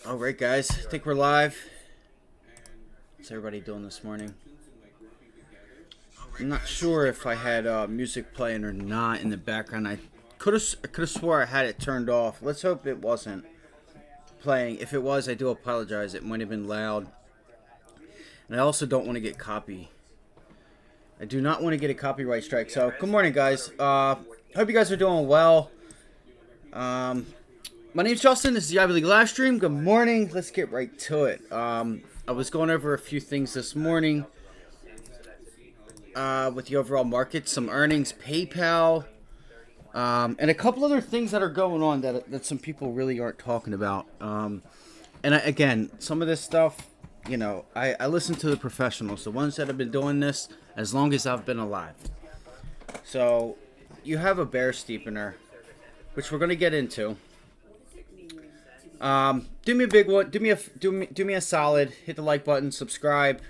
All right, guys. I think we're live. What's everybody doing this morning? I'm not sure if I had music playing or not in the background. I could have swore I had it turned off. Let's hope it wasn't playing. If it was, I do apologize. It might have been loud. And I also don't want to get copy. I do not want to get a copyright strike. So, good morning, guys. Hope you guys are doing well. My name's Justin. This is the Ivy League live stream. Good morning. Let's get right to it. I was going over a few things this morning with the overall market, some earnings, PayPal, and a couple other things that are going on that some people really aren't talking about. Again, some of this stuff, you know, I listen to the professionals, the ones that have been doing this as long as I've been alive. So you have a bear steepener, which we're going to get into. Do me a big one. Do me a solid. Hit the like button. Subscribe.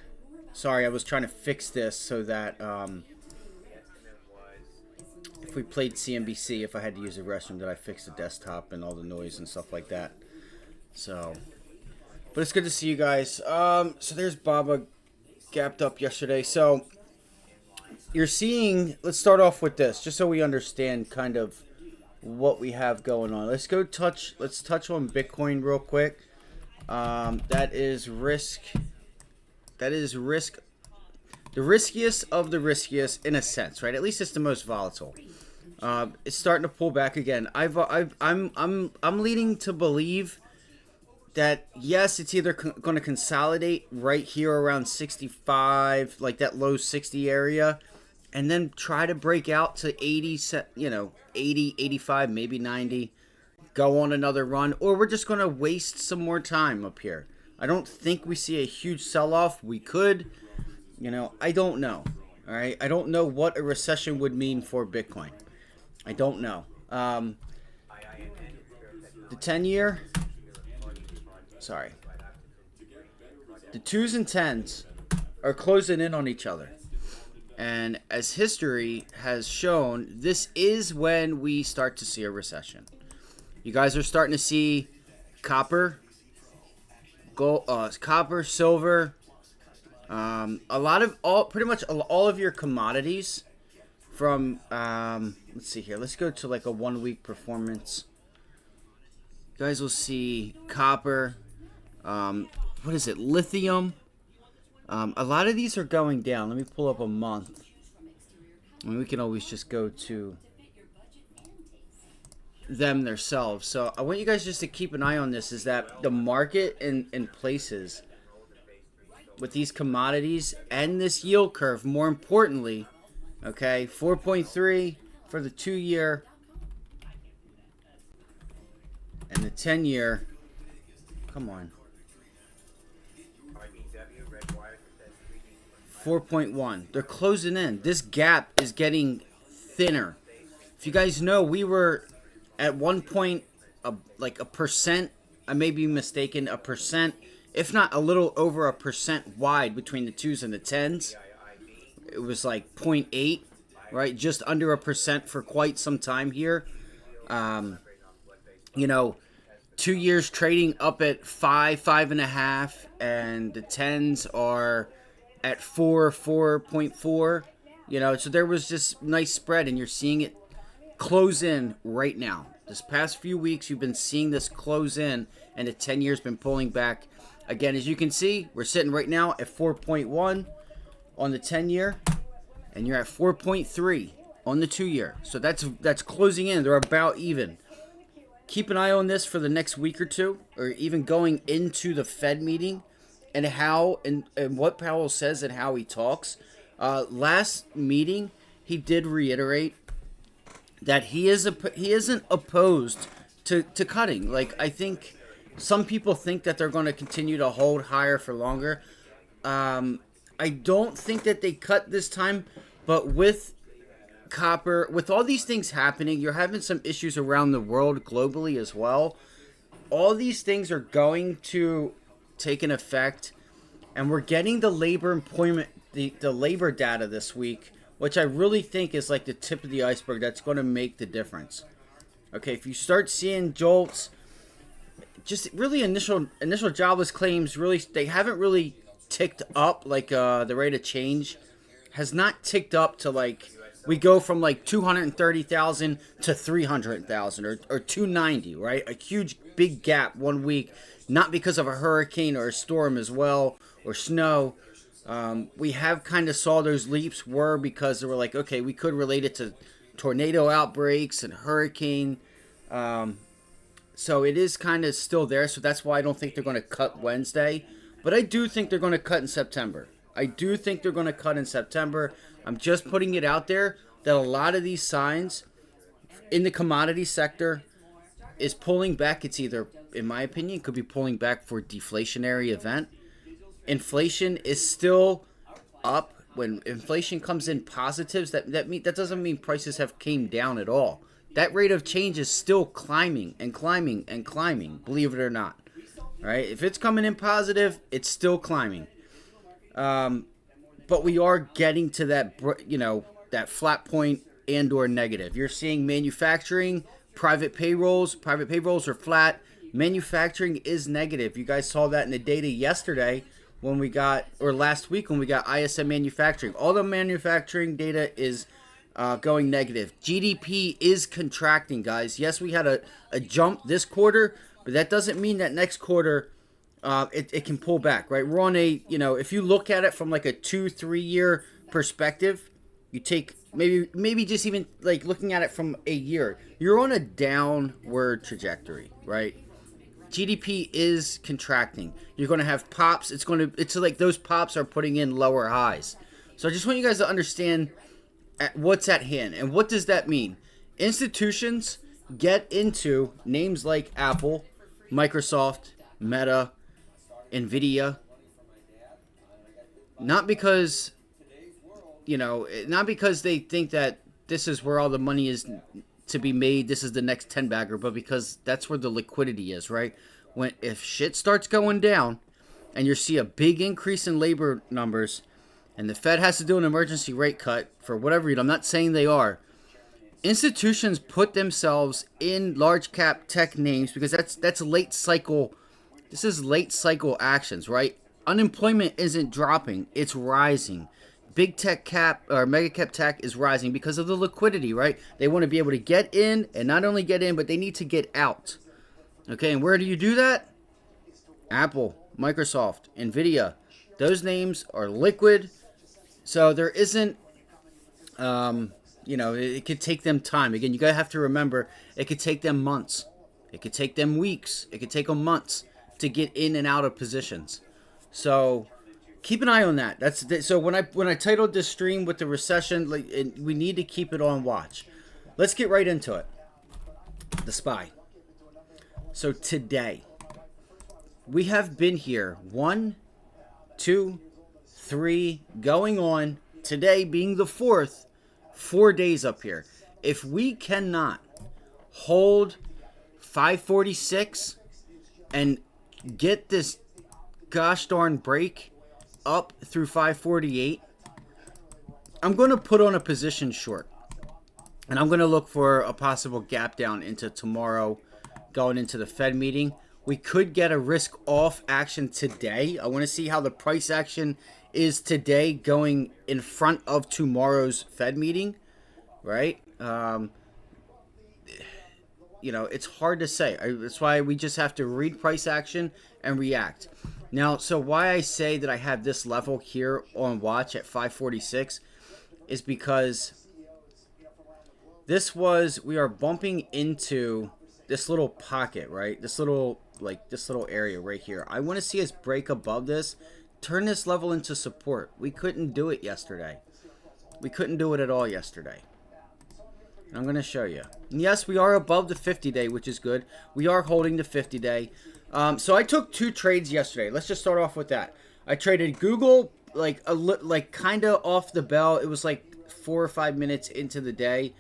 Sorry, I was trying to fix this so that if we played CNBC, if I had to use a restroom, that I fix the desktop and all the noise and stuff like that. So, but it's good to see you guys. So there's Baba, gapped up yesterday. So you're seeing. Let's start off with this, just so we understand kind of what we have going on. Let's touch on Bitcoin real quick. That is risk. The riskiest of the riskiest in a sense, right? At least it's the most volatile. It's starting to pull back again. I'm leading to believe that yes, it's either going to consolidate right here around 65, like that low 60 area, and then try to break out to 80, 80, 85, maybe 90, go on another run, or we're just going to waste some more time up here. I don't think we see a huge sell-off. We could, I don't know. All right, I don't know what a recession would mean for Bitcoin. I don't know. The 10-year, the 2s and 10s are closing in on each other. And as history has shown, this is when we start to see a recession. You guys are starting to see copper, gold, silver, pretty much all of your commodities from, let's see here. Let's go to like a 1 week performance. You guys will see copper, what is it, lithium. A lot of these are going down. Let me pull up a month. I mean, we can always just go to them themselves. So I want you guys just to keep an eye on this, is that the market in places with these commodities and this yield curve, more importantly, okay, 4.3 for the 2-year and the 10-year. Come on. 4.1. They're closing in. This gap is getting thinner. If you guys know, we were at one point like a percent. I may be mistaken. A percent, if not a little over a percent wide between the 2s and the 10s. It was like 0.8, right? Just under a percent for quite some time here. 2 years trading up at 5.5, and the 10s are at 4.4, so there was just nice spread, and you're seeing it close in right now. This past few weeks, you've been seeing this close in, and the 10 years been pulling back. Again, as you can see, we're sitting right now at 4.1 on the 10 year, and you're at 4.3 on the 2 year. So that's closing in. They're about even. Keep an eye on this for the next week or two, or even going into the Fed meeting, and how and what Powell says and how he talks. Last meeting, he did reiterate that he isn't opposed to cutting. Like, I think some people think that they're going to continue to hold higher for longer. I don't think that they cut this time, but with copper, with all these things happening, you're having some issues around the world globally as well. All these things are going to take an effect, and we're getting the labor employment, the labor data this week, which I really think is like the tip of the iceberg that's going to make the difference. Okay, if you start seeing jolts, just really initial jobless claims, really, they haven't really ticked up. Like the rate of change has not ticked up to, like, we go from like 230,000 to 300,000, or 290, right? A huge big gap 1 week, not because of a hurricane or a storm as well, or snow. We have kind of saw those leaps were because they were like, okay, we could relate it to tornado outbreaks and hurricane. So it is kind of still there. So that's why I don't think they're going to cut Wednesday. But I do think they're going to cut in September. I do think they're going to cut in September. I'm just putting it out there that a lot of these signs in the commodity sector is pulling back. It's either, in my opinion, could be pulling back for deflationary event. Inflation is still up. When inflation comes in positives, that doesn't mean prices have came down at all. That rate of change is still climbing and climbing and climbing, believe it or not. Right? If it's coming in positive, it's still climbing. But we are getting to that, that flat point and or negative. You're seeing manufacturing, private payrolls are flat. Manufacturing is negative. You guys saw that in the data yesterday when we got, or last week when we got ISM manufacturing. All the manufacturing data is going negative. GDP is contracting, guys. Yes, we had a jump this quarter, but that doesn't mean that next quarter it can pull back, right? We're on a, if you look at it from like a 2-3 year perspective, you take maybe just even like looking at it from a year, you're on a downward trajectory, right? GDP is contracting. You're going to have pops. It's like those pops are putting in lower highs. So I just want you guys to understand what's at hand. And what does that mean? Institutions get into names like Apple, Microsoft, Meta, NVIDIA, not because they think that this is where all the money is to be made, this is the next 10 bagger, but because that's where the liquidity is, right? If shit starts going down and you see a big increase in labor numbers and the Fed has to do an emergency rate cut for whatever reason, I'm not saying they are, institutions put themselves in large cap tech names because that's late cycle. This is late cycle actions, right? Unemployment isn't dropping, it's rising. Big tech cap or mega cap tech is rising because of the liquidity, right? They want to be able to get in, and not only get in, but they need to get out. Okay, and where do you do that? Apple, Microsoft, NVIDIA. Those names are liquid. So there isn't, it could take them time. Again, you gotta have to remember, it could take them months. It could take them weeks. It could take them months to get in and out of positions. So keep an eye on that. So when I titled this stream with the recession, we need to keep it on watch. Let's get right into it. The SPY. So today, we have been here 1, 2, 3, going on today being the 4th, 4 days up here. If we cannot hold 546 and get this gosh darn break up through 548, I'm going to put on a position short. And I'm going to look for a possible gap down into tomorrow, going into the Fed meeting. We could get a risk off action today. I want to see how the price action is today going in front of tomorrow's Fed meeting, right? It's hard to say. That's why we just have to read price action and react. Now, so why I say that I have this level here on watch at 546 is because we are bumping into this little pocket, right? This little area right here. I want to see us break above this, turn this level into support. We couldn't do it yesterday. We couldn't do it at all yesterday. And I'm going to show you. And yes, we are above the 50-day, which is good. We are holding the 50-day. So I took 2 trades yesterday. Let's just start off with that. I traded Google like kind of off the bell. It was like 4 or 5 minutes into the day.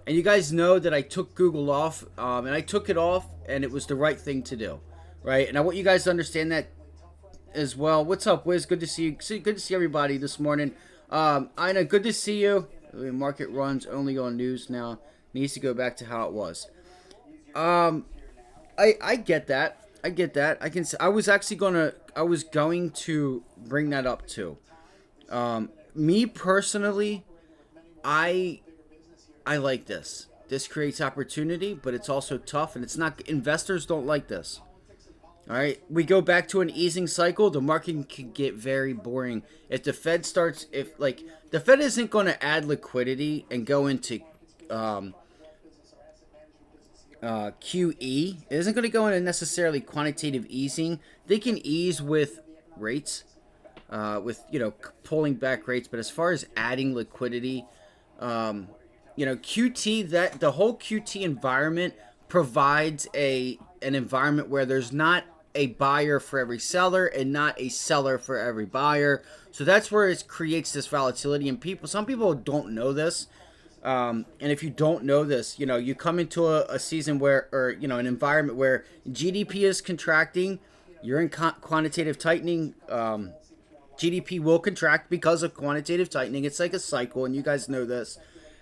And you guys know that I took Google off, and I took it off, and it was the right thing to do, right? And I want you guys to understand that as well. What's up, Wiz? Good to see you. Good to see everybody this morning. Ina, good to see you. The market runs only on news now. Needs to go back to how it was. I get that. I get that. I was going to bring that up too. Me personally, I I like this. This creates opportunity, but it's also tough, and it's not. Investors don't like this. All right, we go back to an easing cycle. The market can get very boring if the Fed starts. If like the Fed isn't going to add liquidity and go into um, QE, it isn't going to go into necessarily quantitative easing. They can ease with rates, with pulling back rates, but as far as adding liquidity, QT, that the whole QT environment provides an environment where there's not a buyer for every seller and not a seller for every buyer. So that's where it creates this volatility. And some people don't know this. And if you don't know this, you come into a season where, or an environment where GDP is contracting, you're in quantitative tightening. GDP will contract because of quantitative tightening. It's like a cycle, and you guys know this.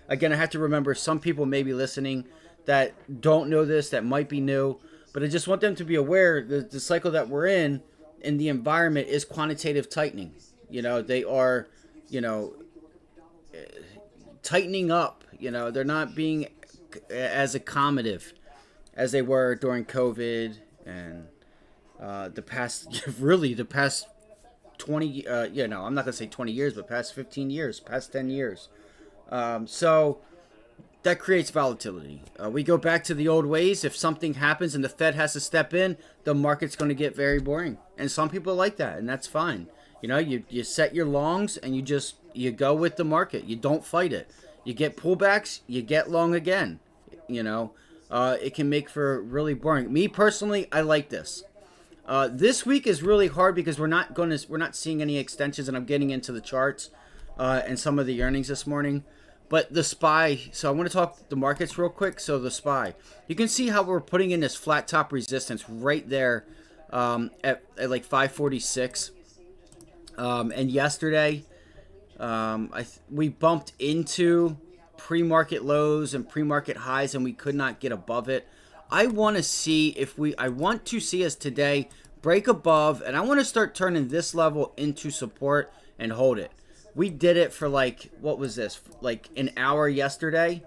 Again, I have to remember some people may be listening that don't know this, that might be new, but I just want them to be aware that the cycle that we're in the environment is quantitative tightening. They are, tightening up. They're not being as accommodative as they were during COVID and the past, really the past 20, I'm not going to say 20 years, but past 15 years, past 10 years. So that creates volatility. We go back to the old ways. If something happens and the Fed has to step in, the market's going to get very boring. And some people like that, and that's fine. You set your longs and you go with the market. You don't fight it. You get pullbacks, you get long again. It can make for really boring. Me personally, I like this. This week is really hard because we're not seeing any extensions, and I'm getting into the charts and some of the earnings this morning. But the SPY, so I want to talk the markets real quick. So the SPY, you can see how we're putting in this flat top resistance right there at like 546. And yesterday, we bumped into pre-market lows and pre-market highs, and we could not get above it. I want to see us today break above, and I want to start turning this level into support and hold it. We did it for what was this? Like an hour yesterday,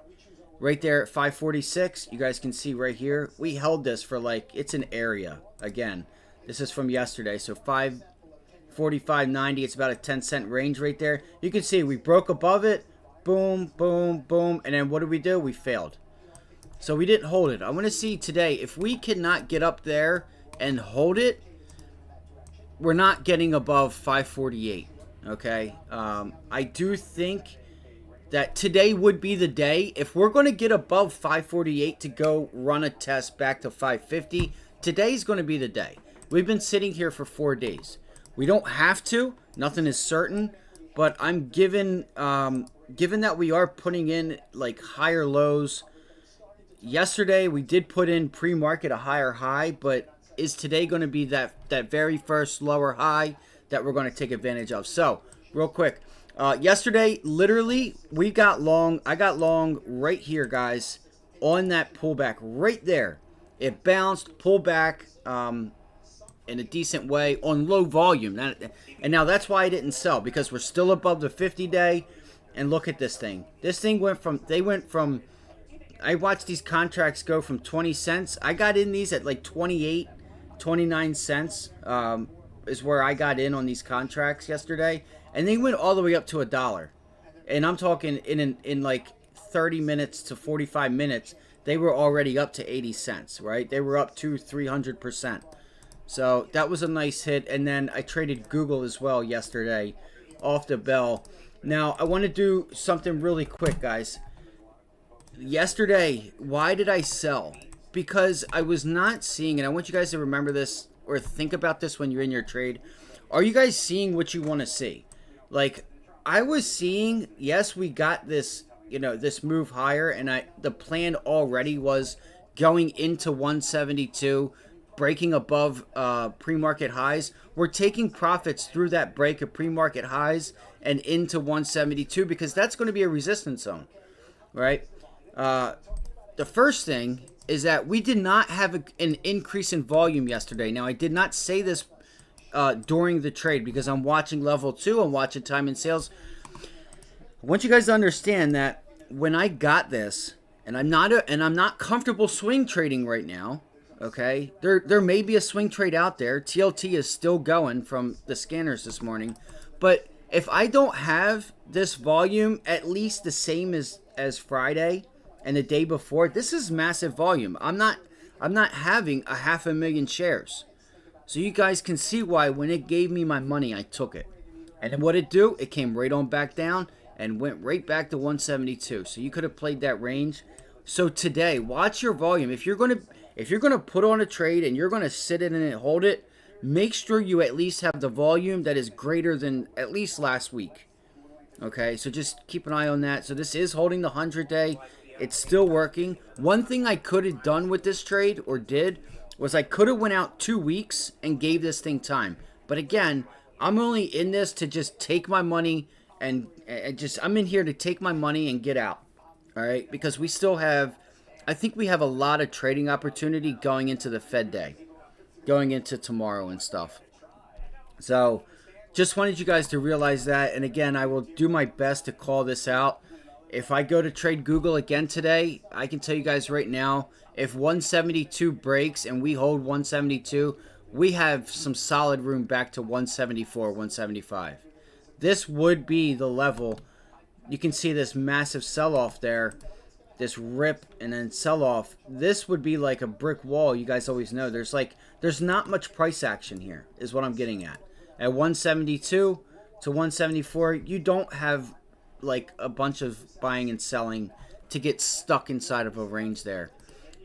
right there at 546. You guys can see right here. We held this for it's an area. Again, this is from yesterday. So 545.90. It's about a 10-cent range right there. You can see we broke above it. Boom, boom, boom. And then what did we do? We failed. So we didn't hold it. I want to see today if we cannot get up there and hold it. We're not getting above 548. Okay. I do think that today would be the day. If we're going to get above 548 to go run a test back to 550, today's going to be the day. We've been sitting here for 4 days. We don't have to. Nothing is certain. But I'm given that we are putting in higher lows. Yesterday we did put in pre-market a higher high, but is today going to be that very first lower high that we're going to take advantage of? So real quick, yesterday literally I got long right here, guys, on that pullback right there. It bounced, pulled back in a decent way on low volume, and now that's why I didn't sell, because we're still above the 50-day. And look at this thing. This thing went from I watched these contracts go from 20 cents. I got in these at 28, 29 cents is where I got in on these contracts yesterday. And they went all the way up to $1. And I'm talking in 30 minutes to 45 minutes, they were already up to 80 cents, right? They were up to 300%. So that was a nice hit. And then I traded Google as well yesterday off the bell. Now, I want to do something really quick, guys. Yesterday, why did I sell? Because I was not seeing, and I want you guys to remember this or think about this when you're in your trade. Are you guys seeing what you want to see? I was seeing, yes, we got this, this move higher, and the plan already was going into 172, breaking above pre-market highs. We're taking profits through that break of pre-market highs and into 172 because that's going to be a resistance zone, right? The the first thing is that we did not have an increase in volume yesterday. Now, I did not say this during the trade because I'm watching level 2, I'm watching time and sales. I want you guys to understand that when I got this, and I'm not comfortable swing trading right now. Okay, there may be a swing trade out there. TLT is still going from the scanners this morning, but if I don't have this volume at least the same as Friday and the day before, this is massive volume. I'm not having a 500,000 shares. So you guys can see why when it gave me my money, I took it. And then what it do? It came right on back down and went right back to 172. So you could have played that range. So today, watch your volume. If you're gonna put on a trade and you're gonna sit in it and hold it, make sure you at least have the volume that is greater than at least last week. Okay, so just keep an eye on that. So this is holding the 100-day. It's still working. One thing I could have done with this trade, or did, was I could have went out 2 weeks and gave this thing time. But again, I'm only in this to just take my money and I'm in here to take my money and get out. All right, because we still have, I think we have a lot of trading opportunity going into the Fed day, going into tomorrow and stuff. So just wanted you guys to realize that. And again, I will do my best to call this out. If I go to trade Google again today, I can tell you guys right now, if 172 breaks and we hold 172, we have some solid room back to 174, 175. This would be the level. You can see this massive sell-off there, this rip and then sell-off. This would be like a brick wall. You guys always know there's not much price action here is what I'm getting at. At 172 to 174, you don't have like a bunch of buying and selling to get stuck inside of a range there.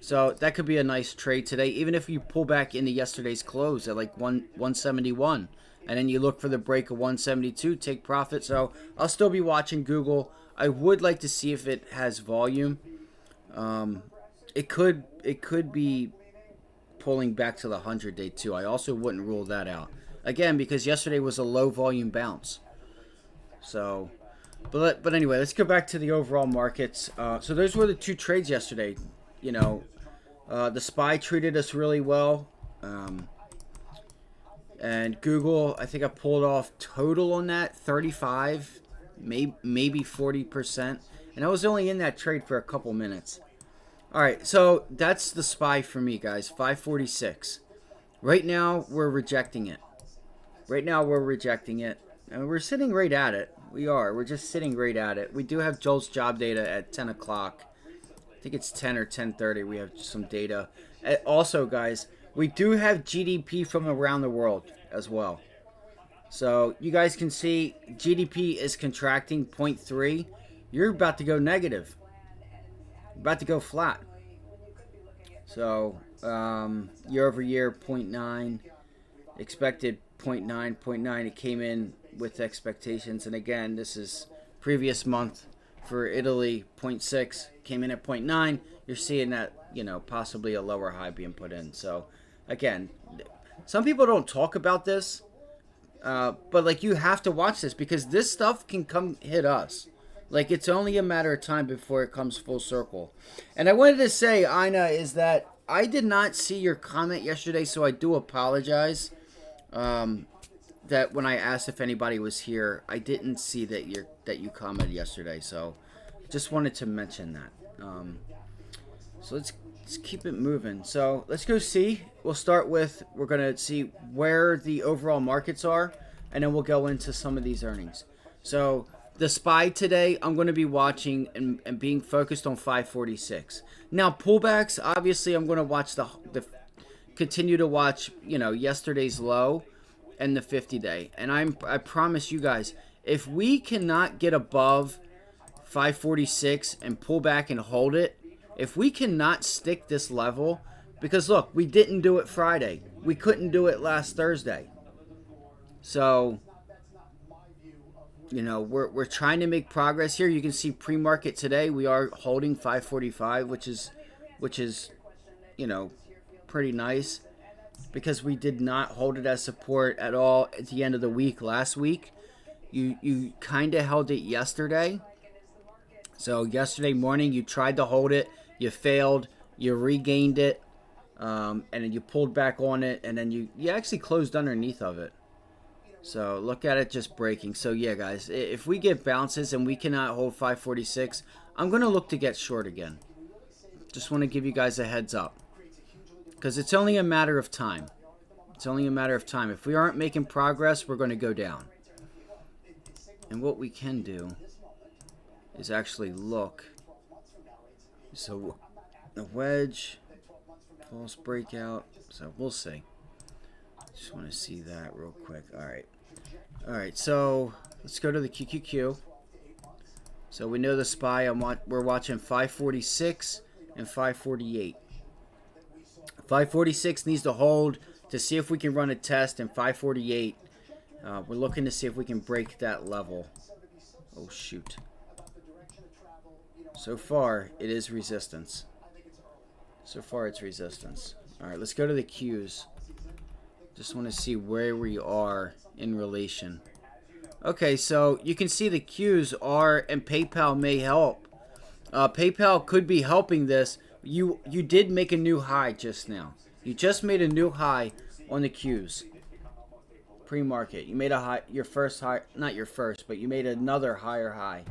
So that could be a nice trade today, even if you pull back into yesterday's close at like 171. And then you look for the break of 172, take profit. So I'll still be watching Google. I would like to see if it has volume. It could be pulling back to the 100-day too. I also wouldn't rule that out. Again, because yesterday was a low volume bounce. So, but anyway, let's go back to the overall markets. So those were the two trades yesterday. You know, the SPY treated us really well. And Google, I think I pulled off total on that 35, maybe 40%. And I was only in that trade for a couple minutes. All right, so that's the SPY for me, guys. 546. Right now, we're rejecting it. And we're sitting right at it. We're just sitting right at it. We do have Joel's job data at 10 o'clock. I think it's 10 or 10:30. We have some data. Also, guys, we do have GDP from around the world as well. So you guys can see GDP is contracting 0.3. You're about to go negative. About to go flat. So year over year 0.9. Expected 0.9, 0.9. It came in with expectations. And again, this is previous month for Italy, 0.6. Came in at 0.9. You're seeing that, you know, possibly a lower high being put in. So again, some people don't talk about this, but like you have to watch this because this stuff can come hit us. Like it's only a matter of time before it comes full circle. And I wanted to say, Ina, is that I did not see your comment yesterday, so I do apologize. That when I asked if anybody was here, I didn't see that you commented yesterday. So just wanted to mention that. So let's keep it moving. So let's go see. We'll start with, we're going to see where the overall markets are, and then we'll go into some of these earnings. So the SPY today, I'm going to be watching and being focused on 546. Now pullbacks, obviously I'm going to watch the continue to watch, you know, yesterday's low and the 50-day. And I promise you guys, if we cannot get above 546 and pull back and hold it, if we cannot stick this level, because look, we didn't do it Friday. We couldn't do it last Thursday. So, you know, we're trying to make progress here. You can see pre-market today, we are holding 545, which is, you know, pretty nice because we did not hold it as support at all at the end of the week last week. You kind of held it yesterday. So yesterday morning, you tried to hold it. you failed, you regained it, and then you pulled back on it, and then you actually closed underneath of it. So look at it just breaking. So yeah, guys, if we get bounces and we cannot hold 546, I'm going to look to get short again. Just want to give you guys a heads up, because it's only a matter of time. It's only a matter of time. If we aren't making progress, we're going to go down. And what we can do is actually look. So the wedge, false breakout. So we'll see. Just want to see that real quick. All right. All right. So let's go to the QQQ. So we know the SPY. We're watching 546 and 548. 546 needs to hold to see if we can run a test, and 548. We're looking to see if we can break that level. Oh shoot. So far, it is resistance. So far, it's resistance. All right, let's go to the Qs. Just want to see where we are in relation. Okay, so you can see the Qs are, and PayPal may help. PayPal could be helping this. You did make a new high just now. You just made a new high on the Qs. Pre-market. You made a high, your first high, not your first, but you made another higher high.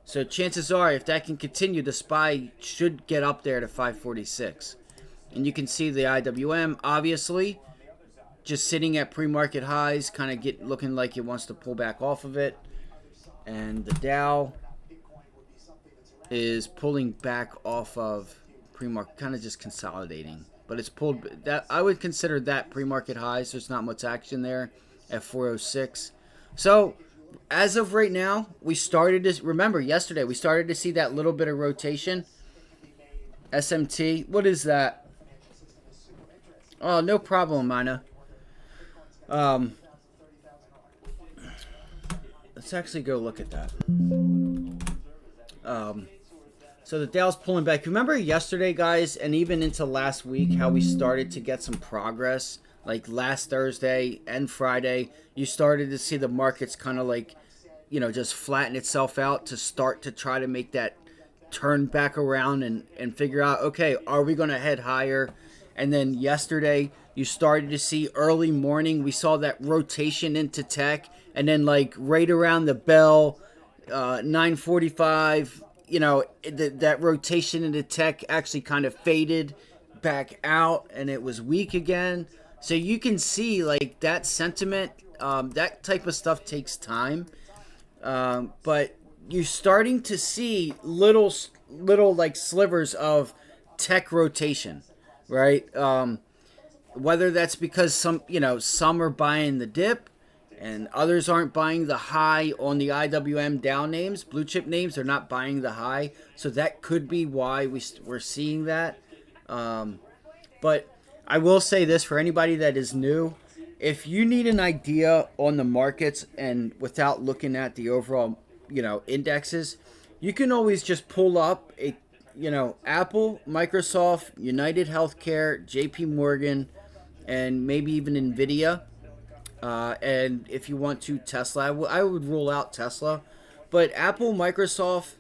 So chances are, if that can continue, the SPY should get up there to 546. And you can see the IWM, obviously, just sitting at pre-market highs, kind of looking like it wants to pull back off of it. And the Dow is pulling back off of pre-market, kind of just consolidating. But it's pulled, that I would consider that pre-market highs. There's not much action there at 406. So as of right now, we started to, remember yesterday, we started to see that little bit of rotation. SMT, what is that? Oh, no problem, Mina. Let's actually go look at that. So the Dow's pulling back. Remember yesterday, guys, and even into last week, how we started to get some progress? Like last Thursday and Friday, you started to see the markets kind of like, you know, just flatten itself out to start to try to make that turn back around and figure out, okay, are we going to head higher? And then yesterday, you started to see early morning, we saw that rotation into tech. And then like right around the bell, 9:45, you know, that rotation into tech actually kind of faded back out and it was weak again. So you can see like that sentiment, that type of stuff takes time. But you're starting to see little like slivers of tech rotation, right? Whether that's because some are buying the dip and others aren't buying the high on the IWM down names, blue chip names, they're not buying the high. So that could be why we're seeing that. But I will say this for anybody that is new, if you need an idea on the markets and without looking at the overall, indexes, you can always just pull up Apple, Microsoft, United Healthcare, JP Morgan, and maybe even NVIDIA. And if you want to, Tesla, I would rule out Tesla. But Apple, Microsoft,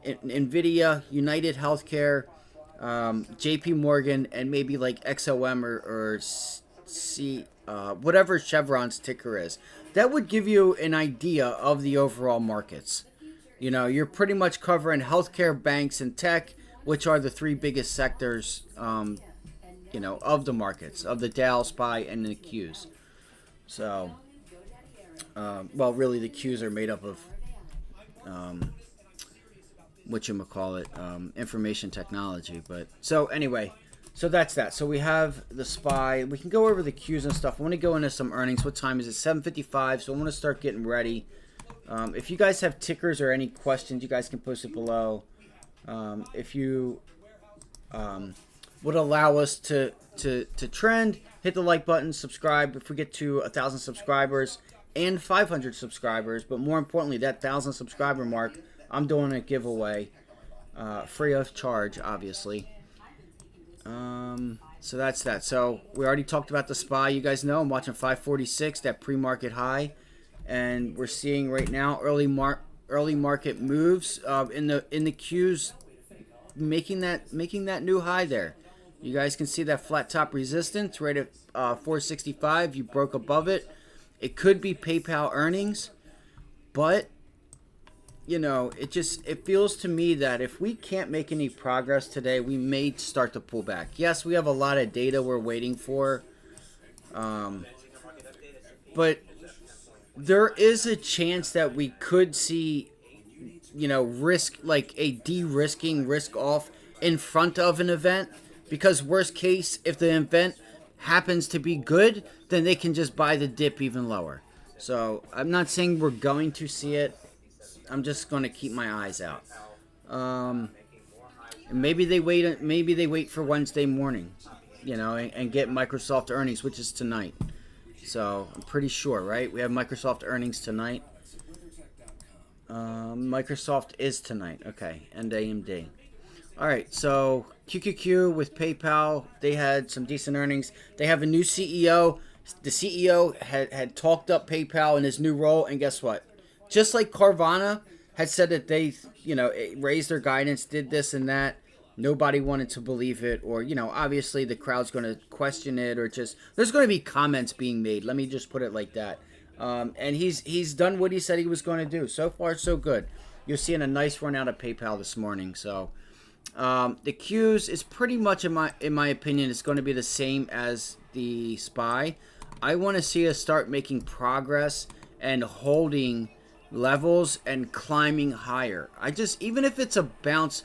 NVIDIA, United Healthcare, JP Morgan, and maybe like XOM or whatever Chevron's ticker is. That would give you an idea of the overall markets. You're pretty much covering healthcare, banks, and tech, which are the three biggest sectors, of the markets, of the Dow, SPY, and the Qs. So, really the Qs are made up of, information technology. But so anyway, so that's that. So we have the SPY. We can go over the Qs and stuff. I want to go into some earnings. What time is it? 7:55. So I want to start getting ready. If you guys have tickers or any questions, you guys can post it below. If you would allow us to trend, hit the like button, subscribe. If we get to 1,000 subscribers and 500 subscribers, but more importantly, that 1,000 subscriber mark, I'm doing a giveaway, free of charge, obviously. So that's that. So we already talked about the SPY. You guys know I'm watching 546, that pre-market high, and we're seeing right now early market moves in the Qs. making that new high there. You guys can see that flat top resistance right at 465. You broke above it. It could be PayPal earnings, but you know, it feels to me that if we can't make any progress today, we may start to pull back. Yes, we have a lot of data we're waiting for, but there is a chance that we could see, you know, risk, like a de-risking, risk off in front of an event, because worst case, if the event happens to be good, then they can just buy the dip even lower. So I'm not saying we're going to see it. I'm just going to keep my eyes out. Maybe they wait. Maybe they wait for Wednesday morning, you know, and get Microsoft earnings, which is tonight. So I'm pretty sure, right? We have Microsoft earnings tonight. Microsoft is tonight. Okay, and AMD. All right, so QQQ with PayPal, they had some decent earnings. They have a new CEO. The CEO had talked up PayPal in his new role, and guess what? Just like Carvana had said that they, you know, raised their guidance, did this and that, nobody wanted to believe it, or, you know, obviously the crowd's going to question it, or just, there's going to be comments being made. Let me just put it like that. And he's done what he said he was going to do. So far, so good. You're seeing a nice run out of PayPal this morning. So the Qs is pretty much, in my opinion, it's going to be the same as the SPY. I want to see us start making progress and holding levels and climbing higher. Even if it's a bounce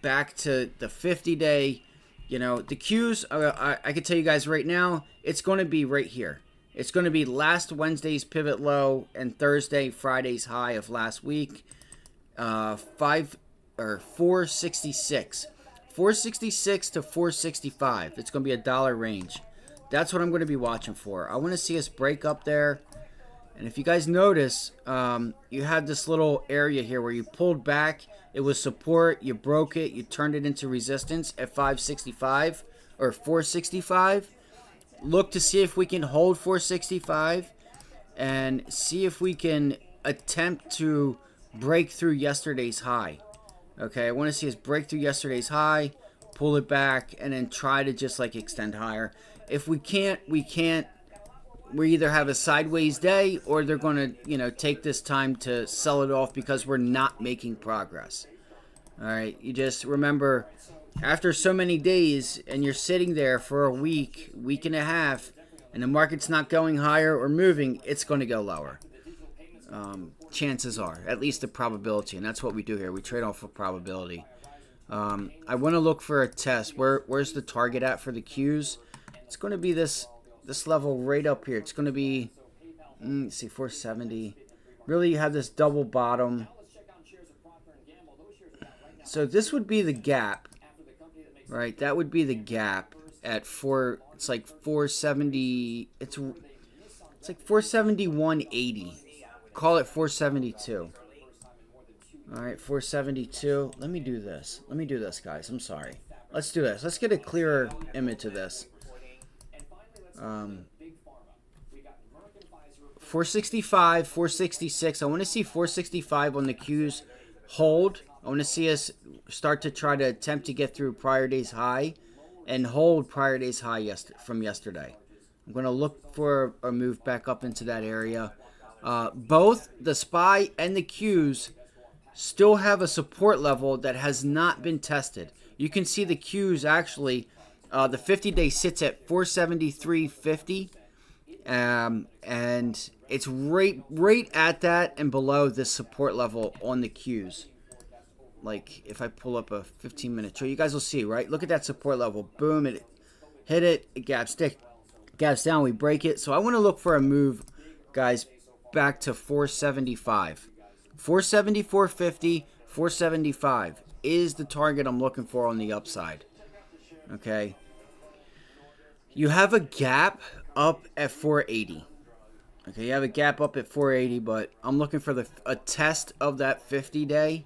back to the 50-day, you know, the Qs, I can tell you guys right now, it's going to be right here. It's going to be last Wednesday's pivot low and Friday's high of last week. 466. 466 to 465. It's going to be a dollar range. That's what I'm going to be watching for. I want to see us break up there. And if you guys notice, you had this little area here where you pulled back. It was support. You broke it. You turned it into resistance at 565 or 465. Look to see if we can hold 465 and see if we can attempt to break through yesterday's high. Okay, I want to see us break through yesterday's high, pull it back, and then try to just like extend higher. If we can't, we can't. We either have a sideways day, or they're going to, you know, take this time to sell it off because we're not making progress. All right, you just remember, after so many days and you're sitting there for a week, week and a half, and the market's not going higher or moving, it's going to go lower. Chances are, at least the probability, and that's what we do here. We trade off of probability. I want to look for a test. Where's the target at for the Qs? It's going to be this level right up here. It's going to be, let's see, 470. Really, you have this double bottom. So this would be the gap, right? That would be the gap at it's like 470. It's like 471.80. Call it 472. All right, 472. Let me do this, guys. I'm sorry. Let's do this. Let's get a clearer image of this. 465, 466. I want to see 465 on the Qs hold. I want to see us start to try to attempt to get through prior day's high and hold prior day's high from yesterday. I'm going to look for a move back up into that area. Both the SPY and the Qs still have a support level that has not been tested. You can see the Qs actually, the 50-day sits at 473.50, and it's right at that and below this support level on the Qs. Like if I pull up a 15-minute chart, you guys will see, right? Look at that support level. Boom, it hit it, it gaps down, we break it. So I want to look for a move, guys, back to 475. 474.50, 475 is the target I'm looking for on the upside. Okay. You have a gap up at 480. Okay, you have a gap up at 480, but I'm looking for a test of that 50-day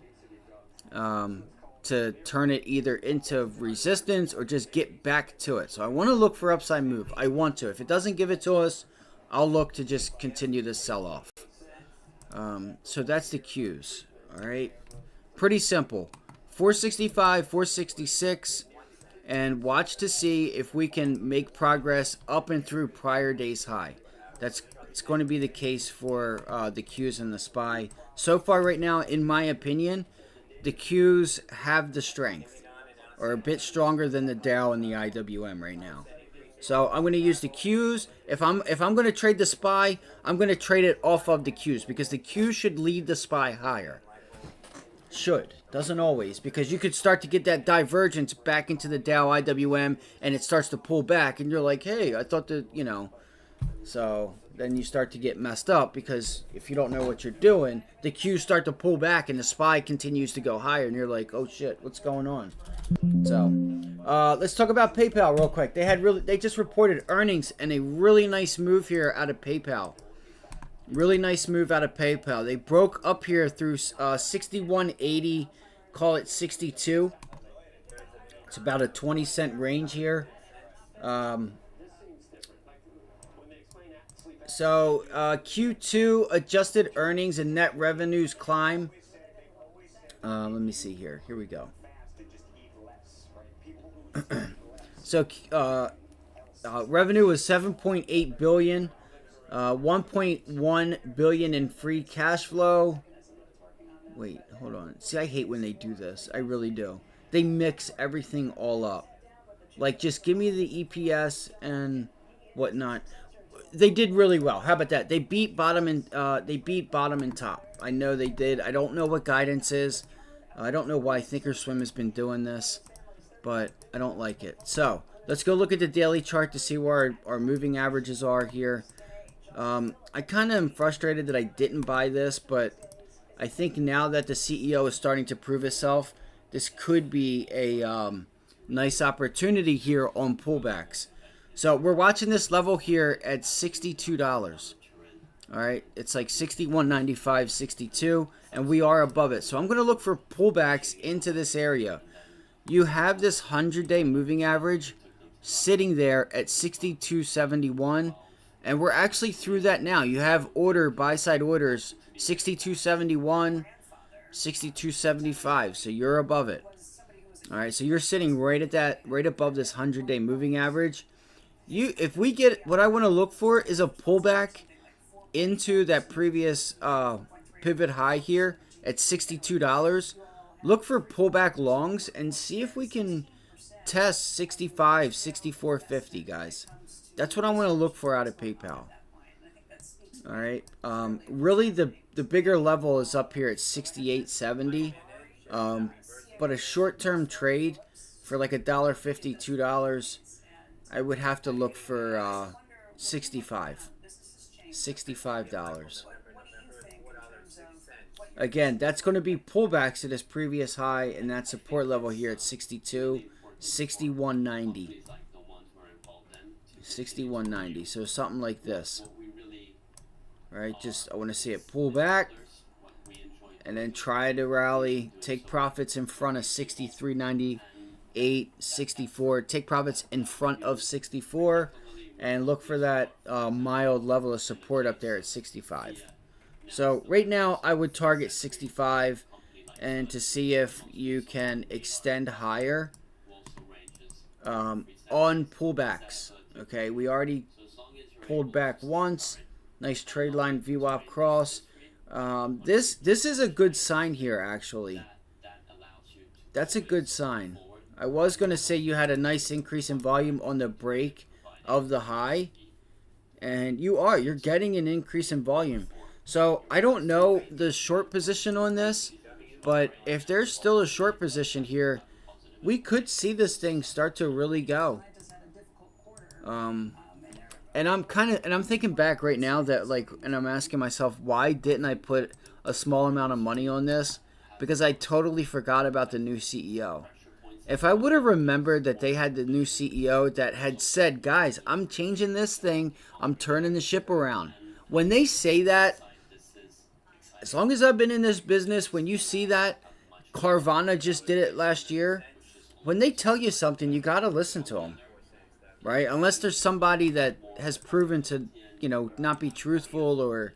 to turn it either into resistance or just get back to it. So I want to look for upside move. I want to. If it doesn't give it to us, I'll look to just continue this sell-off. So that's the Qs. All right. Pretty simple. 465, 466, and watch to see if we can make progress up and through prior day's high. It's going to be the case for the Qs and the SPY. So far right now, in my opinion, the Qs have the strength, or a bit stronger than the Dow and the IWM right now. So I'm going to use the Qs. If I'm going to trade the SPY, I'm going to trade it off of the Qs, because the Qs should lead the SPY higher. Should. Doesn't always, because you could start to get that divergence back into the Dow IWM, and it starts to pull back, and you're like, hey, I thought that, you know. So then you start to get messed up, because if you don't know what you're doing, the Qs start to pull back and the SPY continues to go higher, and you're like, oh shit, what's going on? So let's talk about PayPal real quick. They just reported earnings, and a really nice move here out of PayPal. Really nice move out of PayPal. They broke up here through 61.80, call it 62. It's about a 20-cent range here. So Q2 adjusted earnings and net revenues climb. Let me see here. Here we go. So revenue was 7.8 billion. 1.1 billion in free cash flow. Wait, hold on. See, I hate when they do this. I really do. They mix everything all up. Like, just give me the EPS and whatnot. They did really well. How about that? They beat bottom and top. I know they did. I don't know what guidance is. I don't know why Thinkorswim has been doing this, but I don't like it. So let's go look at the daily chart to see where our moving averages are here. I kind of am frustrated that I didn't buy this, but I think now that the CEO is starting to prove itself, this could be a nice opportunity here on pullbacks. So we're watching this level here at $62. All right, it's like 61.95, 62, and we are above it. So I'm going to look for pullbacks into this area. You have this 100-day moving average sitting there at 62.71. And we're actually through that now. You have buy-side orders, 62.71, 62.75. So you're above it. All right, so you're sitting right at that, right above this 100-day moving average. If we get, what I want to look for is a pullback into that previous pivot high here at $62. Look for pullback longs and see if we can test 65, 64.50, guys. That's what I want to look for out of PayPal. All right. Really, the bigger level is up here at 68.70. But a short-term trade for like $1.50, $2, I would have to look for $65. Again, that's going to be pullbacks to this previous high, and that support level here at 62, 61.90. 61.90, so something like this. All right, I want to see it pull back and then try to rally, take profits in front of 63.98, 64, take profits in front of 64, and look for that mild level of support up there at 65. So right now I would target 65 and to see if you can extend higher on pullbacks. Okay, we already pulled back once. Nice trade line VWAP cross. This is a good sign here, actually. That's a good sign. I was going to say you had a nice increase in volume on the break of the high. And you're getting an increase in volume. So I don't know the short position on this, but if there's still a short position here, we could see this thing start to really go. And I'm thinking back right now that and I'm asking myself, why didn't I put a small amount of money on this? Because I totally forgot about the new CEO. If I would have remembered that they had the new CEO that had said, guys, I'm changing this thing, I'm turning the ship around. When they say that, as long as I've been in this business, when you see that, Carvana just did it last year, when they tell you something, you got to listen to them. Right? Unless there's somebody that has proven to, not be truthful or,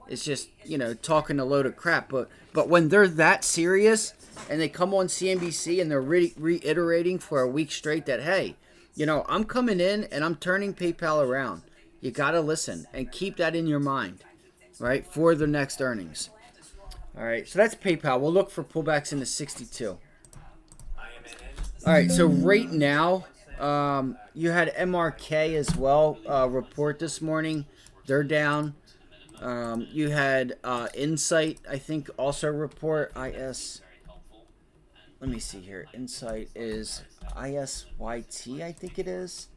it's just, you know, talking a load of crap. But when they're that serious and they come on CNBC and they're reiterating for a week straight that, hey, you know, I'm coming in and I'm turning PayPal around. You got to listen and keep that in your mind, right, for the next earnings. All right, so that's PayPal. We'll look for pullbacks into 62. All right, so right now, you had MRK as well report this morning. They're down. You had Insight, I think, also report. IS. Let me see here. Insight is ISYT, I think it is.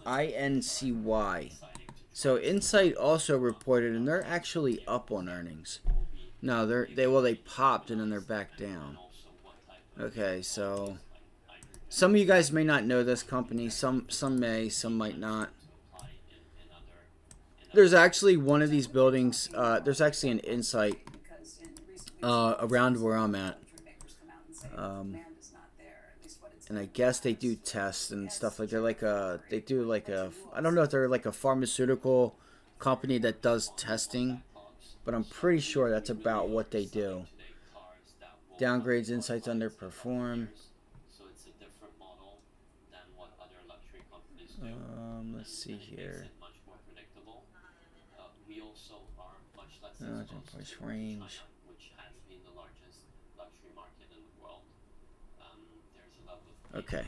INCY. So Insight also reported, and they're actually up on earnings. No, they popped and then they're back down. Okay, so some of you guys may not know this company. Some may, some might not. There's actually one of these buildings. There's actually an Insight around where I'm at. And I guess they do tests and stuff like they do like a, I don't know if they're like a pharmaceutical company that does testing, but I'm pretty sure that's about what they do. Downgrades, Insights underperform. Let's see here. Price range. Okay.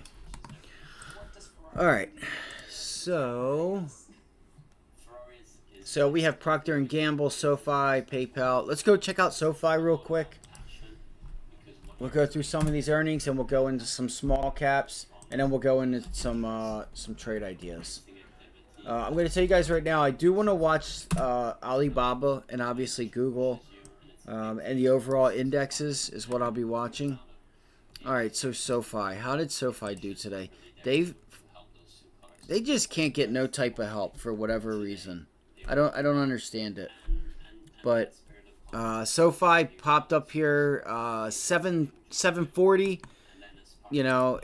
All right. So we have Procter and Gamble, SoFi, PayPal. Let's go check out SoFi real quick. We'll go through some of these earnings and we'll go into some small caps and then we'll go into some trade ideas. I'm going to tell you guys right now, I do want to watch Alibaba and obviously Google and the overall indexes is what I'll be watching. All right, so SoFi. How did SoFi do today? They just can't get no type of help for whatever reason. I don't understand it. But SoFi popped up here 740. You know,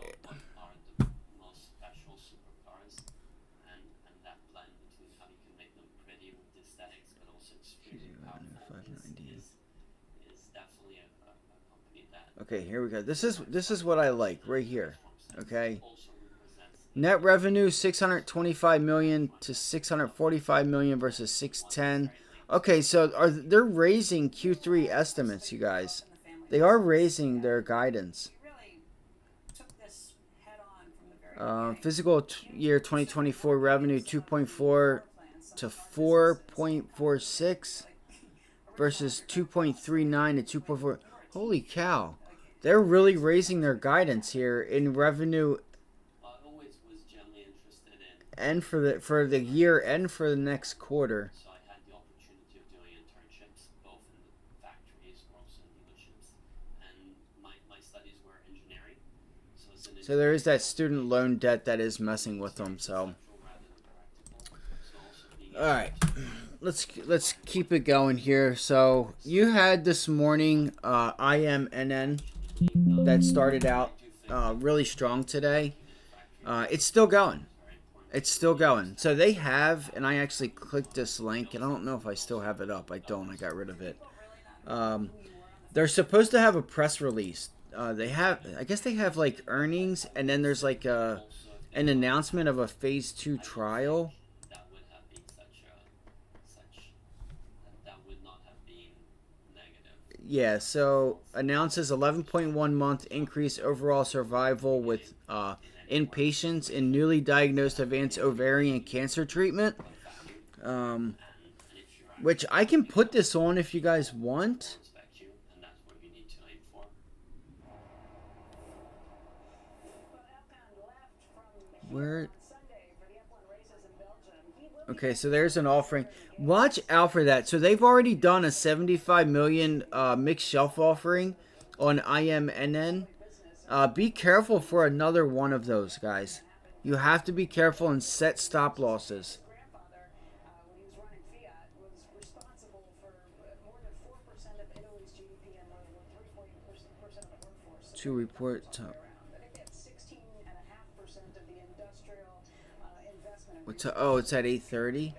okay, here we go. This is what I like right here. Okay. Net revenue 625 million to 645 million versus 610. Okay, so they're raising Q3 estimates, you guys. They are raising their guidance. Fiscal year 2024 revenue 2.4 to 4.46 versus 2.39 to 2.4. Holy cow. They're really raising their guidance here in revenue and for the year and for the next quarter. So there is that student loan debt that is messing with them. So, all right, let's keep it going here. So you had this morning IMNN that started out really strong today. It's still going. It's still going. So they have, and I actually clicked this link, and I don't know if I still have it up. I don't. I got rid of it. They're supposed to have a press release. They have, I guess they have like earnings, and then there's like an announcement of a phase 2 trial. Yeah, so announces 11.1 month increase overall survival with in patients in newly diagnosed advanced ovarian cancer treatment. Which I can put this on if you guys want. Where? Okay, so there's an offering. Watch out for that. So they've already done a 75 million mixed shelf offering on IMNN. Be careful for another one of those, guys. You have to be careful and set stop losses. To report. Oh, it's at 8:30.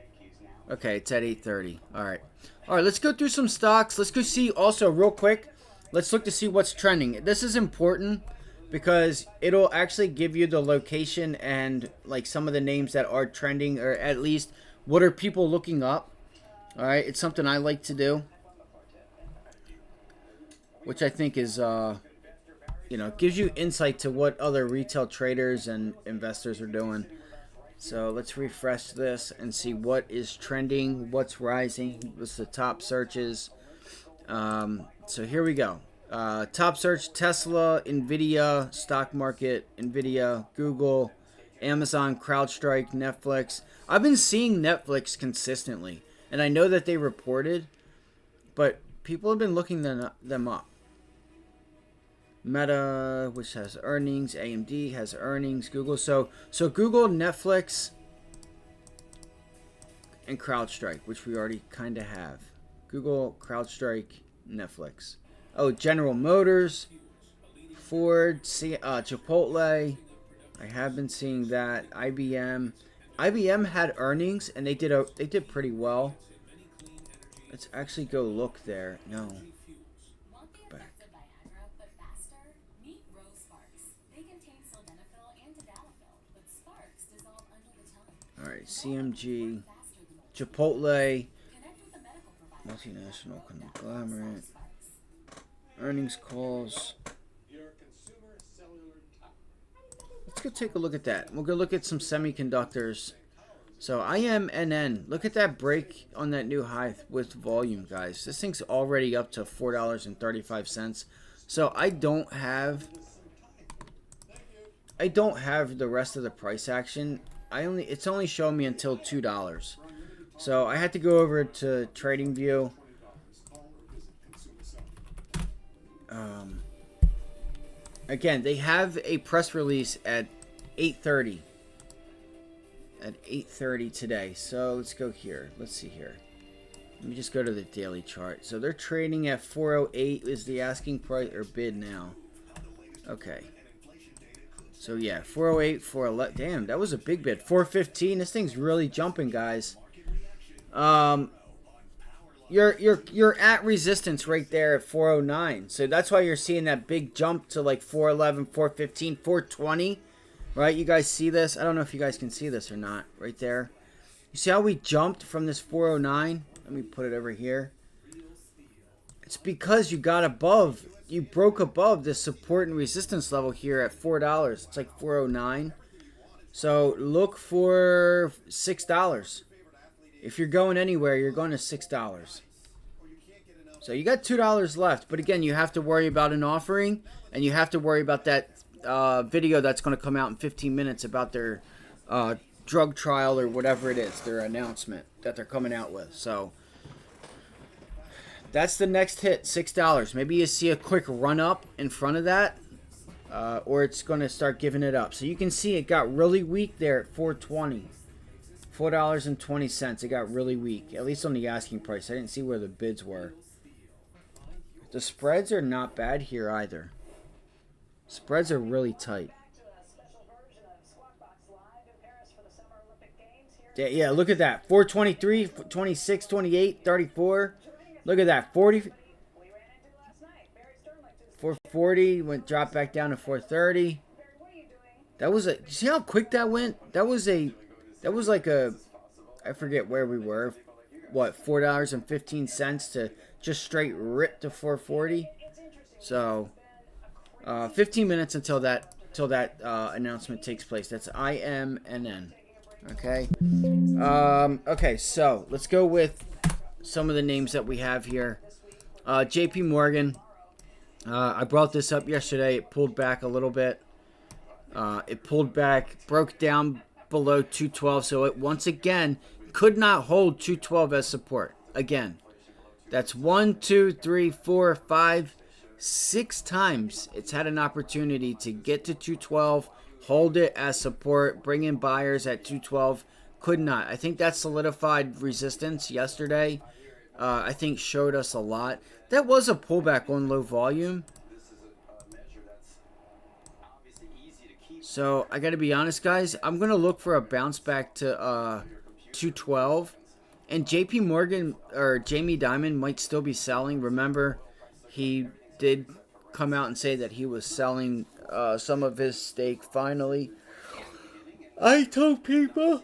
Okay, it's at 8:30. All right. All right, let's go through some stocks. Let's go see also real quick. Let's look to see what's trending. This is important because it'll actually give you the location and like some of the names that are trending, or at least what are people looking up. All right, it's something I like to do, which I think is gives you insight to what other retail traders and investors are doing. So let's refresh this and see what is trending, what's rising, what's the top searches. So here we go. Top search: Tesla, NVIDIA, stock market, NVIDIA, Google, Amazon, CrowdStrike, Netflix. I've been seeing Netflix consistently, and I know that they reported, but people have been looking them up. Meta, which has earnings, AMD has earnings, Google. So Google, Netflix, and CrowdStrike, which we already kind of have. Google, CrowdStrike, Netflix. Oh, General Motors, Ford, Chipotle. I have been seeing that. IBM. IBM had earnings and they did pretty well. Let's actually go look there. No. Back. All right, CMG, Chipotle, multinational conglomerate, earnings calls. Let's go take a look at that. We'll go look at some semiconductors. So IMNN, look at that break on that new high with volume, guys. This thing's already up to $4.35. So I don't have the rest of the price action. It's only showing me until $2. So I had to go over to TradingView. Again, they have a press release at 8:30. At 8:30 today. So let's go here. Let's see here. Let me just go to the daily chart. So they're trading at 408 is the asking price or bid now. Okay. So yeah, 408, 411. Damn, that was a big bid. 415. This thing's really jumping, guys. You're at resistance right there at 409. So that's why you're seeing that big jump to like 411, 415, 420. Right? You guys see this? I don't know if you guys can see this or not. Right there. You see how we jumped from this 409? Let me put it over here. It's because you broke above the support and resistance level here at $4. It's like 409. So look for $6. If you're going anywhere, you're going to $6. So you got $2 left. But again, you have to worry about an offering. And you have to worry about that video that's going to come out in 15 minutes about their drug trial or whatever it is. Their announcement that they're coming out with. So that's the next hit, $6. Maybe you see a quick run up in front of that. Or it's going to start giving it up. So you can see it got really weak there at 420. $4.20. It got really weak, at least on the asking price. I didn't see where the bids were. The spreads are not bad here either. Spreads are really tight. Yeah, look at that. 423, 26, 28, 34. Look at that. 40. 440 dropped back down to 430. That was you see how quick that went? That was like I forget where we were. What, $4.15 to just straight rip to 440. So 15 minutes until that announcement takes place. That's IMNN. Okay. Okay, so let's go with some of the names that we have here. JP Morgan. I brought this up yesterday. It pulled back a little bit. It pulled back, broke down below 212, so it once again could not hold 212 as support. Again, that's 1, 2, 3, 4, 5, 6 times it's had an opportunity to get to 212, hold it as support, bring in buyers at 212. Could not. I think that solidified resistance yesterday. I think showed us a lot. That was a pullback on low volume. So I got to be honest, guys. I'm gonna look for a bounce back to 212, and J.P. Morgan or Jamie Dimon might still be selling. Remember, he did come out and say that he was selling some of his stake finally. I told people,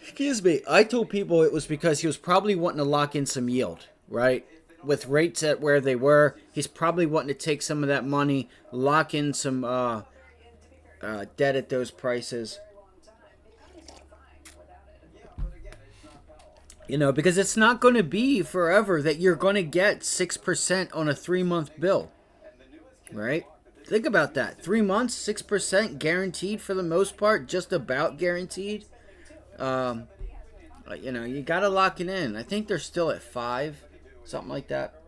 excuse me, I told people it was because he was probably wanting to lock in some yield, right? With rates at where they were, he's probably wanting to take some of that money, lock in some debt at those prices. You know, because it's not going to be forever that you're going to get 6% on a 3-month bill, right? Think about that. 3 months, 6% guaranteed for the most part, just about guaranteed. Um, you know, you got to lock it in. I think they're still at 5, something like that.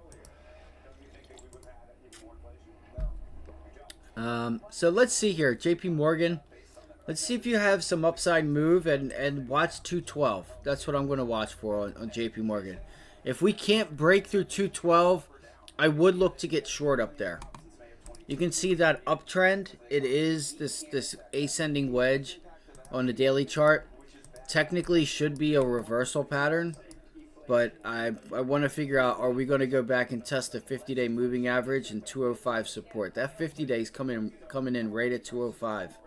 So let's see here. JP Morgan. Let's see if you have some upside move and watch 212. That's what I'm going to watch for on JP Morgan. If we can't break through 212, I would look to get short up there. You can see that uptrend. It is this ascending wedge on the daily chart. Technically should be a reversal pattern, but I want to figure out, are we going to go back and test the 50-day moving average and 205 support? That 50 days coming in right at 205.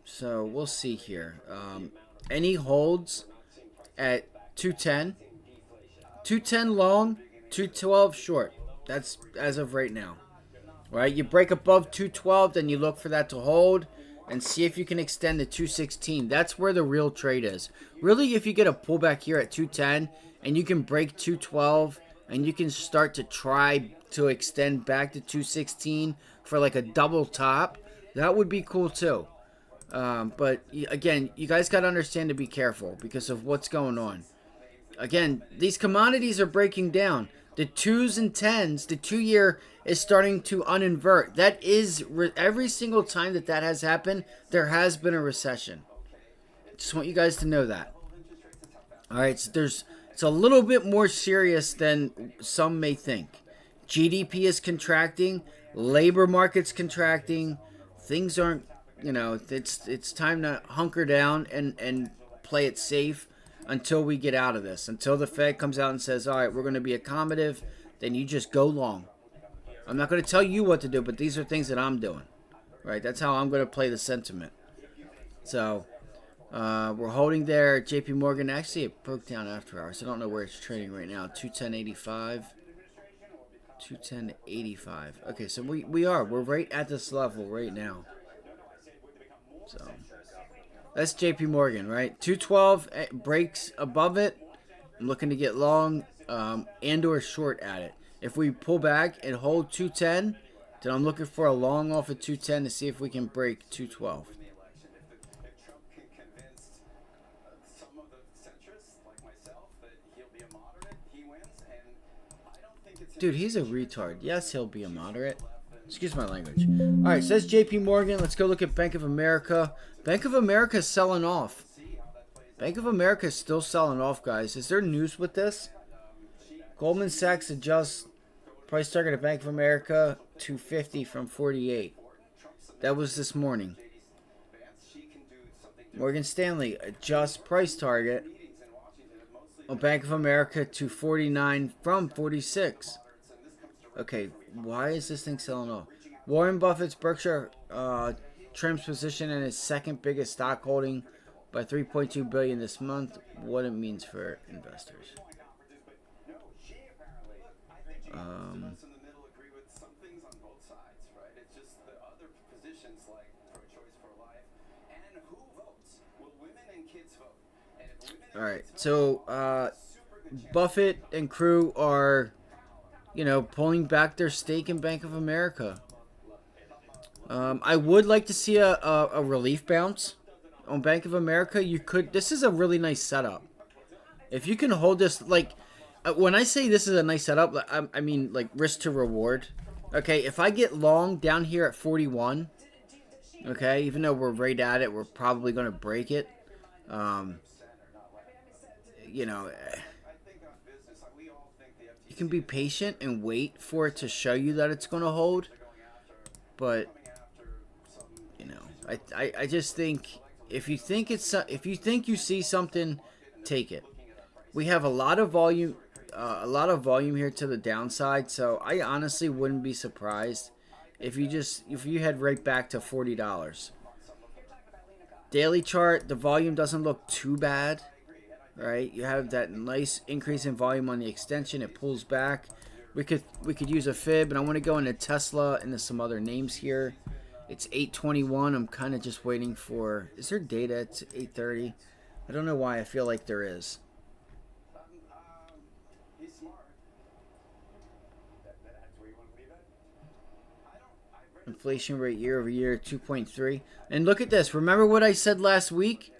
So we'll see here. Any holds at 210, 210 long, 212 short. That's as of right now. Right? You break above 212, then you look for that to hold and see if you can extend to 216. That's where the real trade is. Really, if you get a pullback here at 210 and you can break 212 and you can start to try to extend back to 216 for like a double top, that would be cool too. But again, you guys got to understand to be careful because of what's going on. Again, these commodities are breaking down. The 2s and 10s, the 2-year is starting to uninvert. That is, every single time that has happened, there has been a recession. Just want you guys to know that. All right, so it's a little bit more serious than some may think. GDP is contracting, labor market's contracting. Things aren't, you know, it's time to hunker down and play it safe until we get out of this. Until the Fed comes out and says, all right, we're going to be accommodative, then you just go long. I'm not going to tell you what to do, but these are things that I'm doing. Right? That's how I'm going to play the sentiment. So, we're holding there. JP Morgan, actually it broke down after hours. I don't know where it's trading right now. 210.85. 210.85. Okay, so we're right at this level right now. So that's JP Morgan, right? 212 breaks above it. I'm looking to get long and or short at it. If we pull back and hold 210, then I'm looking for a long off of 210 to see if we can break 212. Dude, he's a retard. Yes, he'll be a moderate. Excuse my language. All right, says JP Morgan. Let's go look at Bank of America. Bank of America is selling off. Bank of America is still selling off, guys. Is there news with this? Goldman Sachs adjusts price target of Bank of America to 50 from 48. That was this morning. Morgan Stanley adjusts price target on Bank of America to 49 from 46. Okay, why is this thing selling off? Warren Buffett's Berkshire trims position in his second biggest stock holding by $3.2 billion this month. What it means for investors. All right, so Buffett and crew are, you know, pulling back their stake in Bank of America. I would like to see a relief bounce on Bank of America. You could. This is a really nice setup. If you can hold this, like, when I say this is a nice setup, I mean like risk to reward. Okay, if I get long down here at 41, okay, even though we're right at it, we're probably going to break it. You know, you can be patient and wait for it to show you that it's going to hold. But, you know, I just think if you think you see something, take it. We have a lot of volume here to the downside, so I honestly wouldn't be surprised if you head right back to $40. Daily chart, the volume doesn't look too bad, right? You have that nice increase in volume on the extension. It pulls back. We could use a fib, and I want to go into Tesla and some other names here. It's 8:21. I'm kind of just waiting for. Is there data? It's 8:30. I don't know why I feel like there is. Inflation rate year over year, 2.3. And look at this. Remember what I said last week?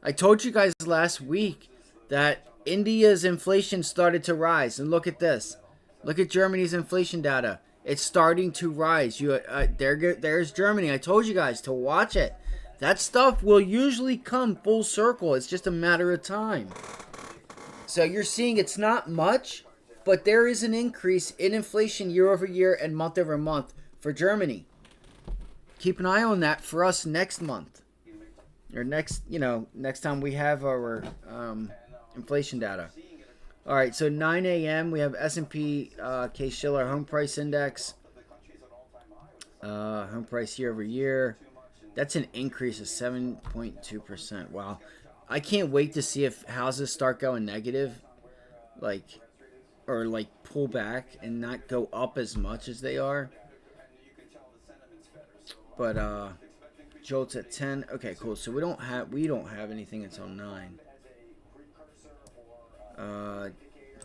I told you guys last week that India's inflation started to rise. And look at this. Look at Germany's inflation data. It's starting to rise. There's Germany. I told you guys to watch it. That stuff will usually come full circle. It's just a matter of time. So you're seeing it's not much, but there is an increase in inflation year over year and month over month for Germany. Keep an eye on that for us next month, or next time we have our inflation data. All right, so 9 a.m. we have S&P Case-Shiller Home Price Index. Home price year over year. That's an increase of 7.2%. Wow. I can't wait to see if houses start going negative, or pull back and not go up as much as they are. But Jolt's at 10. Okay, cool. So we don't have anything until 9.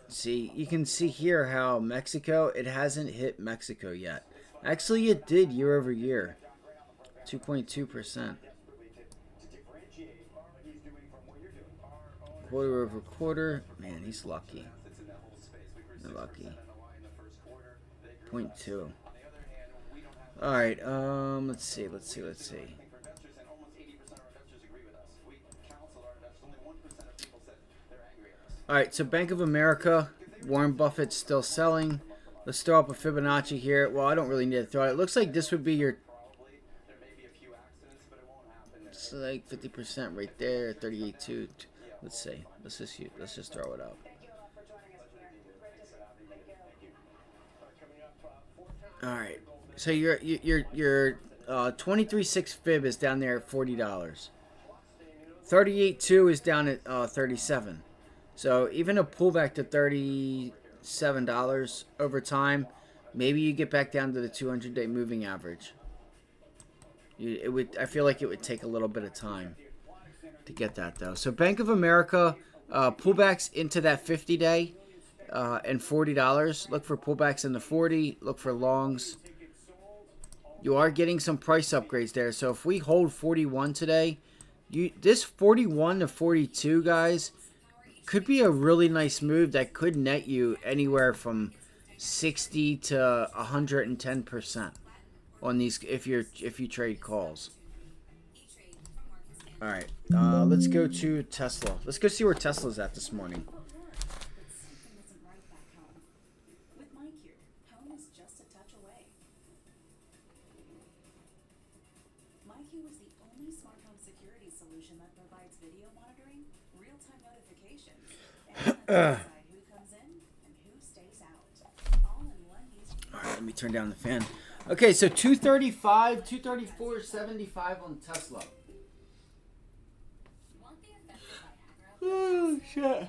See, you can see here how Mexico, it hasn't hit Mexico yet. Actually, it did year over year. 2.2%. Quarter over quarter. Man, he's lucky. They're lucky. 0.2. All right, let's see. All right, so Bank of America, Warren Buffett's still selling. Let's throw up a Fibonacci here. Well, I don't really need to throw it. It looks like this would be your, it's like 50% right there, 38.2. Let's see. Let's just throw it up. All right. So your 23.6 fib is down there at $40. 38.2 is down at 37. So even a pullback to $37 over time, maybe you get back down to the 200-day moving average. I feel like it would take a little bit of time to get that though. So Bank of America pullbacks into that 50-day and $40. Look for pullbacks in the 40. Look for longs. You are getting some price upgrades there. So if we hold 41 today, this 41 to 42, guys, could be a really nice move that could net you anywhere from 60 to 110% on these if you trade calls. All right, let's go to Tesla. Let's go see where Tesla's at this morning. All right, let me turn down the fan. Okay, so 235, 234.75 on Tesla. Oh, shit.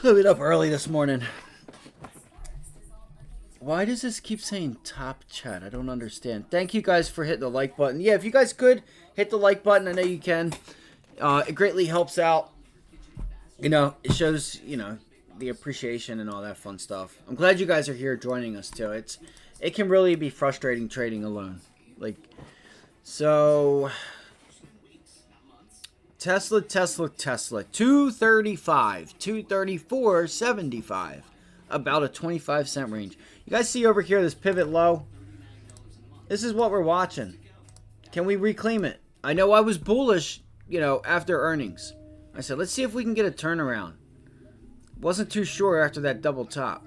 Look it up early this morning. Why does this keep saying top chat? I don't understand. Thank you guys for hitting the like button. Yeah, if you guys could hit the like button, I know you can. It greatly helps out. It shows, the appreciation and all that fun stuff. I'm glad you guys are here joining us too. It can really be frustrating trading alone. So Tesla, 235, 234.75, about a 25-cent range. You guys see over here this pivot low? This is what we're watching. Can we reclaim it? I know I was bullish, after earnings. I said, let's see if we can get a turnaround. Wasn't too sure after that double top.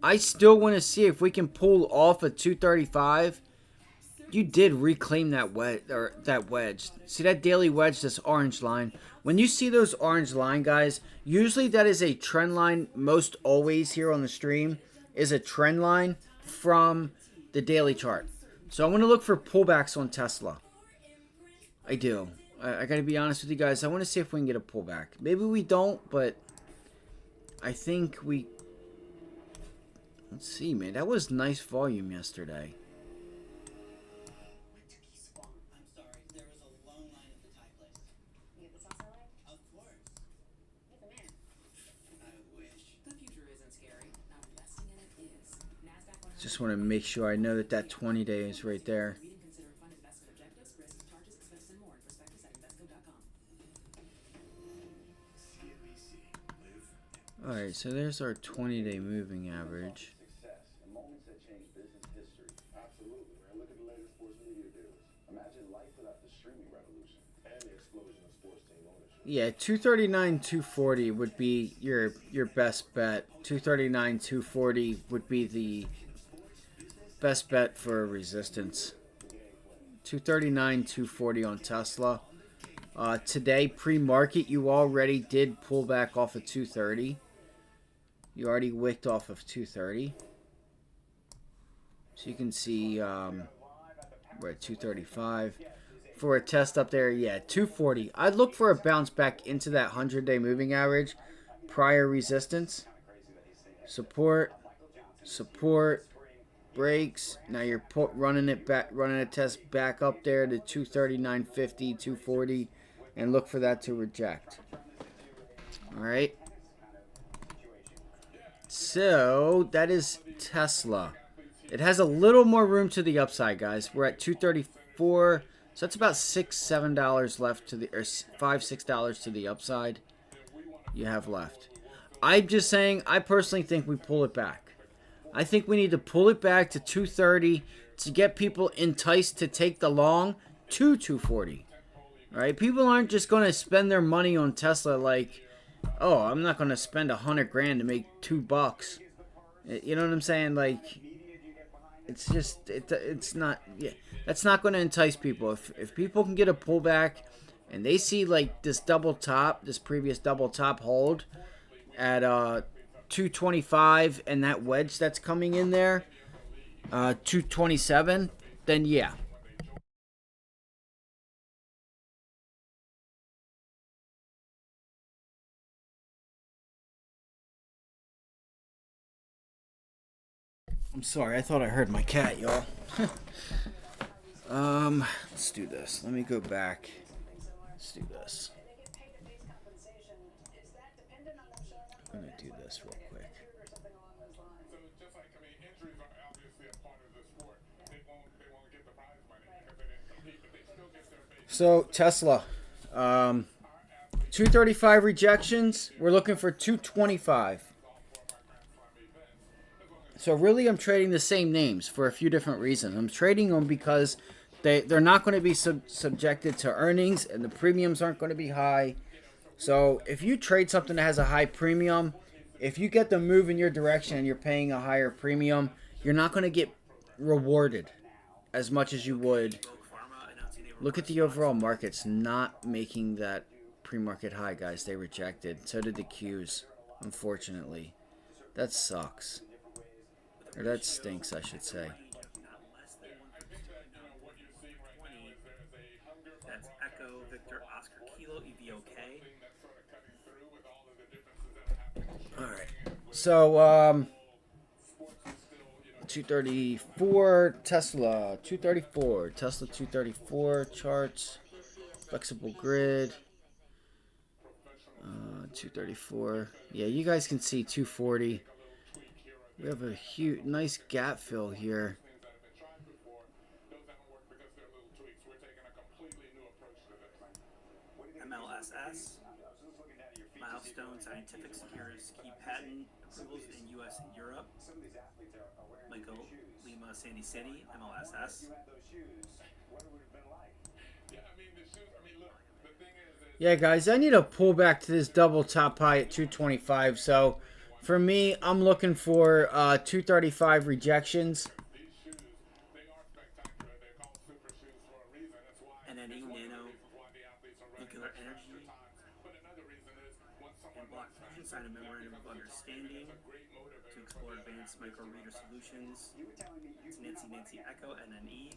I still want to see if we can pull off a 235. You did reclaim that wedge. See that daily wedge, this orange line. When you see those orange line, guys, usually that is a trend line. Most always here on the stream is a trend line from the daily chart. So I want to look for pullbacks on Tesla. I do. I got to be honest with you guys. I want to see if we can get a pullback. Maybe we don't, but I think we... Let's see, man. That was nice volume yesterday. Just want to make sure I know that that 20-day is right there. Alright, so there's our 20-day moving average. Yeah, 239, 240 would be your best bet. 239, 240 would be the best bet for resistance. 239, 240 on Tesla. Today, pre-market, you already did pull back off of 230. You already wicked off of 230. So you can see we're at 235. For a test up there, yeah, 240. I'd look for a bounce back into that 100-day moving average. Prior resistance. Support. Support. Breaks. Now you're running it back, running a test back up there to 239.50, 240, and look for that to reject. All right. So that is Tesla. It has a little more room to the upside, guys. We're at 234. So that's about $6-7 left to the, or $5-6 to the upside. You have left. I'm just saying, I personally think we pull it back. I think we need to pull it back to 230 to get people enticed to take the long to 240. All right, people aren't just going to spend their money on Tesla like, oh, I'm not going to spend $100 grand to make $2. You know what I'm saying? Like, it's just it's not. Yeah, that's not going to entice people. If people can get a pullback and they see like this double top, this previous double top hold at 225 and that wedge that's coming in there, 227, then yeah. I'm sorry, I thought I heard my cat, y'all. Let's do this. Let me go back. Let's do this. I'm gonna do this real quick. So Tesla, 235 rejections. We're looking for 225. So really, I'm trading the same names for a few different reasons. I'm trading them because they're not going to be subjected to earnings, and the premiums aren't going to be high. So if you trade something that has a high premium, if you get them move in your direction and you're paying a higher premium, you're not going to get rewarded as much as you would. Look at the overall markets not making that pre-market high, guys. They rejected. So did the Qs, unfortunately. That sucks. Or that stinks, I should say. That's Echo Victor Oscar Kilo EVOK. Alright. So, 234 Tesla. 234. Tesla 234 charts. Flexible grid. 234. Yeah, you guys can see 240. We have a huge, nice gap fill here. MLSS. Milestone Scientific secures key patent approvals in U.S. and Europe. Michael Lima Sandy City, MLSS. Yeah, guys, I need a pullback to this double top high at 225. So for me, I'm looking for 235 rejections. NNE Nano Nuclear Energy and Block Fusion signed a memorandum of understanding to explore advanced micro reader solutions. It's Nancy Echo NNE.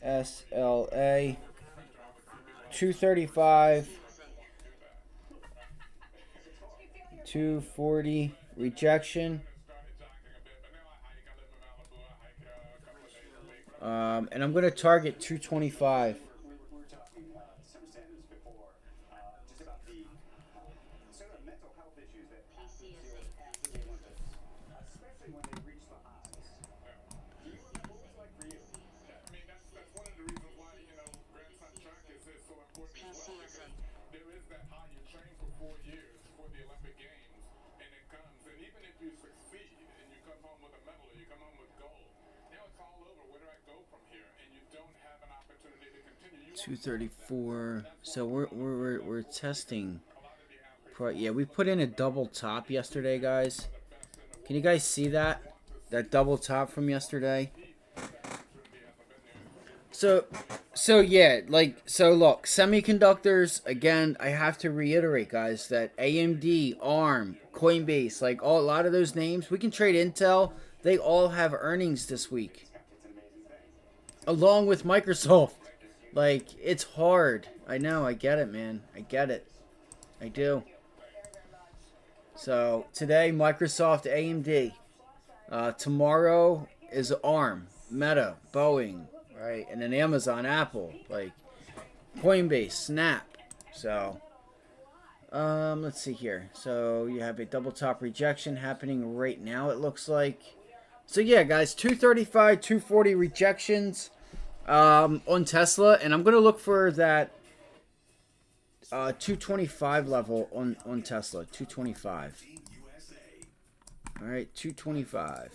TSLA 235, 240 rejection. And I'm going to target 225. $234. So we're testing. Yeah, we put in a double top yesterday, guys. Can you guys see that? That double top from yesterday? So yeah, so look, semiconductors, again, I have to reiterate, guys, that AMD, ARM, Coinbase, like a lot of those names, we can trade Intel. They all have earnings this week. Along with Microsoft. Like, it's hard. I know, I get it, man. I get it. I do. So today, Microsoft, AMD. Tomorrow is ARM, Meta, Boeing, right? And then Amazon, Apple, like Coinbase, Snap. So, let's see here. So you have a double top rejection happening right now, it looks like. So yeah, guys, 235, 240 rejections on Tesla, and I'm gonna look for that 225 level on Tesla. 225. All right, 225.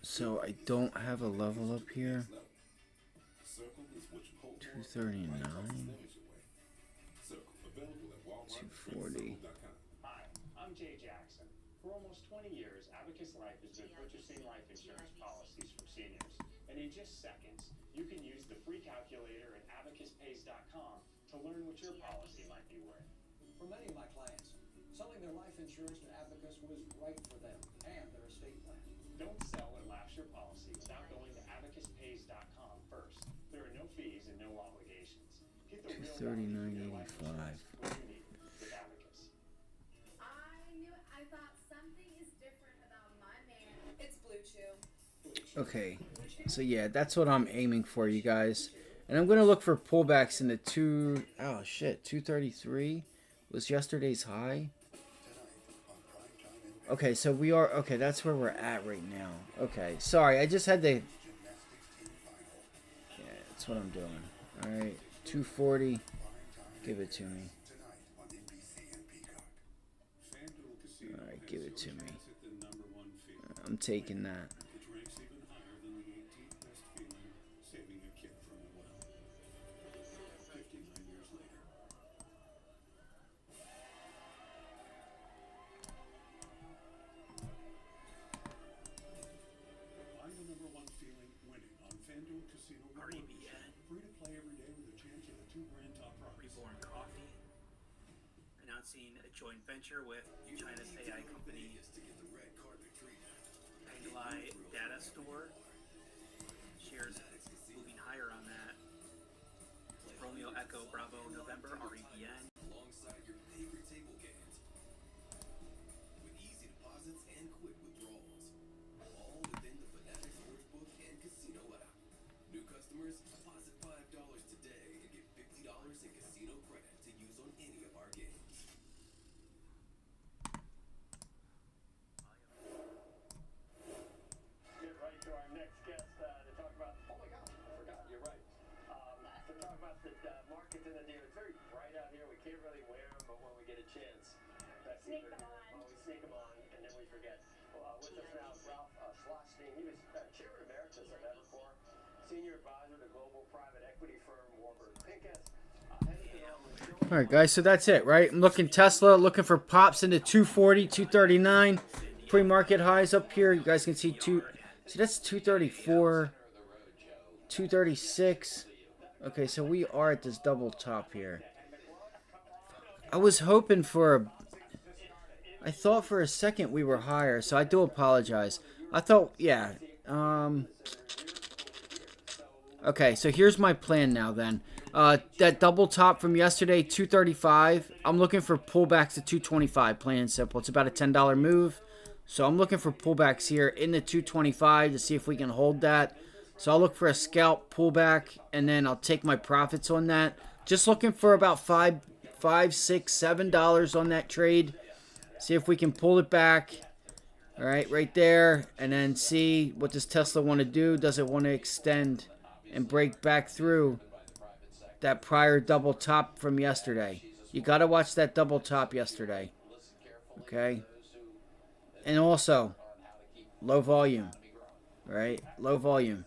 So I don't have a level up here. 239. 240. Hi, I'm Jay Jackson. For almost 20 years, Abacus Life has been purchasing life insurance policies for seniors. And in just seconds, you can use the free calculator at abacuspays.com to learn what your policy might be worth. For many of my clients, selling their life insurance to Abacus was right for them and their estate plan. Don't sell or lapse your policy without going to abacuspays.com first. There are no fees and no obligations. Get the real value of your life insurance when you need it with Abacus. I thought something is different about my man. It's Blue Chew. Okay, so yeah, that's what I'm aiming for, you guys. And I'm gonna look for pullbacks in the 233 was yesterday's high. Okay, so we are, okay, that's where we're at right now. Okay, sorry, I just had to, yeah, that's what I'm doing. Alright, 240, give it to me. Alright, give it to me. I'm taking that. REBN, Reborn Coffee, announcing a joint venture with China's AI company, Penglai Data Store. Shares moving higher on that. Romeo Echo Bravo November, REBN. The market's in the day. It's very bright out here. We can't really wear them, but when we get a chance, Sneak them on. well, we sneak them on, and then we forget. With us now, Ralph Schlossstein. He was chairman emeritus of Evercore, senior advisor to global private equity firm Warburg Pincus. All right, guys, so that's it, right? I'm looking Tesla, looking for pops into 240, 239. Pre-market highs up here. You guys can see that's 234, 236. Okay, so we are at this double top here. I was hoping for I thought for a second we were higher, so I do apologize. I thought, yeah. Okay, so here's my plan now then. That double top from yesterday, 235. I'm looking for pullbacks to 225, plain and simple. It's about a $10 move. So I'm looking for pullbacks here in the 225 to see if we can hold that. So I'll look for a scalp pullback, and then I'll take my profits on that. Just looking for about $5, $6, $7 on that trade. See if we can pull it back. All right, right there. And then see what does Tesla want to do. Does it want to extend and break back through that prior double top from yesterday? You got to watch that double top yesterday. Okay. And also, low volume. Right? Low volume.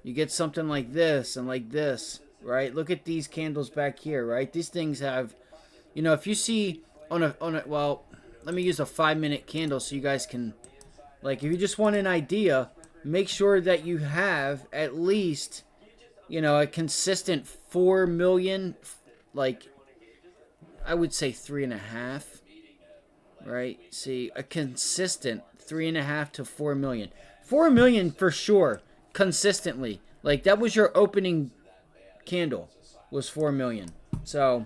You get something like this and like this. Right? Look at these candles back here. Right? These things have, if you see well, let me use a 5-minute candle so you guys can, if you just want an idea, make sure that you have at least, a consistent 4 million, I would say 3.5, right? See, a consistent 3.5 to 4 million. 4 million for sure, consistently. That was your opening candle, was 4 million. So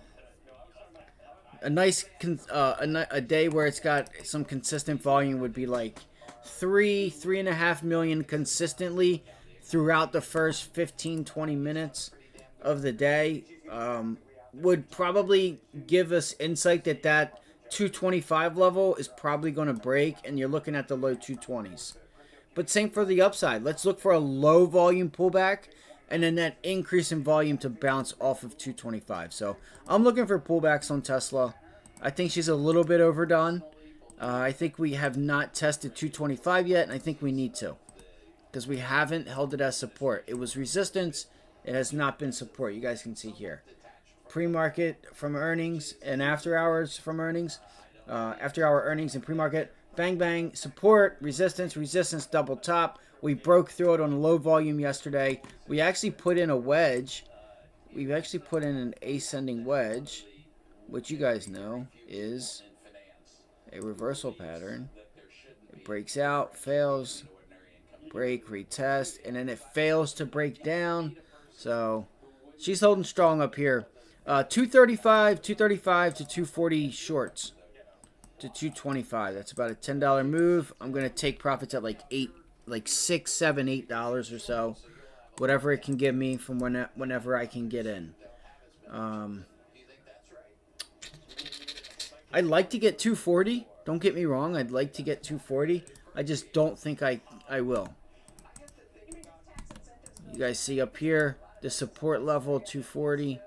a nice a day where it's got some consistent volume would be like 3.5 million consistently throughout the first 15-20 minutes of the day. Would probably give us insight that 225 level is probably going to break, and you're looking at the low 220s. But same for the upside. Let's look for a low volume pullback, and then that increase in volume to bounce off of 225. So I'm looking for pullbacks on Tesla. I think she's a little bit overdone. I think we have not tested 225 yet, and I think we need to, because we haven't held it as support. It was resistance. It has not been support. You guys can see here. Pre-market from earnings and after hours from earnings. After hour earnings and pre-market. Bang, bang. Support, resistance, resistance, double top. We broke through it on a low volume yesterday. We actually put in a wedge. We've actually put in an ascending wedge, which you guys know is a reversal pattern. It breaks out, fails, break, retest, and then it fails to break down. So she's holding strong up here. 235 to 240 shorts to 225. That's about a $10 move. I'm going to take profits at like $6, $7, $8 or so. Whatever it can give me from whenever I can get in. I'd like to get 240. Don't get me wrong. I'd like to get 240. I just don't think I will. You guys see up here the support level 240.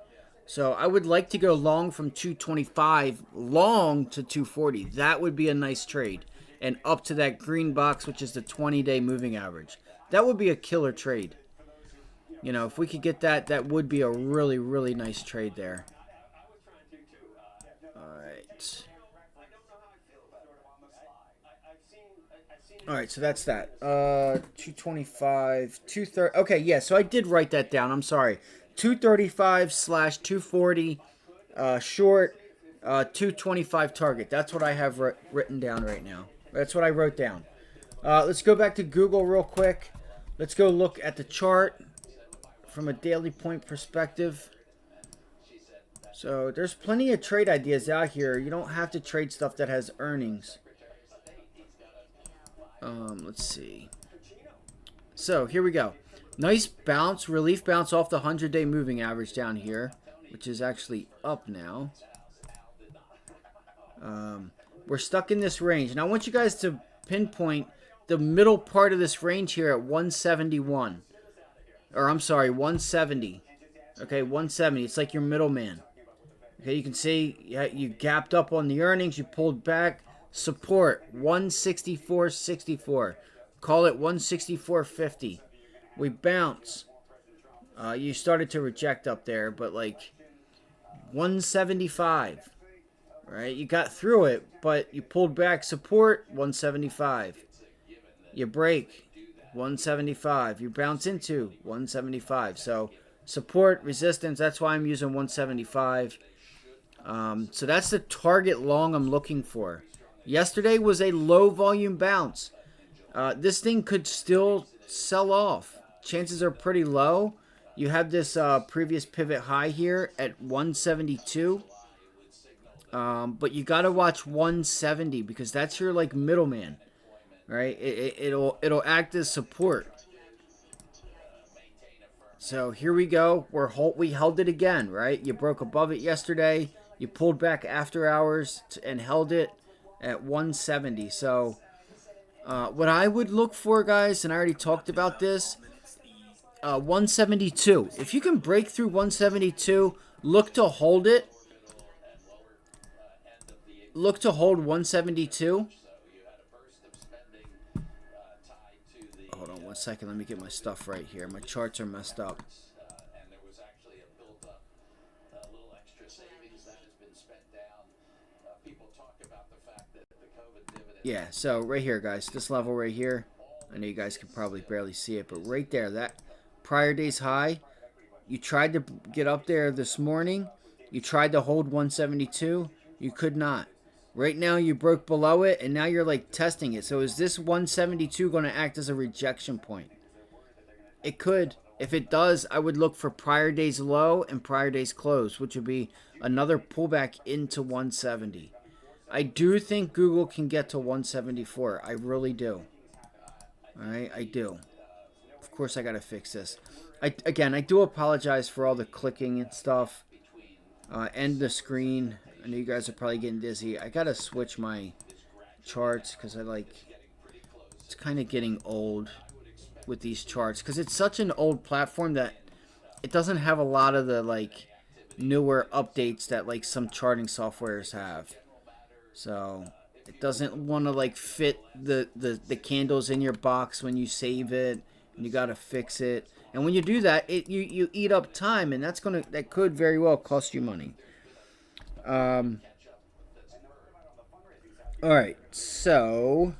So I would like to go long from 225 long to 240. That would be a nice trade. And up to that green box, which is the 20-day moving average. That would be a killer trade. If we could get that, that would be a really, really nice trade there. Alright. Alright, so that's that. 225, 230. Okay, yeah, so I did write that down. I'm sorry. 235/240 short, 225 target. That's what I have written down right now. That's what I wrote down. Let's go back to Google real quick. Let's go look at the chart from a daily point perspective. So there's plenty of trade ideas out here. You don't have to trade stuff that has earnings. Let's see. So here we go. Nice bounce, relief bounce off the 100-day moving average down here, which is actually up now. We're stuck in this range. And I want you guys to pinpoint the middle part of this range here at 171. Or I'm sorry, 170. Okay, 170. It's like your middleman. Okay, you can see you gapped up on the earnings. You pulled back. Support 164.64. Call it 164.50. We bounce. You started to reject up there, but like 175. Right? You got through it, but you pulled back. Support 175. You break 175. You bounce into 175. So support, resistance. That's why I'm using 175. So that's the target long I'm looking for. Yesterday was a low volume bounce. This thing could still sell off. Chances are pretty low. You have this previous pivot high here at 172. But you got to watch 170 because that's your like middleman, right? It'll act as support. So here we go. We held it again, right? You broke above it yesterday. You pulled back after hours and held it at 170. So what I would look for, guys, and I already talked about this, 172. If you can break through 172, look to hold it. Look to hold 172. Hold on one second. Let me get my stuff right here. My charts are messed up. Yeah, so right here, guys. This level right here. I know you guys can probably barely see it, but right there, that prior day's high, you tried to get up there this morning. You tried to hold 172. You could not. Right now, you broke below it, and now you're like testing it. So is this 172 going to act as a rejection point? It could. If it does, I would look for prior day's low and prior day's close, which would be another pullback into 170. I do think Google can get to 174. I really do. All right, I do. Of course, I got to fix this. I do apologize for all the clicking and stuff. End the screen. I know you guys are probably getting dizzy. I got to switch my charts because it's kind of getting old with these charts because it's such an old platform that it doesn't have a lot of the like newer updates that like some charting softwares have. So it doesn't want to like fit the candles in your box when you save it, and you got to fix it. And when you do that, you eat up time, and that could very well cost you money. All right, so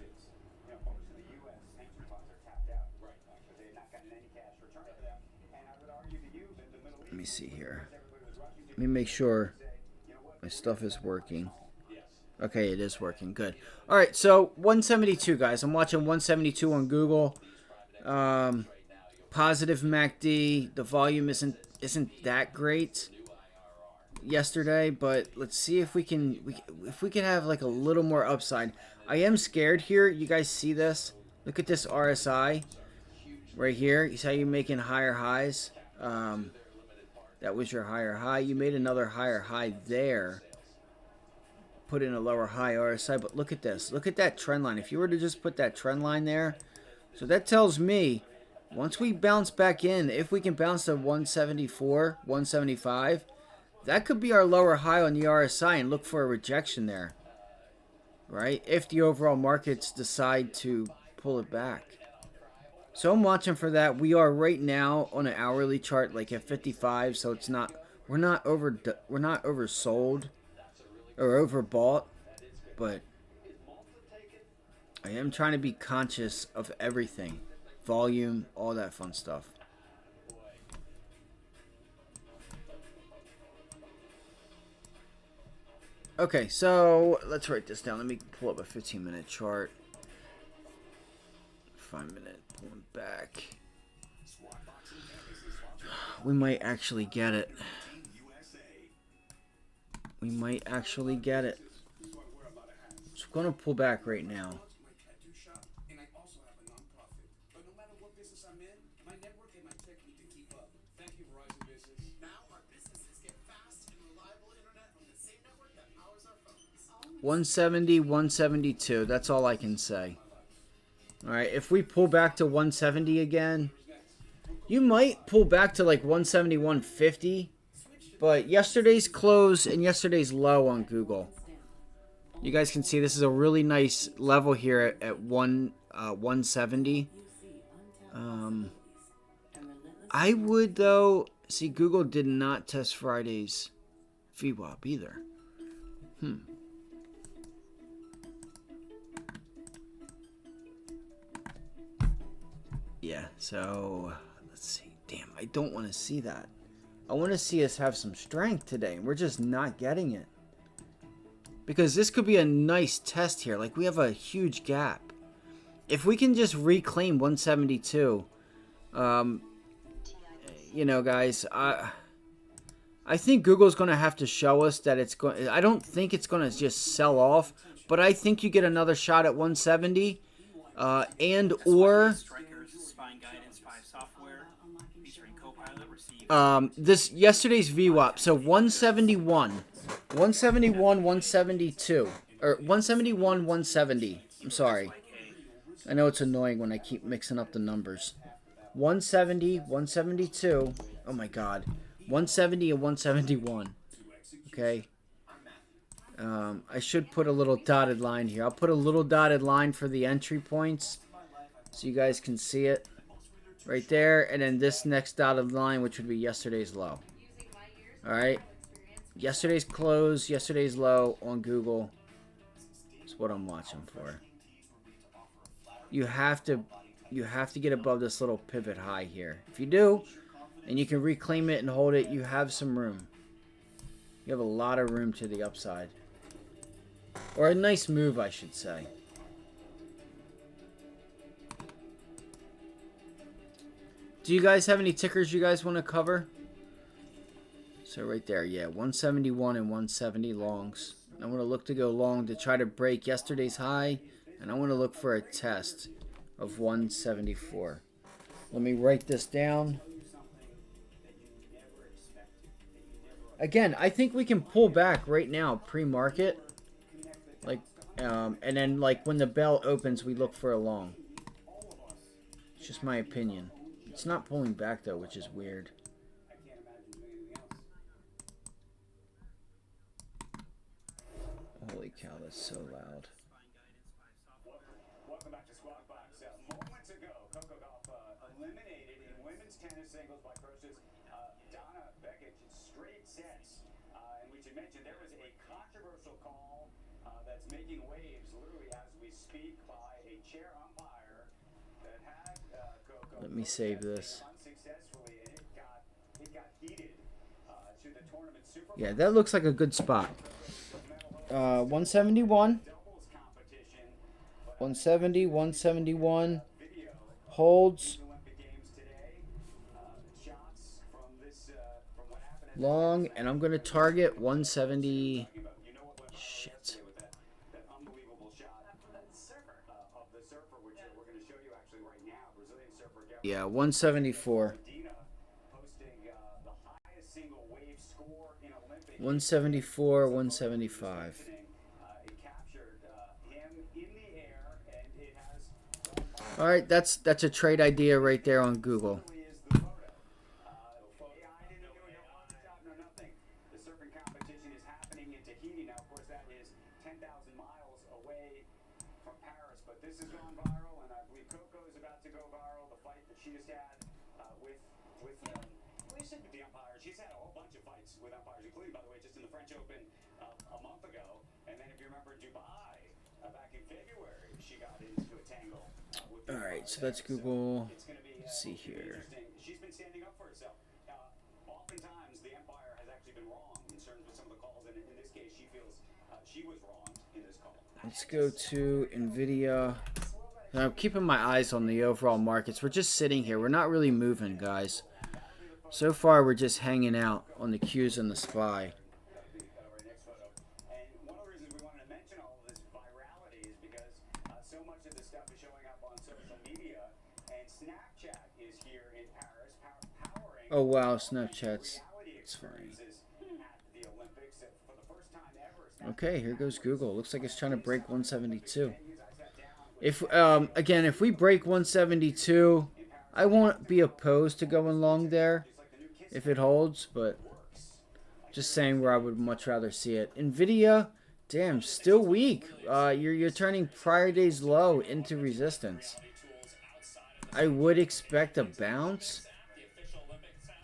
let me see here. Let me make sure my stuff is working. Okay, it is working. Good. All right, so 172, guys. I'm watching 172 on Google. Positive MACD. The volume isn't that great yesterday, but let's see if we can have like a little more upside. I am scared here. You guys see this? Look at this RSI right here. You see how you're making higher highs? That was your higher high. You made another higher high there. Put in a lower high RSI, but look at this. Look at that trend line. If you were to just put that trend line there, so that tells me once we bounce back in, if we can bounce to 174, 175, that could be our lower high on the RSI and look for a rejection there, right? If the overall markets decide to pull it back. So I'm watching for that. We are right now on an hourly chart like at 55, so it's not we're not oversold or overbought, but I am trying to be conscious of everything. Volume, all that fun stuff. Okay, so let's write this down. Let me pull up a 15-minute chart. 5-minute, pulling back. We might actually get it. We might actually get it. So I'm going to pull back right now. $170, 172. That's all I can say. All right, if we pull back to 170 again, You might pull back to like 171.50, but yesterday's close and yesterday's low on Google. You guys can see this is a really nice level here at 170. I would, though, see Google did not test Friday's VWAP either. Yeah, so let's see. Damn, I don't want to see that. I want to see us have some strength today, and we're just not getting it. Because this could be a nice test here. Like, we have a huge gap. If we can just reclaim 172, you know, guys, I think Google's going to have to show us that it's going. I don't think it's going to just sell off, but I think you get another shot at 170, and or this yesterday's VWAP. So 171, 172, or 171, 170. I'm sorry. I know it's annoying when I keep mixing up the numbers. 170, 172. Oh my God. 170 and 171. Okay. I should put a little dotted line here. I'll put a little dotted line for the entry points so you guys can see it. Right there. And then this next dotted line, which would be yesterday's low. Alright. Yesterday's close, yesterday's low on Google. That's what I'm watching for. You have to get above this little pivot high here. If you do, and you can reclaim it and hold it, you have some room. You have a lot of room to the upside. Or a nice move, I should say. Do you guys have any tickers you guys want to cover? So right there, yeah, 171 and 170 longs. I want to look to go long to try to break yesterday's high, and I want to look for a test of 174. Let me write this down. Again, I think we can pull back right now pre-market, like, and then like when the bell opens, we look for a long. It's just my opinion. It's not pulling back though, which is weird. Holy cow, that's so loud. Welcome back to Squawk Box. Moments ago, Coco Gauff eliminated in women's tennis singles by Croatia's Donna Bekic in straight sets. And we should mention there was a controversial call that's making waves literally as we speak by a chair umpire that had Coco. Let me save this. Unsuccessfully, and it got heated to the tournament super. Yeah, that looks like a good spot. 171. 170, 171. Holds. Long, and I'm going to target 170. Shit. Yeah, 174. 174, 175. All right, that's a trade idea right there on Google. She's had a whole bunch of fights with umpires, including, by the way, just in the French Open a month ago. And then if you remember Dubai, back in February, she got into a tangle with All right, so let's Google. Let's see here. She's been standing up for herself. Oftentimes, the umpire has actually been wrong in terms of some of the calls. And in this case, she feels she was wrong in this call. Let's go to NVIDIA. Now, I'm keeping my eyes on the overall markets. We're just sitting here. We're not really moving, guys. So far, we're just hanging out on the Qs and the SPY. And one of the reasons we wanted to mention all of this virality is because so much of this stuff is showing up on social media, and Snapchat is here in Paris, powering. Oh wow, Snapchat's. It's fine. Okay, here goes Google. Looks like it's trying to break 172. If again, if we break 172, I won't be opposed to going long there if it holds, but just saying where I would much rather see it. NVIDIA, damn, still weak. You're turning prior day's low into resistance. I would expect a bounce.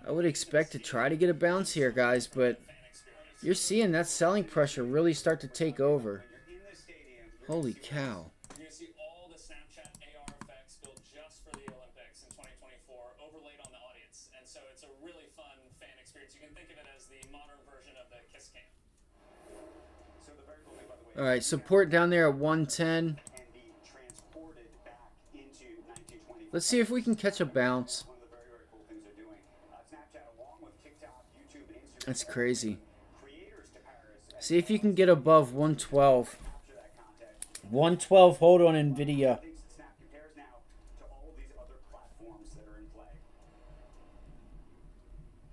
I would expect to try to get a bounce here, guys, but you're seeing that selling pressure really start to take over. Holy cow. You're going to see all the Snapchat AR effects built just for the Olympics in 2024 overlaid on the audience. And so it's a really fun fan experience. You can think of it as the modern version of the Kiss Cam. So the very cool thing, by the way, All right, support down there at 110. can be transported back into 1920. Let's see if we can catch a bounce. One of the very, very cool things they're doing. Snapchat, along with TikTok, YouTube, and Instagram, That's crazy. creators to Paris. See if you can get above 112. 112 hold on NVIDIA. Things that Snap compares now to all of these other platforms that are in play.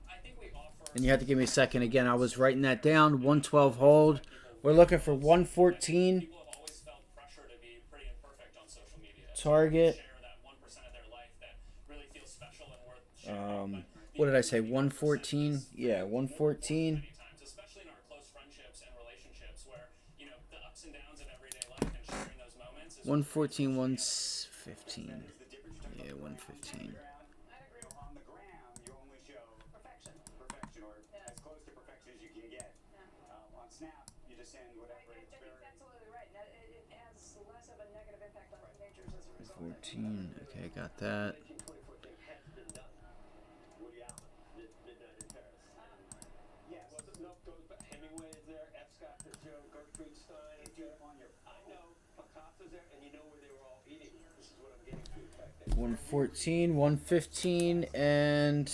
I think we offer. And you have to give me a second. Again, I was writing that down. 112 hold. We're looking for 114. People have always felt pressure to be pretty imperfect on social media. Target. Share that 1% of their life that really feels special and worth sharing. What did I say? 114? Yeah, 114. Many times, especially in our close friendships and relationships, where you know the ups and downs of everyday life and sharing those moments. Is 114, 115. Yeah, 115. on the gram, you only show perfection, or as close to perfection as you can get. On Snap, you just send whatever. I think that's absolutely right. It has less of a negative impact on teenagers as a result. 14. Okay, got that. Yes. Hemingway is there, F. Scott Fitzgerald, Gertrude Stein is there. I know Picasso's there, and you know where they were all eating. This is what I'm getting to. Back there. 114, 115, and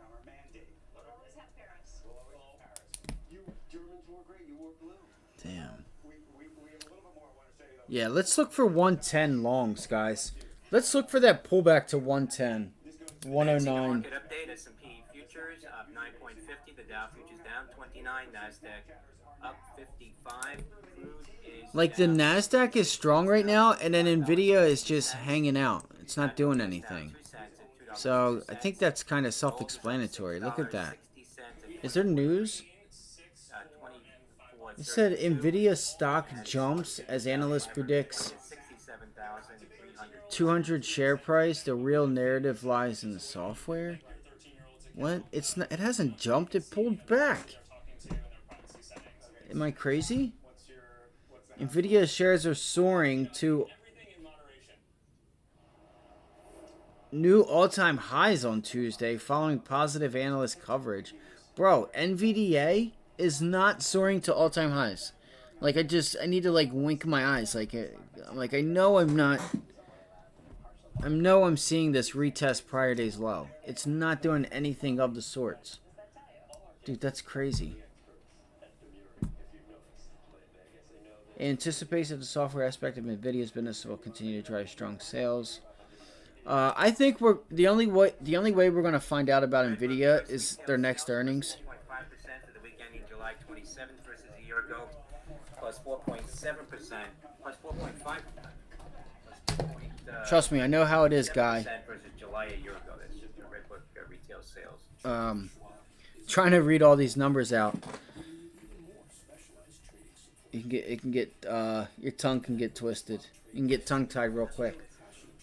Our mandate. We'll always have Paris. You Germans wore great. You wore blue. damn. We have a little bit more I want to say though. Yeah, let's look for 110 longs, guys. Let's look for that pullback to 110. 109. Market update: S&P futures up 9.50. The Dow futures down 29. Nasdaq up 55. Crude is Like the down Nasdaq is strong right now, and then Nvidia is just hanging out. It's not doing anything. 2 cents at $2. So I think that's kind of self-explanatory. Look at that. Is there news? 24. It said Nvidia stock jumps as analyst predicts 200 share price. The real narrative lies in the software. What? It's not. It hasn't jumped. It pulled back. Am I crazy? Nvidia shares are soaring to new all-time highs on Tuesday following positive analyst coverage. Bro, NVDA is not soaring to all-time highs. Like I need to like wink my eyes. Like I know I'm not. I know I'm seeing this retest prior day's low. It's not doing anything of the sorts. Dude, that's crazy. It anticipates that the software aspect of NVIDIA's business will continue to drive strong sales. I think the only way we're going to find out about NVIDIA is their next earnings. 5% for the week ending July 27th versus a year ago, plus 4.7%, plus 4.5%. Trust me, I know how it is, guy. Versus July a year ago. That's just your Redbook retail sales. Trying to read all these numbers out. Your tongue can get twisted. You can get tongue-tied real quick.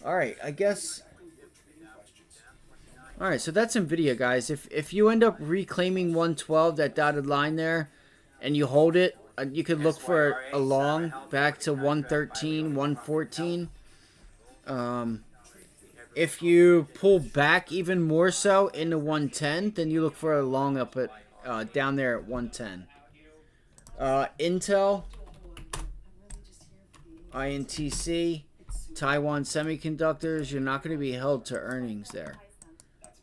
Alright, I guess. Alright, so that's NVIDIA, guys. If you end up reclaiming 112, that dotted line there, and you hold it, you could look for a long back to 113, 114. If you pull back even more so into 110, then you look for a long up at down there at 110. Intel, INTC, Taiwan Semiconductors, you're not going to be held to earnings there.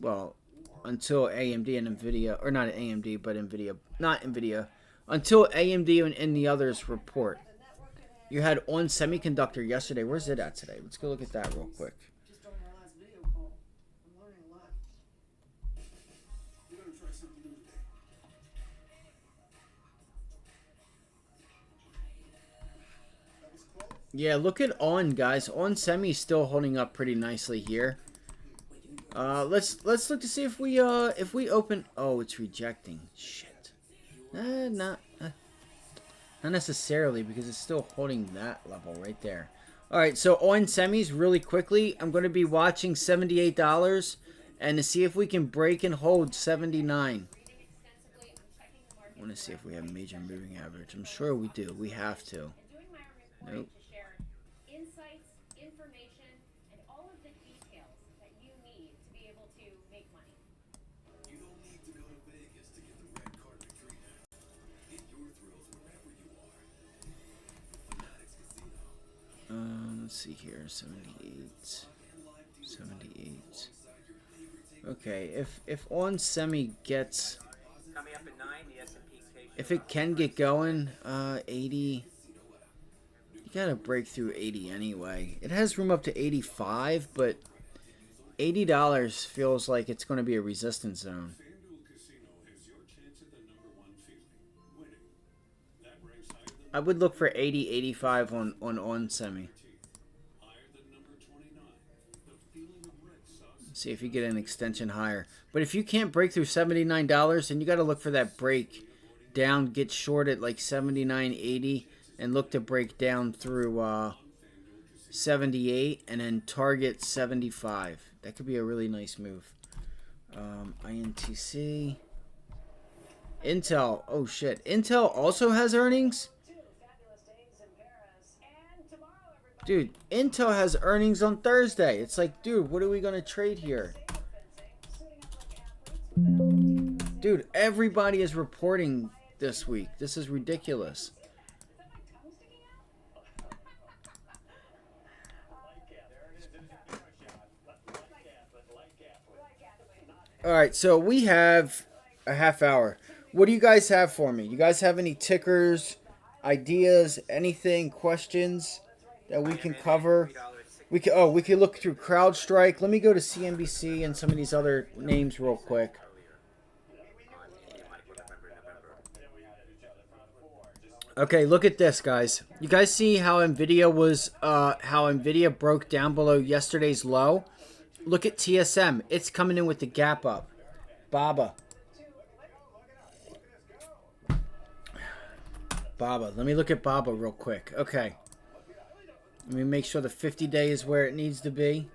Well, until AMD and NVIDIA, or not AMD, but NVIDIA, not NVIDIA, until AMD and the others report. You had On Semiconductor yesterday. Where's it at today? Let's go look at that real quick. Just during our last video call. I'm learning a lot. We're gonna try something new today. That was close. Yeah, look at On, guys. On Semi's still holding up pretty nicely here. Let's look to see if we open. Oh, it's rejecting. Shit. Not necessarily, because it's still holding that level right there. All right, so on semis, really quickly, I'm going to be watching $78 and to see if we can break and hold 79. I want to see if we have major moving average. I'm sure we do. We have to. Nope. Let's see here. 78. 78. Okay, if on semi gets, Coming up at 9, the S&P if it can get going, 80. You gotta break through 80 anyway. It has room up to 85, but $80 feels like it's going to be a resistance zone. I would look for 80, 85 on semi. See if you get an extension higher. But if you can't break through $79, then you got to look for that break down, get short at like 79.80, and look to break down through 78 and then target 75. That could be a really nice move. INTC. Intel. Oh shit. Intel also has earnings? Dude, Intel has earnings on Thursday. It's like, dude, what are we going to trade here? Dude, everybody is reporting this week. This is ridiculous. All right, so we have a half hour. What do you guys have for me? You guys have any tickers, ideas, anything, questions that we can cover? We can look through CrowdStrike. Let me go to CNBC and some of these other names real quick. Okay, look at this, guys. You guys see how Nvidia broke down below yesterday's low? Look at TSM. It's coming in with the gap up. Baba. Let me look at Baba real quick. Okay. Let me make sure the 50-day is where it needs to be.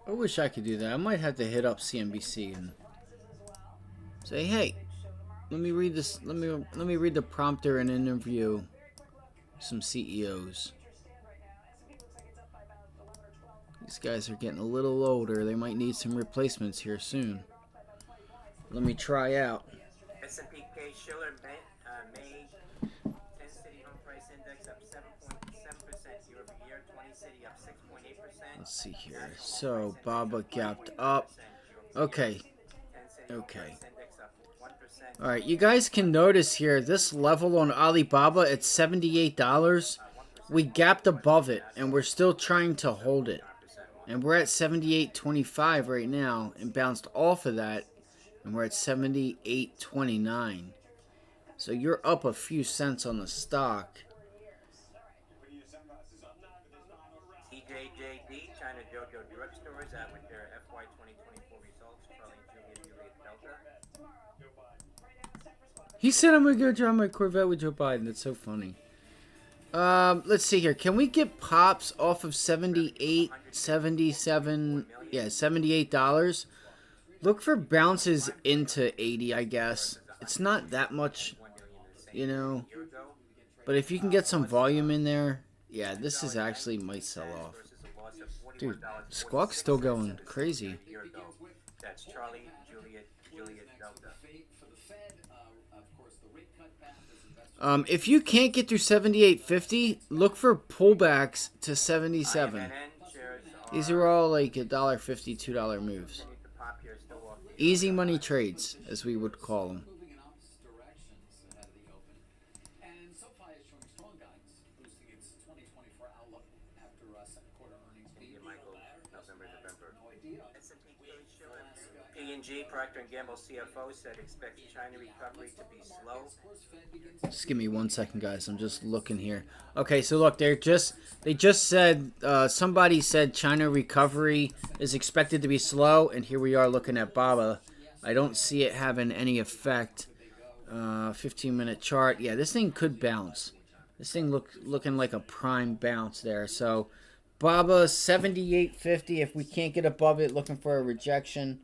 I wish I could do that. I might have to hit up CNBC and say, "Hey, let me read this. Let me read the prompter and interview some CEOs." These guys are getting a little older. They might need some replacements here soon. Let me try out. S&P Schiller May 10-city home price index up 7.7% year over year. 20-city up 6.8%. Let's see here. So Baba gapped up. Okay. Okay. All right, you guys can notice here this level on Alibaba at $78. We gapped above it, and we're still trying to hold it. And we're at 78.25 right now, and bounced off of that, and we're at 78.29. So you're up a few cents on the stock. TJJD, China Jojo Drugstores out with their FY 2024 results. Charlie Juliet Delta. He said I'm going to go drive my Corvette with Joe Biden. That's so funny. Let's see here. Can we get pops off of 78, 77, yeah, $78? Look for bounces into 80, I guess. It's not that much, you know. But if you can get some volume in there, yeah, this is actually might sell off. Dude, Squawk's still going crazy. That's Charlie Juliet Delta. If you can't get through 78.50, look for pullbacks to 77. These are all like $1.50, $2 moves. Easy money trades, as we would call them. And SoFi is showing strong guidance, boosting its 2024 outlook after second quarter earnings beat. Michael, November. No idea. P&G, Procter & Gamble CFO, said expects China recovery to be slow. Just give me 1 second, guys. I'm just looking here. Okay, so look, they just said somebody said China recovery is expected to be slow, and here we are looking at BABA. I don't see it having any effect. 15-minute chart. Yeah, this thing could bounce. This thing looking like a prime bounce there. So BABA 78.50. If we can't get above it, looking for a rejection.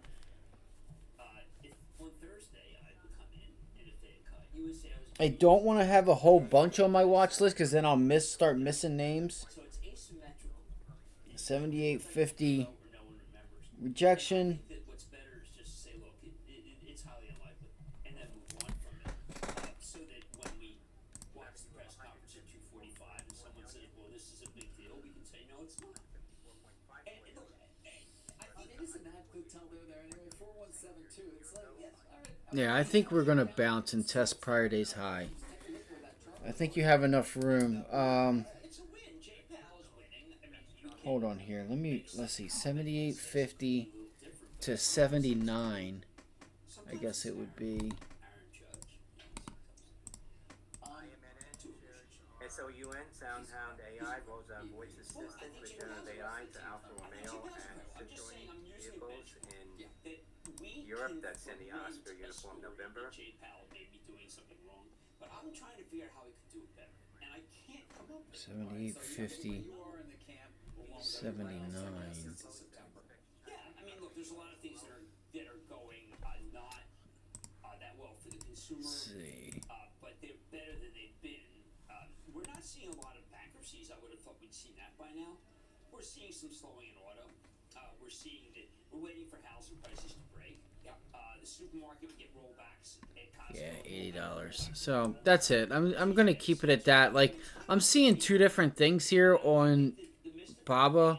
I don't want to have a whole bunch on my watch list because then I'll start missing names. 78.50 rejection. Yeah, I think we're going to bounce and test prior day's high. I think you have enough room. Hold on here. Let's see. 78.50 to 79. I guess it would be. SOUN, SoundHound AI, rolls out voice assistant with generative AI to Alfa Romeo and Citroën vehicles in Europe. That's in the Oscar uniform November. But I'm trying to figure out how we could do it better. And I can't come up with 78.50. 79. Yeah, I mean, look, there's a lot of things that are going not that well for the consumer. Let's see. But they're better than they've been. We're not seeing a lot of bankruptcies. I would have thought we'd seen that by now. We're seeing some slowing in auto. We're seeing that we're waiting for housing prices to break. The supermarket would get rollbacks. Yeah, $80. So that's it. I'm gonna keep it at that. Like, I'm seeing two different things here on BABA.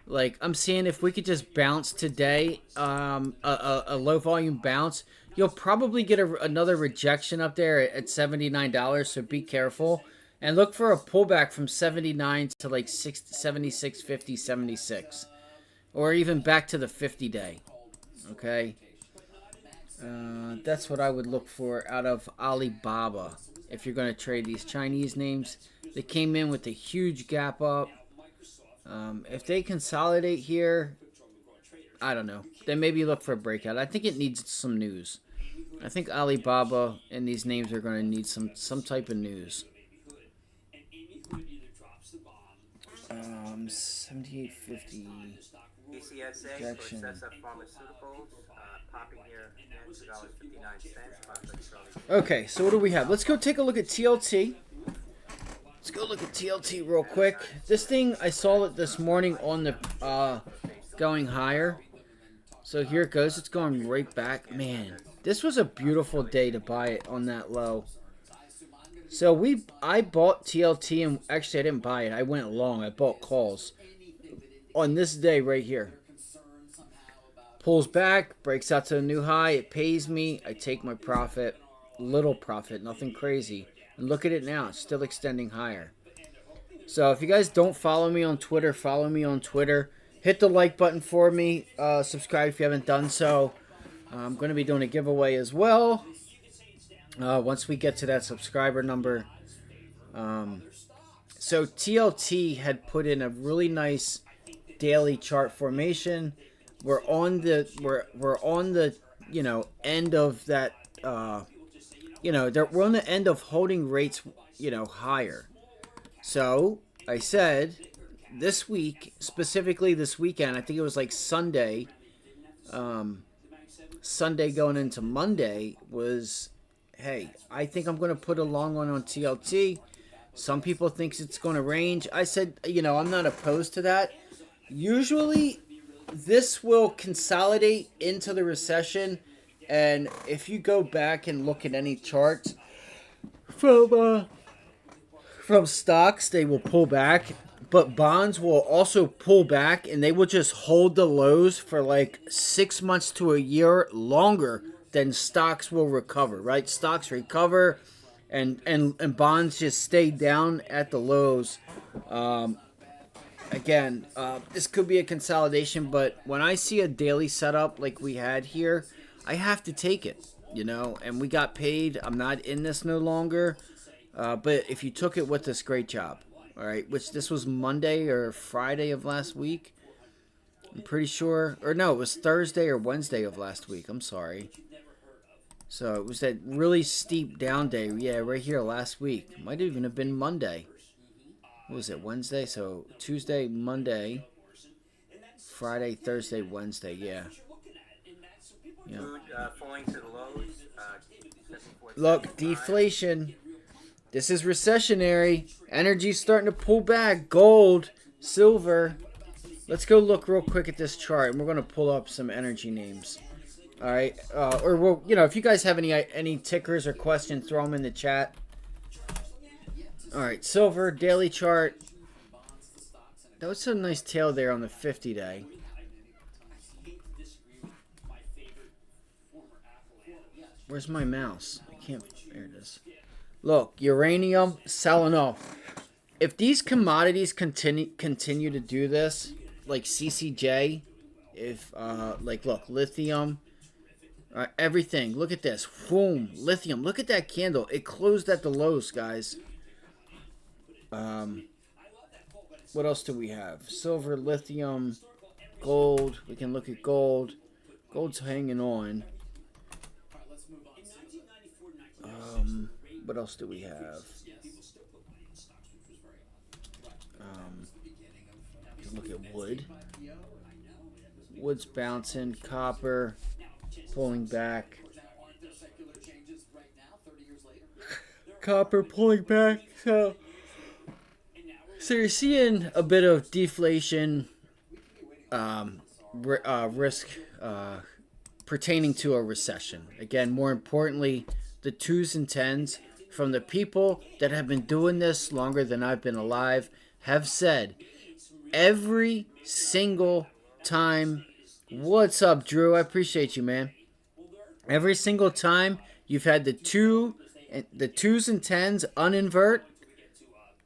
Like, I'm seeing if we could just bounce today, a low volume bounce, you'll probably get another rejection up there at $79. So be careful and look for a pullback from 79 to like 76.50, 76, or even back to the 50-day. Okay. That's what I would look for out of Alibaba if you're going to trade these Chinese names. They came in with a huge gap up. If they consolidate here, I don't know. Then maybe look for a breakout. I think it needs some news. I think Alibaba and these names are going to need some type of news. 78.50. TSLA, RECESSION Pharmaceuticals, popping here at $2.59. Okay, so what do we have? Let's go take a look at TLT. Let's go look at TLT real quick. This thing, I saw it this morning on the going higher. So here it goes. It's going right back. Man, this was a beautiful day to buy it on that low. So I bought TLT, and actually I didn't buy it. I went long. I bought calls on this day right here. Pulls back, breaks out to a new high. It pays me. I take my profit. Little profit, nothing crazy. And look at it now. It's still extending higher. So if you guys don't follow me on Twitter, follow me on Twitter. Hit the like button for me. Subscribe if you haven't done so. I'm going to be doing a giveaway as well. Once we get to that subscriber number. So TLT had put in a really nice daily chart formation. We're on the end of that we're on the end of holding rates higher. So I said this week, specifically this weekend, I think it was like Sunday going into Monday was, hey, I think I'm going to put a long one on TLT. Some people think it's going to range. I said, I'm not opposed to that. Usually this will consolidate into the recession, and if you go back and look at any charts from stocks, they will pull back, but bonds will also pull back, and they will just hold the lows for like 6 months to a year longer than stocks will recover, right? Stocks recover, and bonds just stayed down at the lows. Again, this could be a consolidation, but when I see a daily setup like we had here, I have to take it, you know, and we got paid. I'm not in this no longer, but if you took it with us, great job. All right, which this was Monday or Friday of last week. I'm pretty sure, or no, it was Thursday or Wednesday of last week. I'm sorry. So it was that really steep down day. Yeah, right here last week. Might even have been Monday. What was it, Wednesday? So Tuesday, Monday, Friday, Thursday, Wednesday. Yeah. Food falling to the lows. Look, deflation. This is recessionary. Energy's starting to pull back. Gold, silver. Let's go look real quick at this chart, and we're going to pull up some energy names. All right, or we'll, you know, if you guys have any tickers or questions, throw them in the chat. All right, silver daily chart. That was a nice tail there on the 50-day. Where's my mouse? I can't. There it is. Look, uranium selling off. If these commodities continue to do this, like CCJ, if like look, lithium, everything. Look at this. Boom, lithium. Look at that candle. It closed at the lows, guys. What else do we have? Silver, lithium, gold. We can look at gold. Gold's hanging on. What else do we have? Look at wood. Wood's bouncing. Copper pulling back. Copper pulling back. So you're seeing a bit of deflation risk pertaining to a recession. Again, more importantly, the 2s and 10s from the people that have been doing this longer than I've been alive have said every single time. What's up, Drew? I appreciate you, man. Every single time you've had the 2s and 10s uninvert,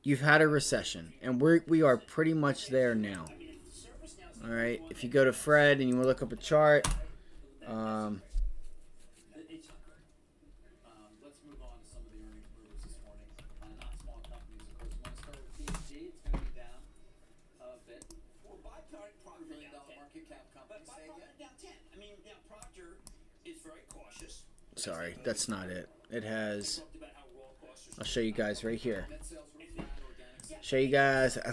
you've had a recession, and we are pretty much there now. All right, if you go to Fred and you look up a chart, let's move on to some of the earnings movers this morning. Not small companies, of course. Want to start with P&G? It's going to be down a bit. Well, byproduct Procter $1 billion down 10. market cap company. But Say again. byproduct down 10. I mean, now Procter is very cautious. sorry, that's not it. It has. Talked about how raw costs are I'll show you guys right here. Net sales were flat, organic Show you guys right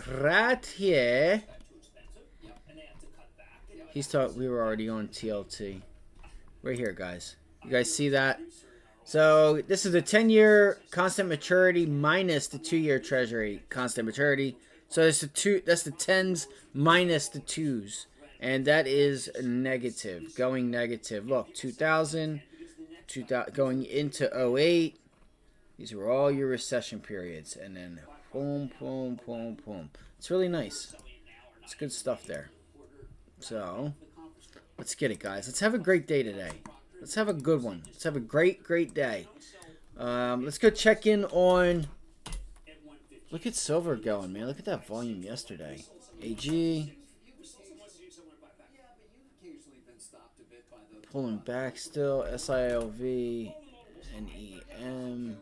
here. too expensive, and they have to cut back. He's talking. We were already on TLT. Right here, guys. You guys see that? So this is the 10-year constant maturity minus the 2-year Treasury constant maturity. So it's that's the 10s minus the 2s, and that is negative, going negative. Look, 2000 going into 08. These were all your recession periods, and then boom, boom, boom, boom. It's really nice. It's good stuff there. So let's get it, guys. Let's have a great day today. Let's have a good one. Let's have a great, great day. Let's go check in on. Look at silver going, man. Look at that volume yesterday. AG pulling back still. SILV, NEM.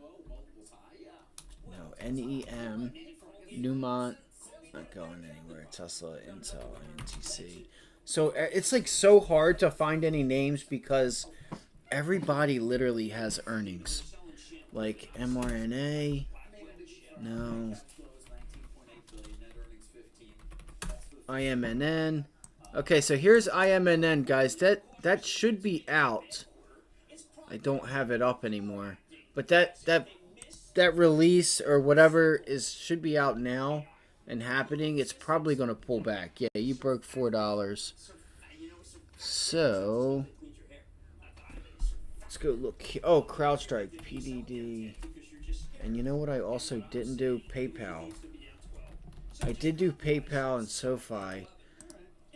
No, NEM. Newmont. Not going anywhere. Tesla, Intel, INTC. So it's like so hard to find any names because everybody literally has earnings. Like mRNA. No. IMNN. Okay, so here's IMNN, guys. That should be out. I don't have it up anymore. But that release or whatever should be out now and happening. It's probably going to pull back. Yeah, you broke $4. So let's go look. Oh, CrowdStrike, PDD. And you know what I also didn't do? PayPal. I did do PayPal and SoFi.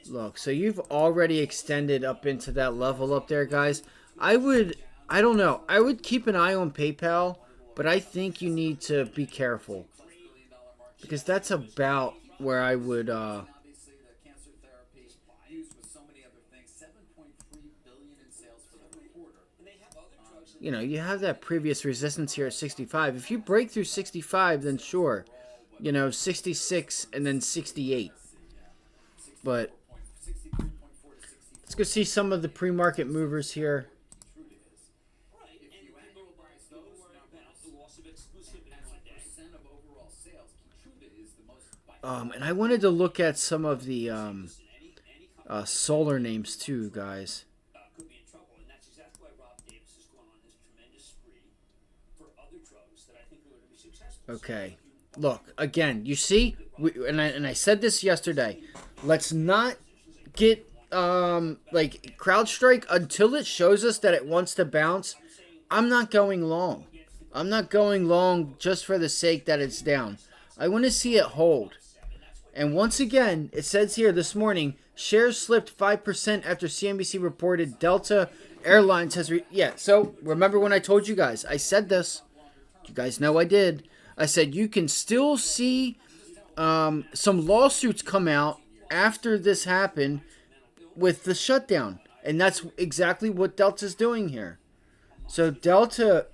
Look, so you've already extended up into that level up there, guys. I don't know. I would keep an eye on PayPal but I think you need to be careful because that's about where I would. Obviously, the cancer therapy used with so many other things, 7.3 billion in sales for the quarter. You know, you have that previous resistance here at 65. If you break through 65, then sure. You know, 66 and then 68. But let's go see some of the pre-market movers here. And I wanted to look at some of the solar names too, guys. Could be in trouble, and that's exactly why Rob Davis is going on this tremendous spree for other drugs that I think are going to be successful. Okay, look again. You see, and I said this yesterday. Let's not get like CrowdStrike until it shows us that it wants to bounce. I'm not going long. I'm not going long just for the sake that it's down. I want to see it hold. And once again, it says here this morning, shares slipped 5% after CNBC reported Delta Airlines has... so remember when I told you guys, I said this. You guys know I did. I said you can still see some lawsuits come out after this happened with the shutdown. And that's exactly what Delta's doing here. So Delta...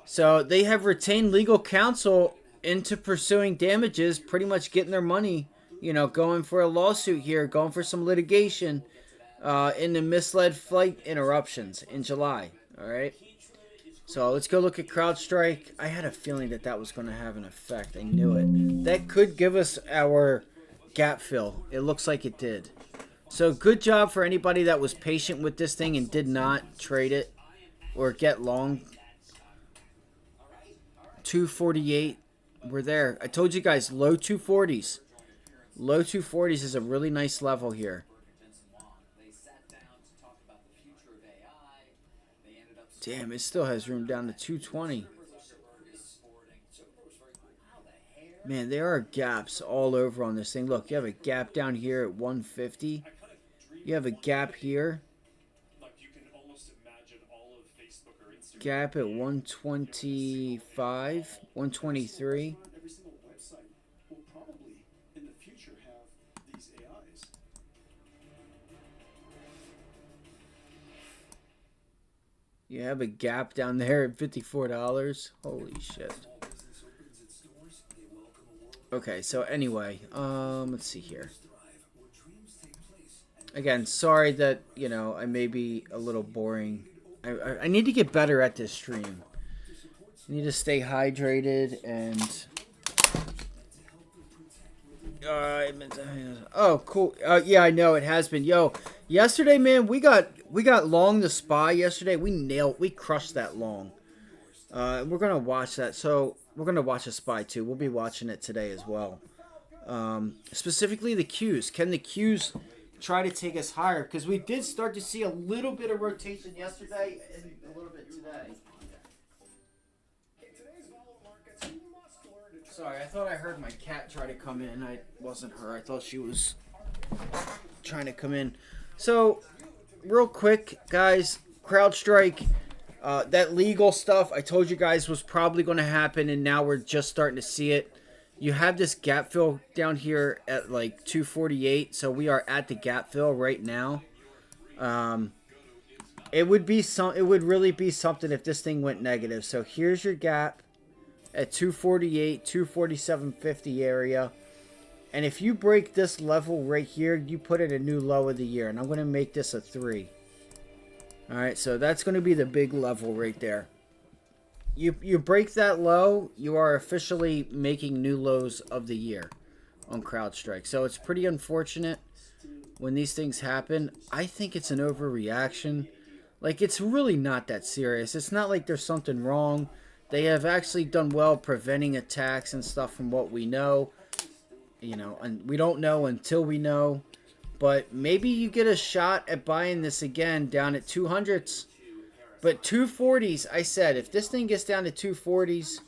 so they have retained legal counsel into pursuing damages, pretty much getting their money, you know, going for a lawsuit here, going for some litigation in the misled flight interruptions in July. All right. So let's go look at CrowdStrike. I had a feeling that that was going to have an effect. I knew it. That could give us our gap fill. It looks like it did. So good job for anybody that was patient with this thing and did not trade it or get long. 248. We're there. I told you guys, low 240s. Low 240s is a really nice level here. Damn, it still has room down to 220. Man, there are gaps all over on this thing. Look, you have a gap down here at 150. You have a gap here. Gap at 125, 123. Every single website will probably in the future have these AIs. You have a gap down there at $54. Holy shit. Okay, so anyway, let's see here. Again, sorry that, you know, I may be a little boring. I need to get better at this stream. I need to stay hydrated and... oh, cool. Yeah, I know it has been. Yo, yesterday, man, we got long the SPY yesterday. We crushed that long. We're gonna watch that. So we're gonna watch the SPY too. We'll be watching it today as well. Specifically the Qs. Can the Qs try to take us higher? Because we did start to see a little bit of rotation yesterday and a little bit today. Sorry, I thought I heard my cat try to come in. It wasn't her. I thought she was trying to come in. So, real quick, guys, CrowdStrike, that legal stuff I told you guys was probably going to happen, and now we're just starting to see it. You have this gap fill down here at like 248, so we are at the gap fill right now. It would really be something if this thing went negative. So here's your gap at 248, 247.50 area. And if you break this level right here, you put in a new low of the year. And I'm going to make this a 3. All right, so that's going to be the big level right there. You break that low, you are officially making new lows of the year on CrowdStrike. So it's pretty unfortunate when these things happen. I think it's an overreaction. Like, it's really not that serious. It's not like there's something wrong. They have actually done well preventing attacks and stuff from what we know. You know, and we don't know until we know. But maybe you get a shot at buying this again down at 200s. But 240s, I said, if this thing gets down to 240s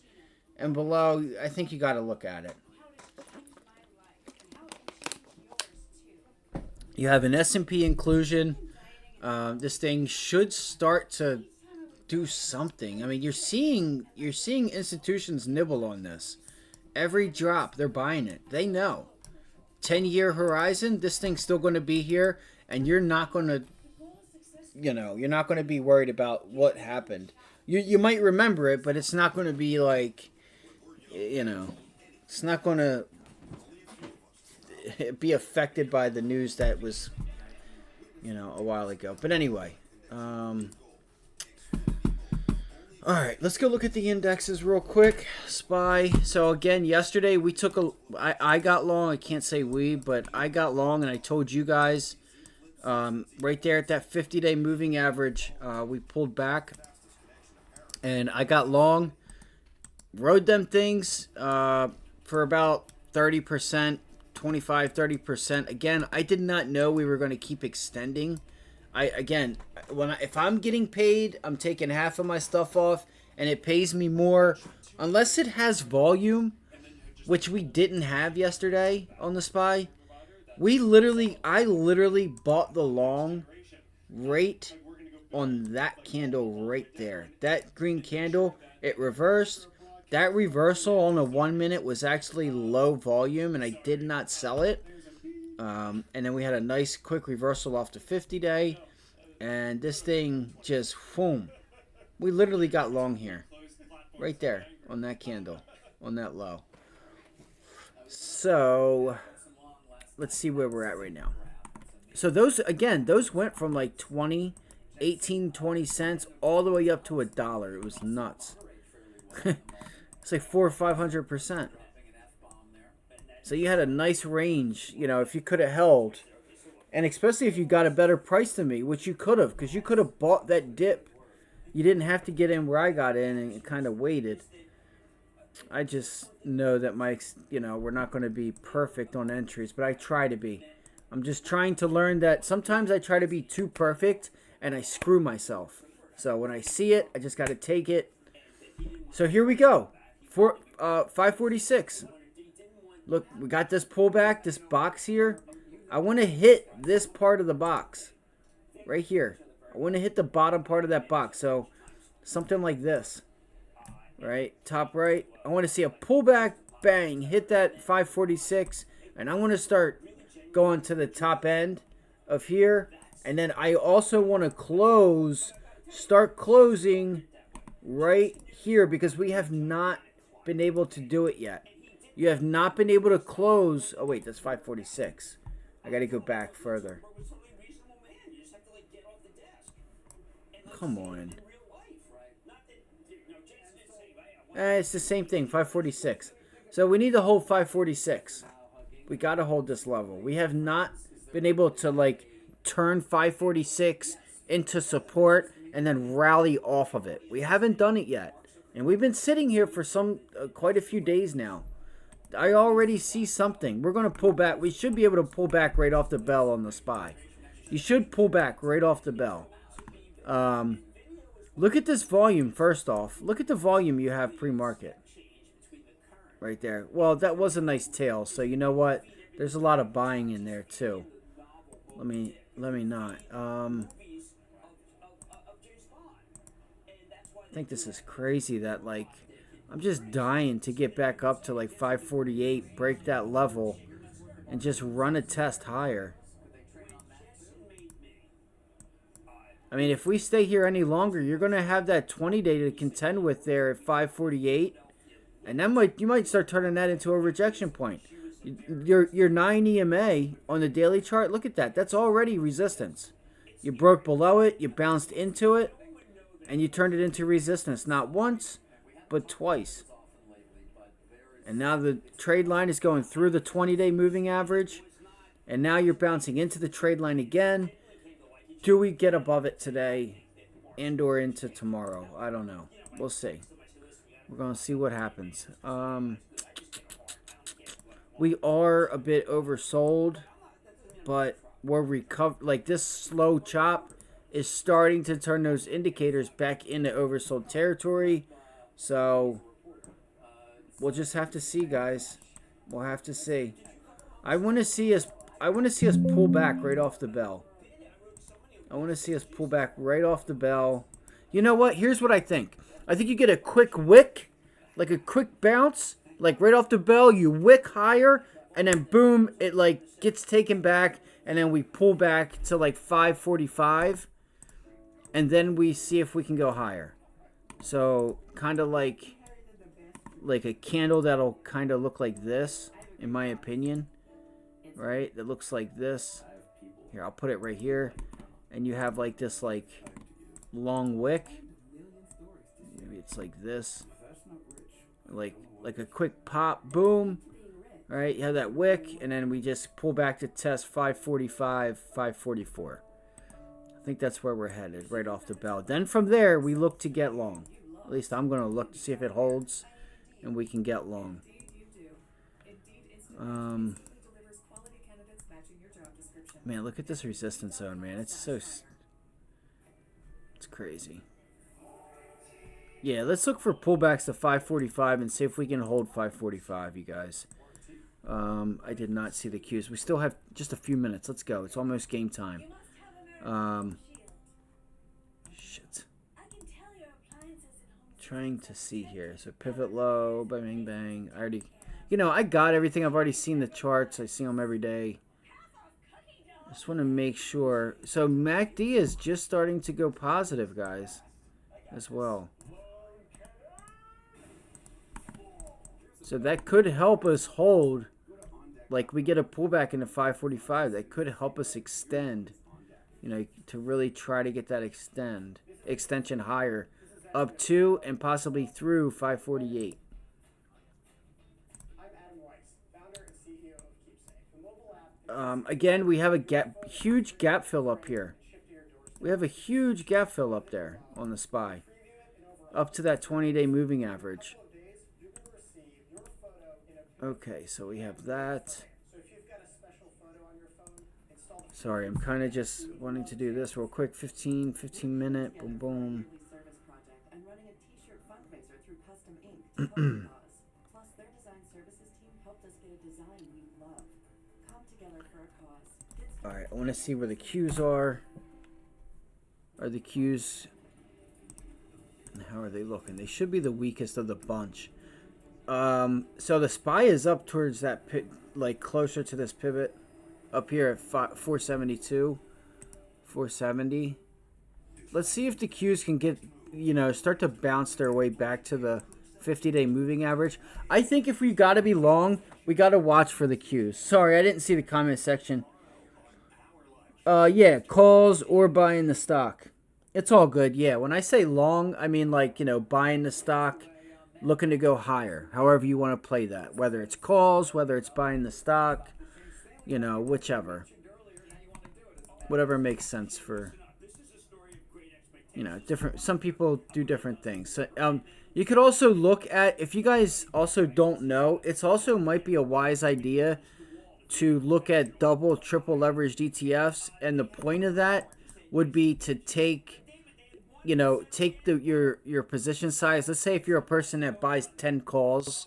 and below, I think you got to look at it. You have an S&P inclusion. This thing should start to do something. I mean, you're seeing institutions nibble on this. Every drop, they're buying it. They know. 10-year horizon, this thing's still going to be here, and you're not going to, you're not going to be worried about what happened. You might remember it, but it's not going to be like, it's not going to be affected by the news that was, a while ago. But anyway, all right, let's go look at the indexes real quick. SPY. So again, yesterday we took I got long. I can't say we, but I got long, and I told you guys right there at that 50-day moving average, we pulled back, and I got long. Rode them things for about 30%, 25-30%. Again, I did not know we were going to keep extending. If I'm getting paid, I'm taking half of my stuff off, and it pays me more, unless it has volume, which we didn't have yesterday on the SPY. I literally bought the long right on that candle right there. That green candle, it reversed. That reversal on the 1 minute was actually low volume, and I did not sell it. And then we had a nice quick reversal off the 50-day. And this thing just, boom. We literally got long here. Right there on that candle. On that low. So, let's see where we're at right now. So those went from like 18-20 cents all the way up to $1. It was nuts. It's like 400 or 500%. So you had a nice range, if you could have held. And especially if you got a better price than me, which you could have, because you could have bought that dip. You didn't have to get in where I got in and kind of waited. I just know that we're not going to be perfect on entries, but I try to be. I'm just trying to learn that sometimes I try to be too perfect and I screw myself. So when I see it, I just got to take it. So here we go. 546. Look, we got this pullback, this box here. I want to hit this part of the box. Right here. I want to hit the bottom part of that box. So, something like this. Right? Top right. I want to see a pullback, bang, hit that 546. And I want to start going to the top end of here. And then I also want to start closing right here, because we have not been able to do it yet. You have not been able to close. Oh, wait, that's 546. I got to go back further. Come on. It's the same thing, 546. So we need to hold 546. We got to hold this level. We have not been able to, turn 546 into support and then rally off of it. We haven't done it yet. And we've been sitting here for quite a few days now. I already see something. We're going to pull back. We should be able to pull back right off the bell on the SPY. You should pull back right off the bell. Look at this volume first off. Look at the volume you have pre-market. Right there. Well, that was a nice tail. So you know what? There's a lot of buying in there too. Let me not. I think this is crazy that I'm just dying to get back up to 548, break that level, and just run a test higher. I mean, if we stay here any longer, you're going to have that 20-day to contend with there at 548, and then you might start turning that into a rejection point. Your 9 EMA on the daily chart, look at that. That's already resistance. You broke below it, you bounced into it, and you turned it into resistance. Not once, but twice. And now the trade line is going through the 20-day moving average. And now you're bouncing into the trade line again. Do we get above it today and or into tomorrow? I don't know. We'll see. We're going to see what happens. We are a bit oversold, but we're this slow chop is starting to turn those indicators back into oversold territory. So we'll just have to see, guys. We'll have to see. I want to see us pull back right off the bell. I want to see us pull back right off the bell. You know what? Here's what I think. I think you get a quick wick, like a quick bounce, like right off the bell, you wick higher, and then boom, it like gets taken back, and then we pull back to like 545, and then we see if we can go higher. So kind of like a candle that'll kind of look like this, in my opinion, right? That looks like this. Here, I'll put it right here, and you have like this like long wick. Maybe it's like this, like a quick pop, boom. All right, you have that wick, and then we just pull back to test 545, 544. I think that's where we're headed, right off the bell. Then from there, we look to get long. At least I'm going to look to see if it holds, and we can get long. Man, look at this resistance zone, man. It's crazy. Yeah, let's look for pullbacks to 545 and see if we can hold 545, you guys. I did not see the cues. We still have just a few minutes. Let's go. It's almost game time. Shit. Trying to see here. So pivot low, bang, bang. I already, I got everything. I've already seen the charts. I see them every day. Just want to make sure. So MACD is just starting to go positive, guys, as well. So that could help us hold. Like we get a pullback into 545. That could help us extend. To really try to get that extension higher, up to and possibly through 548. Again, we have a huge gap fill up here. We have a huge gap fill up there on the SPY, up to that 20-day moving average. Okay, so we have that. Sorry, I'm kind of just wanting to do this real quick. 15 minute, boom, boom. All right, I want to see where the cues are. Are the cues, and how are they looking? They should be the weakest of the bunch. So the SPY is up towards that like closer to this pivot up here at 472, 470. Let's see if the cues can get, start to bounce their way back to the 50-day moving average. I think if we got to be long, we got to watch for the cues. Sorry, I didn't see the comment section. Yeah, calls or buying the stock. It's all good. Yeah, when I say long, I mean like, buying the stock, looking to go higher. However you want to play that. Whether it's calls, whether it's buying the stock, whichever. Whatever makes sense for, different. Some people do different things. So, you could also look at, if you guys also don't know, it's also might be a wise idea to look at double, triple leveraged ETFs. And the point of that would be to take your position size. Let's say if you're a person that buys 10 calls,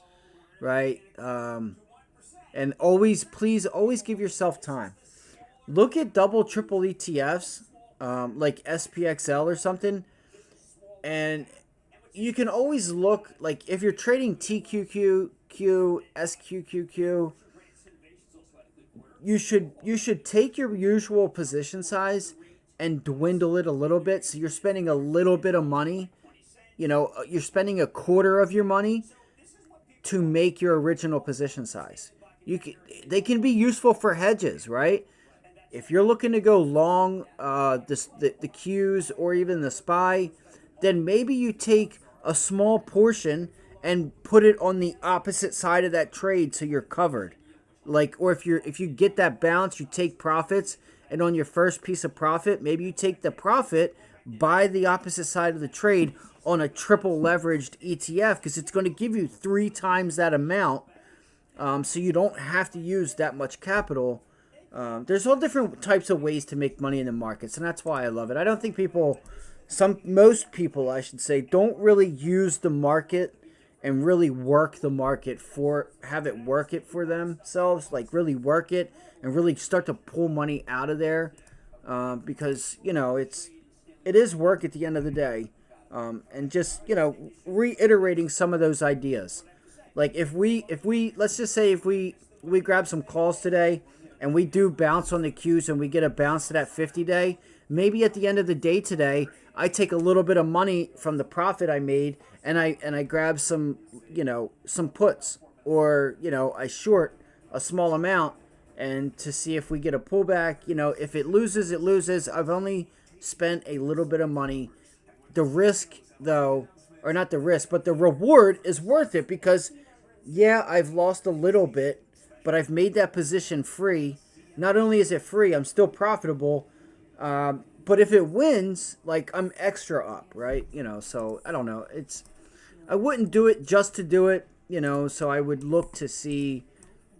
right? And please always give yourself time. Look at double, triple ETFs, like SPXL or something. And you can always look, like if you're trading TQQQ, SQQQ, you should take your usual position size and dwindle it a little bit. So you're spending a little bit of money. You're spending a quarter of your money to make your original position size. They can be useful for hedges, right? If you're looking to go long the Qs or even the SPY, then maybe you take a small portion and put it on the opposite side of that trade so you're covered. Or if you get that bounce, you take profits, and on your first piece of profit, maybe you take the profit, buy the opposite side of the trade on a triple leveraged ETF, because it's going to give you 3 times that amount, so you don't have to use that much capital. There's all different types of ways to make money in the markets, and that's why I love it. I don't think most people, I should say, don't really use the market and really work the market have it work it for themselves, like really work it and really start to pull money out of there, because it is work at the end of the day. and just, you know, reiterating some of those ideas. Like if we let's just say if we grab some calls today and we do bounce on the Qs and we get a bounce to that 50-day, maybe at the end of the day today, I take a little bit of money from the profit I made and I grab some, you know, some puts, or, you know, I short a small amount and to see if we get a pullback. You know, if it loses, it loses. I've only spent a little bit of money. The risk, though, or not the risk, but the reward is worth it, because, yeah, I've lost a little bit, but I've made that position free. Not only is it free, I'm still profitable. But if it wins, like, I'm extra up, right? You know, so I don't know. I wouldn't do it just to do it, you know, so I would look to see,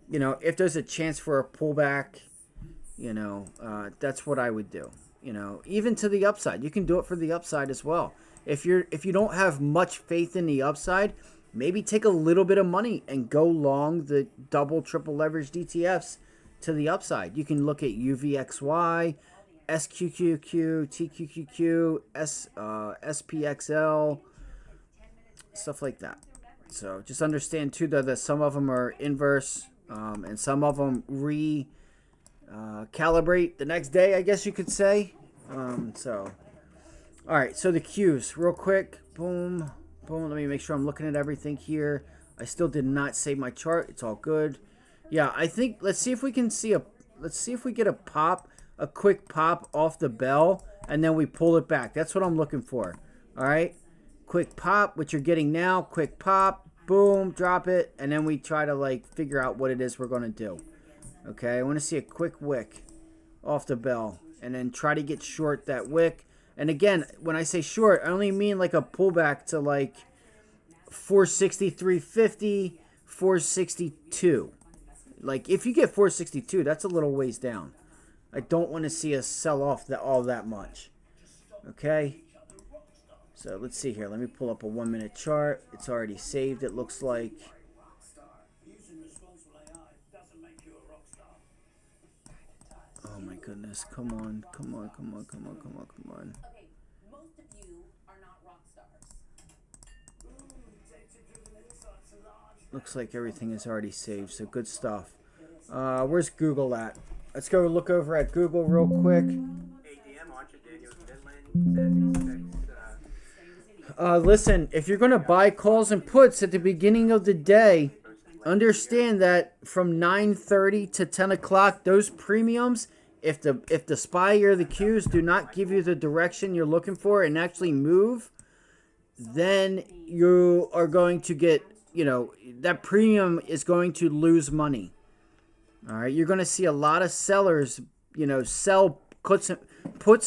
you know, if there's a chance for a pullback, you know, that's what I would do. You know, even to the upside, you can do it for the upside as well. If you don't have much faith in the upside, maybe take a little bit of money and go long the double, triple leverage ETFs to the upside. You can look at UVXY, SQQQ, TQQQ, SPXL, stuff like that. So just understand too, though, that some of them are inverse, and some of them calibrate the next day, I guess you could say. So, all right. So the Qs, real quick. Boom, boom. Let me make sure I'm looking at everything here. I still did not save my chart. It's all good. Yeah, I think let's see if we can see let's see if we get a quick pop off the bell, and then we pull it back. That's what I'm looking for. All right. Quick pop, which you're getting now. Quick pop, boom, drop it, and then we try to like figure out what it is we're going to do. Okay, I want to see a quick wick off the bell, and then try to get short that wick. And again, when I say short, I only mean like a pullback to like 463.50, 462. Like if you get 462, that's a little ways down. I don't want to see us sell off all that much. Okay. So let's see here. Let me pull up a 1-minute chart. It's already saved, it looks like. Oh my goodness. Come on. Come on. Come on. Come on. Come on. Come on. Okay, most of you are not rock stars. Looks like everything is already saved. So good stuff. Where's Google at? Let's go look over at Google real quick. Listen, if you're going to buy calls and puts at the beginning of the day, understand that from 9:30 to 10 o'clock, those premiums, if the SPY or the Qs do not give you the direction you're looking for and actually move, then you are going to get, you know, that premium is going to lose money. All right, you're going to see a lot of sellers, you know, sell puts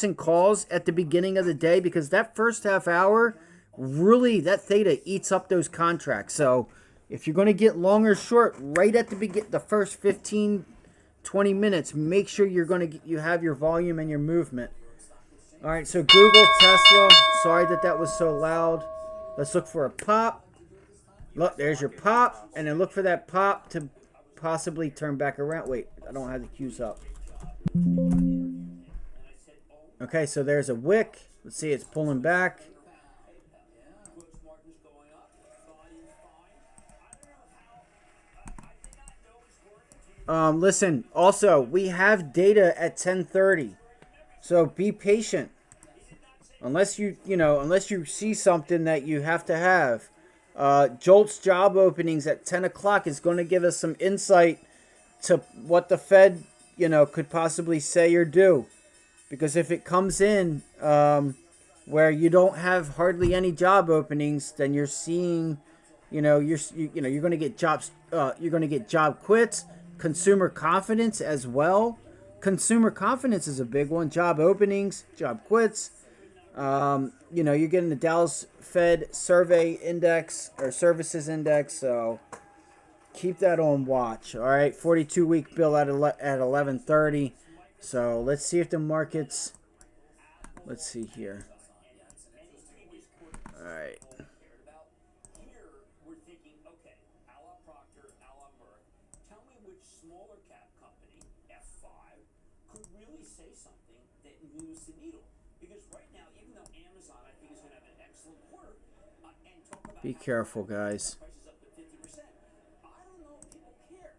and calls at the beginning of the day, because that first half hour, really, that theta eats up those contracts. So if you're going to get long or short right at the first 15, 20 minutes, make sure you have your volume and your movement. All right, so Google, Tesla. Sorry that was so loud. Let's look for a pop. Look, there's your pop, and then look for that pop to possibly turn back around. Wait, I don't have the Qs up. Okay, so there's a wick. Let's see, it's pulling back. Listen, also, we have data at 10:30, so be patient. Unless you see something that you have to have. Jolt's job openings at 10 o'clock is going to give us some insight to what the Fed, you know, could possibly say or do. Because if it comes in where you don't have hardly any job openings, then you're seeing, you're going to get jobs. You're going to get job quits, consumer confidence as well. Consumer confidence is a big one. Job openings, job quits. You're getting the Dallas Fed survey index or services index, so keep that on watch. All right, 42-week bill at 11:30. So let's see if the markets. Let's see here. All right. Here we're thinking, okay, a la Procter, a la Merck, tell me which smaller cap company, F5, could really say something that moves the needle. Because right now, even though Amazon, I think, is going to have an excellent Be careful, guys. Prices up to 50%. I don't know if people care.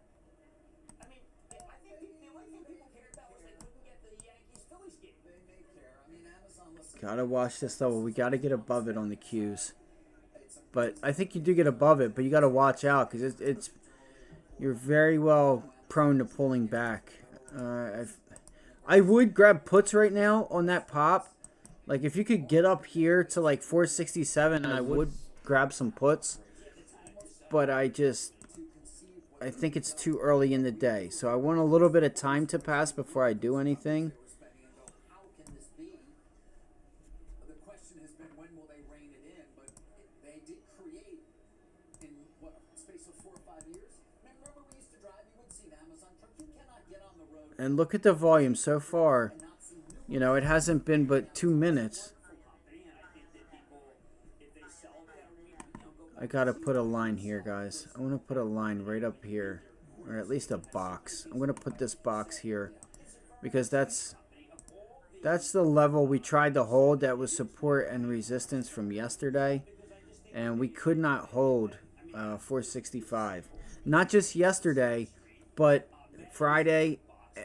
I mean, I think the only thing people cared about was they couldn't get the Yankees-Phillies game. They may care. I mean, Amazon, listen. Gotta watch this level. We gotta get above it on the Qs. But I think you do get above it, but you gotta watch out because it's you're very well prone to pulling back. I would grab puts right now on that pop. Like if you could get up here to like 467, I would grab some puts. But I think it's too early in the day. So I want a little bit of time to pass before I do anything. How can this be? The question has been when will they rein it in? But they did create in what space of 4 or 5 years. Remember we used to drive, you wouldn't see an Amazon truck. You cannot get on the road And look at the volume so far. You know, it hasn't been but 2 minutes. I gotta put a line here, guys. I want to put a line right up here, or at least a box. I'm gonna put this box here because that's the level we tried to hold. That was support and resistance from yesterday, and we could not hold 465. Not just yesterday, but Friday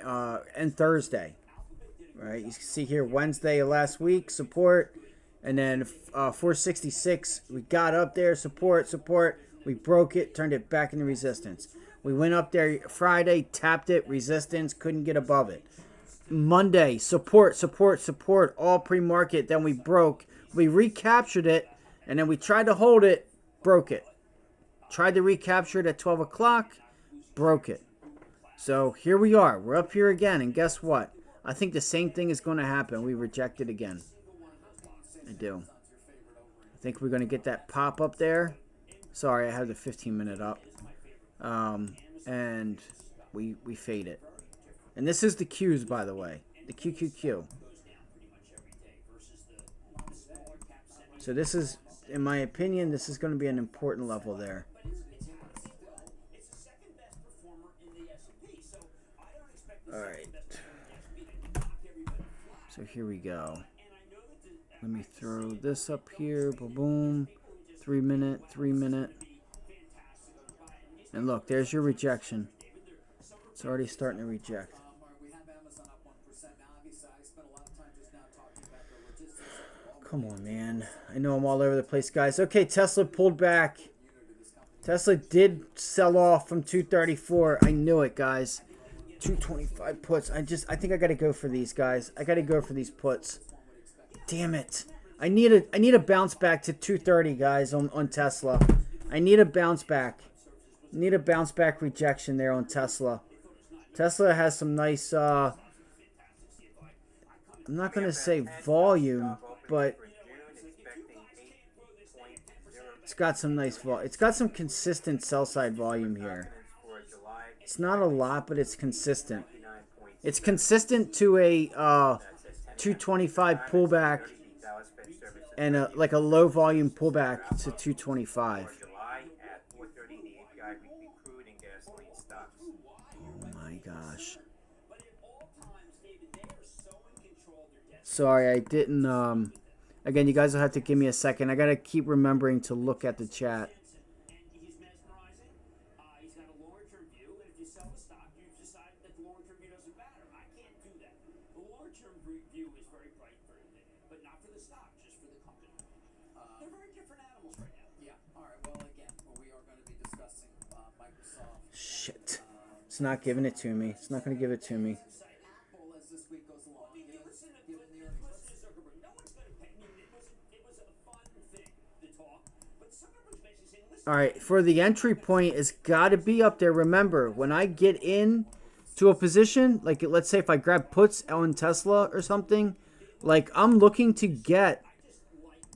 and Thursday. Right, you can see here Wednesday of last week support, and then 466 we got up there, support, we broke it, turned it back into resistance. We went up there Friday, tapped it, resistance, couldn't get above it. Monday, support, all pre-market, then we broke, we recaptured it, and then we tried to hold it, broke it. Tried to recapture it at 12 o'clock, broke it. So here we are, we're up here again, and guess what? I think the same thing is going to happen. We reject it again. I do. I think we're going to get that pop up there. Sorry, I had the 15-minute up. And we fade it. And this is the Qs, by the way. The QQQ. So this is, in my opinion, this is going to be an important level there. All right. So here we go. Let me throw this up here. Boom, boom. 3 minute, 3 minute. And look, there's your rejection. It's already starting to reject. Come on, man. I know I'm all over the place, guys. Okay, Tesla pulled back. Tesla did sell off from 234. I knew it, guys. 225 puts. I think I gotta go for these, guys. I gotta go for these puts. Damn it. I need a bounce back to 230, guys, on Tesla. I need a bounce back. Need a bounce back rejection there on Tesla. Tesla has some nice I'm not gonna say volume, but it's got some nice volume. It's got some consistent sell side volume here. It's not a lot, but it's consistent. It's consistent to a 225 pullback and like a low volume pullback to 225. Oh my gosh. Sorry, I didn't. Again, you guys will have to give me a second. I gotta keep remembering to look at the chat. Shit. It's not giving it to me. It's not going to give it to me. Alright, for the entry point, it's got to be up there. Remember, when I get in to a position, like let's say if I grab puts on Tesla or something, like I'm looking to get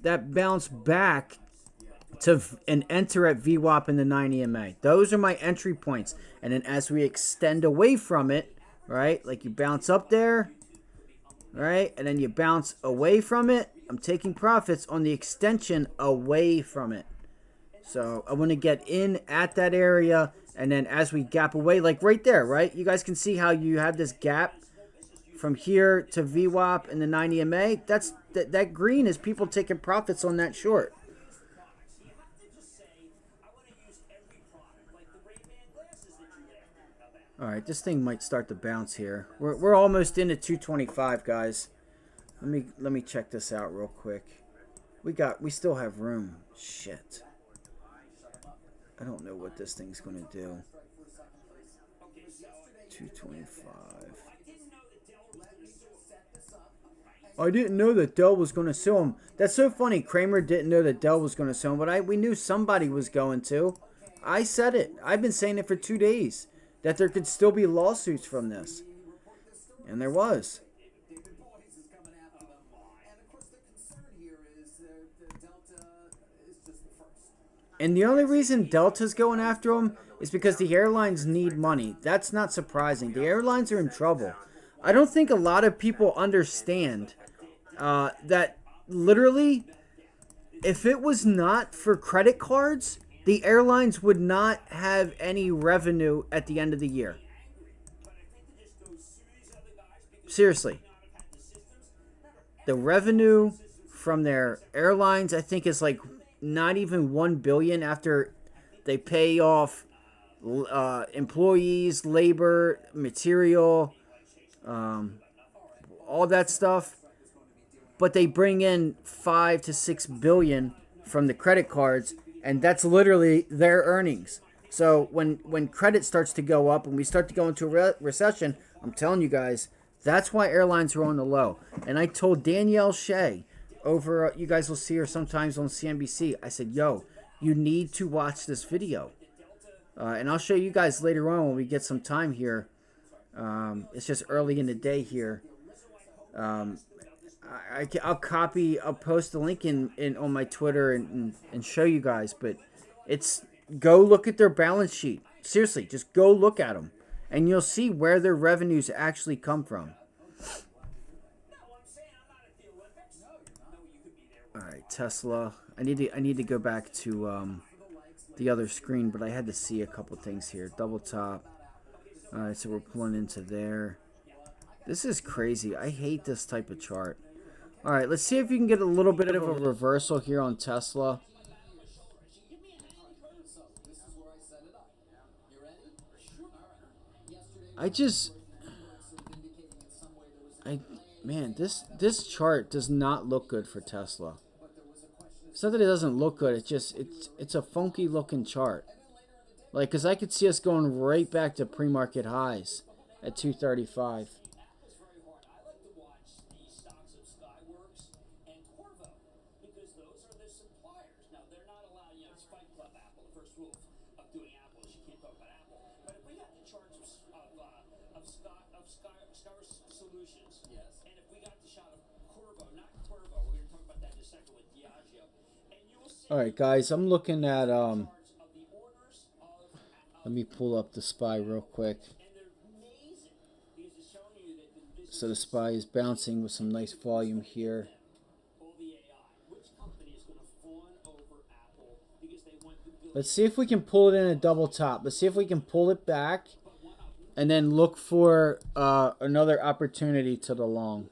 that bounce back to and enter at VWAP in the 9 EMA. Those are my entry points. And then as we extend away from it, right, like you bounce up there, right, and then you bounce away from it, I'm taking profits on the extension away from it. So I want to get in at that area, and then as we gap away, like right there, right, you guys can see how you have this gap from here to VWAP and the 9 EMA. That's that green is people taking profits on that short. You have to just say, I want to use every product, like the Ray-Ban glasses that you have. All right, this thing might start to bounce here. We're almost into 225, guys. Let me check this out real quick. We still have room. Shit. I don't know what this thing's gonna do. 225. I didn't know that Dell was gonna sue him. That's so funny. Kramer didn't know that Dell was gonna sue him, but we knew somebody was going to. I said it. I've been saying it for 2 days that there could still be lawsuits from this, and there was. And the only reason Delta's going after them is because the airlines need money. That's not surprising. The airlines are in trouble. I don't think a lot of people understand that literally, if it was not for credit cards, the airlines would not have any revenue at the end of the year. Seriously. The revenue from their airlines, I think, is like not even $1 billion after they pay off employees, labor, material, all that stuff. But they bring in $5 to $6 billion from the credit cards, and that's literally their earnings. So when credit starts to go up and we start to go into a recession, I'm telling you guys, that's why airlines are on the low. And I told Danielle Shea over, you guys will see her sometimes on CNBC. I said, yo, you need to watch this video. And I'll show you guys later on when we get some time here. It's just early in the day here. I'll post the link in on my Twitter and show you guys. But go look at their balance sheet. Seriously, just go look at them. And you'll see where their revenues actually come from. All right, Tesla. I need to go back to the other screen, but I had to see a couple things here. Double top. All right, so we're pulling into there. This is crazy. I hate this type of chart. All right, let's see if you can get a little bit of a reversal here on Tesla. Man, this chart does not look good for Tesla. It's not that it doesn't look good. It's a funky looking chart. Like, cause I could see us going right back to pre-market highs at 235. All right, guys, I'm looking at let me pull up the SPY real quick. So the SPY is bouncing with some nice volume here. Let's see if we can pull it in a double top. Let's see if we can pull it back and then look for another opportunity to the long.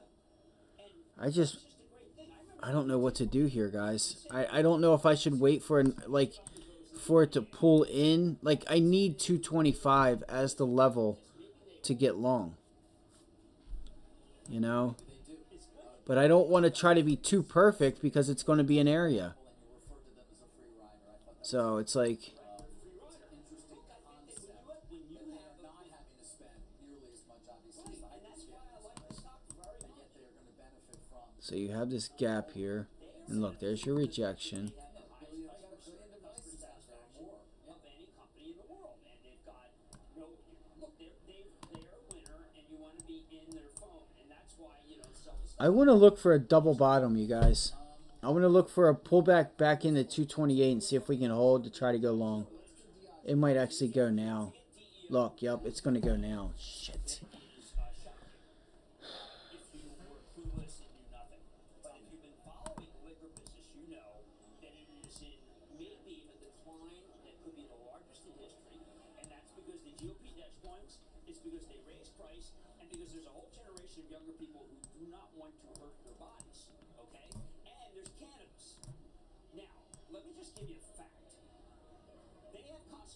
I don't know what to do here, guys. I don't know if I should wait for for it to pull in. Like, I need 225 as the level to get long. You know? But I don't want to try to be too perfect because it's going to be an area. So it's like, so you have this gap here, and look, there's your rejection. I want to look for a double bottom, you guys. I want to look for a pullback back into 228 and see if we can hold to try to go long. It might actually go now. Look, yep, it's going to go now. Shit.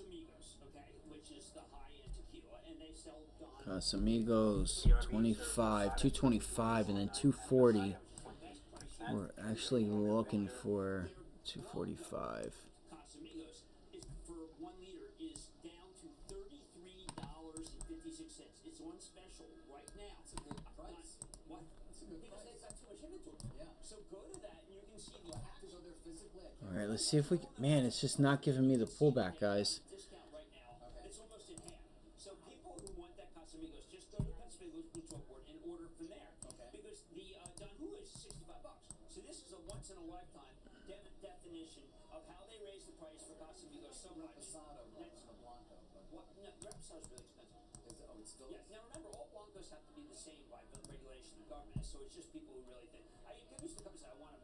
Casamigos, okay, which is the high-end tequila, and they sell Don. Casamigos 25, 225, and then 240. We're actually looking for 245. Casamigos is for 1 liter is down to $33.56. It's on special right now. It's a good price. What? Because they've got too much inventory. Yeah. So go to that and you can see the active of their physically. All right, let's see if we can, man, it's just not giving me the pullback, guys. Discount right now. Okay. It's almost in half. So people who want that Casamigos, just go to Casamigos Boutique Board and order from there. Okay. Because the Don Julio is $65. So this is a once in a lifetime definition of how they raise the price for Casamigos so much. Reposado, Blanco. What? No, Reposado is really expensive. Is it? Oh, it's still. Yes. Now remember, all Blancos have to be the same by the regulation of the government. So it's just people who really think. I used to come and say, I want a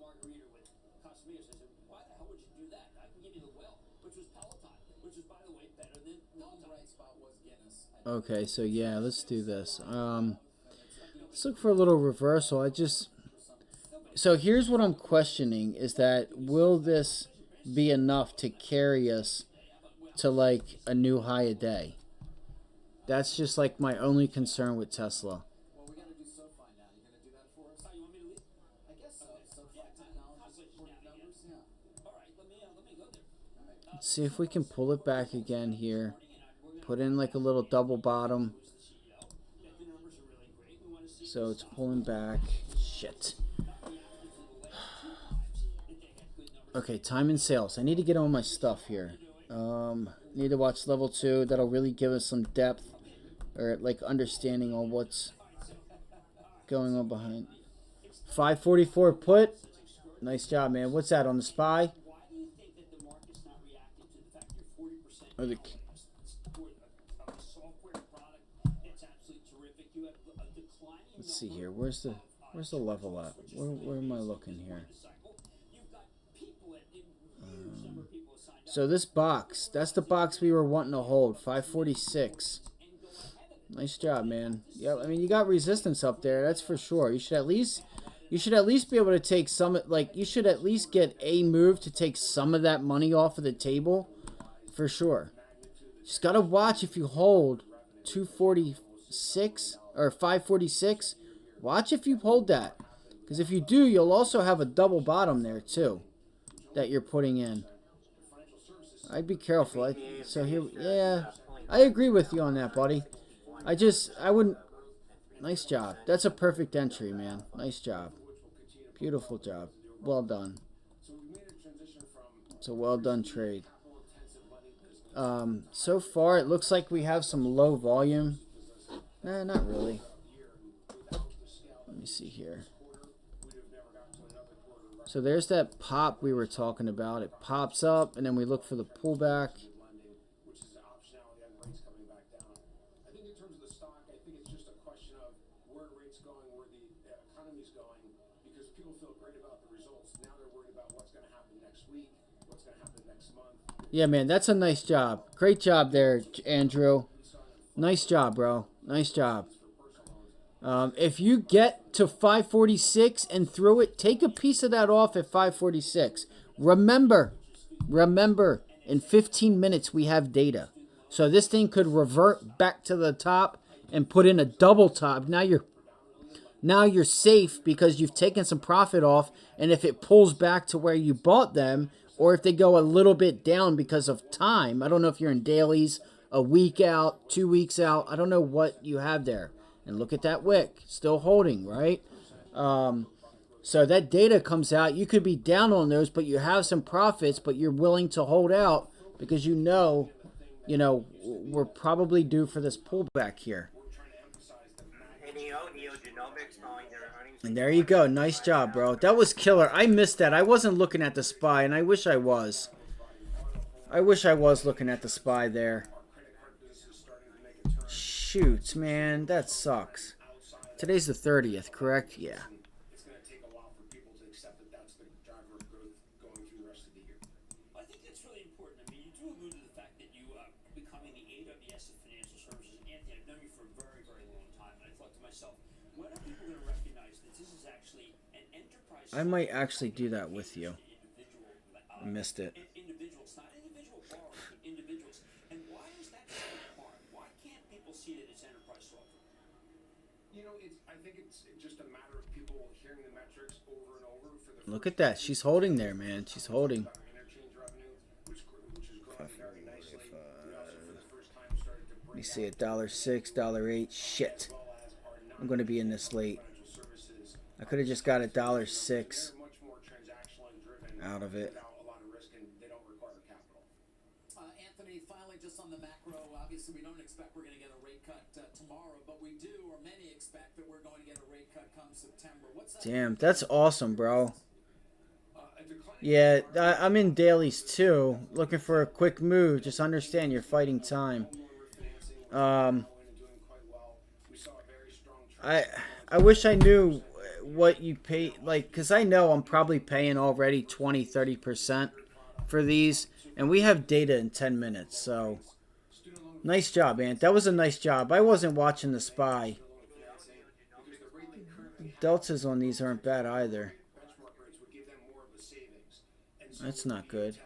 margarita with Casamigos. I said, why the hell would you do that? I can give you the well, which was Peloton, which was, by the way, better than Peloton. The right spot was Guinness. Okay, so yeah, let's do this. Let's look for a little reversal. So here's what I'm questioning is that will this be enough to carry us to like a new high a day? That's just like my only concern with Tesla. Well, we got to do SoFi now. You going to do that for us? You want me to leave? I guess so. SoFi technology, important numbers. Yeah. All right, let me go there. Let's see if we can pull it back again here. Put in like a little double bottom. So it's pulling back. Shit. Okay, time and sales. I need to get on my stuff here. Need to watch level 2. That'll really give us some depth or like understanding on what's going on behind. 544 put. Nice job, man. What's that on the SPY? Or the let's see here. Where's the level at? Where am I looking here? So this box, that's the box we were wanting to hold. 546. Nice job, man. Yeah, I mean you got resistance up there. That's for sure. You should at least be able to take some. Like you should at least get a move to take some of that money off of the table, for sure. Just gotta watch if you hold 246 or 546. Watch if you hold that, because if you do, you'll also have a double bottom there too that you're putting in. I'd be careful. So here, yeah, I agree with you on that, buddy. I wouldn't. Nice job. That's a perfect entry, man. Nice job. Beautiful job. Well done. It's a well done trade. So far, it looks like we have some low volume. Nah, not really. Let me see here. So there's that pop we were talking about. It pops up, and then we look for the pullback. Yeah, man, that's a nice job. Great job there, Andrew. Nice job, bro. Nice job. If you get to 546 and through it, take a piece of that off at 546. Remember, in 15 minutes we have data. So this thing could revert back to the top and put in a double top. Now you're safe because you've taken some profit off, and if it pulls back to where you bought them, or if they go a little bit down because of time, I don't know if you're in dailies, a week out, 2 weeks out, I don't know what you have there. And look at that wick, still holding, right? So that data comes out. You could be down on those, but you have some profits, but you're willing to hold out because you know, we're probably due for this pullback here. And there you go. Nice job, bro. That was killer. I missed that. I wasn't looking at the SPY, and I wish I was. I wish I was looking at the SPY there. Shoot, man, that sucks. Today's the 30th, correct? Yeah. It's going to take a while for people to accept that that's the driver of growth going through the rest of the year. I think that's really important. I mean, you do allude to the fact that you are becoming the AWS of financial services. Anthony, I've known you for a very, very long time, and I thought to myself, when are people going to recognize that this is actually an enterprise? I might actually do that with you. I missed it. Individuals, not individual borrowers, but individuals I think it's just a matter of people hearing the metrics over and over for the Look at that. She's holding there, man. She's holding. interchange revenue, which is growing very nicely. We also, for the first time, started to Let me break see it. $6, $8. Shit. I'm going to be in this late. I could have just got $6 much more transactionally driven out of it. without a lot of risk, and they don't require capital. Anthony, finally, just on the macro, obviously we don't expect we're going to get a rate cut tomorrow, but we do, or many expect that we're going to get a rate cut come September. What's that? Damn, that's awesome, bro. Yeah, I'm in dailies too, looking for a quick move. Just understand you're fighting time. I wish I knew what you pay, like, because I know I'm probably paying already 20-30% for these, and we have data in 10 minutes. So nice job, Ant. That was a nice job. I wasn't watching the SPY. Deltas on these aren't bad either. That's not good.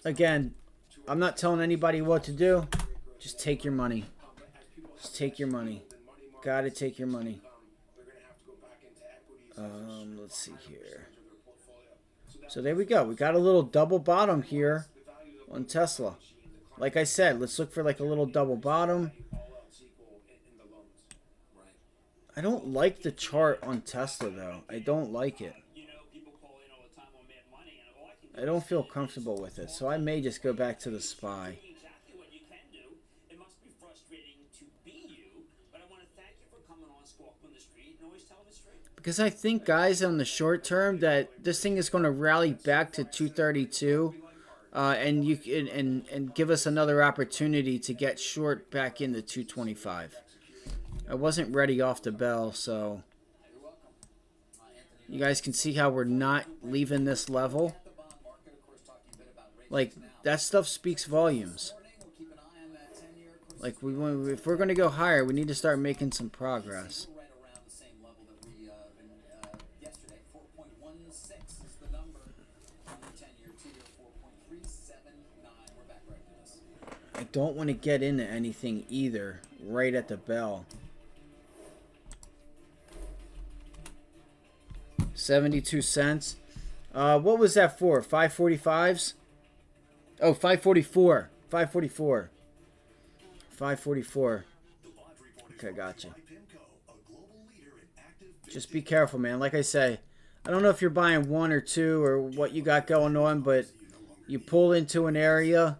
Again, I'm not telling anybody what to do. Just take your money. Just take your money. Gotta take your money. Let's see here. So there we go. We got a little double bottom here on Tesla. Like I said, let's look for like a little double bottom. I don't like the chart on Tesla though. I don't like it. I don't feel comfortable with it, so I may just go back to the SPY. Because I think, guys, on the short term, that this thing is going to rally back to 232, and you can and give us another opportunity to get short back into 225. I wasn't ready off the bell, so you guys can see how we're not leaving this level. Like, that stuff speaks volumes. Like, if we're going to go higher, we need to start making some progress. I don't want to get into anything either right at the bell. 72 cents. What was that for? 545s? Oh, 544. 544. 544. Okay, gotcha. Just be careful, man. Like I say, I don't know if you're buying one or two or what you got going on, but you pull into an area,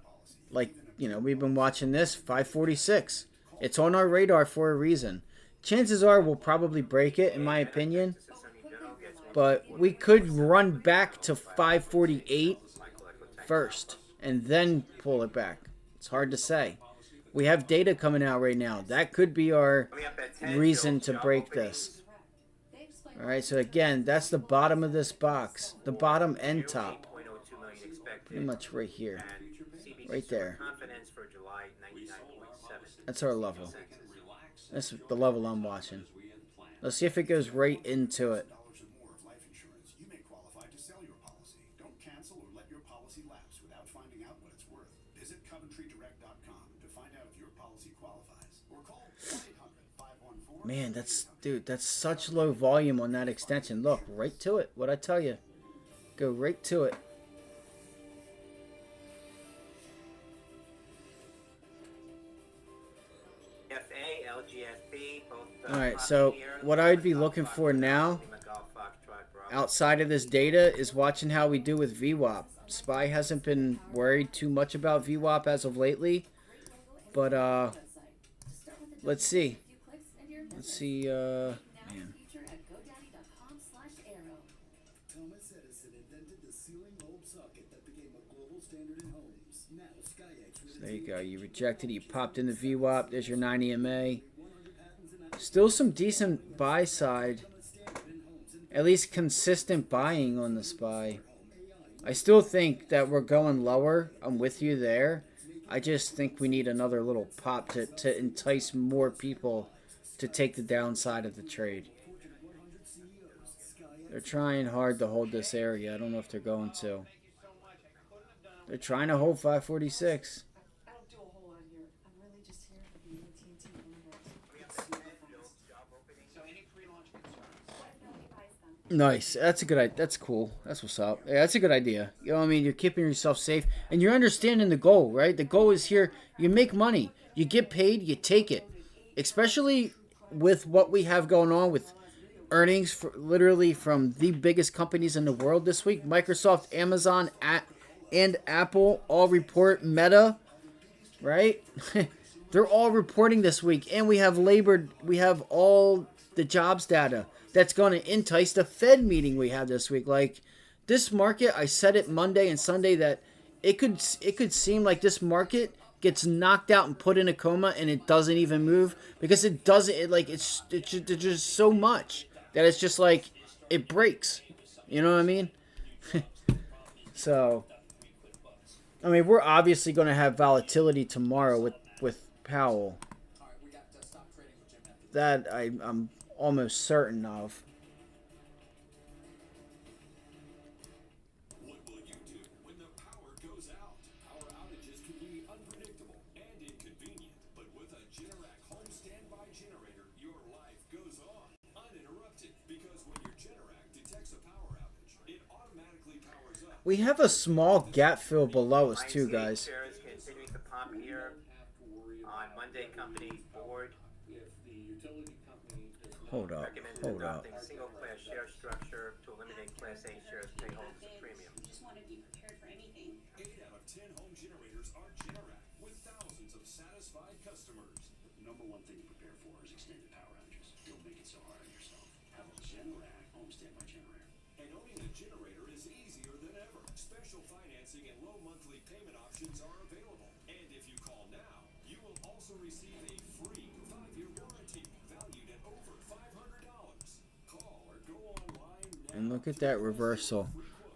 like, you know, we've been watching this, 546. It's on our radar for a reason. Chances are we'll probably break it, in my opinion. But we could run back to 548 first and then pull it back. It's hard to say. We have data coming out right now. That could be our reason to break this. All right, so again, that's the bottom of this box. The bottom and top. Pretty much right here. Right there. That's our level. That's the level I'm watching. Let's see if it goes right into it. Man, that's such low volume on that extension. Look, right to it. What'd I tell you? Go right to it. Alright, so what I'd be looking for now, outside of this data, is watching how we do with VWAP. SPY hasn't been worried too much about VWAP as of lately, but let's see. Let's see, man. So there you go. You rejected it. You popped in the VWAP. There's your 9 EMA. Still some decent buy side. At least consistent buying on the SPY. I still think that we're going lower. I'm with you there. I just think we need another little pop to entice more people to take the downside of the trade. They're trying hard to hold this area. I don't know if they're going to. They're trying to hold 546. Nice. That's a good idea. That's cool. That's what's up. Yeah, that's a good idea. You know what I mean? You're keeping yourself safe and you're understanding the goal, right? The goal is here. You make money. You get paid. You take it. Especially with what we have going on with earnings for literally from the biggest companies in the world this week. Microsoft, Amazon, and Apple all report. Meta, right? They're all reporting this week. And we have all the jobs data that's going to entice the Fed meeting we have this week. Like this market, I said it Monday and Sunday that it could seem like this market gets knocked out and put in a coma and it doesn't even move because it doesn't. It's just so much that it's just like it breaks. You know what I mean? So, I mean, we're obviously going to have volatility tomorrow with Powell. That I'm almost certain of. What will you do when the power goes out? Power outages can be unpredictable and inconvenient, but with a Generac home standby generator, your life goes on uninterrupted because when your Generac detects a power outage, it automatically powers up. We have a small gap fill below us too, guys. Shares continuing to pump here on Monday company board. Hold up. Recommended adopting single class share structure to eliminate class A shares pay holders a premium. You just want to be prepared for anything. 8 out of 10 home generators are Generac with thousands of satisfied customers. The number one thing to prepare for is extended power outages. Don't make it so hard on yourself. Have a Generac home standby generator. And owning a generator is easier than ever. Special financing and low monthly payment options are available. And if you call now, you will also receive a free 5-year warranty valued at over $500. Call or go online now. And look at that reversal.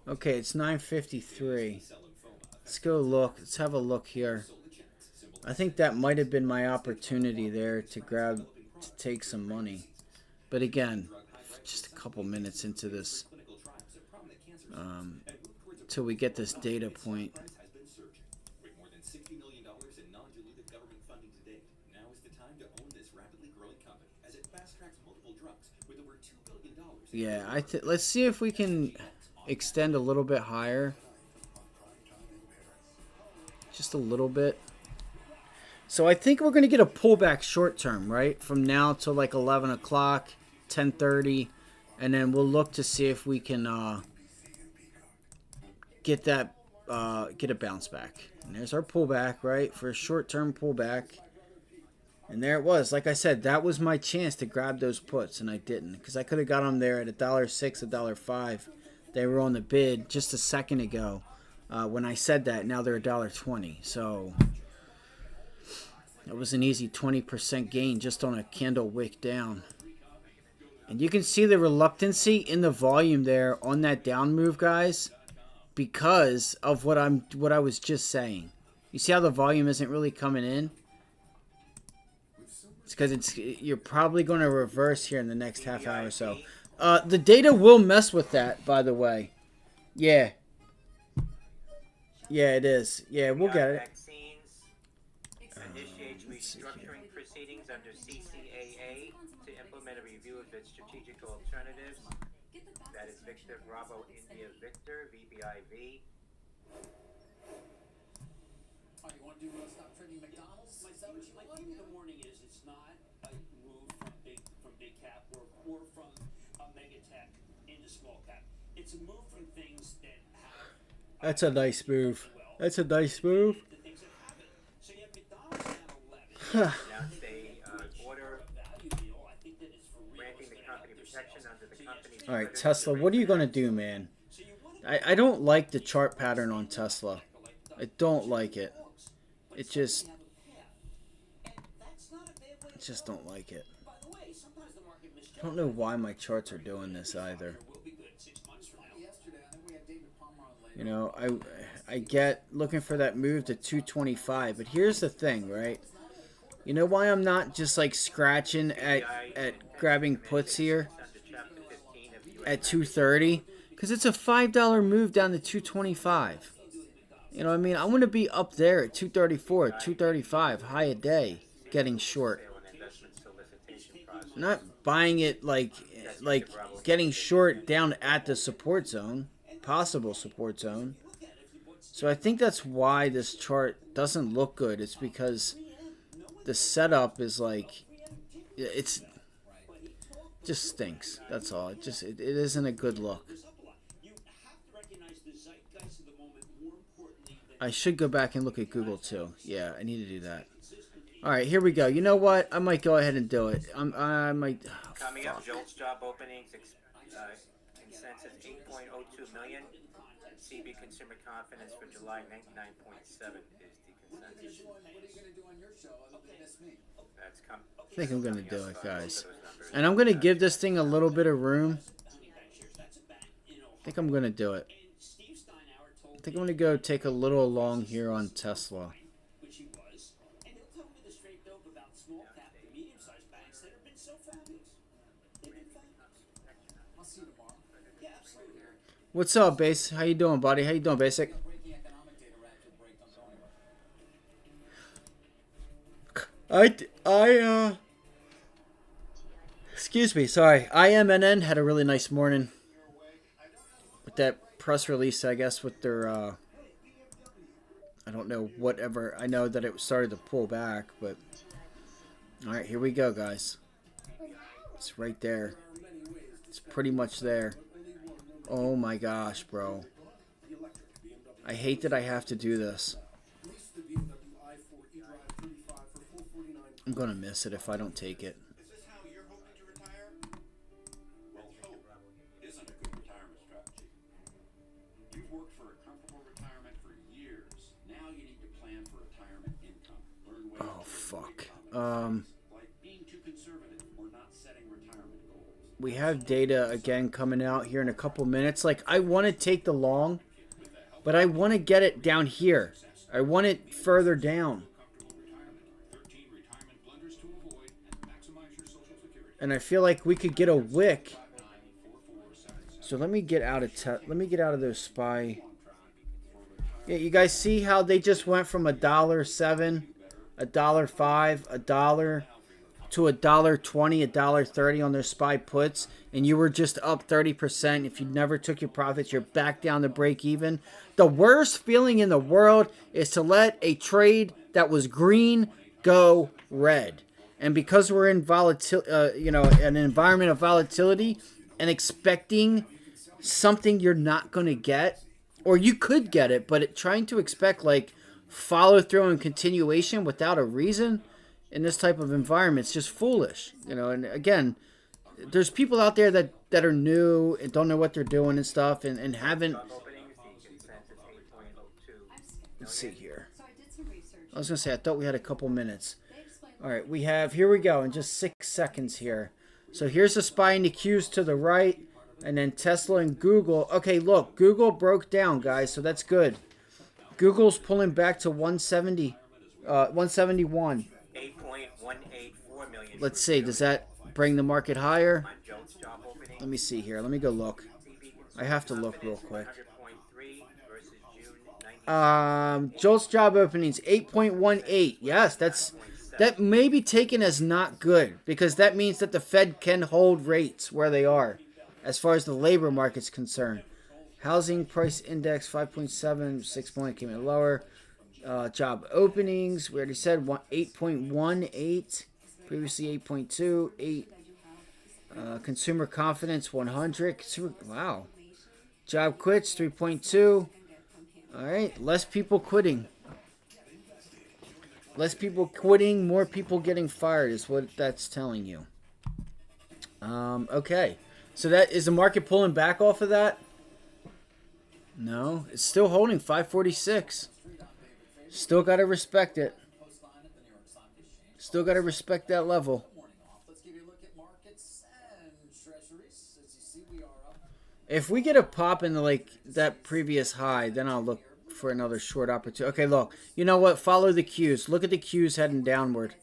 Okay, it's 9:53. Let's go look. Let's have a look here. I think that might have been my opportunity there to take some money. But again, just a couple minutes into this, till we get this data point. With more than $60 million in non-dilutive government funding to date, now is the time to own this rapidly growing company as it fast-tracks multiple drugs with over $2 billion. Yeah, let's see if we can extend a little bit higher. Just a little bit. So I think we're going to get a pullback short term, right? From now till like 11 o'clock, 10:30. And then we'll look to see if we can get a bounce back. And there's our pullback, right? For a short term pullback. And there it was. Like I said, that was my chance to grab those puts, and I didn't. Because I could have got them there at $1.06, $1.05. They were on the bid just a second ago. When I said that, now they're $1.20. So it was an easy 20% gain just on a candle wick down. And you can see the reluctancy in the volume there on that down move, guys, because of what I was just saying. You see how the volume isn't really coming in? It's because you're probably going to reverse here in the next half hour or so. The data will mess with that, by the way. Yeah. Yeah, it is. Yeah, we'll get it. Vaccines initiates restructuring proceedings under CCAA to implement a review of its strategic alternatives. That is Victor Bravo India Victor VBIV. Oh, you want to do stop trading McDonald's? Is that what you My want? thing in the morning is it's not a move from big cap or from a mega tech into small cap. It's a move from things that have. That's a nice move. That's a nice move. The things that happen. So you have McDonald's at 11. Announced a order Value deal. I think that it's for real. granting the company protection under the company's. All right, Tesla, what are you going to do, man? I don't like the chart pattern on Tesla. I don't like it. It just don't like it. I don't know why my charts are doing this either. You know, I get looking for that move to 225, but here's the thing, right? You know why I'm not just like scratching at grabbing puts here at 230? Because it's a $5 move down to 225. You know what I mean? I want to be up there at 234, 235, high a day, getting short. Not buying it like like getting short down at the support zone, possible support zone. So I think that's why this chart doesn't look good. It's because the setup is like, it's just stinks. That's all. It isn't a good look. I should go back and look at Google too. Yeah, I need to do that. All right, here we go. You know what? I might go ahead and do it. I might. Oh, Coming up, Jolt's job openings, consensus 8.02 million. CB consumer confidence for July 99.7 is the consensus. What are you going to do on your show other than miss me? That's come. I think I'm going to do it, guys. And I'm going to give this thing a little bit of room. I think I'm going to do it. I think I'm going to go take a little long here on Tesla. What's up, Base? How you doing, buddy? How you doing, Basic? Excuse me, sorry. IMNN had a really nice morning with that press release, I guess, with their, I don't know, whatever. I know that it started to pull back, but, all right, here we go, guys. It's right there. It's pretty much there. Oh my gosh, bro. I hate that I have to do this. I'm going to miss it if I don't take it. Is this how you're hoping to retire? Well, hope isn't a good retirement strategy. You've worked for a comfortable retirement for years. Now you need to plan for retirement income. Learn ways Oh, fuck. like being too conservative or not setting retirement goals. We have data again coming out here in a couple minutes. Like, I want to take the long, but I want to get it down here. I want it further down. And I feel like we could get a wick. So let me get out of those SPY. Yeah, you guys see how they just went from $1.07, $1.05, $1 to $1.20, $1.30 on their SPY puts, and you were just up 30%. If you never took your profits, you're back down to break even. The worst feeling in the world is to let a trade that was green go red. And because we're in an environment of volatility and expecting something you're not going to get, or you could get it, but trying to expect like follow through and continuation without a reason in this type of environment is just foolish. And again, there's people out there that are new and don't know what they're doing and stuff and haven't. Let's see here. I was going to say, I thought we had a couple minutes. All right, here we go in just 6 seconds here. So here's the SPY and the Qs to the right, and then Tesla and Google. Okay, look, Google broke down, guys, so that's good. Google's pulling back to 170, 171. 8.184 million. Let's see, does that bring the market higher? Let me see here. Let me go look. I have to look real quick. Jolt's job openings 8.18. Yes, that may be taken as not good because that means that the Fed can hold rates where they are as far as the labor market's concerned. Housing price index 5.7, 6 point came in lower. Job openings, we already said 8.18, previously 8.2, 8. Consumer confidence 100. Wow. Job quits 3.2. All right, less people quitting. Less people quitting, more people getting fired is what that's telling you. Okay. So that is the market pulling back off of that? No, it's still holding 546. Still got to respect it. Still got to respect that level. If we get a pop into like that previous high, then I'll look for another short opportunity. Okay, look. You know what? Follow the Qs. Look at the Qs heading downward.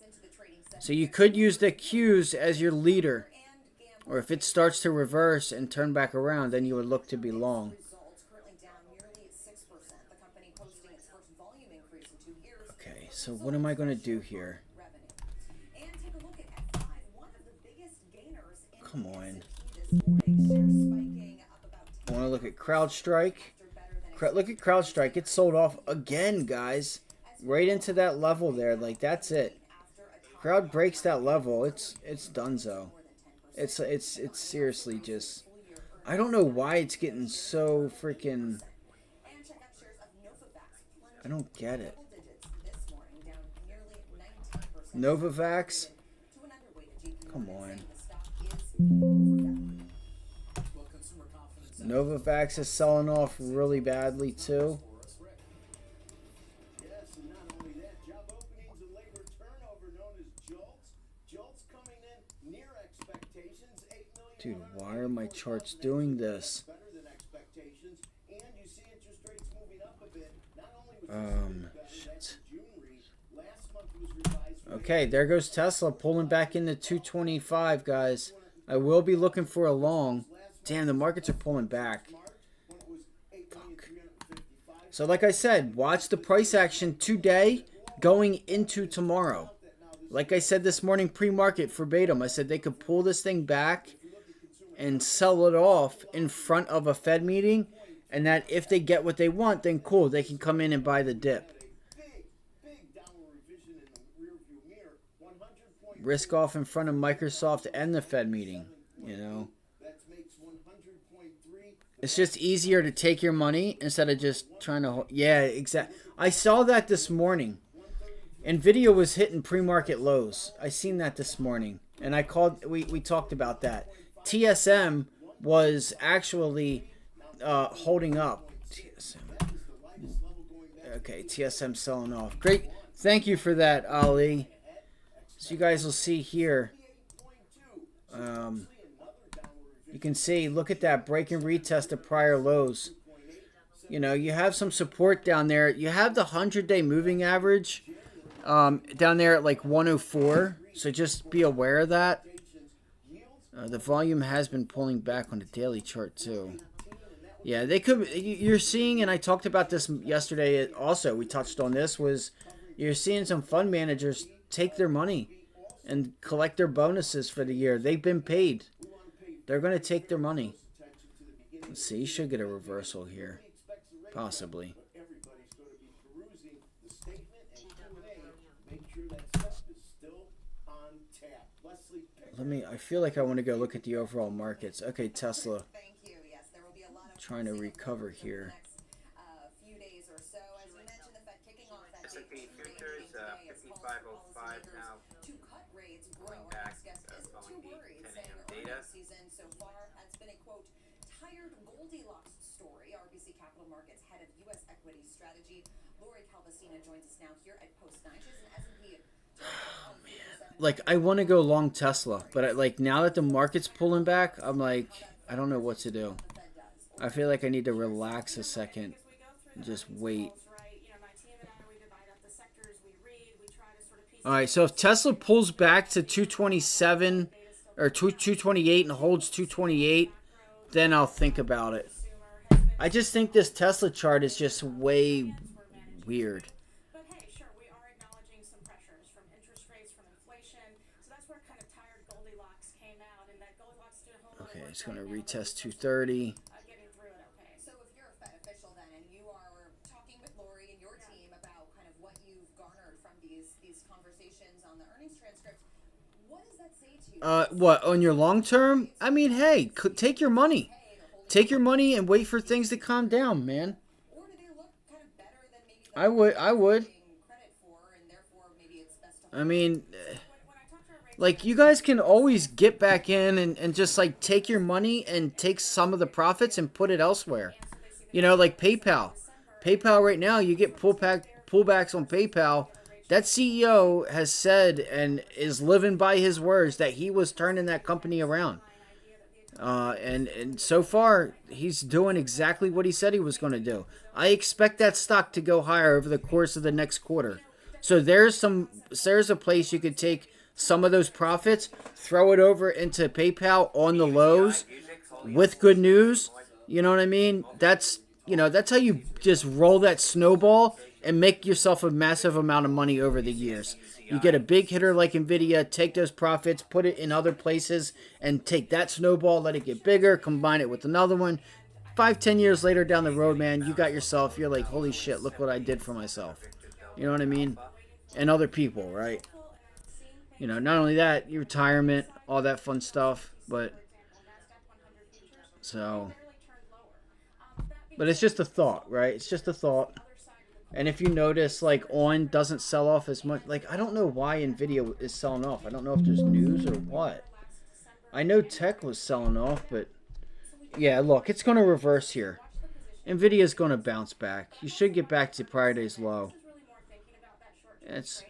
So you could use the Qs as your leader. Or if it starts to reverse and turn back around, then you would look to be long. Okay, so what am I going to do here? Come on. I want to look at CrowdStrike. Look at CrowdStrike. It sold off again, guys. Right into that level there. Like, that's it. Crowd breaks that level. It's donezo. It's seriously just... I don't know why it's getting so freaking... I don't get it. Novavax? Come on. Novavax is selling off really badly too. Yes, and not only that, job openings and labor turnover known as JOLTS. JOLTS coming in near expectations, 8 million. Dude, why are my charts doing this? Better than expectations, and you see interest rates moving up a bit. Not only was shit. June read, last month was revised. Okay, there goes Tesla pulling back into 225, guys. I will be looking for a long. Damn, the markets are pulling back. Fuck. So like I said, watch the price action today going into tomorrow. Like I said this morning pre-market verbatim, I said they could pull this thing back and sell it off in front of a Fed meeting, and that if they get what they want, then cool, they can come in and buy the dip. Risk off in front of Microsoft and the Fed meeting, you know. It's just easier to take your money instead of just trying to... Yeah, exactly. I saw that this morning. NVIDIA was hitting pre-market lows. I seen that this morning. And I called... We talked about that. TSM was actually holding up. TSM. Okay, TSM selling off. Great. Thank you for that, Ali. So you guys will see here. You can see, look at that, break and retest of prior lows. You know, you have some support down there. You have the 100-day moving average down there at like 104. So just be aware of that. The volume has been pulling back on the daily chart too. Yeah, they could. You're seeing, and I talked about this yesterday also. We touched on this. Was you're seeing some fund managers take their money and collect their bonuses for the year. They've been paid. They're going to take their money. Let's see. You should get a reversal here. Possibly. I feel like I want to go look at the overall markets. Okay, Tesla. Trying to recover here. S&P futures, 5505 now. Going back, following the 10 a.m. data. So far, that's been a quote tired Goldilocks story. RBC Capital Markets head of U.S. equity strategy, Lori Calvasina, joins us now here at Post 9. She's an S&P. Oh man, like I want to go long Tesla, but like now that the market's pulling back, I'm like I don't know what to do. I feel like I need to relax a second and just wait. All right, so if Tesla pulls back to 227 or 228 and holds 228, then I'll think about it. I just think this Tesla chart is just way weird. But hey, sure, we are acknowledging some pressures from interest rates, from inflation. So that's where kind of tired Goldilocks came out, and that Goldilocks did hold. Okay, it's going to retest 230. Getting through it, okay. So if you're a Fed official then, and you are talking with Lori and your team about kind of what you've garnered from these conversations on the earnings transcript, what does that say to you? What, on your long term? I mean, hey, take your money. Take your money and wait for things to calm down, man. Or do they look kind of better than maybe I would. credit for, and therefore maybe it's best to I mean, like, you guys can always get back in and just, like, take your money and take some of the profits and put it elsewhere. You know, like PayPal. PayPal right now, you get pullbacks on PayPal. That CEO has said and is living by his words that he was turning that company around. And so far, he's doing exactly what he said he was going to do. I expect that stock to go higher over the course of the next quarter. So there's a place you could take some of those profits, throw it over into PayPal on the lows with good news. You know what I mean? That's how you just roll that snowball and make yourself a massive amount of money over the years. You get a big hitter like NVIDIA, take those profits, put it in other places, and take that snowball, let it get bigger, combine it with another one. 5, 10 years later down the road, man, you got yourself, you're like, holy shit, look what I did for myself. You know what I mean? And other people, right? You know, not only that, your retirement, all that fun stuff, but so, but it's just a thought, right? It's just a thought. And if you notice, like, ON doesn't sell off as much. Like, I don't know why NVIDIA is selling off. I don't know if there's news or what. I know tech was selling off, but yeah, look, it's going to reverse here. NVIDIA is going to bounce back. You should get back to prior day's low. That's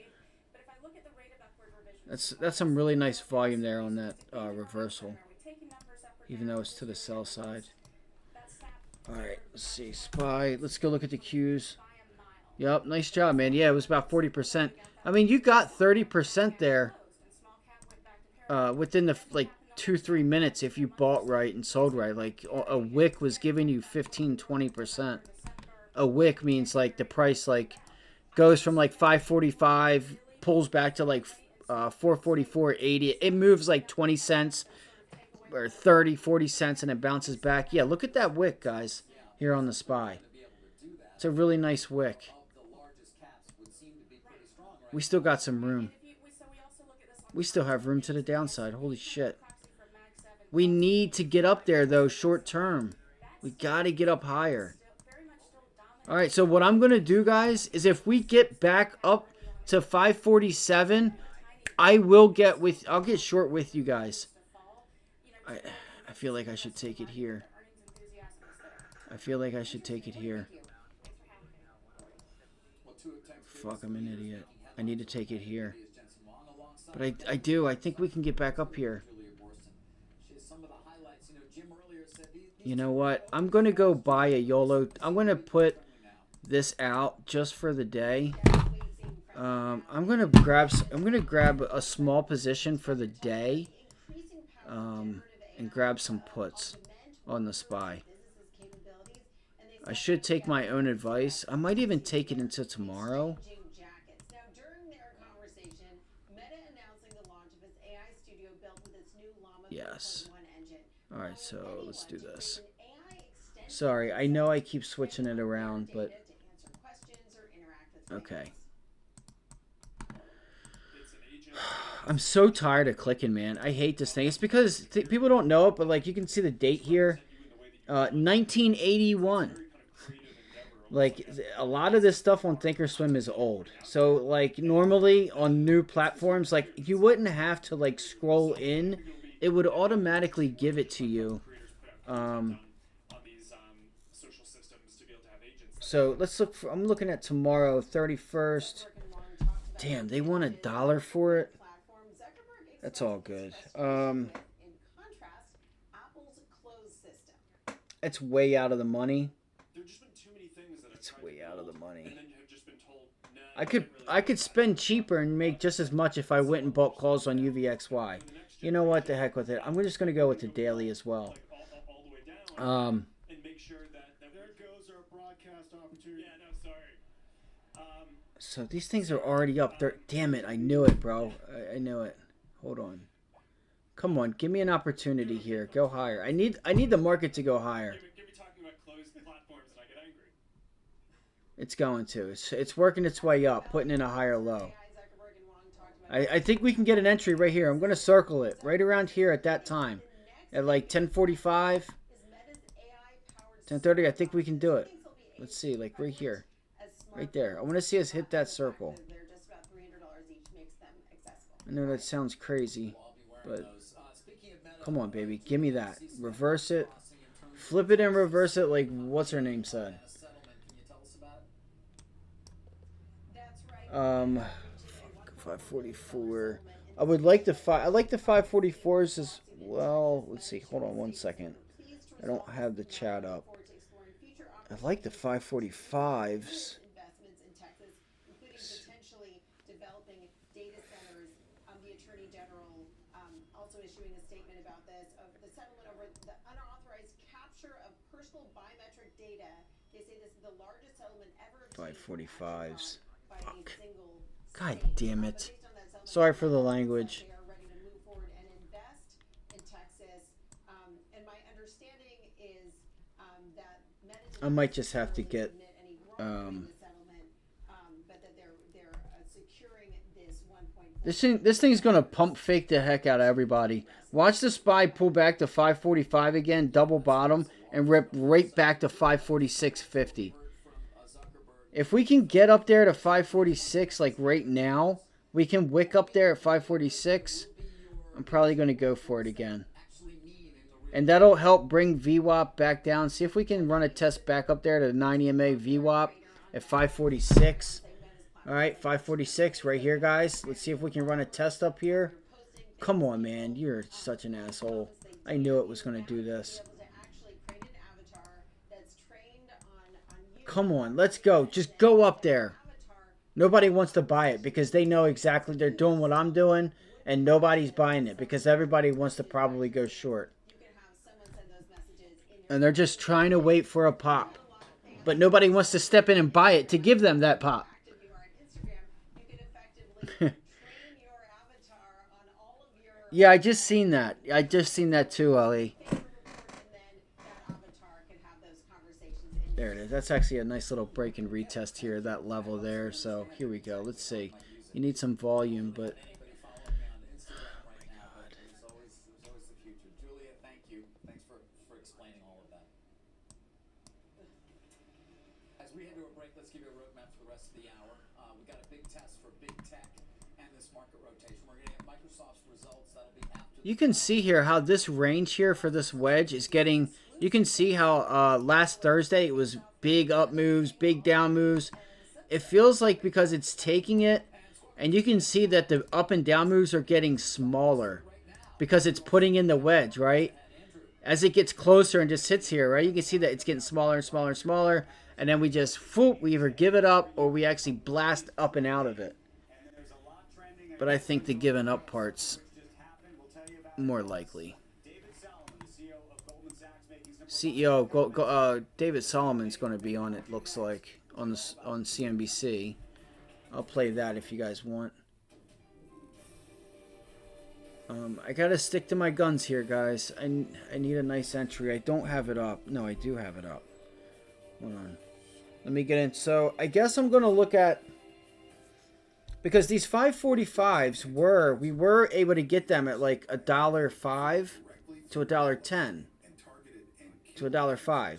some really nice volume there on that reversal, even though it's to the sell side. All right, let's see. SPY. Let's go look at the Qs. Yep, nice job, man. Yeah, it was about 40%. I mean, you got 30% there within the, like, 2-3 minutes if you bought right and sold right. Like, a wick was giving you 15-20%. A wick means, like, the price, like, goes from, like, 545, pulls back to, like, 444.80. It moves, like, 20 cents or 30-40 cents, and it bounces back. Yeah, look at that wick, guys, here on the SPY. It's a really nice wick. We still got some room. We still have room to the downside. Holy shit. We need to get up there, though, short term. We got to get up higher. All right, so what I'm going to do, guys, is if we get back up to 547, I'll get short with you guys. I feel like I should take it here. Fuck, I'm an idiot. I need to take it here. But I do. I think we can get back up here. You know what? I'm going to go buy a YOLO. I'm going to put this out just for the day. I'm going to grab a small position for the day. And grab some puts on the SPY. I should take my own advice. I might even take it until tomorrow. Yes. Alright, so let's do this. Sorry, I know I keep switching it around, but... Okay. I'm so tired of clicking, man. I hate this thing. It's because people don't know it, but, like, you can see the date here. 1981. Like, a lot of this stuff on Thinkorswim is old. So, like, normally on new platforms, like, you wouldn't have to, like, scroll in. It would automatically give it to you. So, let's look for... I'm looking at tomorrow, 31st. Damn, they want $1 for it? That's all good. It's way out of the money. It's way out of the money. I could spend cheaper and make just as much if I went and bought calls on UVXY. You know what? The heck with it. I'm just gonna go with the daily as well. So these things are already up there. Damn it! I knew it, bro. I knew it. Hold on. Come on, give me an opportunity here. Go higher. I need the market to go higher. It's going to. It's working its way up, putting in a higher low. I think we can get an entry right here. I'm going to circle it right around here at that time. At like 10:45, 10:30, I think we can do it. Let's see, like right here. Right there. I want to see us hit that circle. I know that sounds crazy, but come on, baby. Give me that. Reverse it. Flip it and reverse it like what's her name said. 544. I would like the I like the 544s as well. Let's see. Hold on one second. I don't have the chat up. I like the 545s. They say this is the largest settlement ever 545s. by a Fuck. single God state. damn But it. based on that settlement, Sorry for the they language. are ready to move forward and invest in Texas. And my understanding is that Meta did I not might just have to necessarily get submit any wrongdoing in the settlement, but that they're securing this 1.4. This thing's gonna pump fake the heck out of everybody. Watch the SPY pull back to 545 again, double bottom, and rip right back to 546.50. If we can get up there to 546 like right now, we can wick up there at 546. I'm probably gonna go for it again. And that'll help bring VWAP back down. See if we can run a test back up there to the 90 MA VWAP at 546. All right, 546 right here, guys. Let's see if we can run a test up here. Come on, man. You're such an asshole. I knew it was going to do this. Come on, let's go. Just go up there. Nobody wants to buy it because they know exactly they're doing what I'm doing, and nobody's buying it because everybody wants to probably go short. And they're just trying to wait for a pop. But nobody wants to step in and buy it to give them that pop. Yeah, I just seen that. I just seen that too, Ali. There it is. That's actually a nice little break and retest here, that level there. So here we go. Let's see. You need some volume, but... You can see here how this range here for this wedge is getting... You can see how last Thursday it was big up moves, big down moves. It feels like because it's taking it, and you can see that the up and down moves are getting smaller because it's putting in the wedge, right? As it gets closer and just sits here, right? You can see that it's getting smaller and smaller and smaller, and then we just, whoop, we either give it up or we actually blast up and out of it. But I think the giving up part's more likely. CEO David Solomon's going to be on it. Looks like on CNBC. I'll play that if you guys want. I gotta stick to my guns here, guys. I need a nice entry. I don't have it up. No, I do have it up. Hold on. Let me get in. So I guess I'm going to look at, because these 545s we were able to get them at like $1.05 to $1.10 to $1.05.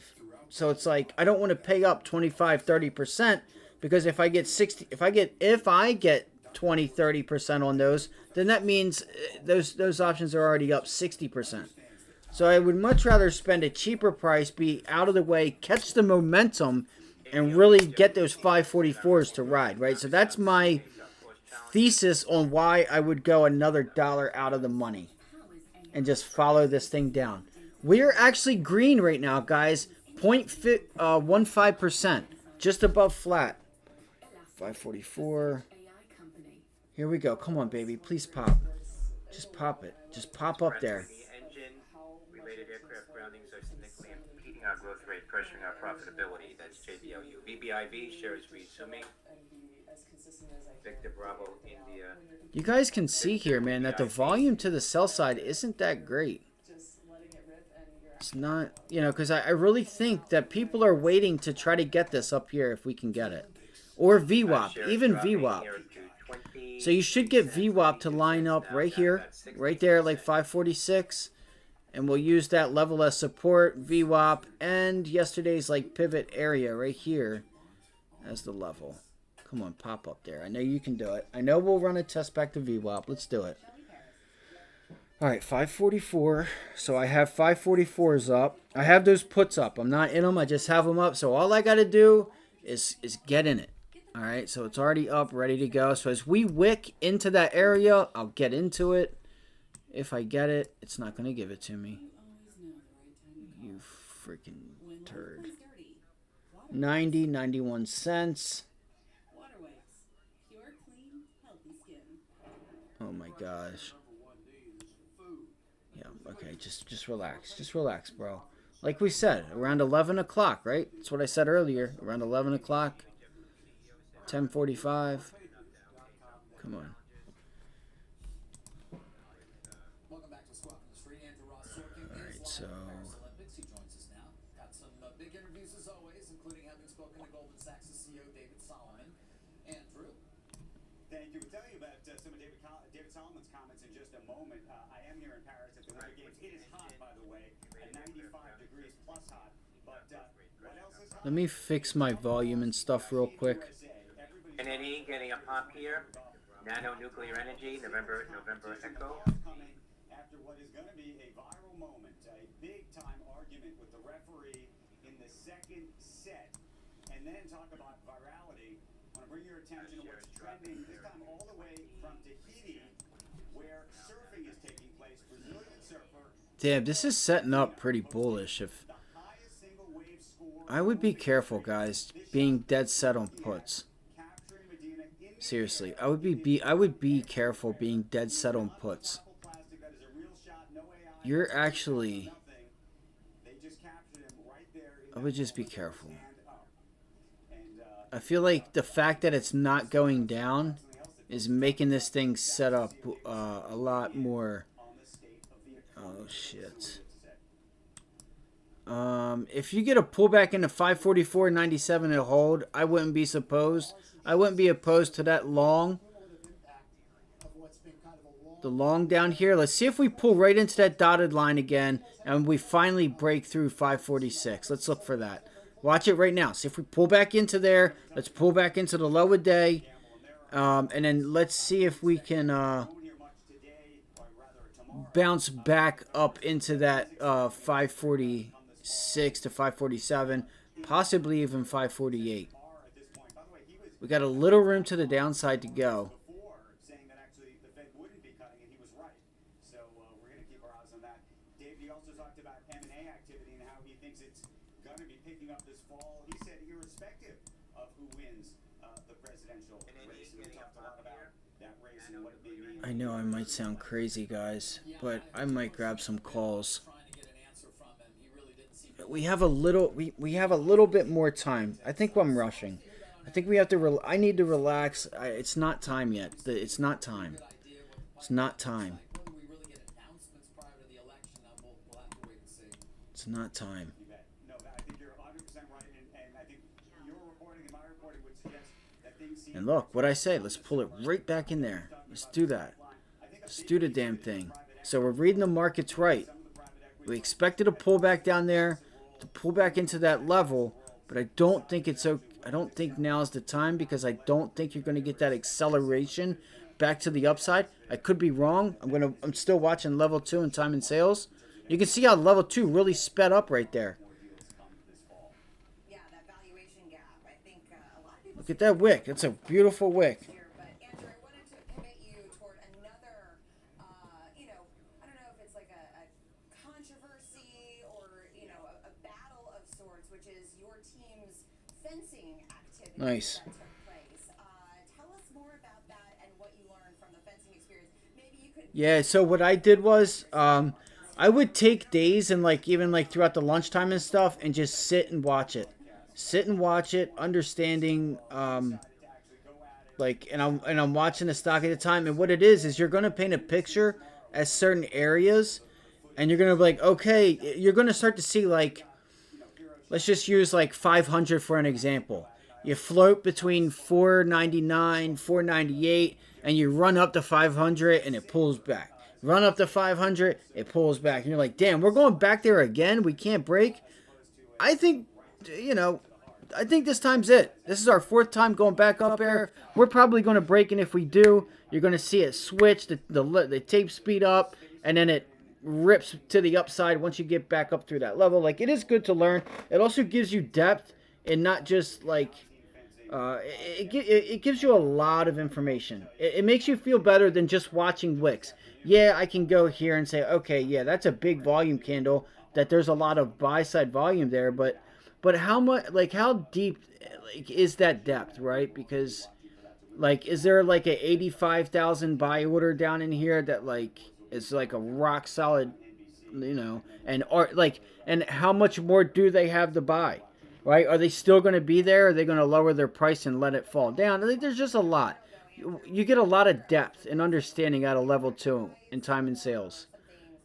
So it's like I don't want to pay up 25-30% because if I get 20-30% on those, then that means those options are already up 60%. So I would much rather spend a cheaper price, be out of the way, catch the momentum, and really get those 544s to ride, right? So that's my thesis on why I would go another dollar out of the money and just follow this thing down. We're actually green right now, guys. 0.15%, just above flat. 544. Here we go. Come on, baby. Please pop. Just pop it. Just pop up there. Engine-related aircraft groundings are significantly impeding our growth rate, pressuring our profitability. That's JBLU. VBIV shares resuming. Victor Bravo, India. You guys can see here, man, that the volume to the sell side isn't that great. It's not, you know, because I really think that people are waiting to try to get this up here if we can get it. Or VWAP, even VWAP. So you should get VWAP to line up right here, right there, like 546. And we'll use that level as support, VWAP, and yesterday's like pivot area right here as the level. Come on, pop up there. I know you can do it. I know we'll run a test back to VWAP. Let's do it. All right, 544. So I have 544s up. I have those puts up. I'm not in them. I just have them up. So all I got to do is get in it. All right, so it's already up, ready to go. So as we wick into that area, I'll get into it. If I get it, it's not going to give it to me. You freaking turd. 90, 91 cents. Oh my gosh. Yeah, okay, just relax. Just relax, bro. Like we said, around 11 o'clock, right? That's what I said earlier. Around 11 o'clock, 10:45. Come on. Welcome back to Squawk on the Street. Andrew Ross Sorkin All right, is so live at the Paris Olympics. He joins us now. Got some big interviews as always, including having spoken to Goldman Sachs' CEO David Solomon. Andrew. Thank you. We'll tell you about some of David Solomon's comments in just a moment. I am here in Paris at the Winter Games. It is hot, by the way, at 95 degrees plus hot. But what else is hot? let me fix my volume and stuff real quick. NNE getting a pop here. Nano nuclear energy, November Echo. Coming after what is going to be a viral moment, a big-time argument with the referee in the second set. And then talk about virality. I want to bring your attention to what's trending, this time all the way from Tahiti, where surfing is taking place. Brazilian surfer. Damn, this is setting up pretty bullish. If The highest single wave score. I would be careful, guys, being dead set on puts. Capturing Medina in Seriously, I would be careful being dead set on puts. plastic. That is a real shot. No AI. You're actually, Nothing. They just captured him right there. I would just be careful. Stand up. And I feel like the fact that it's not going down is making this thing set up a lot more. on the state of the Oh shit. If you get a pullback into 544.97 and hold, I wouldn't be opposed. I wouldn't be opposed to that long. The long down here. Let's see if we pull right into that dotted line again and we finally break through 546. Let's look for that. Watch it right now. See if we pull back into there. Let's pull back into the low of day. And then let's see if we can bounce back up into that 546 to 547, possibly even 548. We got a little room to the downside to go. before saying that actually the Fed wouldn't be cutting, and he was right. So we're going to keep our eyes on that. Dave, he also talked about M&A activity and how he thinks it's going to be picking up this fall. He said irrespective of who wins the presidential race. And we talked a lot about that race and what it may mean. I know I might sound crazy, guys, but I might grab some calls. Trying to get an answer from him. He really didn't seem to. We have a little bit more time. I think I'm rushing. I think we have to. I need to relax. It's not time yet. It's not time. It's not time. Whether we really get announcements prior to the election, we'll have to wait and see. It's not time. You bet. No, I think you're 100% right, and I think your reporting and my reporting would suggest that things seem. And look, what I say. Let's pull it right back in there. Let's do that. Let's do the damn thing. So we're reading the markets right. We expected a pullback down there, to pull back into that level, but I don't think it's okay. I don't think now's the time because I don't think you're going to get that acceleration back to the upside. I could be wrong. I'm still watching level 2 and time and sales. You can see how level 2 really sped up right there. Yeah, that valuation gap. I think a lot of people Look at that wick. It's a beautiful wick. here, but Andrew, I wanted to commit you toward another, I don't know if it's like a controversy or, a battle of sorts, which is your team's fencing activity Nice. that took place. Tell us more about that and what you learned from the fencing experience. Maybe you could. Yeah, so what I did was I would take days and even throughout the lunchtime and stuff and just sit and watch it. Sit and watch it, understanding and I'm watching the stock at the time, and what it is you're going to paint a picture at certain areas and you're going to be like, okay, you're going to start to see let's just use 500 for an example. You float between 499, 498, and you run up to 500 and it pulls back. Run up to 500, it pulls back. And you're like, damn, we're going back there again? We can't break? I think, I think this time's it. This is our 4th time going back up there. We're probably going to break, and if we do, you're going to see it switch, the tape speed up, and then it rips to the upside once you get back up through that level. It is good to learn. It also gives you depth and not just it gives you a lot of information. It makes you feel better than just watching wicks. Yeah, I can go here and say, okay, yeah, that's a big volume candle, that there's a lot of buy side volume there, but how much, how deep is that depth, right? Because is there a 85,000 buy order down in here that is a rock solid you know, and and how much more do they have to buy, right? Are they still going to be there? Are they going to lower their price and let it fall down? I think there's just a lot. You get a lot of depth and understanding out of level 2 in time and sales.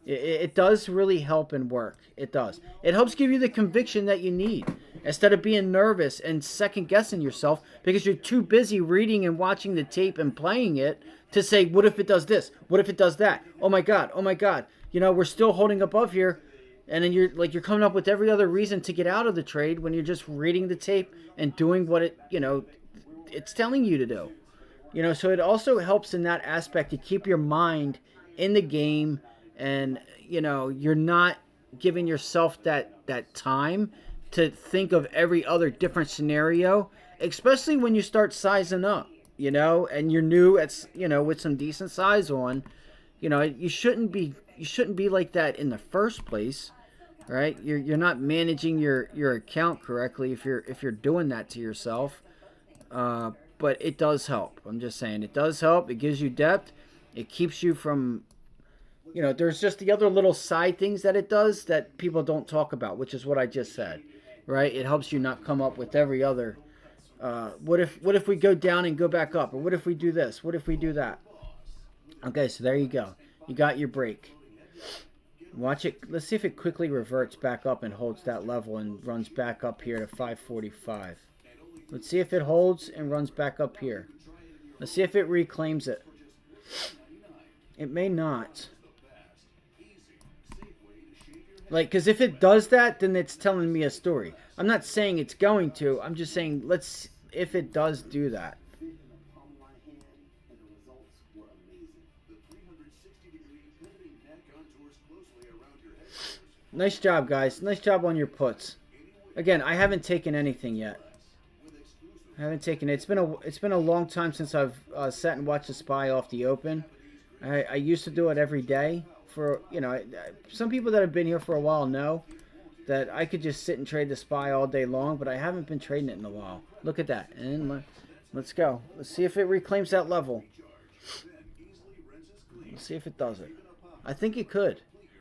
It does really help and work. It does. It helps give you the conviction that you need instead of being nervous and second guessing yourself because you're too busy reading and watching the tape and playing it to say, what if it does this? What if it does that? Oh my God. Oh my God. You know, we're still holding above here. And then you're coming up with every other reason to get out of the trade when you're just reading the tape and doing what it's telling you to do. You know, so it also helps in that aspect to keep your mind in the game. And, you know, you're not giving yourself that time to think of every other different scenario, especially when you start sizing up, you know, and you're new at, you know, with some decent size on, you know, you shouldn't be like that in the first place, right? You're not managing your account correctly if you're doing that to yourself. But it does help. I'm just saying it does help. It gives you depth. It keeps you from, you know, there's just the other little side things that it does that people don't talk about, which is what I just said, right? It helps you not come up with every other, what if we go down and go back up? Or what if we do this? What if we do that? Okay, so there you go. You got your break. Watch it. Let's see if it quickly reverts back up and holds that level and runs back up here to 545. Let's see if it holds and runs back up here. Let's see if it reclaims it. It may not. Like, because if it does that, then it's telling me a story. I'm not saying it's going to. I'm just saying, if it does do that. Nice job, guys. Nice job on your puts. Again, I haven't taken anything yet. I haven't taken it. It's been a long time since I've sat and watched the SPY off the open. I used to do it every day. For, you know, some people that have been here for a while know that I could just sit and trade the SPY all day long, but I haven't been trading it in a while. Look at that. And let's go. Let's see if it reclaims that level. Let's see if it does it. I think it could.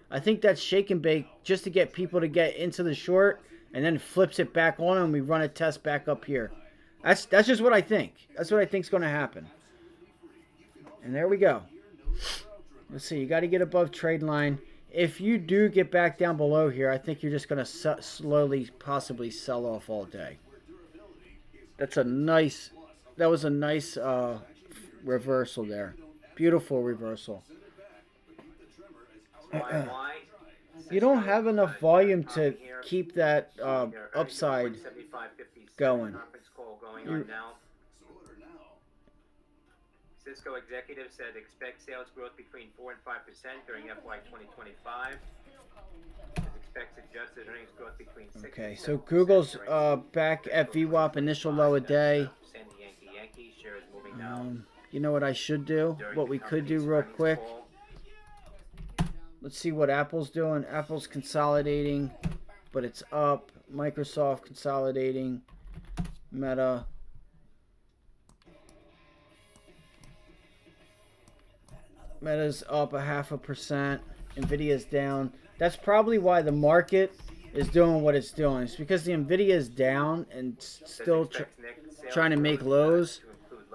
I think that's shake and bake just to get people to get into the short and then flips it back on and we run a test back up here. That's just what I think. That's what I think is going to happen. And there we go. Let's see. You got to get above trade line. If you do get back down below here, I think you're just going to slowly possibly sell off all day. That was a nice reversal there. Beautiful reversal. You don't have enough volume to keep that upside going. Cisco executive said expect sales growth between 4 and 5% during FY 2025. Expects adjusted earnings growth between 6 Okay, so Google's back at VWAP initial low a day. You know what I should do? What we could do real quick. Let's see what Apple's doing. Apple's consolidating, but it's up. Microsoft consolidating. Meta. Meta's up 0.5%. Nvidia's down. That's probably why the market is doing what it's doing. It's because the Nvidia is down and still trying to make lows,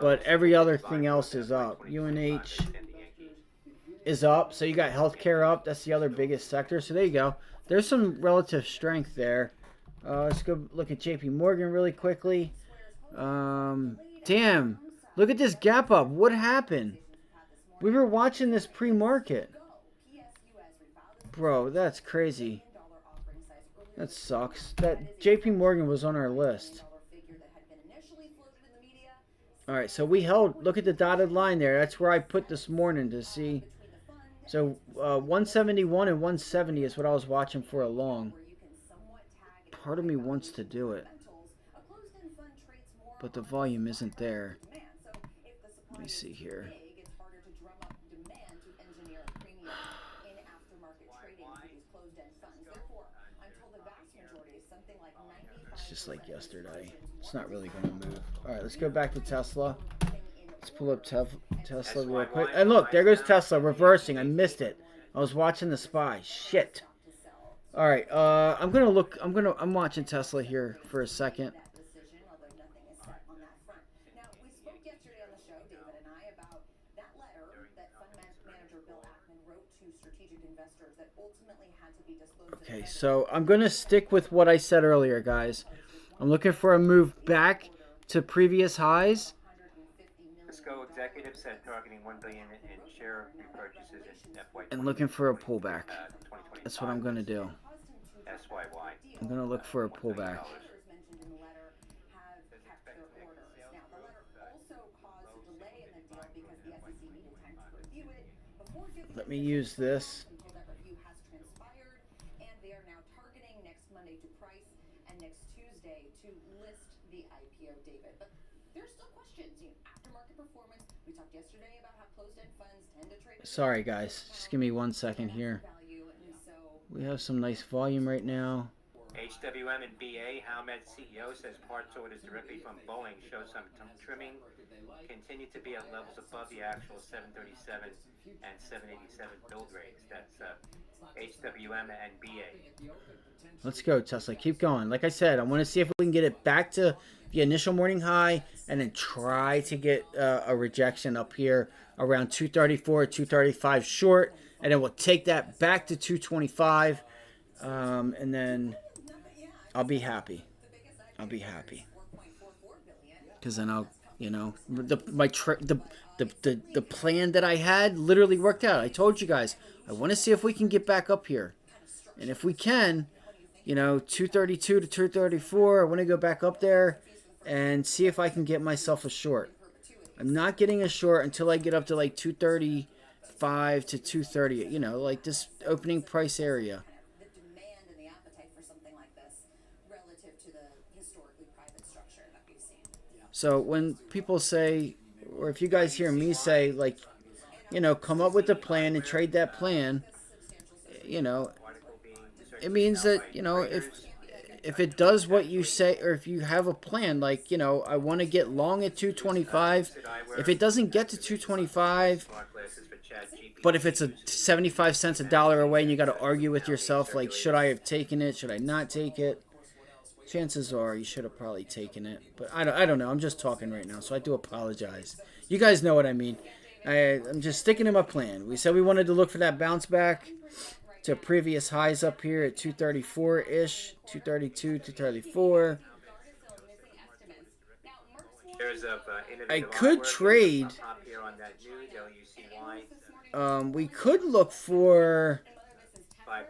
but every other thing else is up. UNH is up, so you got healthcare up. That's the other biggest sector. So there you go. There's some relative strength there. Let's go look at JP Morgan really quickly. Damn, look at this gap up. What happened? We were watching this pre-market. Bro, that's crazy. That sucks. That JP Morgan was on our list. Alright, so we held, look at the dotted line there. That's where I put this morning to see. So 171 and 170 is what I was watching for a long. Part of me wants to do it, but the volume isn't there. Let me see here. It's just like yesterday. It's not really going to move. All right, let's go back to Tesla. Let's pull up Tesla real quick. And look, there goes Tesla reversing. I missed it. I was watching the SPY. Shit. All right. I'm watching Tesla here for a second. Okay, so I'm gonna stick with what I said earlier, guys. I'm looking for a move back to previous highs. Cisco executive said targeting 1 billion in share repurchases in FY. And looking for a pullback. 2025. That's what I'm gonna do. SYY. I'm gonna look for a pullback. Let me use this. Sorry guys, just give me 1 second here. We have some nice volume right now. HWM and BA, Howmet CEO says parts orders directly from Boeing show some trimming, continue to be at levels above the actual 737 and 787 build rates. That's HWM and BA. Let's go, Tesla. Keep going. Like I said, I want to see if we can get it back to the initial morning high and then try to get a rejection up here around 234, 235 short. And then we'll take that back to 225. And then I'll be happy. I'll be happy. Because then I'll, you know, the plan that I had literally worked out. I told you guys, I want to see if we can get back up here. And if we can, you know, 232 to 234, I want to go back up there and see if I can get myself a short. I'm not getting a short until I get up to like 235 to 230, you know, like this opening price area. So when people say, or if you guys hear me say, like, you know, come up with a plan and trade that plan, you know, it means that, you know, if it does what you say, or if you have a plan, like, you know, I want to get long at 225. If it doesn't get to 225, but if it's a 75 cents a dollar away and you got to argue with yourself, like, should I have taken it? Should I not take it? Chances are you should have probably taken it. But I don't know. I'm just talking right now, so I do apologize. You guys know what I mean. I'm just sticking to my plan. We said we wanted to look for that bounce back to previous highs up here at 234-ish, 232, 234. I could trade. We could look for. $5.15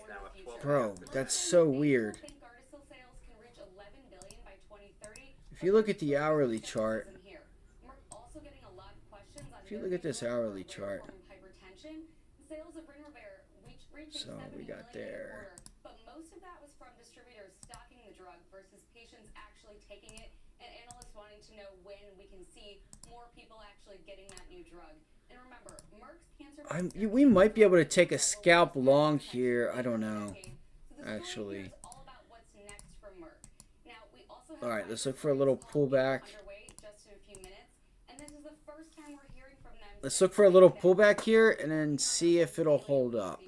now. Bro, that's so weird. If you look at the hourly chart, if you look at this hourly chart, so we got there. But most of that was from distributors stocking the drug versus patients actually taking it, and analysts wanting to know when we can see more people actually getting that new drug. And remember, Merck's cancer. We might be able to take a scalp long here. I don't know, actually. All right, let's look for a little pullback. Let's look for a little pullback here and then see if it'll hold up.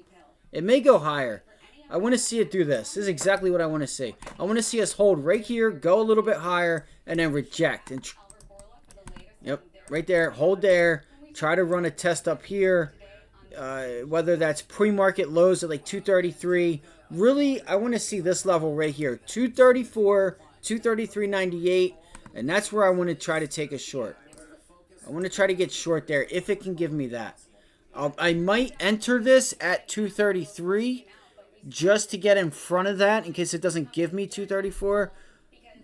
It may go higher. I want to see it do this. This is exactly what I want to see. I want to see us hold right here, go a little bit higher, and then reject. And yep, right there. Hold there. Try to run a test up here. Whether that's pre-market lows at like 233. Really, I want to see this level right here. 234, 233.98. And that's where I want to try to take a short. I want to try to get short there if it can give me that. I might enter this at 233 just to get in front of that in case it doesn't give me 234.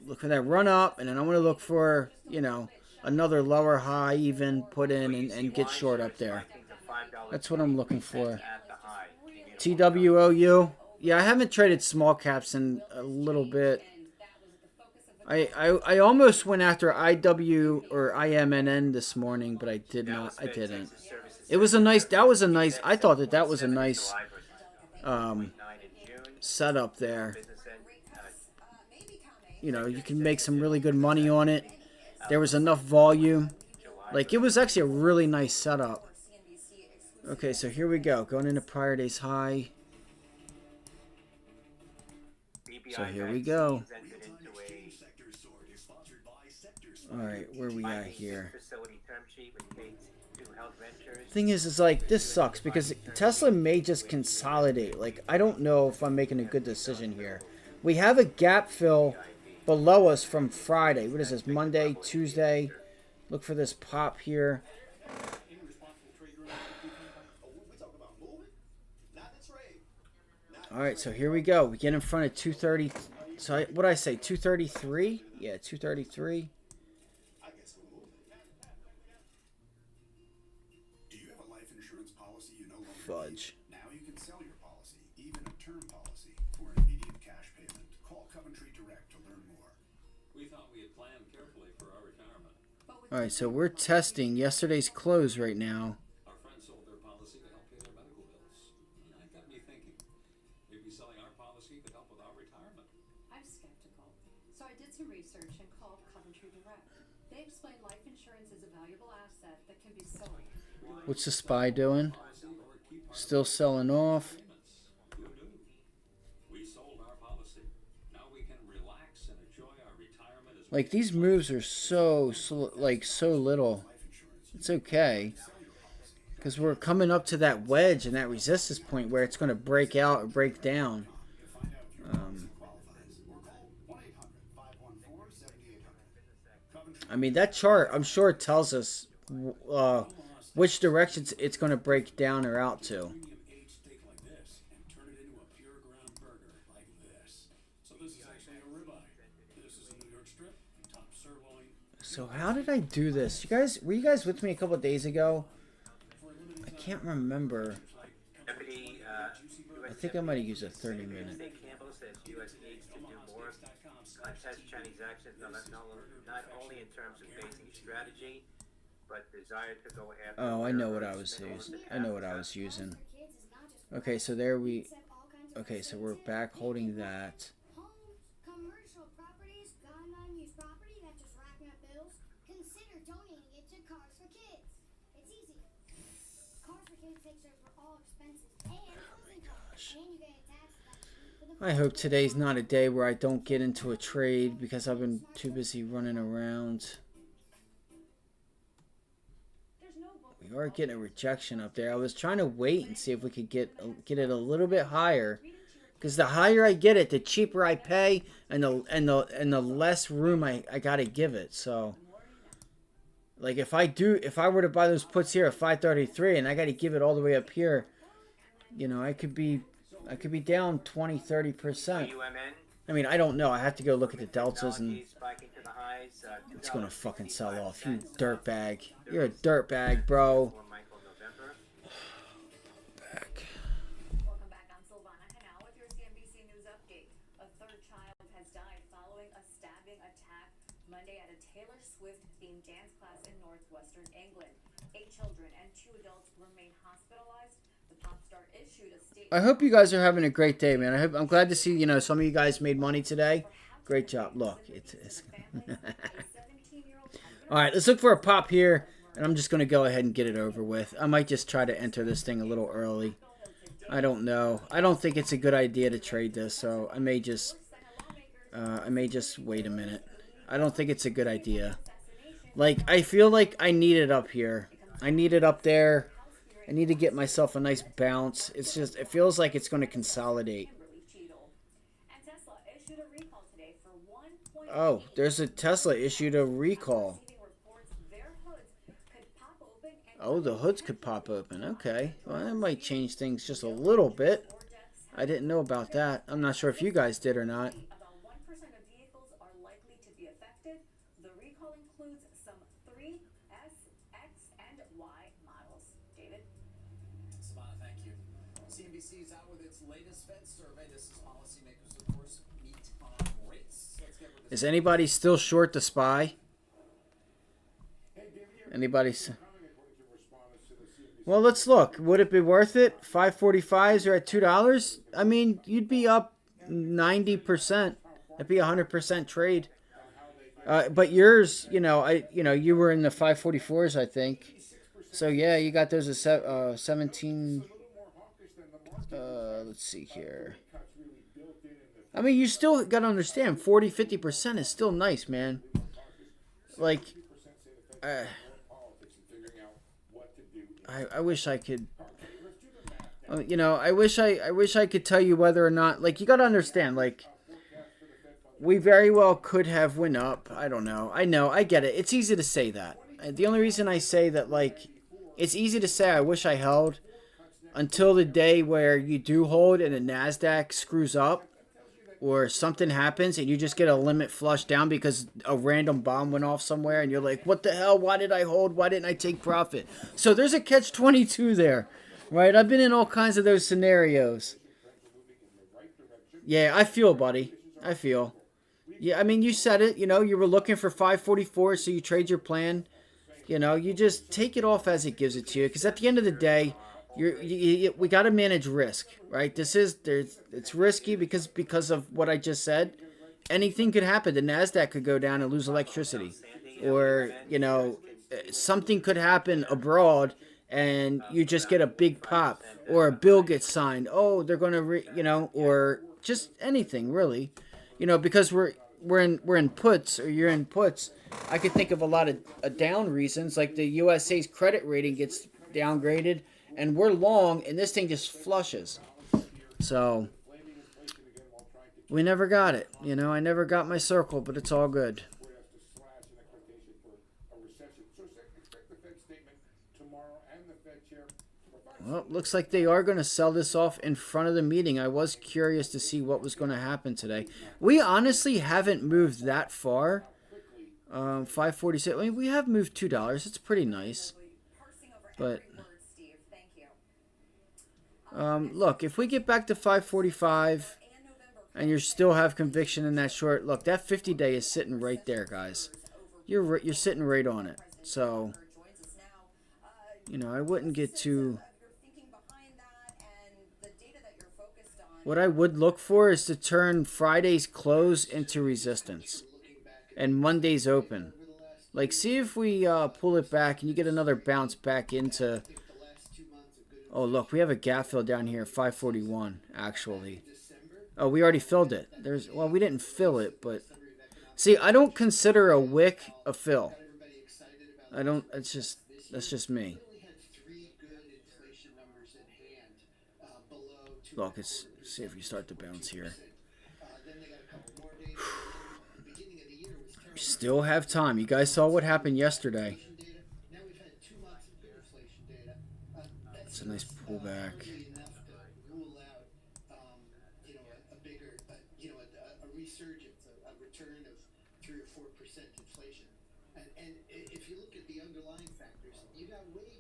Look for that run up, and then I want to look for, you know, another lower high even put in and get short up there. That's what I'm looking for. TWOU. Yeah, I haven't traded small caps in a little bit. I almost went after IW or IMNN this morning, but I did not. I didn't. It was a nice. That was a nice. I thought that was a nice setup there. You know, you can make some really good money on it. There was enough volume. Like, it was actually a really nice setup. Okay, so here we go. Going into prior day's high. So here we go. Alright, where we at here? Thing is like, this sucks because Tesla may just consolidate. Like, I don't know if I'm making a good decision here. We have a gap fill below us from Friday. What is this? Monday, Tuesday. Look for this pop here. Alright, so here we go. We get in front of 230. So what did I say? 233? Yeah, 233. Fudge. Now you can sell your policy, even a term policy, for an immediate cash payment. Call Coventry Direct to learn more. We thought we had planned carefully for our retirement. Alright, so we're testing yesterday's close right now. Our friends sold their policy to help pay their medical bills. And that got me thinking. Maybe selling our policy could help with our retirement. I'm skeptical. So I did some research and called Coventry Direct. They explain life insurance is a valuable asset that can be sold. What's the SPY doing? Still selling off. We sold our policy. Now we can relax and enjoy our retirement as Like, these moves are so little. It's okay. Because we're coming up to that wedge and that resistance point where it's going to break out or break down. I mean, that chart, I'm sure it tells us which directions it's going to break down or out to. So how did I do this? Were you guys with me a couple of days ago? I can't remember. I think I might have used a 30-minute. Contest Chinese actions not only in terms of basic strategy, but desire to go after. Oh, I know what I was using. I know what I was using. Okay, so there we. Okay, so we're back holding that. Commercial properties, got an unused property that's just racking up bills. Consider donating it to Cars for Kids. It's easy. Cars for Kids takes over all expenses and closing costs, and you get a tax deduction for the. I hope today's not a day where I don't get into a trade because I've been too busy running around. We are getting a rejection up there. I was trying to wait and see if we could get it a little bit higher, because the higher I get it, the cheaper I pay, and the less room I gotta give it. So, like if I were to buy those puts here at 533 and I gotta give it all the way up here, you know, I could be down 20-30%. I mean, I don't know. I have to go look at the deltas, and it's gonna fucking sell off. You dirtbag. You're a dirtbag, bro. Welcome back. I'm Silvana Hanau with your CNBC News update. A third child has died following a stabbing attack Monday at a Taylor Swift-themed dance class in northwestern England. 8 children and 2 adults remain hospitalized. The pop star issued a statement. I hope you guys are having a great day, man. I'm glad to see, you know, some of you guys made money today. Great job. Look, it's all right, let's look for a pop here, and I'm just going to go ahead and get it over with. I might just try to enter this thing a little early. I don't know. I don't think it's a good idea to trade this, so I may just wait a minute. I don't think it's a good idea. Like, I feel like I need it up here. I need it up there. I need to get myself a nice bounce. It's just, it feels like it's going to consolidate. Oh, there's a Tesla issued a recall. Oh, the hoods could pop open. Okay. Well, that might change things just a little bit. I didn't know about that. I'm not sure if you guys did or not. About 1% of vehicles are likely to be affected. The recall includes some 3S, X, and Y models. David? Savannah, thank you. CNBC is out with its latest Fed survey. This is policymakers, of course, meet on rates. Let's get rid of Is anybody still short the SPY? Anybody? Well, let's look. Would it be worth it? 545s are at $2. I mean, you'd be up 90%. It'd be a 100% trade. But yours, you know, you were in the 544s, I think. So yeah, you got those at 17. Let's see here. I mean, you still got to understand 40-50% is still nice, man. Like, I wish I could. You know, I wish I could tell you whether or not. Like, you got to understand. Like, we very well could have went up. I don't know. I get it. It's easy to say that. The only reason I say that, like, it's easy to say I wish I held until the day where you do hold and the NASDAQ screws up or something happens and you just get a limit flush down because a random bomb went off somewhere and you're like, what the hell? Why did I hold? Why didn't I take profit? So there's a catch-22 there, right? I've been in all kinds of those scenarios. Yeah, I feel, buddy. I feel. Yeah, I mean, you said it. You know, you were looking for 544, so you trade your plan. You know, you just take it off as it gives it to you. Because at the end of the day, we got to manage risk, right? It's risky because of what I just said. Anything could happen. The NASDAQ could go down and lose electricity. Or, you know, something could happen abroad and you just get a big pop. Or a bill gets signed. Oh, they're going to, you know, or just anything, really. You know, because we're in puts, or you're in puts. I could think of a lot of down reasons, like the USA's credit rating gets downgraded, and we're long, and this thing just flushes. So we never got it. You know, I never got my circle, but it's all good. Well, looks like they are going to sell this off in front of the meeting. I was curious to see what was going to happen today. We honestly haven't moved that far. 546. I mean, we have moved $2. It's pretty nice. But look, if we get back to 545 and you still have conviction in that short, look, that 50-day is sitting right there, guys. You're sitting right on it. So, you know, I wouldn't get too. What I would look for is to turn Friday's close into resistance and Monday's open. Like, see if we pull it back and you get another bounce back into... Oh, look, we have a gap fill down here, 541, actually. Oh, we already filled it. Well, we didn't fill it, but... See, I don't consider a wick a fill. I don't... That's just me. Look, let's see if we start to bounce here. Still have time. You guys saw what happened yesterday. It's a nice pullback.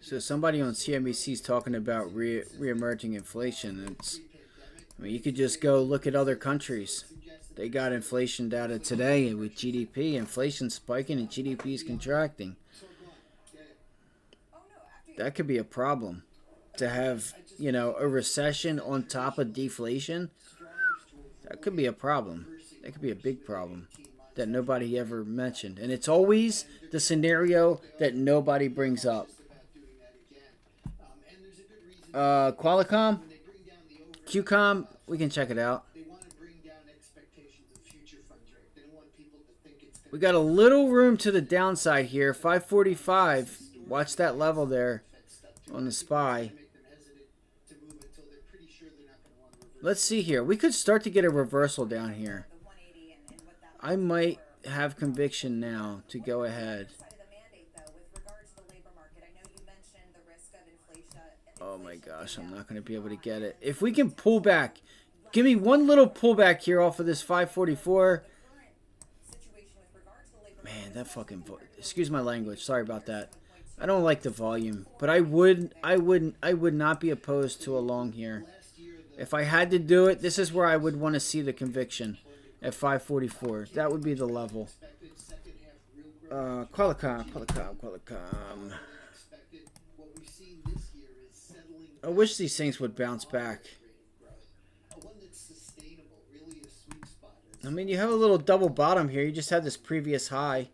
So somebody on CNBC is talking about re-emerging inflation. I mean, you could just go look at other countries. They got inflation data today with GDP. Inflation spiking and GDP is contracting. That could be a problem. To have, you know, a recession on top of deflation, that could be a problem. That could be a big problem that nobody ever mentioned. And it's always the scenario that nobody brings up. Qualcomm, QCOM, we can check it out. We got a little room to the downside here. 545. Watch that level there on the SPY. Let's see here. We could start to get a reversal down here. I might have conviction now to go ahead. Oh my gosh, I'm not going to be able to get it. If we can pull back, give me one little pullback here off of this 544. Man, that fucking... Excuse my language. Sorry about that. I don't like the volume, but I would not be opposed to a long here. If I had to do it, this is where I would want to see the conviction at 544. That would be the level. Qualcomm. I wish these things would bounce back. I mean, you have a little double bottom here. You just had this previous high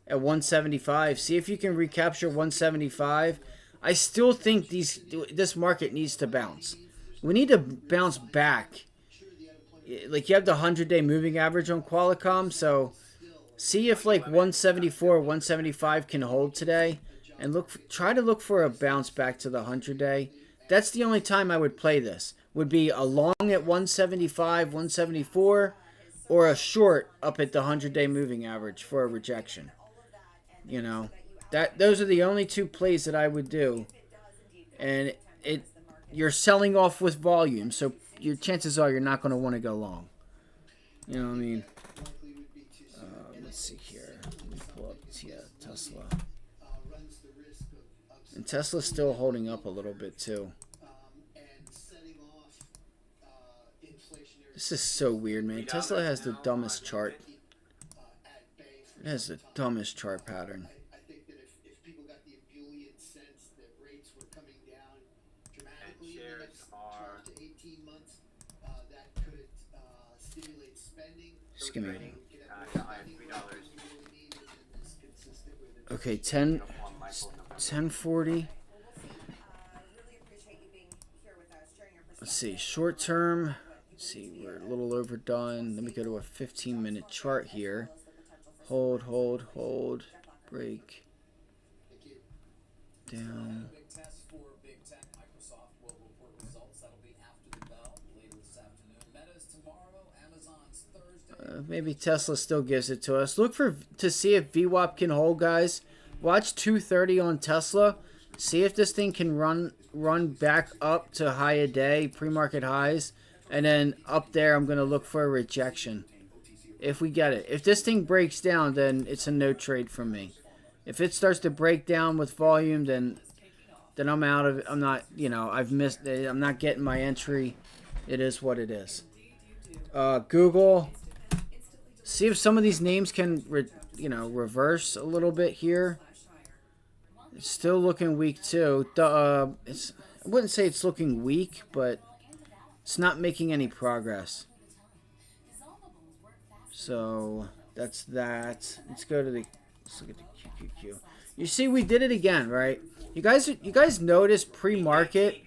at 175. See if you can recapture 175. I still think this market needs to bounce. We need to bounce back. Like you have the 100-day moving average on Qualcomm, so see if like 174, 175 can hold today, and try to look for a bounce back to the 100-day. That's the only time I would play this. Would be a long at 175, 174, or a short up at the 100-day moving average for a rejection. You know, those are the only two plays that I would do, and you're selling off with volume, so your chances are you're not going to want to go long. You know what I mean? Let's see here. Let me pull up Tesla. And Tesla's still holding up a little bit too. This is so weird, man. Tesla has the dumbest chart. It has the dumbest chart pattern. I think that if people got the ebullient sense that rates were coming down dramatically in the next 12 to 18 months, that could stimulate spending. Just give me. $3. Okay, 1040. Let's see, short term. Let's see, we're a little overdone. Let me go to a 15-minute chart here. Hold, break, down. Big test for big tech. Microsoft will report results. That'll be after the bell later this afternoon. Meta's tomorrow. Amazon's Thursday. Maybe Tesla still gives it to us. Look to see if VWAP can hold, guys. Watch 230 on Tesla. See if this thing can run back up to high a day, pre-market highs, and then up there I'm going to look for a rejection. If we get it. If this thing breaks down, then it's a no trade from me. If it starts to break down with volume, then I'm out of it. I'm not, I've missed it. I'm not getting my entry. It is what it is. Google. See if some of these names can, reverse a little bit here. It's still looking weak too. I wouldn't say it's looking weak, but it's not making any progress. So that's that. Let's look at the QQQ. You see, we did it again, right? You guys noticed pre-market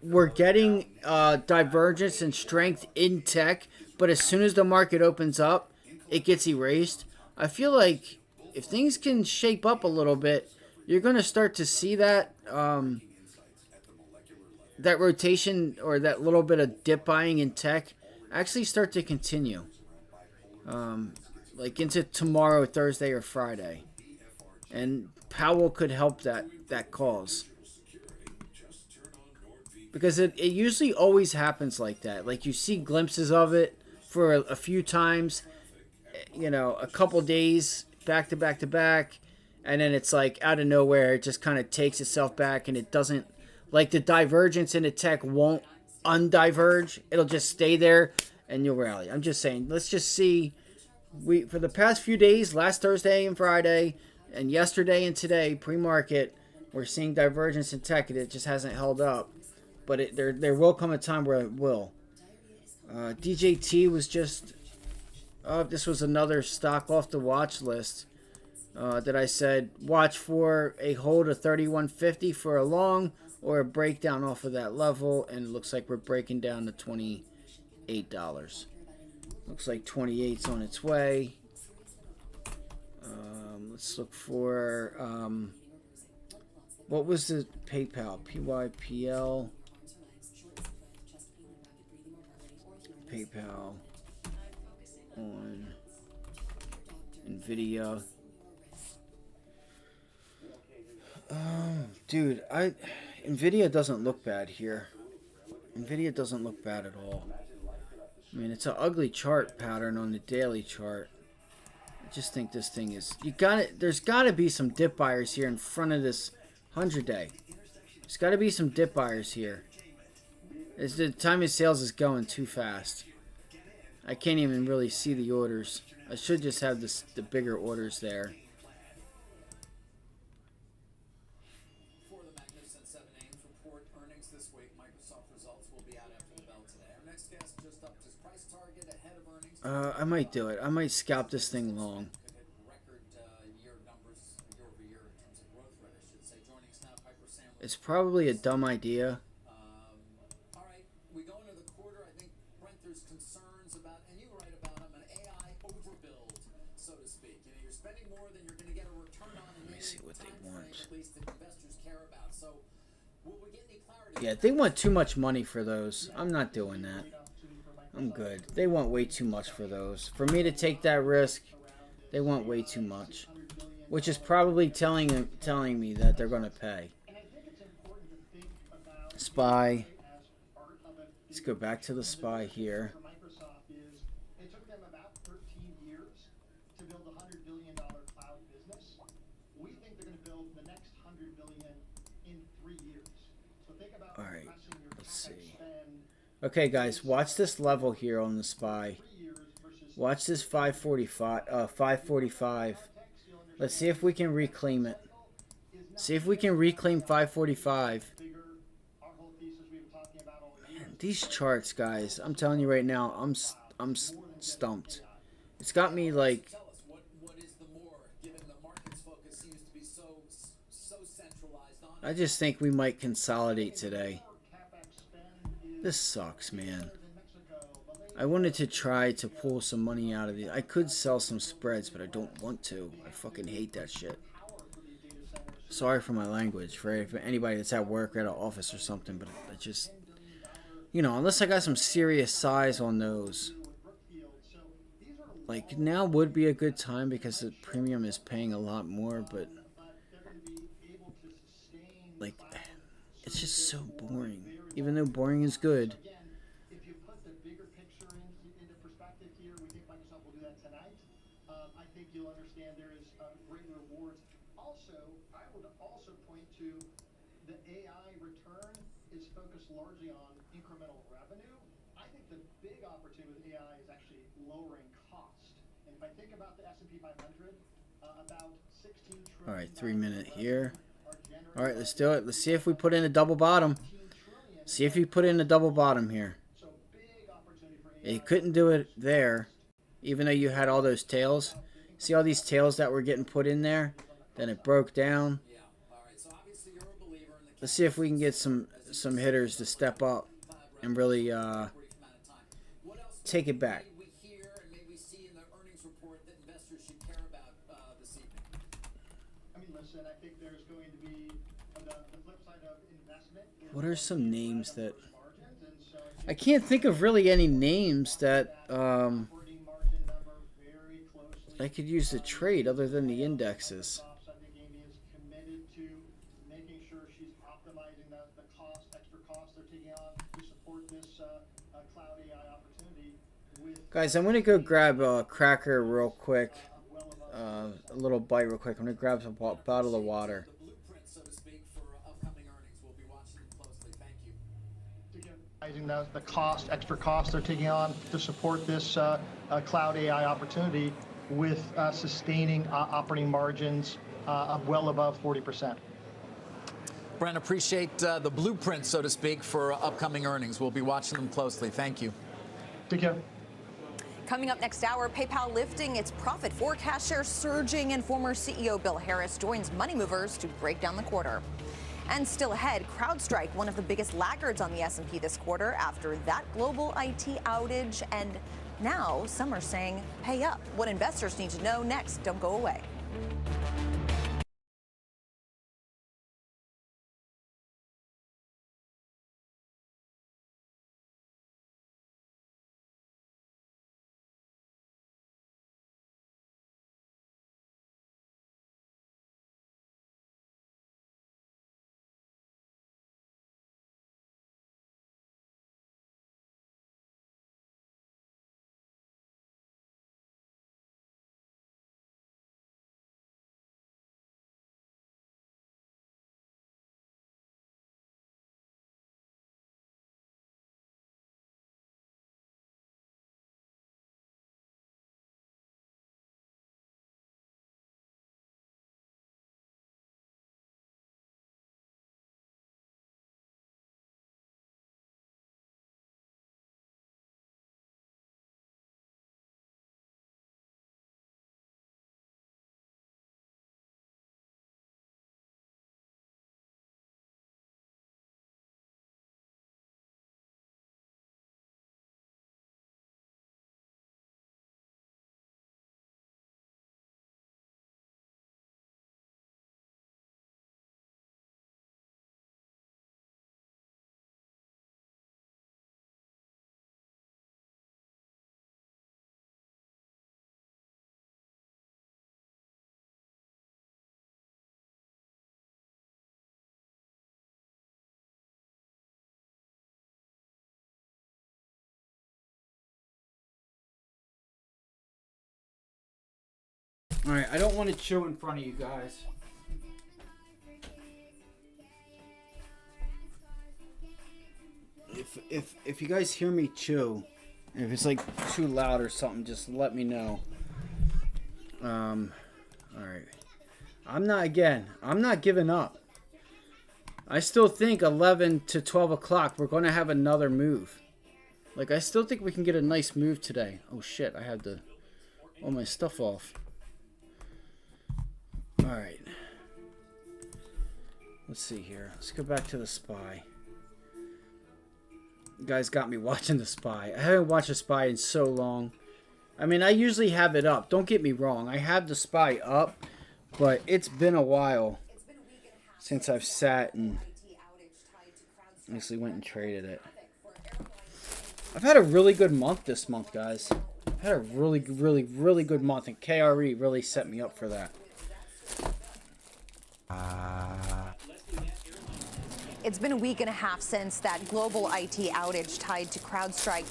we're getting divergence and strength in tech, but as soon as the market opens up, it gets erased. I feel like if things can shape up a little bit, you're going to start to see that that rotation or that little bit of dip buying in tech actually start to continue. Like into tomorrow, Thursday, or Friday. And Powell could help that cause. Because it usually always happens like that. Like you see glimpses of it for a few times, a couple days, back to back to back. And then it's like out of nowhere, it just kind of takes itself back and it doesn't, like the divergence in the tech won't undiverge. It'll just stay there and you'll rally. I'm just saying, let's just see. For the past few days, last Thursday and Friday, and yesterday and today, pre-market, we're seeing divergence in tech, and it just hasn't held up. But there will come a time where it will. DJT was just... this was another stock off the watch list that I said, watch for a hold of 31.50 for a long, or a breakdown off of that level, and it looks like we're breaking down to $28. Looks like 28's on its way. Let's look for what was the PayPal? PYPL. PayPal on NVIDIA. Dude, NVIDIA doesn't look bad here. NVIDIA doesn't look bad at all. I mean, it's an ugly chart pattern on the daily chart. I just think this thing is... There's got to be some dip buyers here in front of this 100-day. There's got to be some dip buyers here. The time of sales is going too fast. I can't even really see the orders. I should just have the bigger orders there. For the Magnificent Seven names report earnings this week, Microsoft results will be out after the bell today. Our next guest just upped his price target ahead of earnings. I might do it. I might scalp this thing long. Record year numbers year over year in terms of growth rate, I should say. Joining us now, It's probably a dumb idea. All right, we go into the quarter. I think, Brent, there's concerns about, and you write about them, an AI overbuild, so to speak. You know, you're spending more than you're going to get a return on in any time frame, at least that investors care about. So, will we get any clarity? Yeah, they want too much money for those. I'm not doing that. I'm good. They want way too much for those. For me to take that risk, they want way too much. Which is probably telling me that they're going to pay. SPY. Let's go back to the SPY here. It took them about 13 years to build a $100 billion cloud business. We think they're going to build the next $100 billion in 3 years. So think about all right, your let's see. spend. Okay, guys, watch this level here on the SPY. Watch this 545. Let's see if we can reclaim it. See if we can reclaim 545. Man, these charts, guys, I'm telling you right now, I'm stumped. It's got me like. Tell us, what is the more, given the market's focus seems to be so centralized on it? I just think we might consolidate today. This sucks, man. I wanted to try to pull some money out of it. I could sell some spreads, but I don't want to. I fucking hate that shit. Sorry for my language, for anybody that's at work or at an office or something, but I just, you know, unless I got some serious size on those. Like, now would be a good time because the premium is paying a lot more, but like, it's just so boring. Even though boring is good. If you put the bigger picture into perspective here, we think Microsoft will do that tonight. I think you'll understand there is great rewards. Also, I would also point to the AI return is focused largely on incremental revenue. I think the big opportunity with AI is actually lowering cost. And if I think about the S&P 500, about 16 trillion. All right, 3 minute here. All right, let's do it. Let's see if we put in a double bottom. See if you put in a double bottom here. Yeah, you couldn't do it there, even though you had all those tails. See all these tails that were getting put in there? Then it broke down. Let's see if we can get some hitters to step up and really take it back. What are some names that... I can't think of really any names that I could use to trade other than the indexes. I think Amy is committed to making sure she's optimizing the extra costs they're taking on to support this cloud AI opportunity. Guys, I'm going to go grab a cracker real quick. A little bite real quick. I'm going to grab a bottle of water. The extra costs they're taking on to support this cloud AI opportunity with sustaining operating margins of well above 40%. Brent, appreciate the blueprint, so to speak, for upcoming earnings. We'll be watching them closely. Thank you. Take care. Coming up next hour, PayPal lifting its profit forecast, shares surging, and former CEO Bill Harris joins money movers to break down the quarter. And still ahead, CrowdStrike, one of the biggest laggards on the S&P this quarter after that global IT outage. And now some are saying pay up. What investors need to know next. Don't go away. All right, I don't want to chew in front of you guys. If you guys hear me chew, if it's like too loud or something, just let me know. All right. I'm not giving up. I still think 11 to 12 o'clock we're going to have another move. Like, I still think we can get a nice move today. Oh shit, I had all my stuff off. All right. Let's see here. Let's go back to the SPY. You guys got me watching the SPY. I haven't watched the SPY in so long. I mean, I usually have it up. Don't get me wrong. I have the SPY up, but it's been a while since I've sat and actually went and traded it. I've had a really good month this month, guys. I've had a really good month, and KRE really set me up for that. It's been a week and a half since that global IT outage tied to CrowdStrike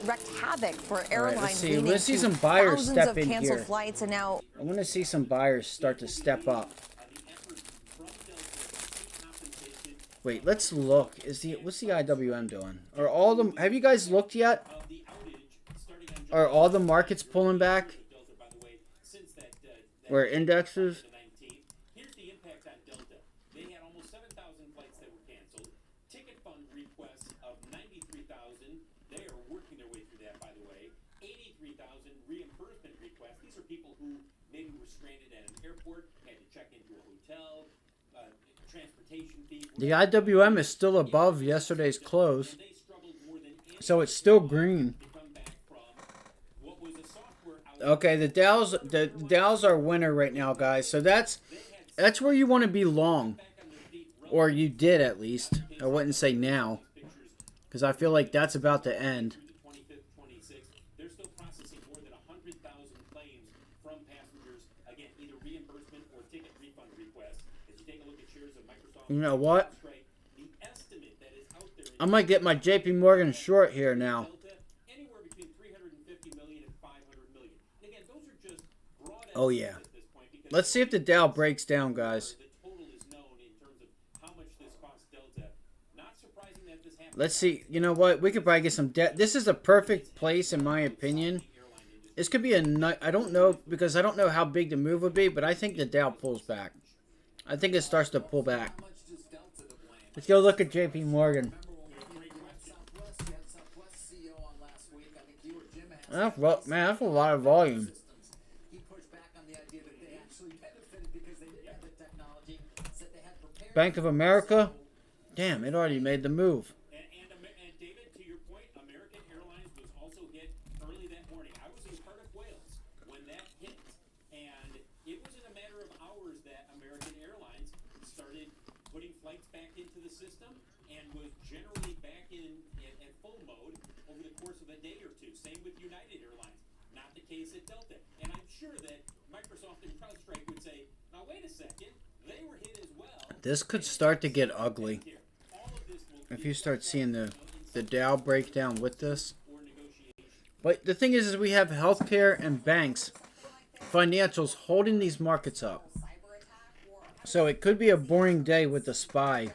wreaked havoc for airlines, leading let's see to some buyers thousands step of in canceled here. flights, and now I want to see some buyers start to step up. Wait, let's look. What's the IWM doing? Are all them? Have you guys looked yet? Are all the markets pulling back? Where indexes? Here's the impact on Delta. They had almost 7,000 flights that were canceled. Ticket fund requests of 93,000. They are working their way through that, by the way. 83,000 reimbursement requests. These are people who maybe were stranded at an airport, had to check into a hotel, transportation fees. The IWM is still above yesterday's close, so it's still green. Okay, the Dows are winner right now, guys. So that's where you want to be long, or you did at least. I wouldn't say now, because I feel like that's about to end. They're still processing more than 100,000 claims from passengers. Again, either reimbursement or ticket refund requests. As you take a look at shares of Microsoft, You know what? the estimate that is out there I might get my JP Morgan short here now. anywhere between 350 million and 500 million. And again, those are just broad Oh yeah. Let's see if the Dow breaks down, guys. the total is known in terms of how much this costs Delta. Not surprising that this happened. Let's see. You know what? We could probably get some debt. This is a perfect place, in my opinion. This could be I don't know, because I don't know how big the move would be, but I think the Dow pulls back. I think it starts to pull back. Let's go look at JP Morgan. Man, that's a lot of volume. Bank of America? Damn, it already made the move. And David, to your point, American Airlines was also hit early that morning. I was in Cardiff, Wales when that hit, and it was in a matter of hours that American Airlines started putting flights back into the system and was generally back at full mode over the course of a day or two. Same with United Airlines. Not the case at Delta. And I'm sure that Microsoft and CrowdStrike would say, now wait a second, they were hit as well. This could start to get ugly. If you start seeing the Dow break down with this. But the thing is we have healthcare and banks, financials holding these markets up. So it could be a boring day with the SPY.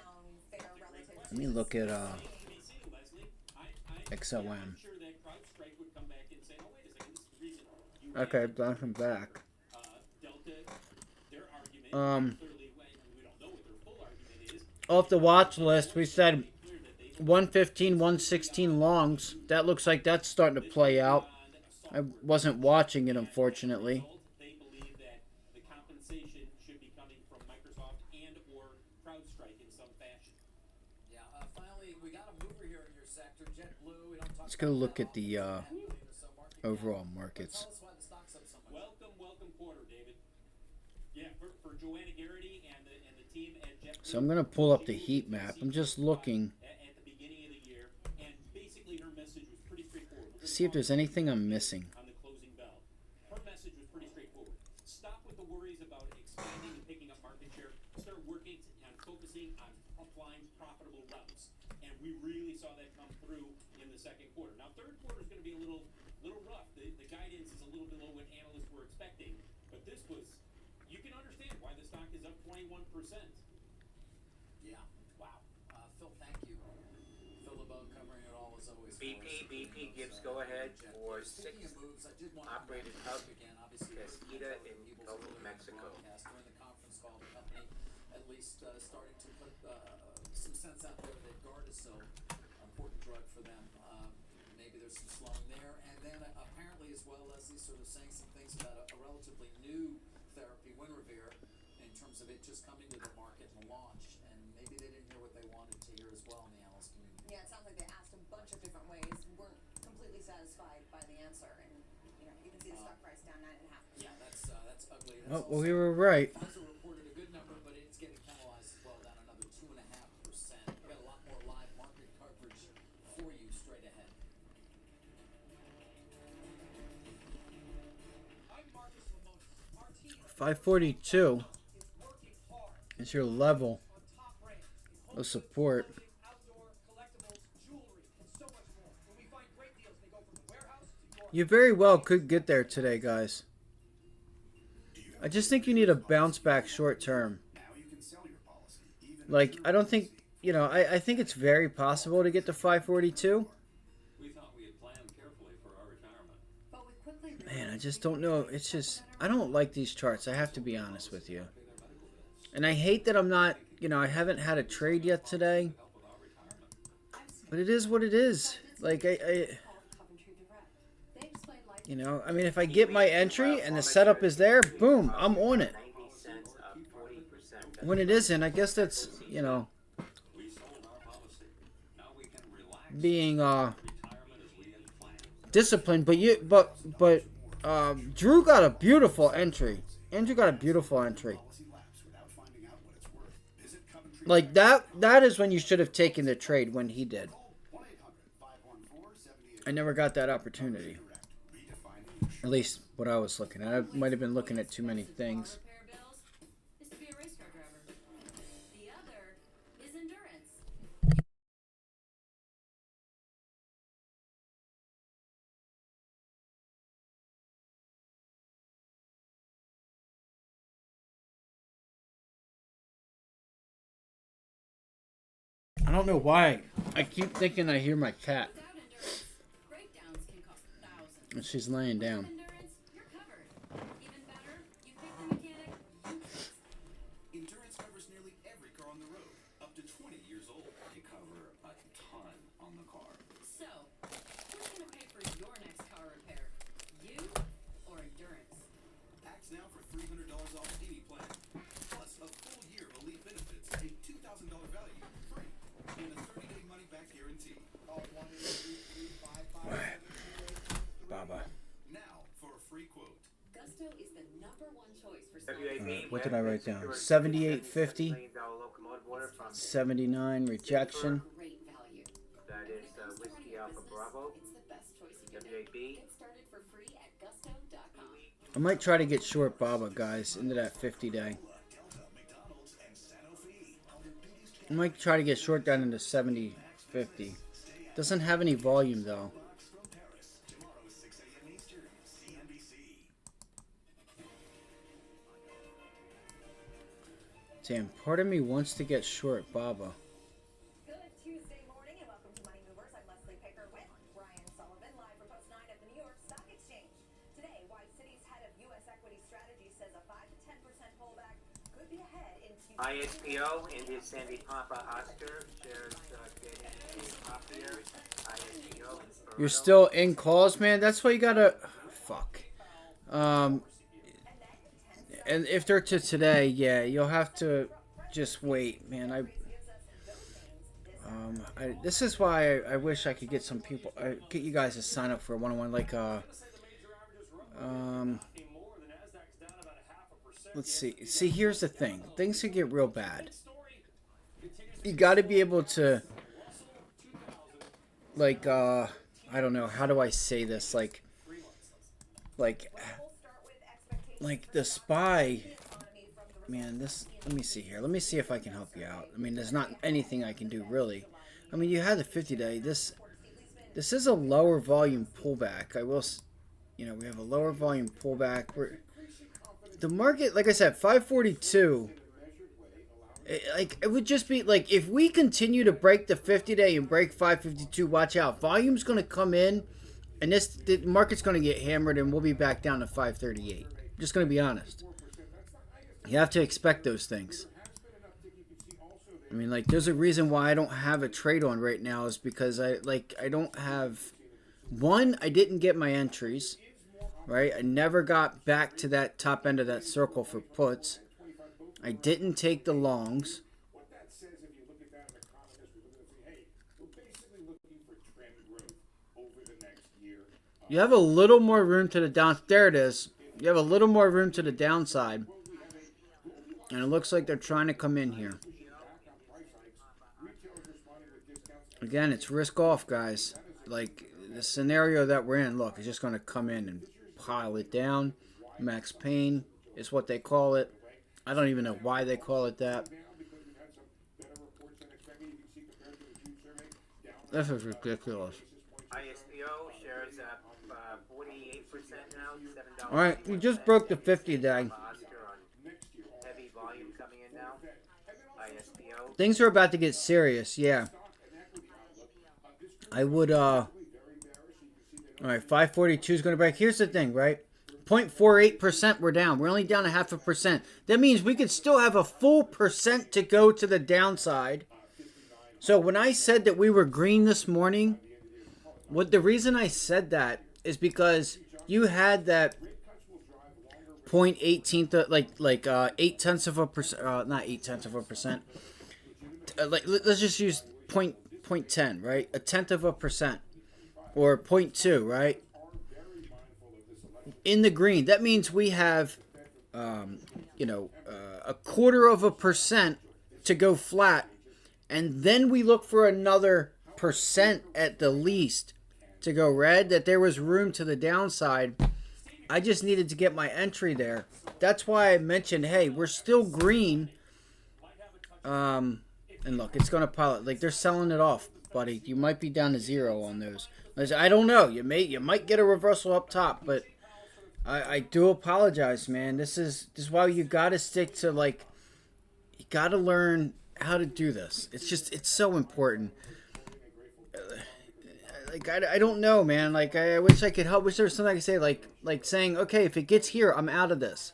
Let me look at XOM. Okay, bouncing back. Off the watch list, we said 115, 116 longs. That looks like that's starting to play out. I wasn't watching it, unfortunately. They believe that the compensation should be coming from Microsoft and or CrowdStrike in some fashion. Yeah, finally, we got a mover here in your sector, JetBlue. We don't talk Let's go look at the overall markets. Welcome quarter, David. Yeah, for Joanna Garrity and the team at JetBlue. So I'm going to pull up the heat map. I'm just looking at the beginning of the year, and basically her message was pretty straightforward. to see if there's anything I'm missing. On the closing bell, her message was pretty straightforward. Stop with the worries about expanding and picking up market share. Start working on focusing on applying profitable routes, and we really saw that come through in the second quarter. Now, third quarter is going to be a little rough. The guidance is a little below what analysts were expecting, but this was why the stock is up 21%. Yeah. Wow. Phil, thank you. Phil LeBeau covering it all as always. BP gives go ahead for 6 operated hub Casquita in Gulf of Mexico. During the conference call, the company at least starting to put some sense out there that Gardasil, important drug for them. Maybe there's some slowing there, and then apparently as well, Leslie's sort of saying some things about a relatively new therapy, Winrevair, in terms of it just coming to the market and launch, and maybe they didn't hear what they wanted to hear as well in the analyst community. Yeah, it sounds like they asked a bunch of different ways, weren't completely satisfied by the answer, and you know, you can see the stock price down 9.5%. Yeah, that's ugly. That's Well, we were right. Pfizer reported a good number, but it's getting penalized as well, down another 2.5%. We've got a lot more live market coverage for you straight ahead. I'm Marcus Lemonis. Our team 542 is working hard is your level on top brands in of support. outdoor collectibles, jewelry, and so much more. When we find great deals, they go from the warehouse to your You very well could get there today, guys. I just think you need a bounce back short term. Like, I don't think, you know, I think it's very possible to get to 542. We thought we had planned carefully for our retirement. But we quickly Man, I just don't know. It's just, I don't like these charts. I have to be honest with you. And I hate that I'm not, you know, I haven't had a trade yet today. But it is what it is. Like, you know, I mean, if I get my entry and the setup is there, boom, I'm on it. 90 cents up 40%. When it isn't, I guess that's, you know, We sold our policy. Now we can relax being retirement as we had planned. disciplined. But Drew got a beautiful entry. Andrew got a beautiful entry. Like that is when you should have taken the trade when he did. I never got that opportunity. At least what I was looking at. I might have been looking at too many things. repair bills is to be a race car driver. The other is endurance. I don't know why. I keep thinking I hear my cat. Without endurance, breakdowns can cost thousands. And she's laying down. With endurance, you're covered. Even better, you pick the mechanic you trust. Endurance covers nearly every car on the road, up to 20 years old. They cover a ton on the car. So, who's gonna pay for your next car repair? You or endurance? Acts now for $300 off any plan. Plus a full year of elite benefits, a $2,000 value, free, and a 30-day money-back guarantee. Baba. Now for a free quote. Gusto is the #1 choice for WAB, What did I write down? secured 78.50. $77 million locomotive order from 79 rejection. great value. that is Whiskey Alpha Bravo. It's the best choice you can make. WAB. Get started for free at gusto.com. I might try to get short Baba, guys, into that 50-day. I might try to get short down into 70, 50. Doesn't have any volume, though. Tomorrow, 6 a.m. Eastern, CNBC. Damn, part of me wants to get short Baba. Good Tuesday morning and welcome to Money Movers. I'm Leslie Picker with Brian Sullivan, live from Post 9 at the New York Stock Exchange. Today, why Citi's head of U.S. equity strategy says a 5 to 10% pullback could be ahead in Q2. ISPO, India Sandy Papa Oscar, shares getting a copiers. ISPO. You're still in calls, man? That's why you gotta... Fuck. And if they're to today, yeah, you'll have to just wait, man. This is why I wish I could get some people, get you guys to sign up for a one-on-one, like, let's see. See, here's the thing. Things could get real bad. You got to be able to, like, I don't know, how do I say this? Like the SPY, man, this, let me see here. Let me see if I can help you out. I mean, there's not anything I can do, really. I mean, you had the 50-day. This is a lower volume pullback. I will, you know, we have a lower volume pullback. the market, like I said, 542. It would just be like if we continue to break the 50-day and break 552. Watch out, volume's going to come in, and the market's going to get hammered, and we'll be back down to 538. Just going to be honest. You have to expect those things. I mean, like, there's a reason why I don't have a trade on right now is because I don't have. One, I didn't get my entries, right? I never got back to that top end of that circle for puts. I didn't take the longs. What that says, if you look at that in the comment history, we're going to say, hey, we're basically looking for trend growth over the next year. You have a little more room to the down. There it is. You have a little more room to the downside. And it looks like they're trying to come in here. Again, it's risk off, guys. Like, the scenario that we're in, look, it's just going to come in and pile it down. Max pain is what they call it. I don't even know why they call it that. This is ridiculous. ISPO shares up 48% now. $7. All right, we just broke the 50-day. Heavy volume coming in now. ISPO. Things are about to get serious, yeah. I would, all right, 542 is going to break. Here's the thing, right? 0.48% we're down. We're only down 0.5%. That means we could still have a full percent to go to the downside. So when I said that we were green this morning, the reason I said that is because you had that 0.18, 8 tenths of a percent, not 8 tenths of a percent. Let's just use 0.10, right? A tenth of a percent, or 0.2, right? In the green, that means we have, a quarter of a percent to go flat, and then we look for another percent at the least to go red. That there was room to the downside. I just needed to get my entry there. That's why I mentioned, hey, we're still green. And look, it's gonna pile it. Like, they're selling it off, buddy. You might be down to 0 on those. I don't know. You might get a reversal up top, but I do apologize, man. This is why you gotta stick to, like, you gotta learn how to do this. It's so important. Like, I don't know, man. Like, I wish I could help. Wish there was something I could say, like saying, okay, if it gets here, I'm out of this.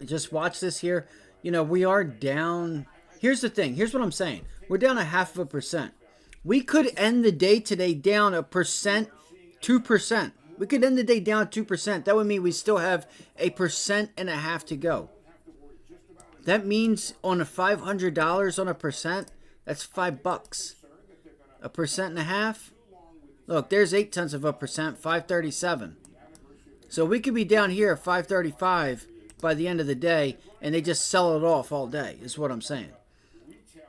Just watch this here. We are down. Here's the thing. Here's what I'm saying. We're down 0.5%. We could end the day today down 1%, 2%. We could end the day down 2%. That would mean we still have 1.5% to go. That means on a $500 on 1%, that's $5. 1.5%. Look, there's 0.8 of a percent, 537. So we could be down here at 535 by the end of the day, and they just sell it off all day, is what I'm saying.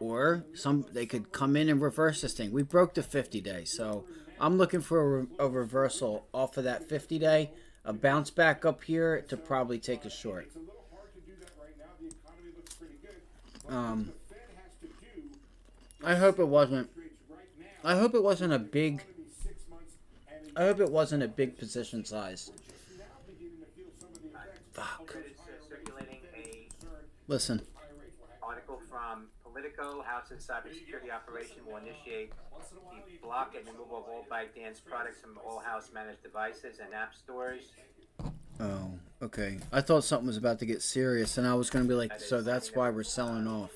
Or they could come in and reverse this thing. We broke the 50-day, so I'm looking for a reversal off of that 50-day, a bounce back up here to probably take a short. I hope it wasn't a big. I hope it wasn't a big position size. Fuck. Listen. Article from Politico: House's cybersecurity operation will initiate the block and removal of all ByteDance products from all house managed devices and app stores. Oh, okay. I thought something was about to get serious, and I was going to be like, so that's why we're selling off.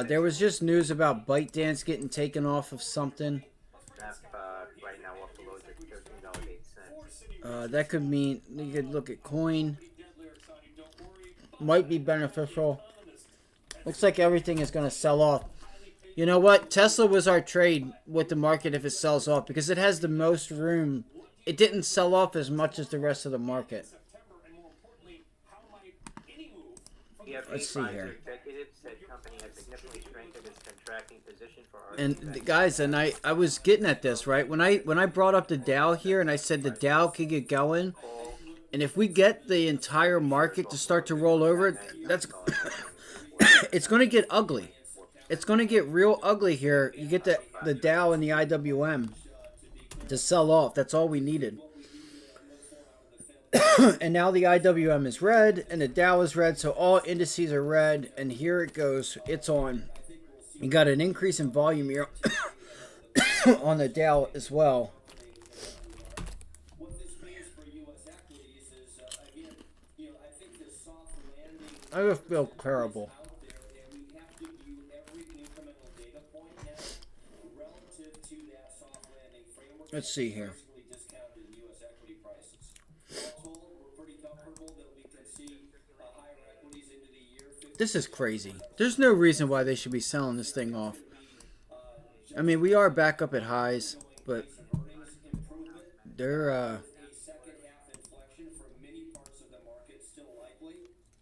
There was just news about ByteDance getting taken off of something. Right now off the lows at $13.08. That could mean you could look at coin. Might be beneficial. Looks like everything is going to sell off. You know what? Tesla was our trade with the market if it sells off because it has the most room. It didn't sell off as much as the rest of the market. Let's see here. And guys, and I was getting at this, right? When I brought up the Dow here and I said the Dow could get going, and if we get the entire market to start to roll over, that's it's going to get ugly. It's going to get real ugly here. You get the Dow and the IWM to sell off. That's all we needed. And now the IWM is red and the Dow is red, so all indices are red, and here it goes. It's on. You got an increase in volume here on the Dow as well. What this means for U.S. equities is, again, I think this soft landing I just feel terrible. out there, and we have to view every incremental data point now relative to that soft landing framework. Let's see here. Basically discounted in U.S. equity prices. All told, we're pretty comfortable that we can see higher equities into the year. This is crazy. There's no reason why they should be selling this thing off. I mean, we are back up at highs, but they're A second half inflection for many parts of the market still likely.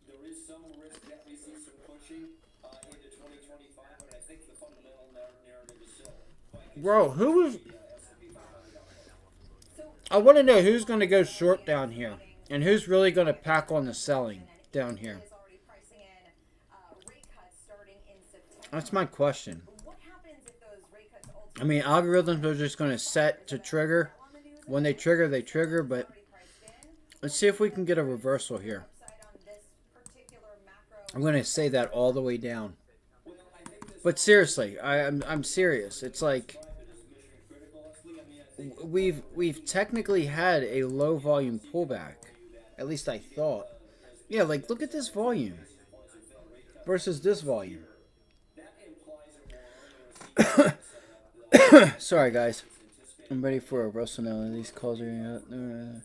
There is some risk that we see some pushing into 2025, but I think the fundamental narrative is still quite bro. Who is? I want to know who's going to go short down here, and who's really going to pack on the selling down here. That's my question. I mean, algorithms are just going to set to trigger. When they trigger, but let's see if we can get a reversal here. I'm going to say that all the way down. But seriously, I'm serious. It's like we've technically had a low volume pullback. At least I thought. Yeah, like look at this volume versus this volume. Sorry, guys. I'm ready for a Russell now. These calls are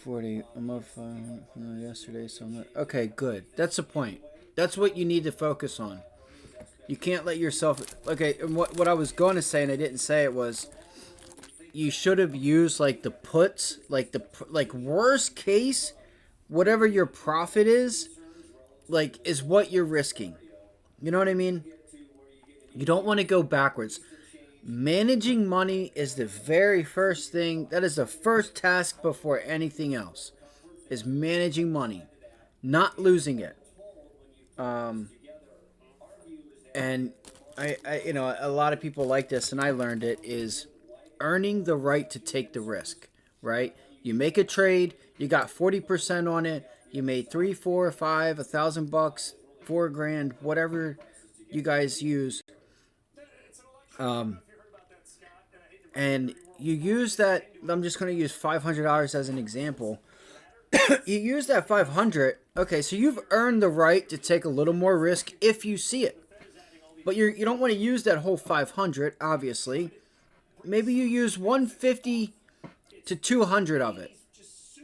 40. I'm up from yesterday, so I'm not. Okay, good. That's the point. That's what you need to focus on. You can't let yourself. Okay, and what I was going to say, and I didn't say it, was you should have used like the puts, like worst case, whatever your profit is what you're risking. You know what I mean? You don't want to go backwards. Managing money is the very first thing. That is the first task before anything else. Is managing money, not losing it. And I a lot of people like this, and I learned it, is earning the right to take the risk. Right? You make a trade, you got 40% on it. You made $3, $4, $5, $1,000, $4,000, whatever you guys use. And you use that. I'm just going to use $500 as an example. You use that 500. Okay, so you've earned the right to take a little more risk if you see it. But you don't want to use that whole 500, obviously. Maybe you use 150 to 200 of it.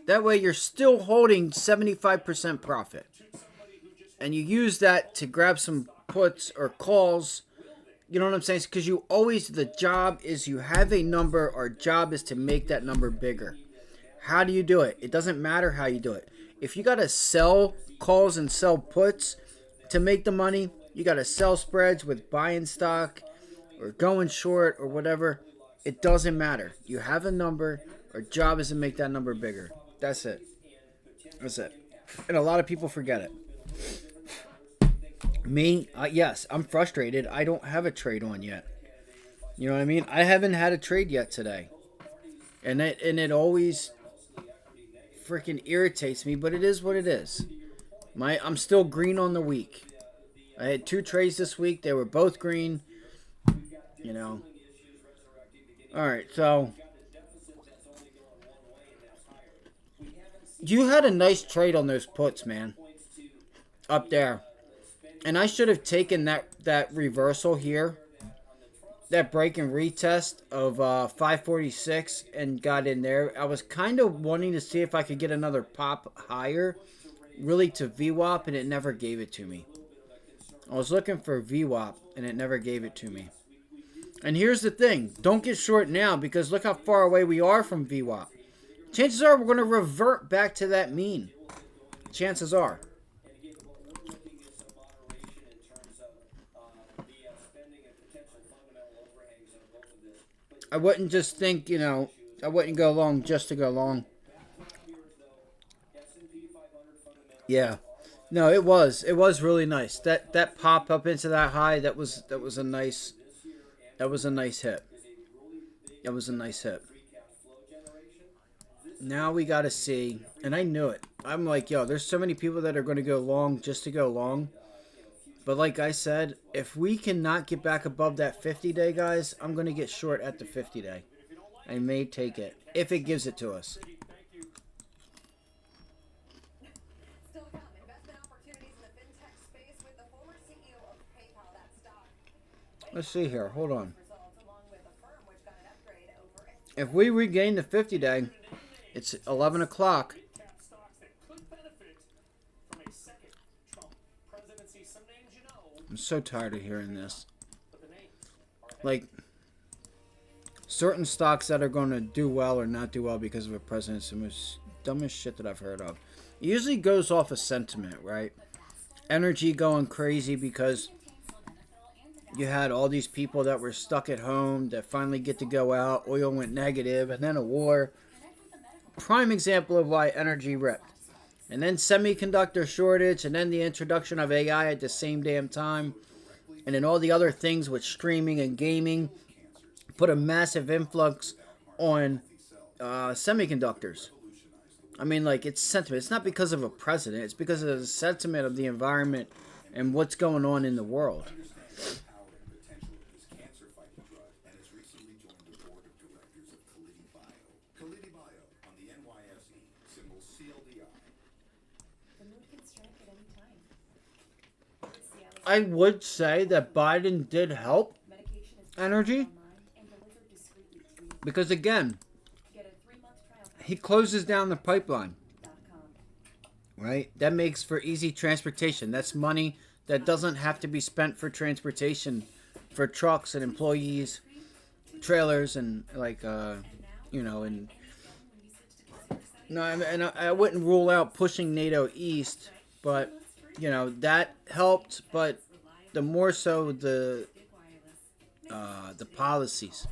That way you're still holding 75% profit. And you use that to grab some puts or calls. You know what I'm saying? Because you always, the job is you have a number, our job is to make that number bigger. How do you do it? It doesn't matter how you do it. If you got to sell calls and sell puts to make the money, you got to sell spreads with buying stock or going short or whatever. It doesn't matter. You have a number, our job is to make that number bigger. That's it. That's it. And a lot of people forget it. Me, yes, I'm frustrated. I don't have a trade on yet. You know what I mean? I haven't had a trade yet today. And it always freaking irritates me, but it is what it is. I'm still green on the week. I had 2 trades this week. They were both green. You know. All right, so you had a nice trade on those puts, man. Up there. And I should have taken that reversal here, that break and retest of 546 and got in there. I was kind of wanting to see if I could get another pop higher, really to VWAP, and it never gave it to me. I was looking for VWAP, and it never gave it to me. And here's the thing. Don't get short now, because look how far away we are from VWAP. Chances are we're going to revert back to that mean. Chances are. I wouldn't just think, I wouldn't go long just to go long. Yeah. No, it was really nice. That pop up into that high, that was a nice hit. That was a nice hit. Now we got to see, and I knew it. I'm like, yo, there's so many people that are going to go long just to go long. But like I said, if we cannot get back above that 50-day, guys, I'm going to get short at the 50-day. I may take it if it gives it to us. Still come, investment opportunities in the fintech space with the former CEO of PayPal, that stock. Let's see here. Hold on. If we regain the 50-day, it's 11 o'clock. I'm so tired of hearing this. Like, certain stocks that are going to do well or not do well because of a president is the most dumbest shit that I've heard of. It usually goes off of sentiment, right? Energy going crazy because you had all these people that were stuck at home that finally get to go out. Oil went negative, and then a war. Prime example of why energy ripped. And then semiconductor shortage, and then the introduction of AI at the same damn time. And then all the other things with streaming and gaming put a massive influx on semiconductors. I mean, like, it's sentiment. It's not because of a president. It's because of the sentiment of the environment and what's going on in the world. I would say that Biden did help energy because, again, he closes down the pipeline, right? That makes for easy transportation. That's money that doesn't have to be spent for transportation for trucks and employees, trailers, and like, you know, and no, and I wouldn't rule out pushing NATO east, but you know, that helped, but the more so the policies,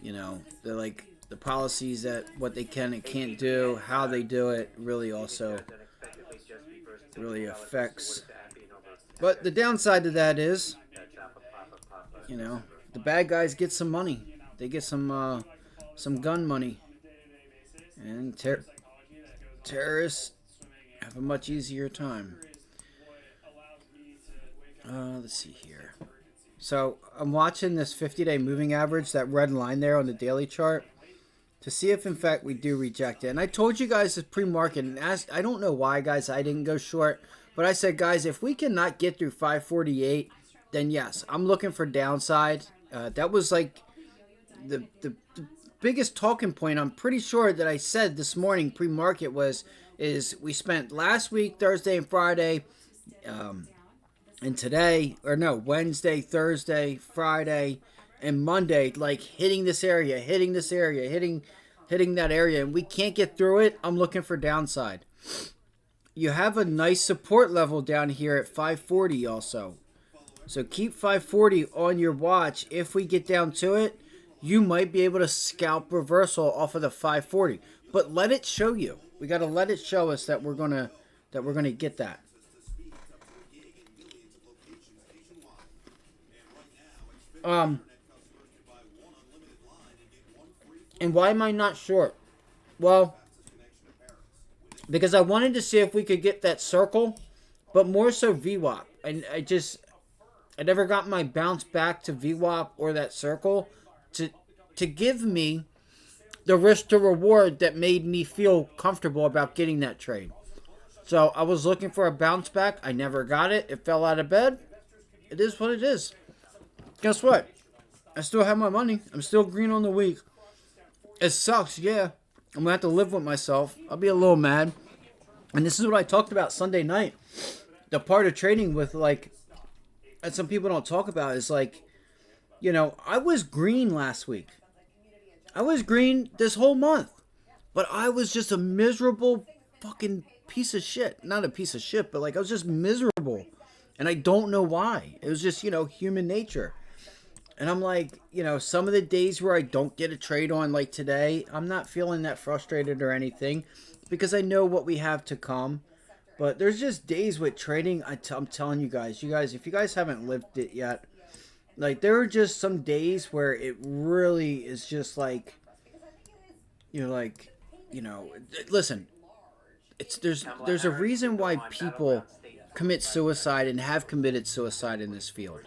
you know, they're like the policies that what they can and can't do, how they do it, really also really affects. But the downside to that is, you know, the bad guys get some money. They get some gun money, and terrorists have a much easier time. Let's see here. So I'm watching this 50-day moving average, that red line there on the daily chart, to see if in fact we do reject it. And I told you guys it's pre-market, and I don't know why, guys, I didn't go short, but I said, guys, if we cannot get through 548, then yes, I'm looking for downside. That was like the biggest talking point. I'm pretty sure that I said this morning pre-market is we spent last week Thursday and Friday. And today, or no, Wednesday, Thursday, Friday, and Monday, like hitting this area, hitting that area, and we can't get through it. I'm looking for downside. You have a nice support level down here at 540 also. So keep 540 on your watch. If we get down to it, you might be able to scalp reversal off of the 540. But let it show you. We got to let it show us that we're gonna get that. And why am I not short? Well, because I wanted to see if we could get that circle, but more so VWAP. And I never got my bounce back to VWAP or that circle to give me the risk to reward that made me feel comfortable about getting that trade. So I was looking for a bounce back. I never got it. It fell out of bed. It is what it is. Guess what? I still have my money. I'm still green on the week. It sucks, yeah. I'm going to have to live with myself. I'll be a little mad. And this is what I talked about Sunday night. The part of trading with, like, that some people don't talk about is, like, you know, I was green last week. I was green this whole month. But I was just a miserable fucking piece of shit. Not a piece of shit, but, like, I was just miserable. And I don't know why. It was just, you know, human nature. And I'm like, you know, some of the days where I don't get a trade on, like today, I'm not feeling that frustrated or anything because I know what we have to come. But there's just days with trading, I'm telling you guys, if you guys haven't lived it yet, like there are just some days where it really is just like, you're like, you know, listen, there's a reason why people commit suicide and have committed suicide in this field.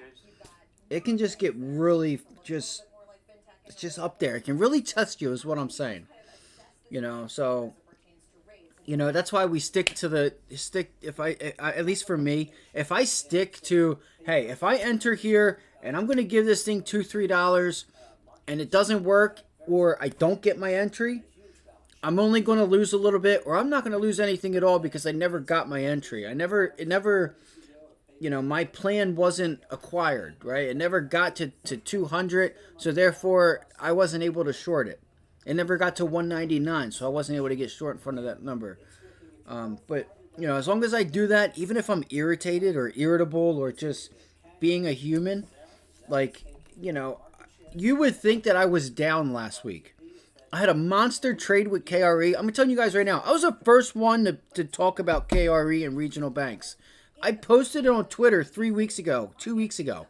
It can just get really it's just up there. It can really test you, is what I'm saying. You know, so you know that's why we stick to the stick. If I at least for me, if I stick to, hey, if I enter here and I'm going to give this thing $2-3 and it doesn't work or I don't get my entry, I'm only going to lose a little bit, or I'm not going to lose anything at all because I never got my entry. It never, you know, my plan wasn't acquired, right? It never got to 200, so therefore I wasn't able to short it. It never got to 199, so I wasn't able to get short in front of that number. But, you know, as long as I do that, even if I'm irritated or irritable or just being a human, like, you know, you would think that I was down last week. I had a monster trade with KRE. I'm telling you guys right now, I was the first one to talk about KRE and regional banks. I posted it on Twitter 2 weeks ago.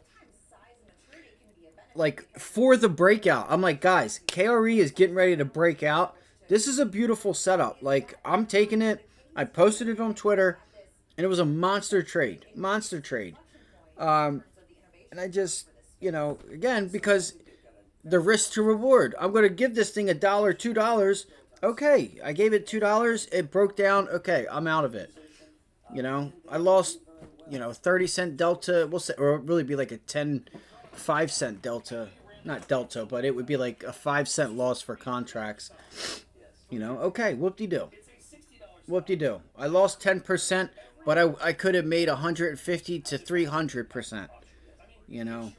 Like, for the breakout. I'm like, guys, KRE is getting ready to break out. This is a beautiful setup. Like, I'm taking it. I posted it on Twitter, and it was a monster trade. And I just, you know, again, because the risk to reward. I'm going to give this thing $1, $2. Okay, I gave it $2. It broke down. Okay, I'm out of it. You know, I lost, you know, 30-cent delta. We'll say, or it would really be like a 5-cent delta. Not delta, but it would be like a 5-cent loss for contracts. You know, okay, whoop-de-doo. Whoop-de-doo. I lost 10%, but I could have made 150 to 300%. You know,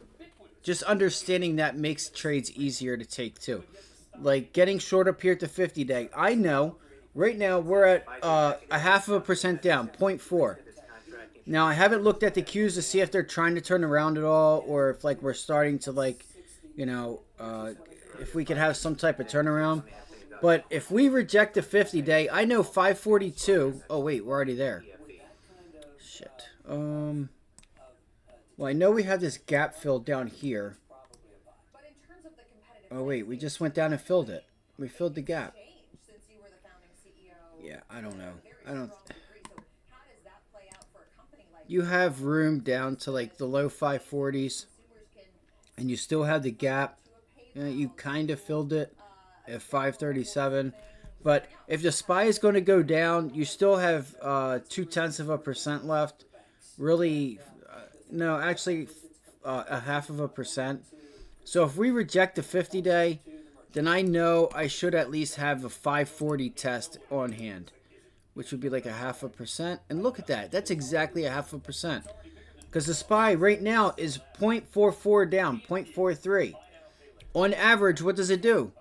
just understanding that makes trades easier to take too. Like getting short up here at the 50-day. I know right now we're at a 0.5% down, 0.4. Now I haven't looked at the Qs to see if they're trying to turn around at all, or if like we're starting to like, you know, if we could have some type of turnaround. But if we reject the 50-day, I know 542. Oh wait, we're already there. Shit. Well, I know we have this gap filled down here. Oh, wait. We just went down and filled it. We filled the gap. Yeah, I don't know. You have room down to like the low 540s. And you still have the gap. You kind of filled it at 537. But if the SPY is going to go down, you still have 0.2% left. Really... no, actually, 0.5%. So if we reject the 50-day, then I know I should at least have a 540 test on hand, which would be like 0.5%. And look at that. That's exactly 0.5%. Because the SPY right now is 0.44 down, 0.43. On average, what does it do?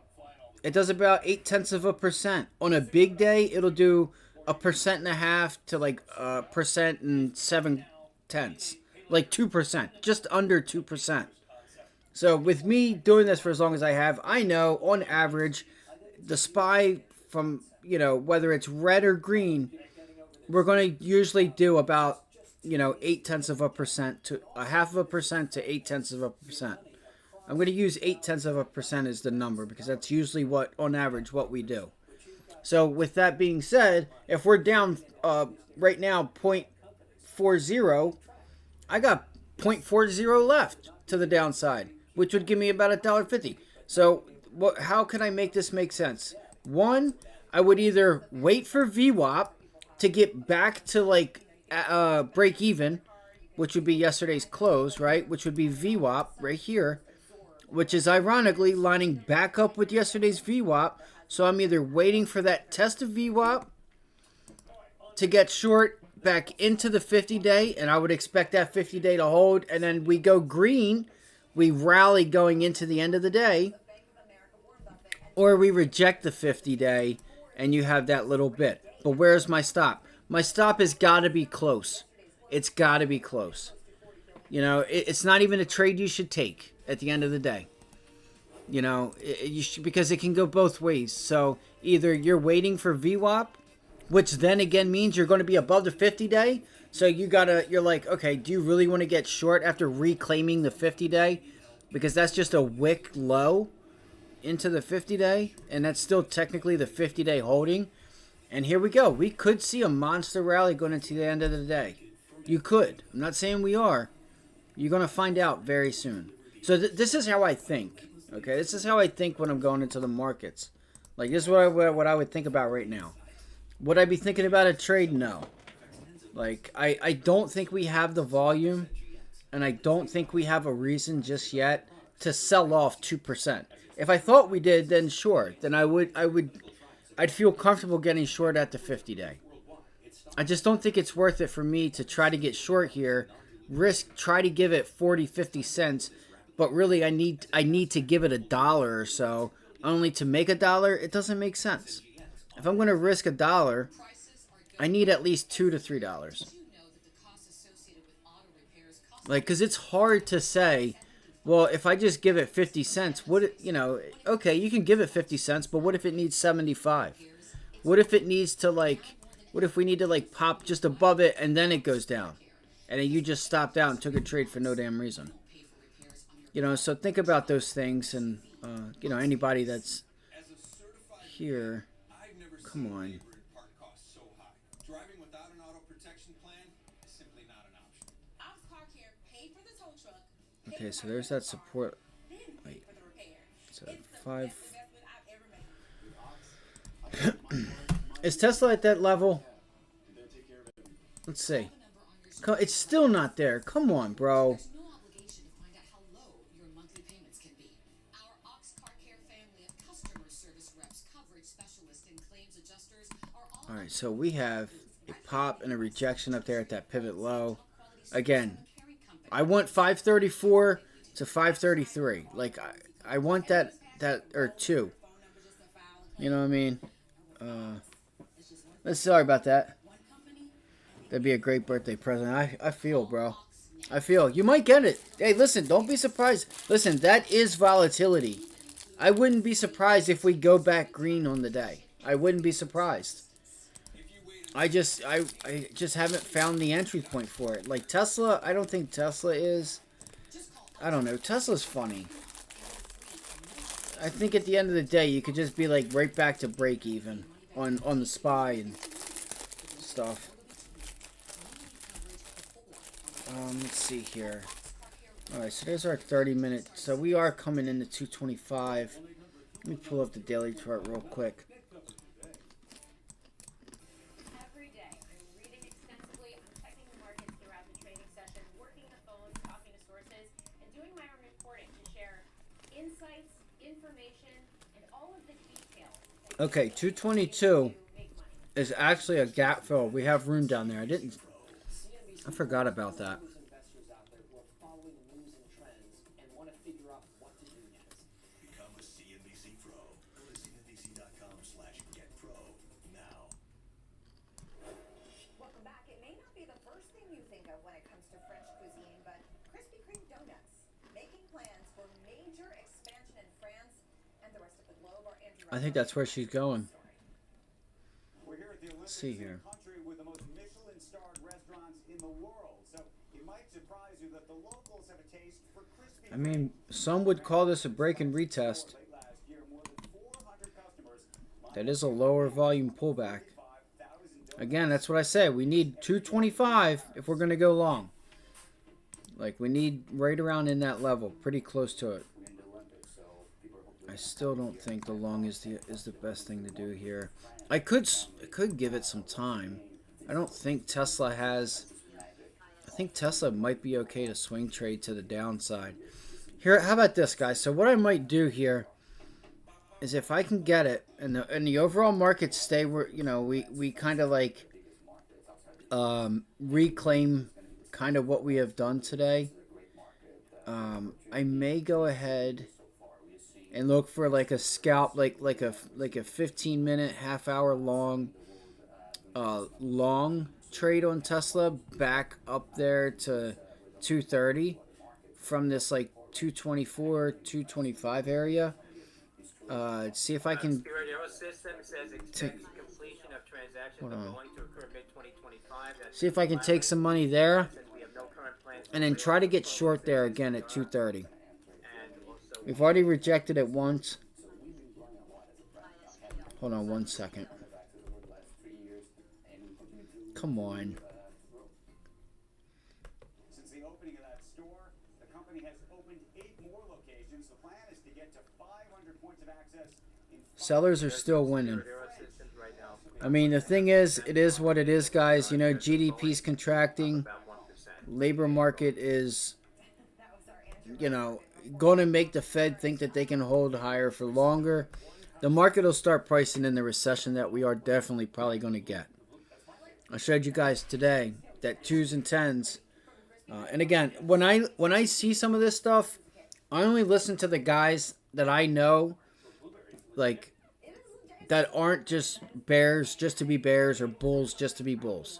It does about 0.8%. On a big day, it'll do 1.5% to like 1.7. Like 2%, just under 2%. So with me doing this for as long as I have, I know on average, the SPY from, you know, whether it's red or green, we're going to usually do about, you know, 0.8% to 0.5% to 0.8%. I'm going to use 0.8% as the number because that's usually what, on average, what we do. So with that being said, if we're down right now 0.40, I got 0.40 left to the downside, which would give me about $1.50. So how can I make this make sense? One, I would either wait for VWAP to get back to like break even, which would be yesterday's close, right? Which would be VWAP right here, which is ironically lining back up with yesterday's VWAP. So I'm either waiting for that test of VWAP to get short back into the 50-day, and I would expect that 50-day to hold, and then we go green, we rally going into the end of the day, or we reject the 50-day, and you have that little bit. But where's my stop? My stop has got to be close. It's got to be close. You know, it's not even a trade you should take at the end of the day. You know, you should, because it can go both ways. So either you're waiting for VWAP, which then again means you're going to be above the 50-day. So you're like, okay, do you really want to get short after reclaiming the 50-day? Because that's just a wick low. into the 50-day, and that's still technically the 50-day holding. And here we go. We could see a monster rally going into the end of the day. You could. I'm not saying we are. You're going to find out very soon. So this is how I think. Okay, this is how I think when I'm going into the markets. Like, this is what I would think about right now. Would I be thinking about a trade? No. Like, I don't think we have the volume, and I don't think we have a reason just yet to sell off 2%. If I thought we did, then sure. Then I'd feel comfortable getting short at the 50-day. I just don't think it's worth it for me to try to get short here, try to give it 40, 50 cents, but really I need to give it $1 or so only to make $1. It doesn't make sense. If I'm going to risk $1, I need at least $2 to $3. Like, because it's hard to say, well, if I just give it 50 cents, okay, you can give it 50 cents, but what if it needs 75? What if it needs to, what if we need to, pop just above it and then it goes down? And then you just stopped out and took a trade for no damn reason. So think about those things, and, anybody that's here, come on. Driving without an auto protection plan is simply not an option. Okay, so there's that support. Wait, so 5. Is Tesla at that level? Let's see. It's still not there. Come on, bro. Alright, so we have a pop and a rejection up there at that pivot low. Again, I want 534 to 533. Like, I want that or 2. You know what I mean? Sorry about that. That'd be a great birthday present. I feel, bro. I feel. You might get it. Hey, listen, don't be surprised. Listen, that is volatility. I wouldn't be surprised if we go back green on the day. I wouldn't be surprised. I just haven't found the entry point for it. Like Tesla, I don't think Tesla is. I don't know. Tesla's funny. I think at the end of the day, you could just be like right back to break even on the SPY and stuff. Let's see here. All right, so there's our 30-minute. So we are coming into 225. Let me pull up the daily chart real quick. Okay, 222 is actually a gap fill. We have room down there. I forgot about that. Become a CNBC Pro. Go to cnbc.com/getpro now. Welcome back. It may not be the first thing you think of when it comes to French cuisine, but Krispy Kreme donuts making plans for major expansion in France and the rest of the globe. Our Andrew I think that's where she's going. We're here at the Olympics, Let's see here. country with the most Michelin-starred restaurants in the world. So it might surprise you that the locals have a taste for Krispy Kreme. I mean, some would call this a break and retest. That is a lower volume pullback. Again, that's what I say. We need 225 if we're going to go long. Like, we need right around in that level, pretty close to it. I still don't think the long is the best thing to do here. I could give it some time. I don't think Tesla has. I think Tesla might be okay to swing trade to the downside. Here, how about this, guys? So what I might do here is if I can get it and the overall market stay where we kind of like reclaim kind of what we have done today. I may go ahead and look for like a scalp, like a 15-minute, half-hour long trade on Tesla back up there to 230 from this like 224, 225 area. See if I can. See if I can take some money there, and then try to get short there again at 230. We've already rejected it once. Hold on one second. Come on. Since the opening of that store, the company has opened 8 more locations. The plan is to get to 500 points of access in Sellers are still winning. I mean, the thing is, it is what it is, guys. You know, GDP's contracting. Labor market is, you know, going to make the Fed think that they can hold higher for longer. The market will start pricing in the recession that we are definitely probably going to get. I showed you guys today that 2s and 10s. And again, when I see some of this stuff, I only listen to the guys that I know, like, that aren't just bears just to be bears or bulls just to be bulls.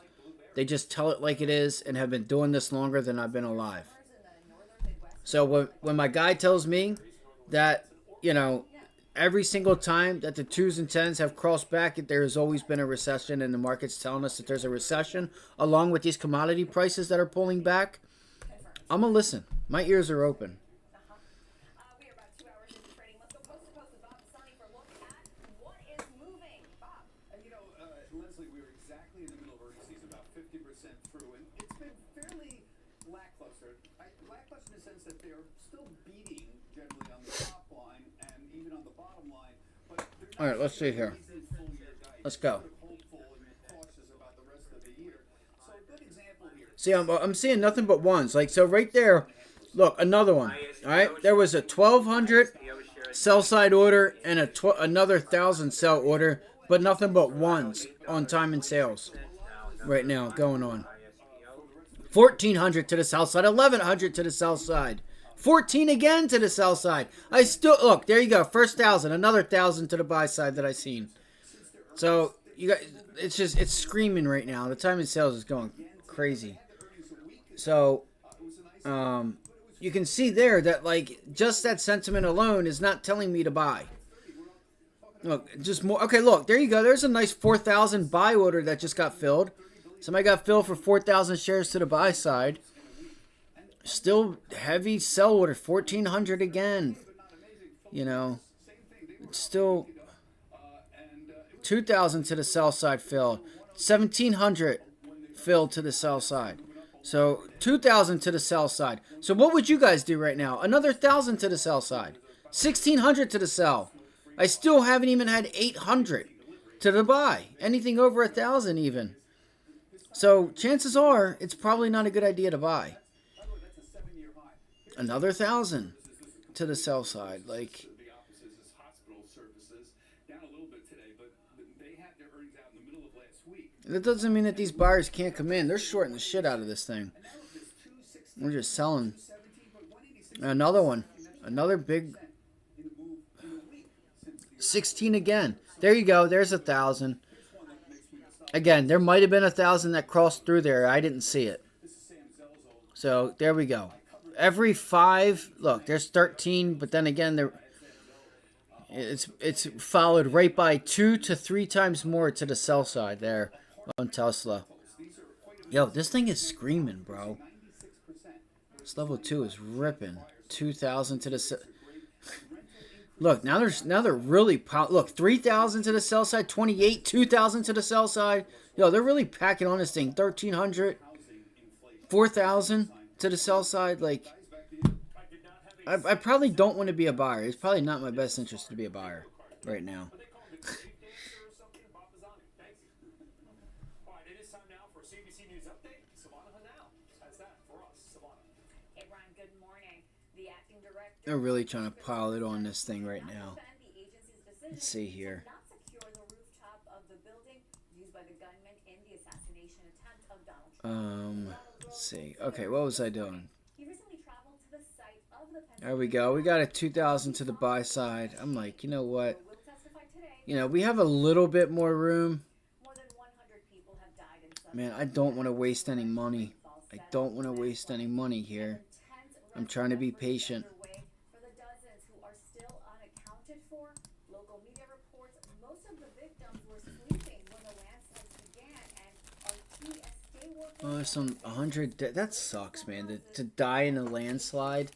They just tell it like it is and have been doing this longer than I've been alive. So when my guy tells me that, you know, every single time that the 2s and 10s have crossed back, there has always been a recession, and the market's telling us that there's a recession, along with these commodity prices that are pulling back, I'm going to listen. My ears are open. We are about 2 hours into trading. Let's go post to post with Bob Pisani for a look at what is moving. Bob. You know, Leslie, we were exactly in the middle of earnings season, about 50% through, and it's been fairly lackluster. Lackluster in the sense that they're still beating generally on the top line and even on the bottom line. But all right, let's see here. Let's go. See, I'm seeing nothing but ones. Like, so right there, look, another one. All right, there was a 1,200 sell side order and another 1,000 sell order, but nothing but ones on time and sales right now going on. 1,400 to the south side, 1,100 to the south side, 14 again to the south side. I still look. There you go. First 1,000, another 1,000 to the buy side that I seen. So you guys, it's screaming right now. The time and sales is going crazy. So, you can see there that, like, just that sentiment alone is not telling me to buy. Look, just more. Okay, look, there you go. There's a nice 4,000 buy order that just got filled. Somebody got filled for 4,000 shares to the buy side. Still heavy sell order, 1,400 again. You know, it's still 2,000 to the sell side filled. 1,700 filled to the sell side. So 2,000 to the sell side. So what would you guys do right now? Another 1,000 to the sell side. 1,600 to the sell. I still haven't even had 800 to the buy. Anything over 1,000 even. So chances are it's probably not a good idea to buy. Another 1,000 to the sell side. Like, that doesn't mean that these buyers can't come in. They're shorting the shit out of this thing. We're just selling. Another one. Another big 16 again. There you go. There's 1,000. Again, there might have been 1,000 that crossed through there. I didn't see it. So there we go. Every 5. Look, there's 13. But then again, it's followed right by 2 to 3 times more to the sell side there on Tesla. Yo, this thing is screaming, bro. This level 2 is ripping. 2,000 to the look, now they're really look, 3,000 to the sell side, 28, 2,000 to the sell side. Yo, they're really packing on this thing. 1,300, 4,000 to the sell side. Like, I probably don't want to be a buyer. It's probably not my best interest to be a buyer right now. They're really trying to pile it on this thing right now. Let's see here. Let's see. Okay, what was I doing? There we go. We got a 2,000 to the buy side. I'm like, you know what? You know, we have a little bit more room. Man, I don't want to waste any money. I don't want to waste any money here. I'm trying to be patient. Oh, there's some 100. That sucks, man. To die in a landslide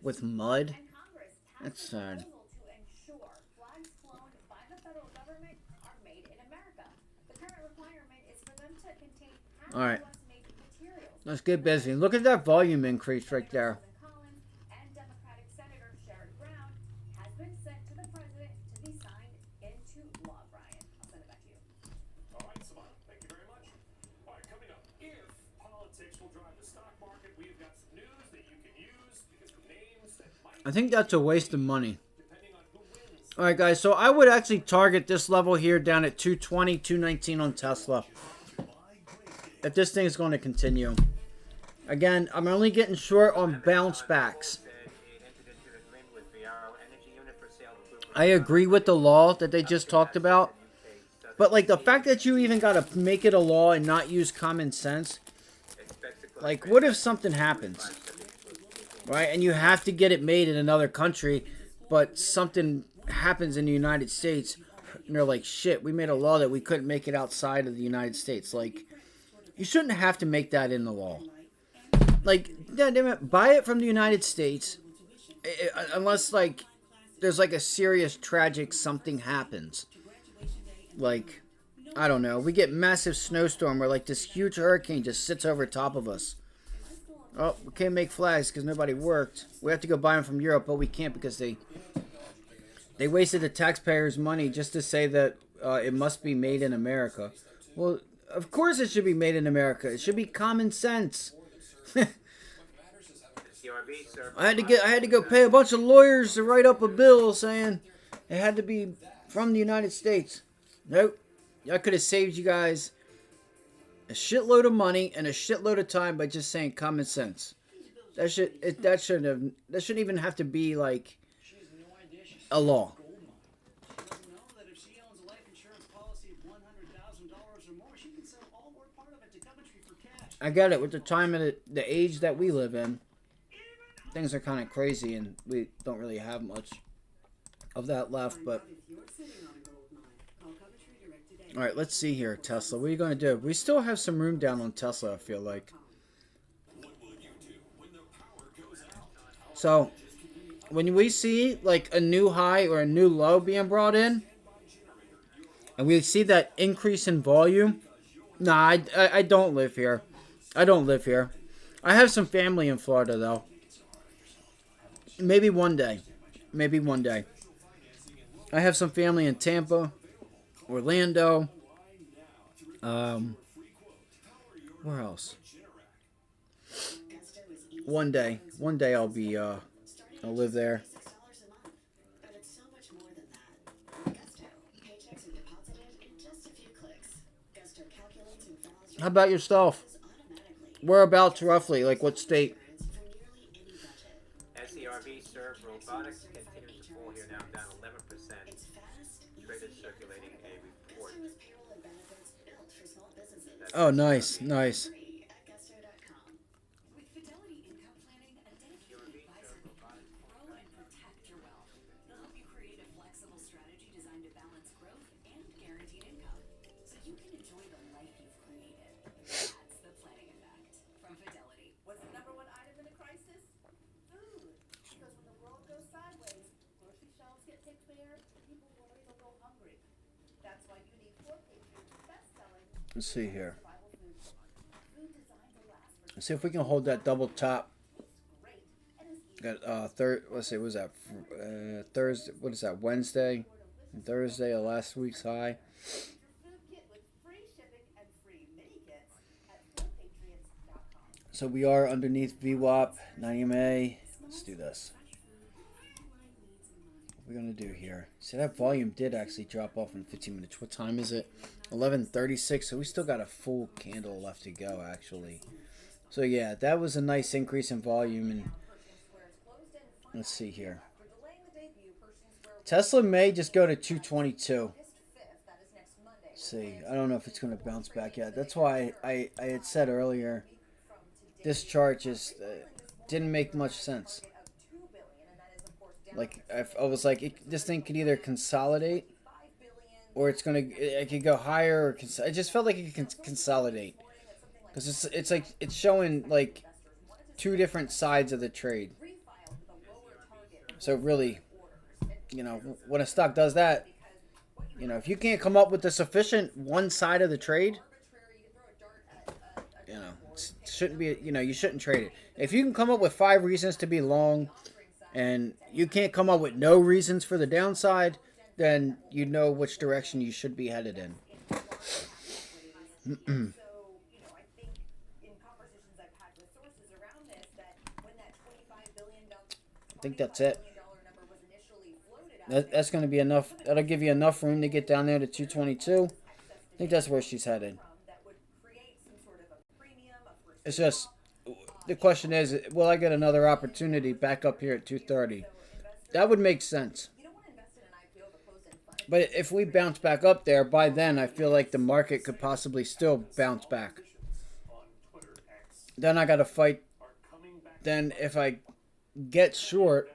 with mud. That's sad. All right. Let's get busy. Look at that volume increase right there. And Democratic Senator Sherrod Brown has been sent to the president to be signed into law. Brian, I'll send it back to you. All right, Savannah, thank you very much. All right, coming up, if politics will drive the stock market, we've got some news that you can use because the names that might... I think that's a waste of money. All right, guys, so I would actually target this level here down at 220, 219 on Tesla. If this thing is going to continue. Again, I'm only getting short on bounce backs. I agree with the law that they just talked about. But, like, the fact that you even got to make it a law and not use common sense. Like, what if something happens? Right? And you have to get it made in another country. But something happens in the United States. And they're like, shit, we made a law that we couldn't make it outside of the United States. Like, you shouldn't have to make that in the law. Like, buy it from the United States. Unless, like, there's, like, a serious, tragic something happens. Like, I don't know. We get massive snowstorm where, like, this huge hurricane just sits over top of us. Oh, we can't make flags because nobody worked. We have to go buy them from Europe, but we can't because they wasted the taxpayers' money just to say that it must be made in America. Well, of course it should be made in America. It should be common sense. I had to go pay a bunch of lawyers to write up a bill saying it had to be from the United States. Nope. I could have saved you guys a shitload of money and a shitload of time by just saying common sense. That shouldn't even have to be like a law. I get it. With the time of the age that we live in, things are kind of crazy, and we don't really have much of that left. But all right, let's see here, Tesla. What are you going to do? We still have some room down on Tesla, I feel like. So when we see like a new high or a new low being brought in, and we see that increase in volume, nah, I don't live here. I don't live here. I have some family in Florida, though. Maybe one day. Maybe one day. I have some family in Tampa, Orlando. Where else? One day. One day I'll be, I'll live there. How about yourself? Whereabouts roughly? Like what state? SERV served robotics continues to fall here now, down 11%. Traders circulating a report. Oh, nice, nice. With Fidelity Income Planning, a dedicated advisor will grow and protect your wealth. They'll help you create a flexible strategy designed to balance growth and guaranteed income, so you can enjoy the life you've created. That's the planning effect from Fidelity. What's the number one item in a crisis? Food. Because when the world goes sideways, grocery shelves get picked bare, people worry they'll go hungry. That's why you need 4 Patriots best-selling. Let's see here. Let's see if we can hold that double top. Got let's see, what was that? Thursday. What is that? Wednesday, and Thursday of last week's high. So we are underneath VWAP 90MA. Let's do this. What are we gonna do here? See, that volume did actually drop off in 15 minutes. What time is it? 11:36. So we still got a full candle left to go, actually. So yeah, that was a nice increase in volume. And let's see here. Tesla may just go to 222. Let's see. I don't know if it's going to bounce back yet. That's why I had said earlier, this chart just didn't make much sense. Like I was like, this thing could either consolidate, or it could go higher. Or I just felt like it could consolidate, because it's like it's showing like two different sides of the trade. So really, you know, when a stock does that, you know, if you can't come up with a sufficient one side of the trade, It shouldn't be, you shouldn't trade it. If you can come up with 5 reasons to be long and you can't come up with no reasons for the downside, then you know which direction you should be headed in. I think in conversations I've had with sources around this, that when that $25 billion I think that's it. number was initially floated out, That's going to be enough. That'll give you enough room to get down there to 222. I think that's where she's headed. It's just, the question is, will I get another opportunity back up here at 230? That would make sense. But if we bounce back up there, by then I feel like the market could possibly still bounce back. Then I got to fight. Then if I get short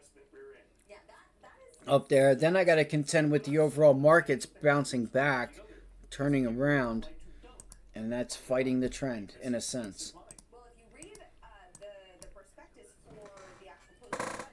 up there, then I got to contend with the overall markets bouncing back, turning around, and that's fighting the trend in a sense. well, if you read the prospectus for the actual post,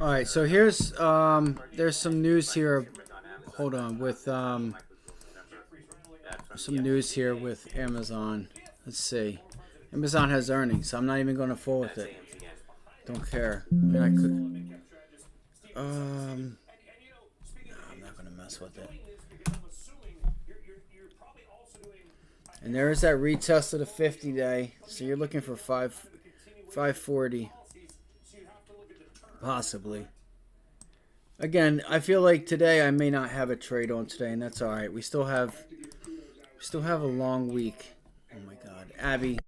All right, so here's there's some news here. Hold on, with some news here with Amazon. Let's see. Amazon has earnings, so I'm not even going to fool with it. Don't care. I mean, I could. No, I'm not going to mess with it. And there is that retest of the 50-day. So you're looking for 540. Possibly. Again, I feel like today I may not have a trade on today, and that's all right. We still have a long week. Oh my God, Abby.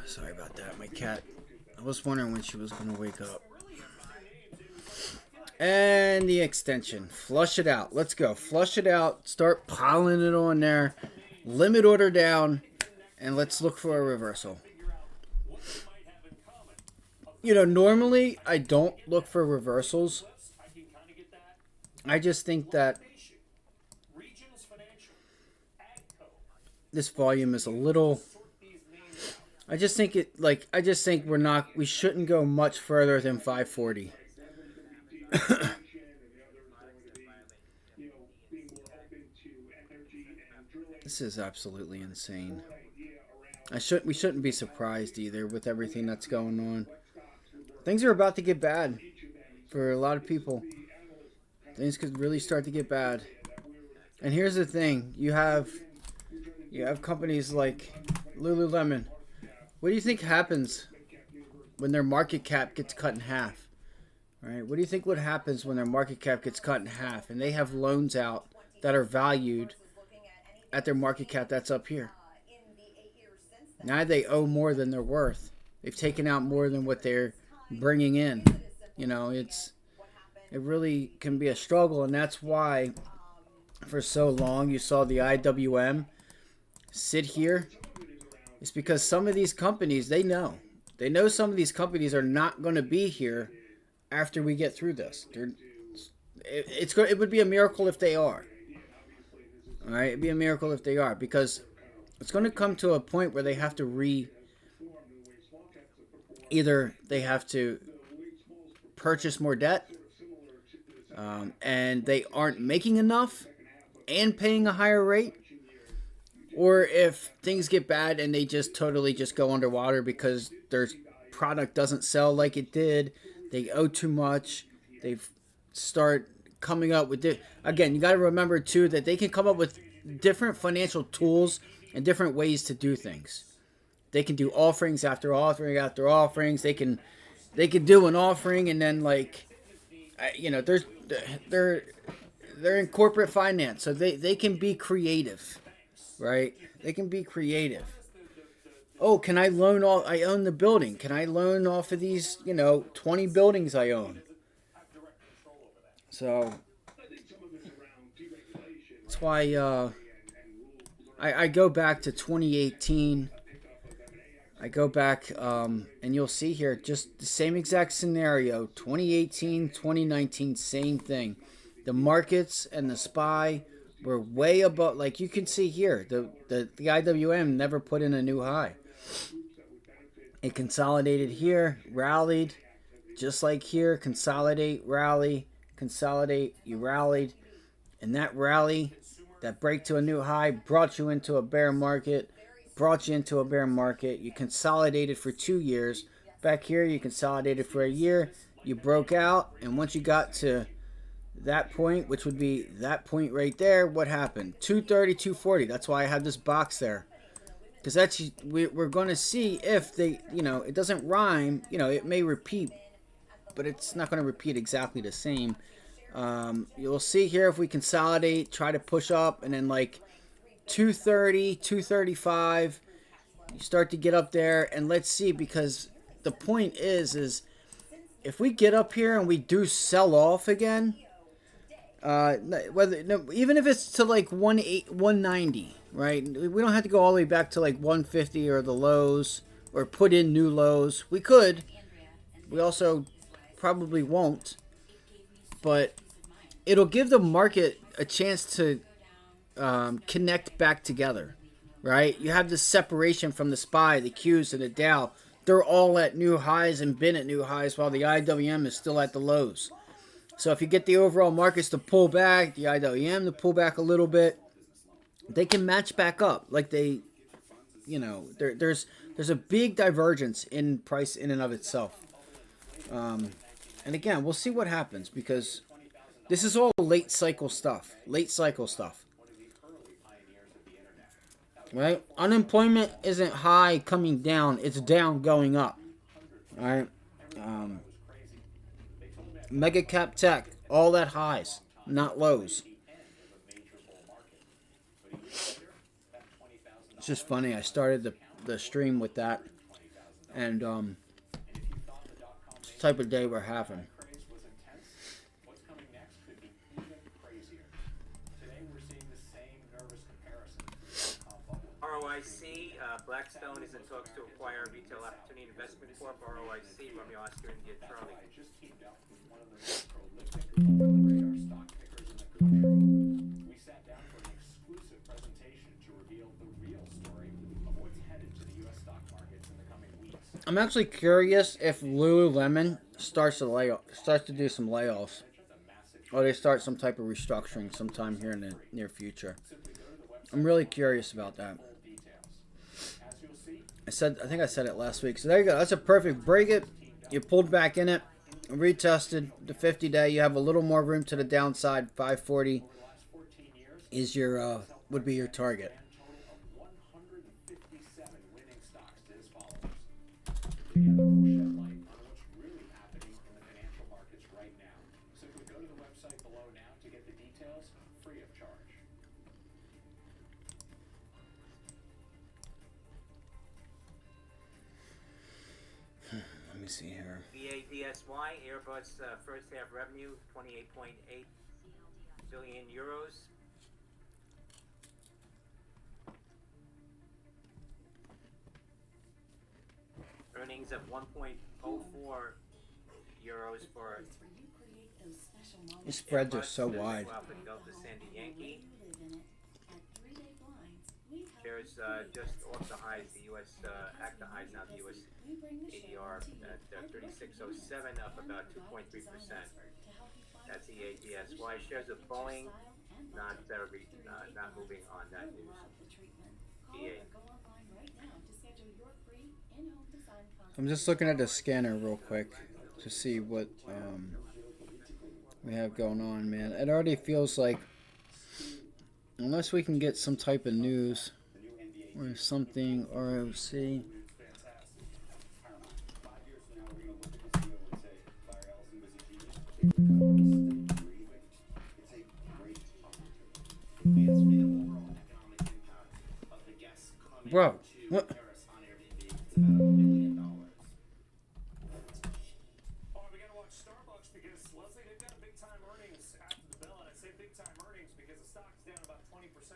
Sorry about that, my cat. I was wondering when she was going to wake up. And the extension. Flush it out. Let's go. Flush it out. Start piling it on there. Limit order down. And let's look for a reversal. Normally I don't look for reversals. I just think that this volume is a little... I just think we shouldn't go much further than 540. This is absolutely insane. We shouldn't be surprised either with everything that's going on. Things are about to get bad for a lot of people. Things could really start to get bad. And here's the thing, you have companies like Lululemon. What do you think happens when their market cap gets cut in half? All right? What do you think what happens when their market cap gets cut in half and they have loans out that are valued at their market cap that's up here? Now they owe more than they're worth. They've taken out more than what they're bringing in. It really can be a struggle, and that's why for so long you saw the IWM sit here. It's because some of these companies, they know some of these companies are not going to be here after we get through this. It would be a miracle if they are. All right, it'd be a miracle if they are, because it's going to come to a point where they have to either they have to purchase more debt, and they aren't making enough and paying a higher rate. Or if things get bad and they just totally just go underwater because their product doesn't sell like it did, they owe too much, they start coming up with it. Again, you got to remember too that they can come up with different financial tools and different ways to do things. They can do offerings after offering after offerings. They can do an offering and then like, they're they're in corporate finance, so they can be creative, right? They can be creative. Oh, can I loan all? I own the building. Can I loan off of these? 20 buildings I own. So that's why I go back to 2018. I go back and you'll see here just the same exact scenario. 2018, 2019, same thing. The markets and the SPY were way above. Like you can see here, the IWM never put in a new high. It consolidated here, rallied, just like here. Consolidate, rally, consolidate. You rallied, and that rally, that break to a new high, brought you into a bear market. Brought you into a bear market. You consolidated for 2 years. Back here, you consolidated for a year. You broke out, and once you got to that point, which would be that point right there, what happened? 230, 240. That's why I have this box there, because that's we're going to see if they, it doesn't rhyme. It may repeat, but it's not going to repeat exactly the same. You'll see here if we consolidate, try to push up, and then like 230, 235, you start to get up there, and let's see, because the point is if we get up here and we do sell off again, even if it's to like 190, right? We don't have to go all the way back to like 150 or the lows, or put in new lows. We could. We also probably won't, but it'll give the market a chance to connect back together, right? You have this separation from the SPY, the Qs, and the Dow. They're all at new highs and been at new highs, while the IWM is still at the lows. So if you get the overall markets to pull back, the IWM to pull back a little bit, they can match back up. Like there's a big divergence in price in and of itself. And again, we'll see what happens, because this is all late cycle stuff. Right? Unemployment isn't high coming down. It's down going up. All right? Mega cap tech, all at highs, not lows. It's just funny. I started the stream with that. And it's the type of day we're having. ROIC, Blackstone is in talks to acquire Retail Opportunity Investment Corp. ROIC, Romeo Oscar India Charlie. I just teamed up with one of the most prolific radar stock pickers in the country. We sat down for an exclusive presentation to reveal the real story of what's headed to the U.S. stock markets in the coming weeks. I'm actually curious if Lululemon starts to do some layoffs, or they start some type of restructuring sometime here in the near future. I'm really curious about that. I think I said it last week. So there you go. That's a perfect break. It. You pulled back in it, retested the 50-day. You have a little more room to the downside. 540 is your would be your target. Let me see here. VADSY, Airbus first half revenue, 28.8 billion euros. Earnings of 1.04 euros for. These spreads are so wide. Delta Sandy Yankee. Shares just off the highs. The U.S. ACTA highs now. The U.S. ADR at 3607, up about 2.3%. That's the ADSY. Shares of Boeing not moving on that news. EA. I'm just looking at the scanner real quick to see what we have going on, man. It already feels like Unless we can get some type of news or something, ROC. Bro, what?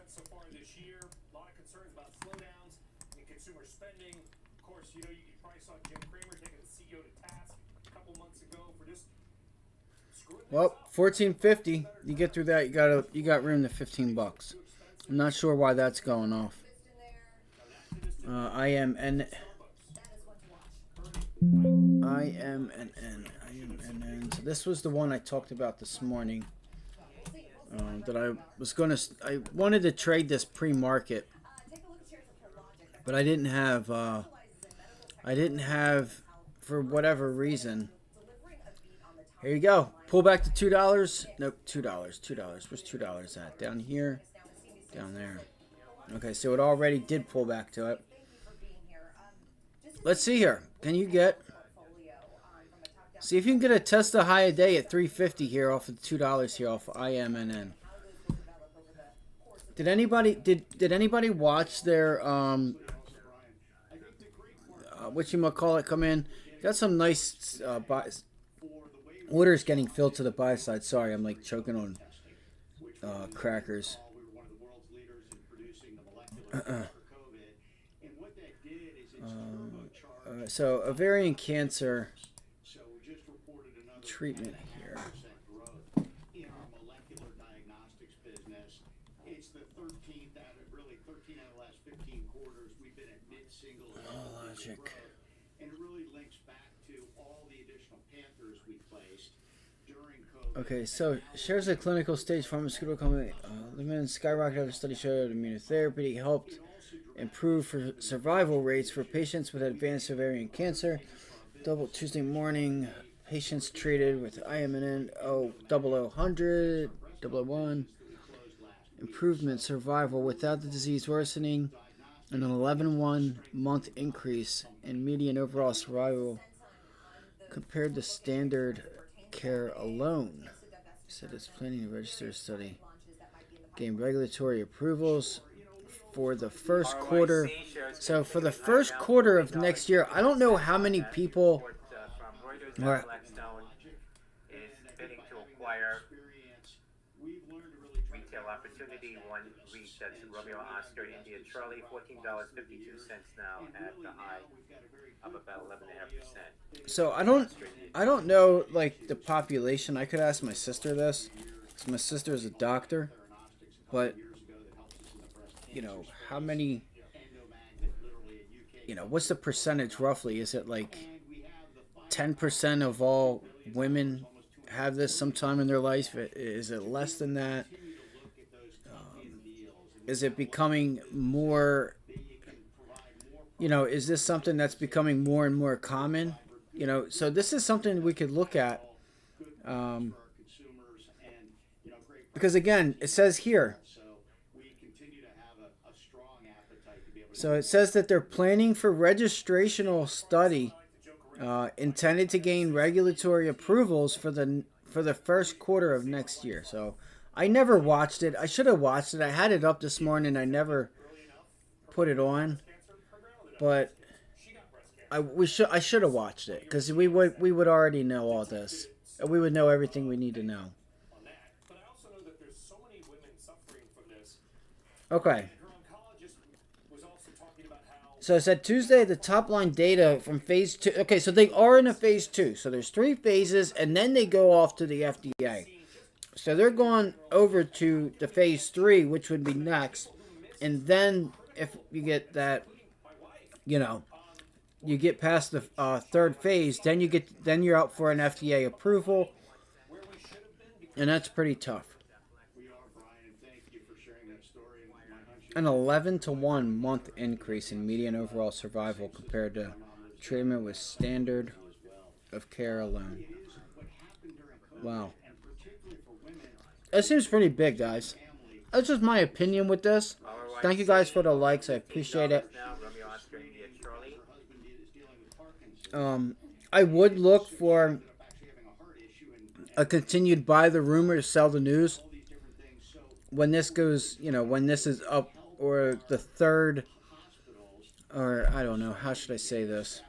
So far this year, a lot of concerns about slowdowns in consumer spending. Of course, you probably saw Jim Cramer taking the CEO to task a couple months ago for just screwing things Well, up. 1450. You get through that, you got room to $15. I'm not sure why that's going off. IMNN. So this was the one I talked about this morning. That I wanted to trade this pre-market, but I didn't have for whatever reason. Here you go. Pull back to $2. Nope, $2. Where's $2 at? Down here, down there. Okay, so it already did pull back to it. Let's see here. Can you get? See if you can get a Tesla high a day at 350 here off of $2 here off of IMNN. Did anybody watch their whatchamacallit come in? Got some nice orders getting filled to the buy side. Sorry, I'm like choking on crackers. So ovarian cancer treatment here. It's the 13th out of really 13 out of the last 15 quarters. We've been at mid-single Logic. and it really links back to all the additional Panthers we placed during COVID. Okay, so shares of clinical stage pharmaceutical company. Limited skyrocketed after study showed immunotherapy helped improve for survival rates for patients with advanced ovarian cancer. Double Tuesday morning, patients treated with IMNN 0000, 001. Improvement survival without the disease worsening, and an 11-month increase in median overall survival compared to standard care alone. Said it's planning to register a study. Gained regulatory approvals for the first quarter. So for the first quarter of next year, I don't know how many people are. Retail opportunity, one reach, that's Romeo Oscar India Charlie, $14.52 now at the high of about 11.5%. So I don't know like the population. I could ask my sister this, because my sister is a doctor, but how many, what's the percentage roughly? Is it like 10% of all women have this sometime in their life? Is it less than that? Is it becoming more, is this something that's becoming more and more common? So this is something we could look at. Because again, it says here. So it says that they're planning for registrational study intended to gain regulatory approvals for the first quarter of next year. So I never watched it. I should have watched it. I had it up this morning. I never put it on, but I should have watched it, because we would already know all this. We would know everything we need to know. Okay. So it said Tuesday, the top line data from phase 2. Okay, so they are in a phase 2. So there's 3 phases, and then they go off to the FDA. So they're going over to the phase 3, which would be next. And then if you get that, you get past the 3rd phase, then you're out for an FDA approval. And that's pretty tough. An 11-to-1 month increase in median overall survival compared to treatment with standard of care alone. Wow. That seems pretty big, guys. that's just my opinion with this. Thank you guys for the likes. I appreciate it. Now, Romeo Oscar India Charlie. I would look for a continued buy the rumor, sell the news. When this goes, you know, when this is up, or the third, or I don't know, how should I say this?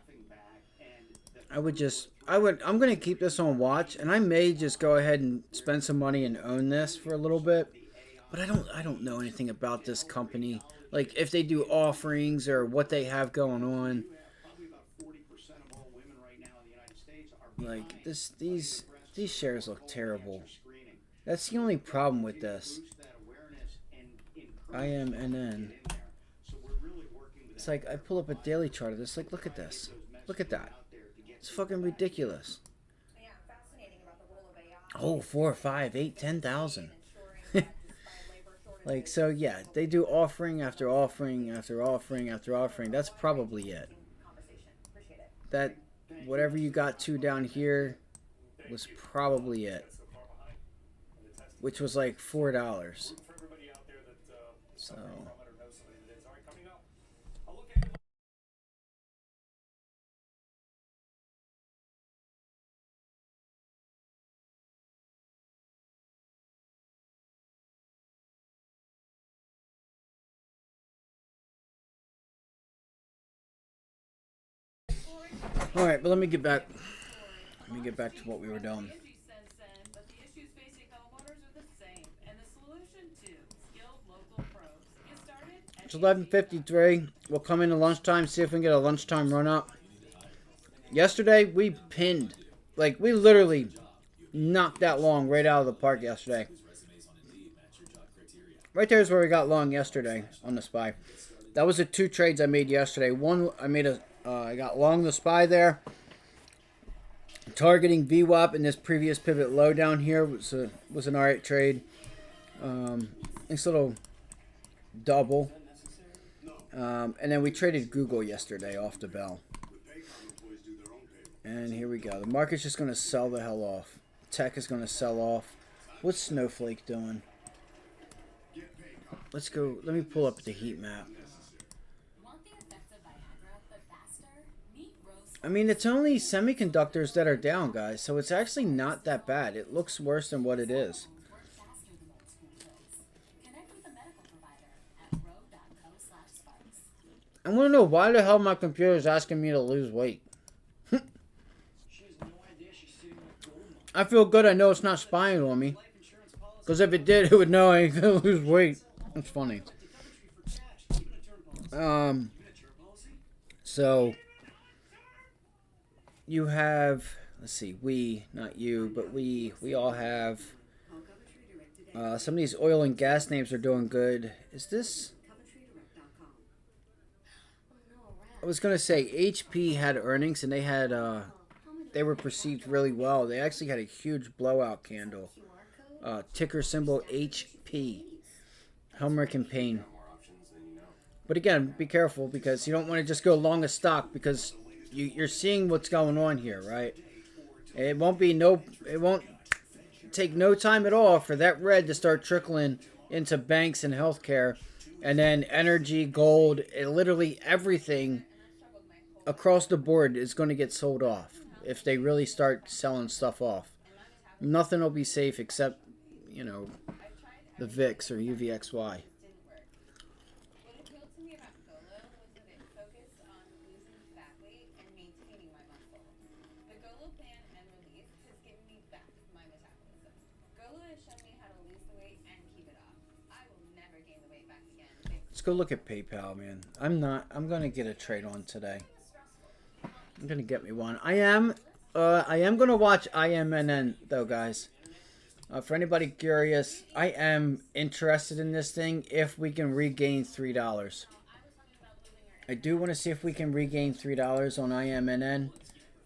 I'm going to keep this on watch, and I may just go ahead and spend some money and own this for a little bit. But I don't know anything about this company. Like, if they do offerings or what they have going on. Like, these shares look terrible. That's the only problem with this. IMNN. It's like, I pull up a daily chart of this. Like, look at this. Look at that. It's fucking ridiculous. Oh, 4, 5, 8, 10,000. Like, so yeah, they do offering after offering after offering after offering. That's probably it. That, whatever you got to down here was probably it. Which was like $4. So. All right, but let me get back. Let me get back to what we were doing. It's 11:53. We'll come into lunchtime, see if we can get a lunchtime run up. Yesterday, we pinned. Like, we literally knocked that long right out of the park yesterday. Right there is where we got long yesterday on the SPY. That was the 2 trades I made yesterday. One, I got long the SPY there. Targeting VWAP in this previous pivot low down here was an alright trade. Nice little double. And then we traded Google yesterday off the bell. And here we go. The market's just going to sell the hell off. Tech is going to sell off. What's Snowflake doing? Let's go. Let me pull up the heat map. I mean, it's only semiconductors that are down, guys. So it's actually not that bad. It looks worse than what it is. I want to know why the hell my computer is asking me to lose weight. I feel good. I know it's not spying on me. Because if it did, it would know I ain't going to lose weight. That's funny. So you have, let's see, we, not you, but we all have, some of these oil and gas names are doing good. Is this, I was going to say HP had earnings and they had, they were perceived really well. They actually had a huge blowout candle. Ticker symbol HP. Helmer campaign. But again, be careful because you don't want to just go long a stock because you're seeing what's going on here, right? It won't take no time at all for that red to start trickling into banks and healthcare, and then energy, gold, literally everything across the board is going to get sold off if they really start selling stuff off. Nothing will be safe except, you know, the VIX or UVXY. Let's go look at PayPal, man. I'm going to get a trade on today. I'm going to get me one. I am going to watch IMNN, though, guys. For anybody curious, I am interested in this thing if we can regain $3. I do want to see if we can regain $3 on IMNN.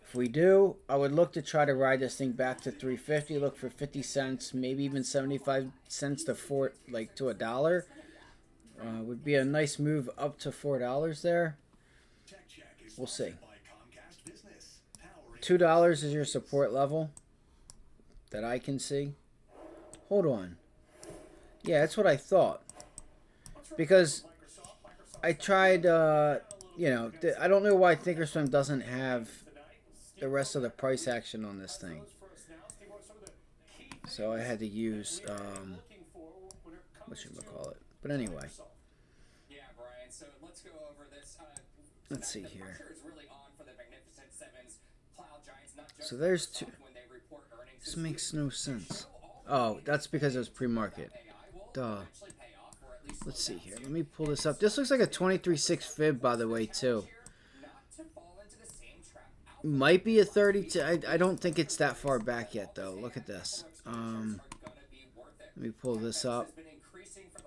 If we do, I would look to try to ride this thing back to 350. Look for 50 cents, maybe even 75 cents to a dollar. Would be a nice move up to $4 there. We'll see. $2 is your support level that I can see. Hold on. Yeah, that's what I thought. Because I tried, you know, I don't know why Thinkorswim doesn't have the rest of the price action on this thing. So I had to use, whatchamacallit. But anyway. Yeah, Brian, so let's go over this. Let's see the here. pressure is really on for the Magnificent Sevens cloud giants, not just So there's two. when they report earnings. This makes no sense. Oh, that's because it was pre-market. Duh. Let's see here. Let me pull this up. This looks like a 23.6 fib, by the way, too. Might be a 32. I don't think it's that far back yet, though. Look at this. Let me pull this up.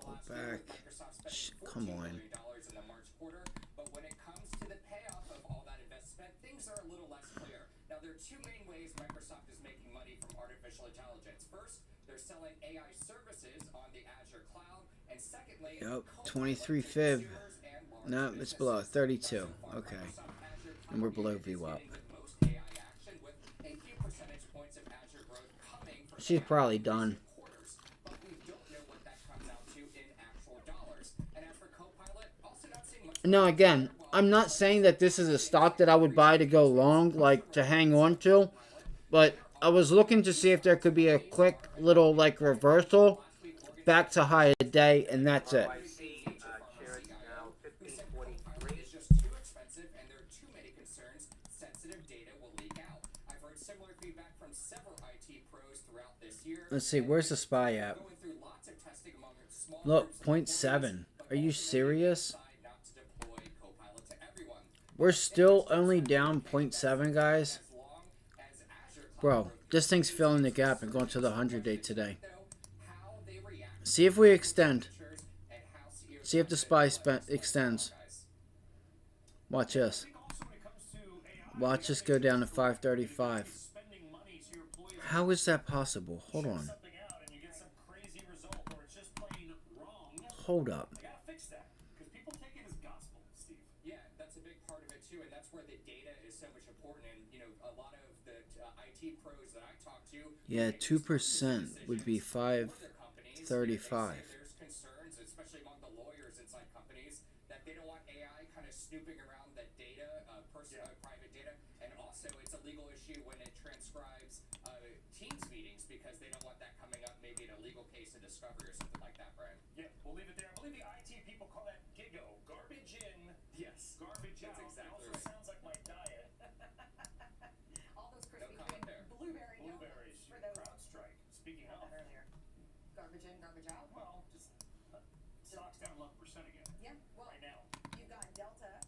Pull back. Come on. But when it comes to the payoff of all that investment, things are a little less clear. Now, there are two main ways Microsoft is making money from artificial intelligence. First, they're selling AI services on the Azure cloud, and secondly, Yep, 23 fib. No, it's below 32. Okay, and we're below VWAP. She's probably done. No, again, I'm not saying that this is a stock that I would buy to go long, like to hang on to, but I was looking to see if there could be a quick little like reversal back to high a day, and that's it. Let's see, where's the SPY at? Look, 0.7. Are you serious? We're still only down 0.7, guys. Bro, this thing's filling the gap and going to the 100-day today. See if we extend. See if the SPY extends. Watch this. Watch this go down to 535. How is that possible? Hold on. Hold up. Yeah, that's a big part of it too, and that's where the data is so much important. And you know, a lot of the IT pros that I talk to. Yeah, 2% would be 535. There's concerns, especially among the lawyers inside companies, that they don't want AI kind of snooping around the data, private data, and also it's a legal issue when it transcribes Teams meetings because they don't want that coming up maybe in a legal case of discovery or something like that, Brian. Yeah, we'll leave it there. I believe the IT people call that GIGO. Garbage in, yes. Garbage out. That's exactly also right. sounds like my diet. All those crispy No comment there. blueberry Blueberries. for those CrowdStrike. Speaking of. earlier. Garbage in, garbage out. Well, just stocks down 11% again. Yeah, well, right now. You've got Delta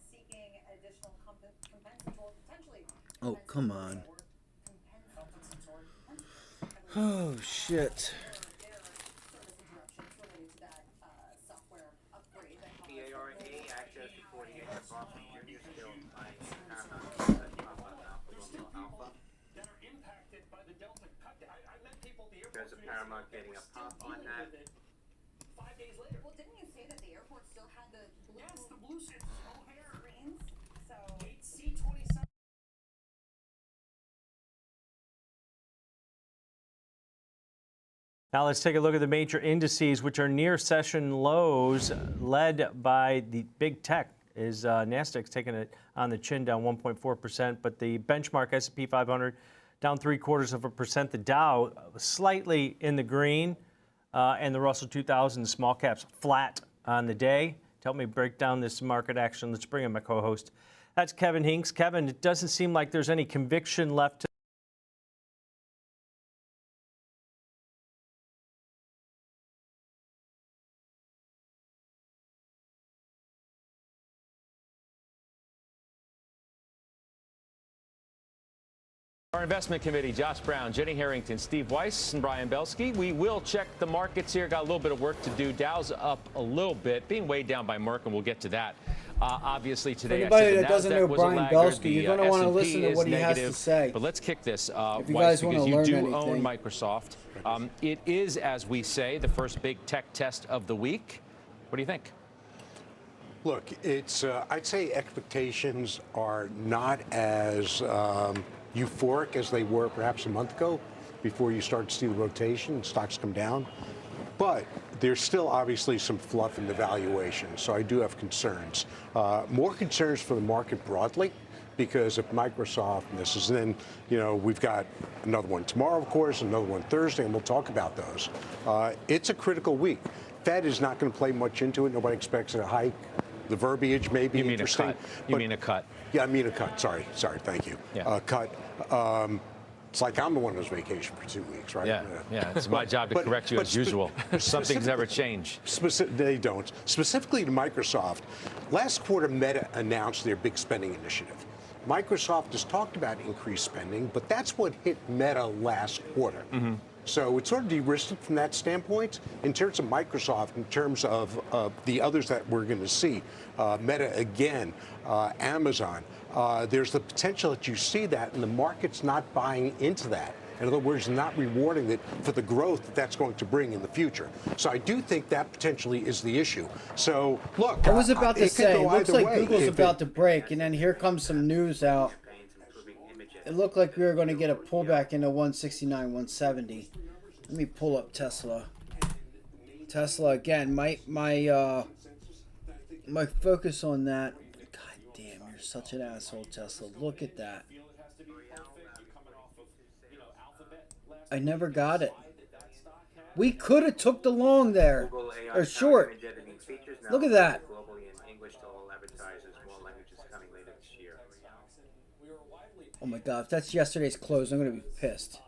seeking additional compensatory, potentially. Oh, come on. Oh, shit. PARA access reporting at Boston Junior still buying Paramount Alpha. That are impacted by the Delta cut. I met people at the airport. There's a Paramount getting a pop on that. 5 days later. Well, didn't you say that the airport still had the blue? Yes, the blue O'Hare screens. So 8C27. Now let's take a look at the major indices, which are near session lows, led by the big tech. Is Nasdaq's taking it on the chin, down 1.4%, but the benchmark S&P 500 down 0.75%. The Dow slightly in the green, and the Russell 2000 small caps flat on the day. To help me break down this market action, let's bring in my co-host. That's Kevin Hinks. Kevin, it doesn't seem like there's any conviction left. Our investment committee, Josh Brown, Jenny Harrington, Steve Weiss, and Brian Belsky. We will check the markets here. Got a little bit of work to do. Dow's up a little bit, being weighed down by Merck, and we'll get to that. Obviously, today, For anybody I said the that doesn't Nasdaq know was a Brian laggard. Belsky, you're The going to want to S&P listen to is what he has to negative. say. But let's kick this, If you Weiss, guys want because to you learn do anything. own Microsoft. It is, as we say, the first big tech test of the week. What do you think? Look, it's I'd say expectations are not as euphoric as they were perhaps a month ago before you start to see the rotation and stocks come down. But there's still obviously some fluff in the valuation, so I do have concerns. More concerns for the market broadly because of Microsoft misses. And then, you know, we've got another one tomorrow, of course, another one Thursday, and we'll talk about those. It's a critical week. Fed is not going to play much into it. Nobody expects a hike. The verbiage may be interesting. A cut. You mean a cut? Yeah, I mean a cut. Sorry, thank you. Yeah. Cut. It's like I'm the one who's vacation for 2 weeks, right? Yeah. It's my job to correct you as usual. Some things never change. They don't. Specifically to Microsoft, last quarter Meta announced their big spending initiative. Microsoft has talked about increased spending, but that's what hit Meta last quarter. So it's sort of de-risked from that standpoint. In terms of Microsoft, in terms of the others that we're going to see, Meta again, Amazon, there's the potential that you see that, and the market's not buying into that. In other words, not rewarding it for the growth that that's going to bring in the future. So I do think that potentially is the issue. So, look, I was about to say, it looks like Google's If about to break, and then here comes some news out. It looked like we were going to get a pullback into 169, 170. Let me pull up Tesla. Tesla again. My focus on that. God damn, you're such an asshole, Tesla. Look at that. I never got it. We could have took the long there, or short. Look at that. Oh my God, if that's yesterday's close, I'm going to be pissed.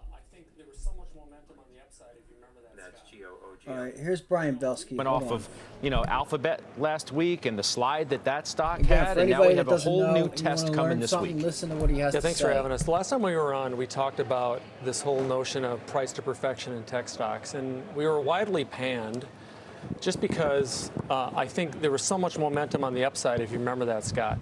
All right, here's Brian Belsky. Went off of, Alphabet last week and the slide that stock Again, had, for and now anybody we that have a doesn't whole know, new you test wanna coming learn this something, week. listen to what he has to thanks say. for having us. The last time we were on, we talked about this whole notion of price to perfection in tech stocks, and we were widely panned just because I think there was so much momentum on the upside, if you remember that, Scott.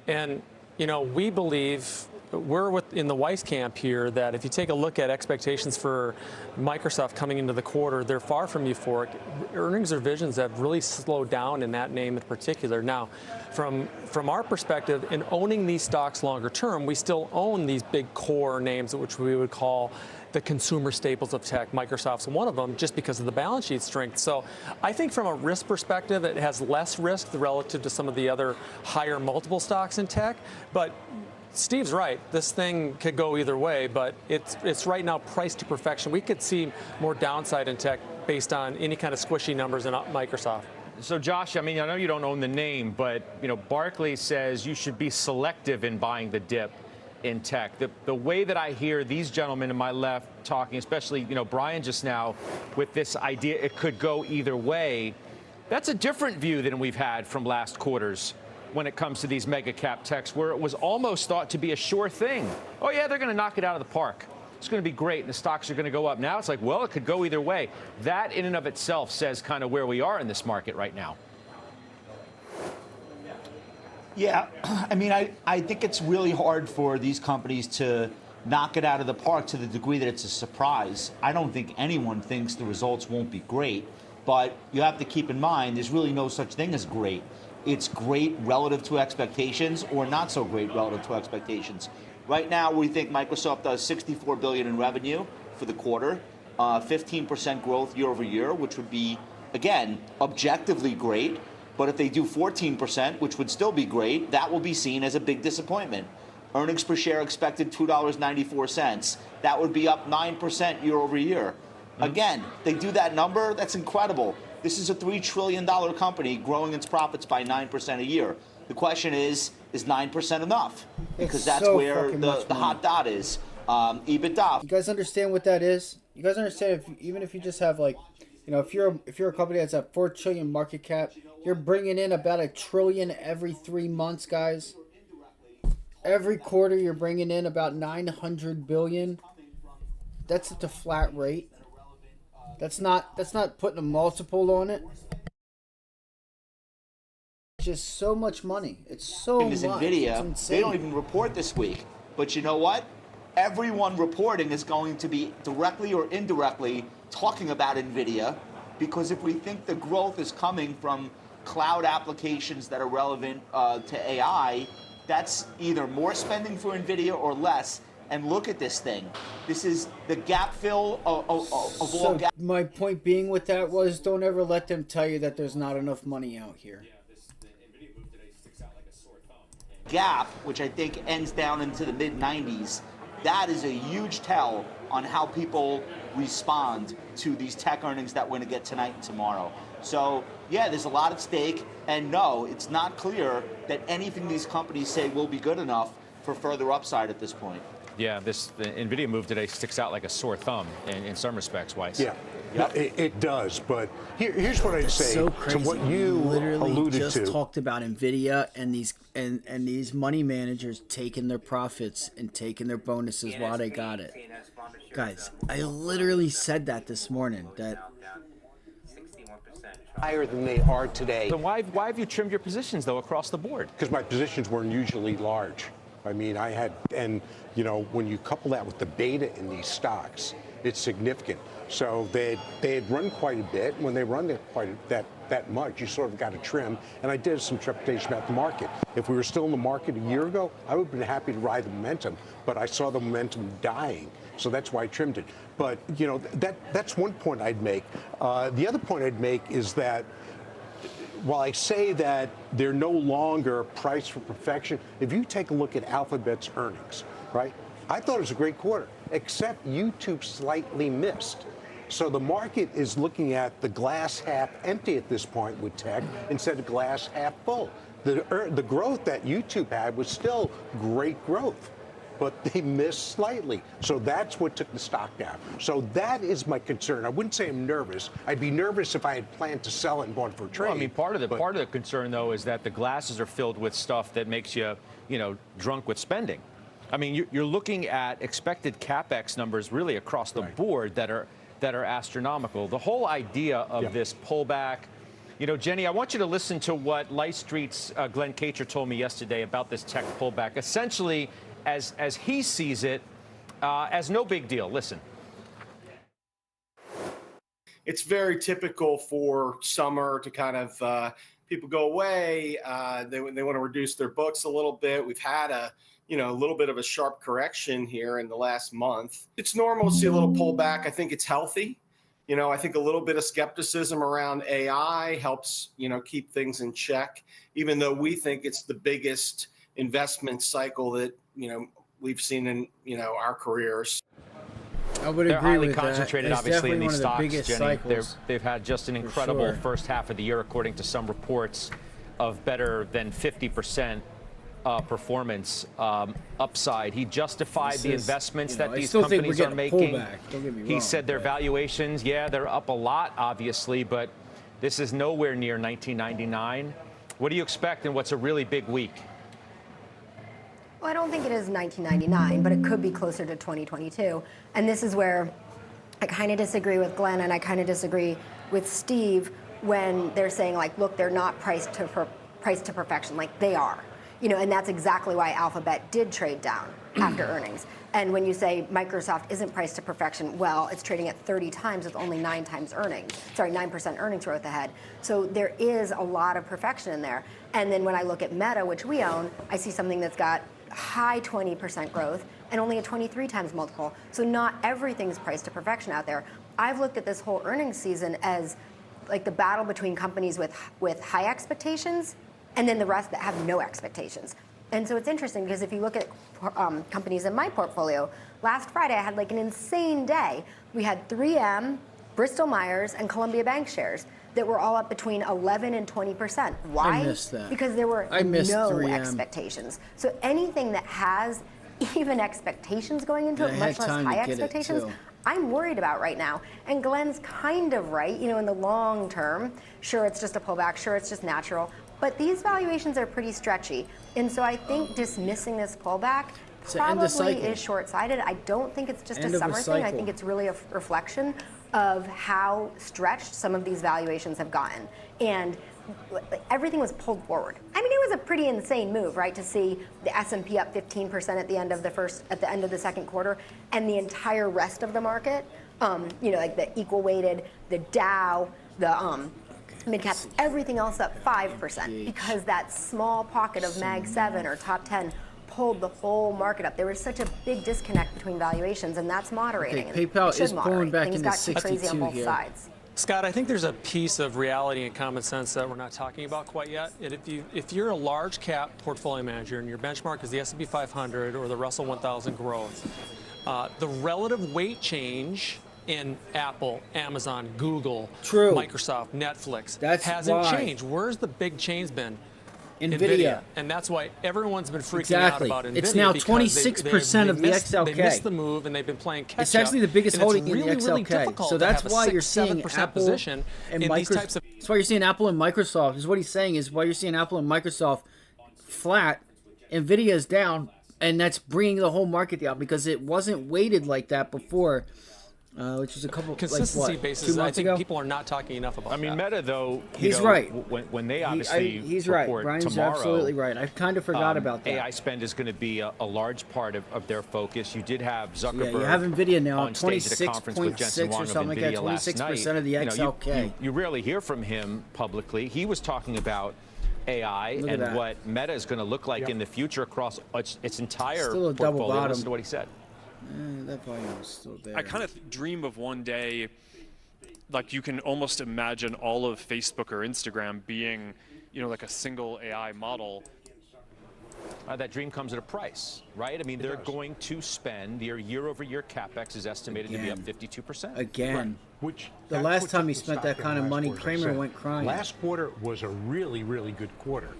And, we believe we're in the Weiss camp here that if you take a look at expectations for Microsoft coming into the quarter, they're far from euphoric. Earnings revisions have really slowed down in that name in particular. Now, from our perspective, in owning these stocks longer term, we still own these big core names, which we would call the consumer staples of tech. Microsoft's one of them just because of the balance sheet strength. So I think from a risk perspective, it has less risk relative to some of the other higher multiple stocks in tech. But Steve's right. This thing could go either way, but it's right now priced to perfection. We could see more downside in tech based on any kind of squishy numbers in Microsoft. So, Josh, I know you don't own the name, but, Barclays says you should be selective in buying the dip in tech. The way that I hear these gentlemen to my left talking, especially, Brian just now, with this idea it could go either way, that's a different view than we've had from last quarters when it comes to these mega cap techs, where it was almost thought to be a sure thing. Oh, yeah, they're going to knock it out of the park. It's going to be great, and the stocks are going to go up. Now it's like, well, it could go either way. That in and of itself says kind of where we are in this market right now. Yeah, I think it's really hard for these companies to knock it out of the park to the degree that it's a surprise. I don't think anyone thinks the results won't be great, but you have to keep in mind there's really no such thing as great. It's great relative to expectations or not so great relative to expectations. Right now, we think Microsoft does $64 billion in revenue for the quarter, 15% growth year over year, which would be, again, objectively great. But if they do 14%, which would still be great, that will be seen as a big disappointment. Earnings per share expected $2.94. That would be up 9% year over year. Again, they do that number, that's incredible. This is a $3 trillion company growing its profits by 9% a year. The question is 9% enough? Because that's so where the hot dot is. EBITDA. You guys understand what that is? You guys understand even if you just have if you're a company that's at 4 trillion market cap, you're bringing in about $1 trillion every 3 months, guys. Every quarter you're bringing in about 900 billion. That's at the flat rate. That's not putting a multiple on it. It's just so much money. It's so much. NVIDIA, they don't even report this week. But you know what? Everyone reporting is going to be directly or indirectly talking about NVIDIA, because if we think the growth is coming from cloud applications that are relevant to AI, that's either more spending for NVIDIA or less. and look at this thing. This is the gap fill of all So gap. my point being with that was, don't ever let them tell you that there's not enough money out here. Gap, which I think ends down into the mid-90s, that is a huge tell on how people respond to these tech earnings that we're going to get tonight and tomorrow. So, yeah, there's a lot at stake, and no, it's not clear that anything these companies say will be good enough for further upside at this point. Yeah, the NVIDIA move today sticks out like a sore thumb in some respects, Weiss. Yeah, it does. But here's what I'd say So crazy. to what you literally alluded just to. talked about NVIDIA and these money managers taking their profits and taking their bonuses while they got it. Guys, I literally said that this morning. That Higher than they are today. Then why have you trimmed your positions, though, across the board? Because my positions weren't usually large. I mean, I had, and you know, when you couple that with the beta in these stocks, it's significant. So they had run quite a bit. When they run that much, you sort of got to trim. And I did some trepidation about the market. If we were still in the market a year ago, I would have been happy to ride the momentum. But I saw the momentum dying, so that's why I trimmed it. But you know, that's one point I'd make. The other point I'd make is that, while I say that they're no longer priced for perfection, if you take a look at Alphabet's earnings, right? I thought it was a great quarter, except YouTube slightly missed. So the market is looking at the glass half empty at this point with tech instead of glass half full. The growth that YouTube had was still great growth, but they missed slightly. So that's what took the stock down. So that is my concern. I wouldn't say I'm nervous. I'd be nervous if I had planned to sell it and bought it for a trade. Well, I mean, part of the concern, though, is that the glasses are filled with stuff that makes you, drunk with spending. I mean, you're looking at expected CapEx numbers really across the board that are astronomical. The whole idea of this pullback, Jenny, I want you to listen to what Light Street's Glenn Kacher told me yesterday about this tech pullback. Essentially, as he sees it, as no big deal. Listen. It's very typical for summer to kind of people go away. They want to reduce their books a little bit. We've had a little bit of a sharp correction here in the last month. It's normal to see a little pullback. I think it's healthy. I think a little bit of skepticism around AI helps, keep things in check, even though we think it's the biggest investment cycle that, we've seen in, our careers. I would They're agree highly with concentrated, that. obviously, in these stocks, Jenny. Cycles. They've had just an incredible sure. first half of the year, according to some reports, of better than 50% performance upside. He justified the investments that these companies are making. Don't get me wrong, He said their valuations, they're up a lot, obviously, but this is nowhere near 1999. What do you expect in what's a really big week? Well, I don't think it is 1999, but it could be closer to 2022. And this is where I kind of disagree with Glenn and I kind of disagree with Steve when they're saying, like, look, they're not priced to perfection. Like, they are. And that's exactly why Alphabet did trade down after earnings. And when you say Microsoft isn't priced to perfection, well, it's trading at 30 times with only 9% earnings growth ahead. So there is a lot of perfection in there. And then when I look at Meta, which we own, I see something that's got high 20% growth and only a 23 times multiple. So not everything's priced to perfection out there. I've looked at this whole earnings season as like the battle between companies with high expectations and then the rest that have no expectations. And so it's interesting because if you look at companies in my portfolio, last Friday I had like an insane day. We had 3M, Bristol Myers, and Columbia Bank shares that were all up between 11 and 20%. Why? I missed that. Because there were no 3M. expectations. So anything that has even expectations going into it, much less high expectations, I'm worried about right now. And Glenn's kind of right, in the long term. Sure, it's just a pullback. Sure, it's just natural. But these valuations are pretty stretchy. And so I think dismissing this pullback probably is short-sighted. I don't think it's just a summer thing. I think it's really a reflection of how stretched some of these valuations have gotten. And everything was pulled forward. I mean, it was a pretty insane move, right? To see the S&P up 15% at the end of the second quarter, and the entire rest of the market, like the equal weighted, the Dow, the mid caps, everything else up 5%, because that small pocket of Mag 7 or top 10 pulled the whole market up. There was such a big disconnect between valuations, and that's moderating. Okay, and PayPal it should is pulling moderate. back Things into got too crazy 62 on both here. sides. Scott, I think there's a piece of reality and common sense that we're not talking about quite yet. If you're a large cap portfolio manager and your benchmark is the S&P 500 or the Russell 1000 growth, the relative weight change in Apple, Amazon, Google, Microsoft, Netflix hasn't changed. Where's the big change been? NVIDIA. And that's why everyone's been freaking out about NVIDIA. It's now 26% of the XLK. They missed the move and they've been playing catch up. It's actually the biggest holding really, in the XLK. Really difficult so that's to have why a you're seeing 6-7% Apple position and in these Microsoft. types of. That's why you're seeing Apple and Microsoft. Is what he's saying is why you're seeing Apple and Microsoft flat, NVIDIA is down, and that's bringing the whole market down because it wasn't weighted like that before. Which was a couple consistency like, what, basis. 2 I months think ago? people are not talking enough about. I mean, Meta though. He's right. When they obviously he's right. report Brian's tomorrow, absolutely right. I kind of forgot about that. AI spend is going to be a large part of their focus. You did have Zuckerberg. Yeah, you have NVIDIA now on stage at a conference with Jensen 26.6 Huang or something of like that. NVIDIA 26% of the XLK. You rarely hear from him publicly. He was talking about AI and what Meta is going to look like in the future across its entire Still a double portfolio. bottom. Listen to what he said. That volume is still there. I kind of dream of one day, like you can almost imagine all of Facebook or Instagram being, like a single AI model. That dream comes at a price, right? I mean, they're going to spend, their year-over-year CapEx is estimated to be up 52%. Again. Right. Which the last time he spent that kind of money, Kramer went crying. Last quarter was a really, really good quarter.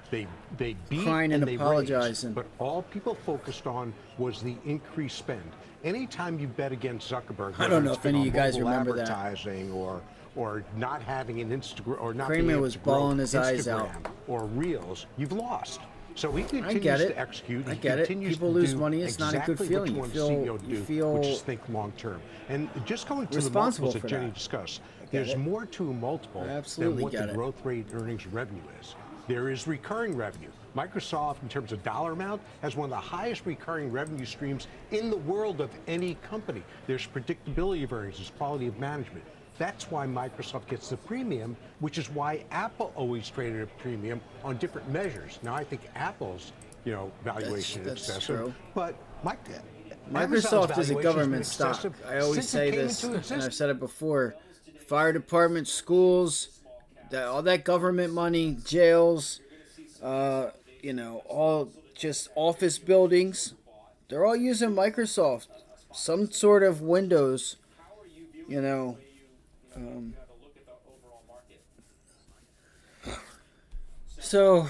They beat crying and they apologizing. raised, but all people focused on was the increased spend. Anytime you bet against Zuckerberg, I don't know if any of you guys remember that. Advertising or not having an Instagram or not Kramer being was able to grow bawling his eyes out. Instagram or Reels, you've lost. So he continues I get it. to execute. I He get it. continues People to lose do money. It's not a good exactly feeling. What You you feel which is think long term. And just going to the responsible multiples that for Jenny that. discussed, get there's it. more to a multiple absolutely than what get the it. growth rate earnings revenue is. There is recurring revenue. Microsoft, in terms of dollar amount, has one of the highest recurring revenue streams in the world of any company. There's predictability of earnings, there's quality of management. That's why Microsoft gets the premium, which is why Apple always traded a premium on different measures. Now, I think Apple's, valuation is excessive, true. but Microsoft is a government stock. I always say this, and I've said it before. Fire department, schools, all that government money, jails, all just office buildings. They're all using Microsoft. Some sort of Windows, So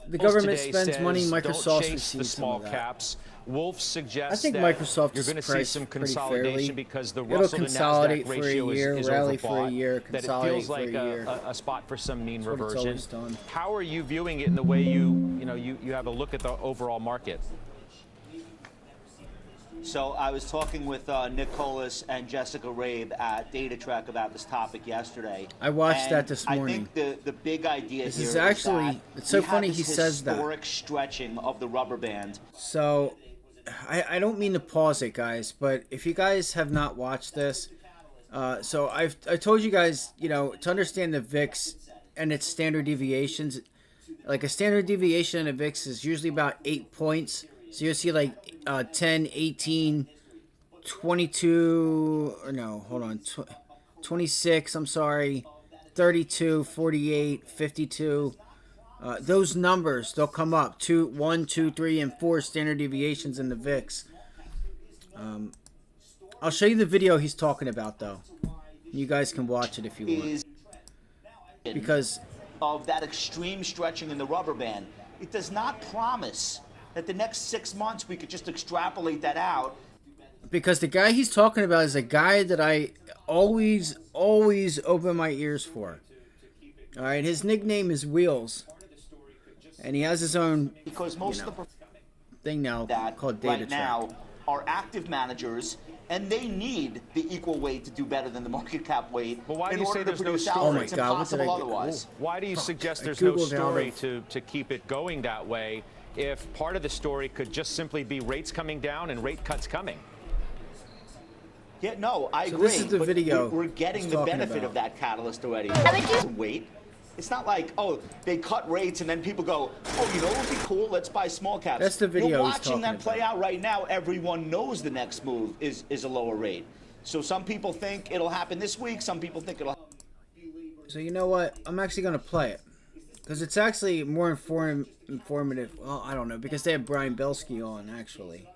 the government spends money, Microsoft receives the small some of that. caps. Wolf suggests I think that Microsoft you're going to is see priced some pretty consolidation fairly. because the It'll Russell to consolidate NASDAQ for a ratio year, is rally for a overbought, year, that it consolidate feels for like a year. a spot for some mean That's what it's reversion. always done. How are you viewing it in the way you have a look at the overall market? So I was talking with Nicholas and Jessica Rabe at DataTrek about this topic yesterday. I watched and that this morning. I think the big idea This here is actually, that it's so we have funny this he says that. historic stretching of the rubber band. So, I don't mean to pause it, guys, but if you guys have not watched this, so I told you guys, to understand the VIX and its standard deviations, like a standard deviation in a VIX is usually about 8 points. So you'll see like 10, 18, 22, or no, hold on, 26, I'm sorry, 32, 48, 52. Those numbers, they'll come up. 1, 2, 3, and 4 standard deviations in the VIX. I'll show you the video he's talking about, though. You guys can watch it if you want. Because of that extreme stretching in the rubber band, it does not promise that the next 6 months we could just extrapolate that out. Because the guy he's talking about is a guy that I always open my ears for. All right, his nickname is Wheels. And he has his own because most of the thing now called DataTrek. Right now are active managers, and they need the equal weight to do better than the market cap weight. But why do in you order say to there's no produce story? alpha. Oh my It's God, what did I impossible get? otherwise. Why do you suggest there's I no Googled story out to keep it going that way if part of the story could just simply be rates coming down and rate cuts coming? Yeah, no, I So agree. this is the but video we're getting he's the talking benefit about. of that catalyst already. Wait, It's not like, oh, they cut rates and then people go, oh, you know what would be cool? Let's buy small caps. That's the video You're he's watching that talking play about. out right now. Everyone knows the next move is a lower rate. So some people think it'll happen this week. Some people think it'll. So you know what? I'm actually going to play it. Because it's actually more informative. Well, I don't know. Because they have Brian Belsky on, actually.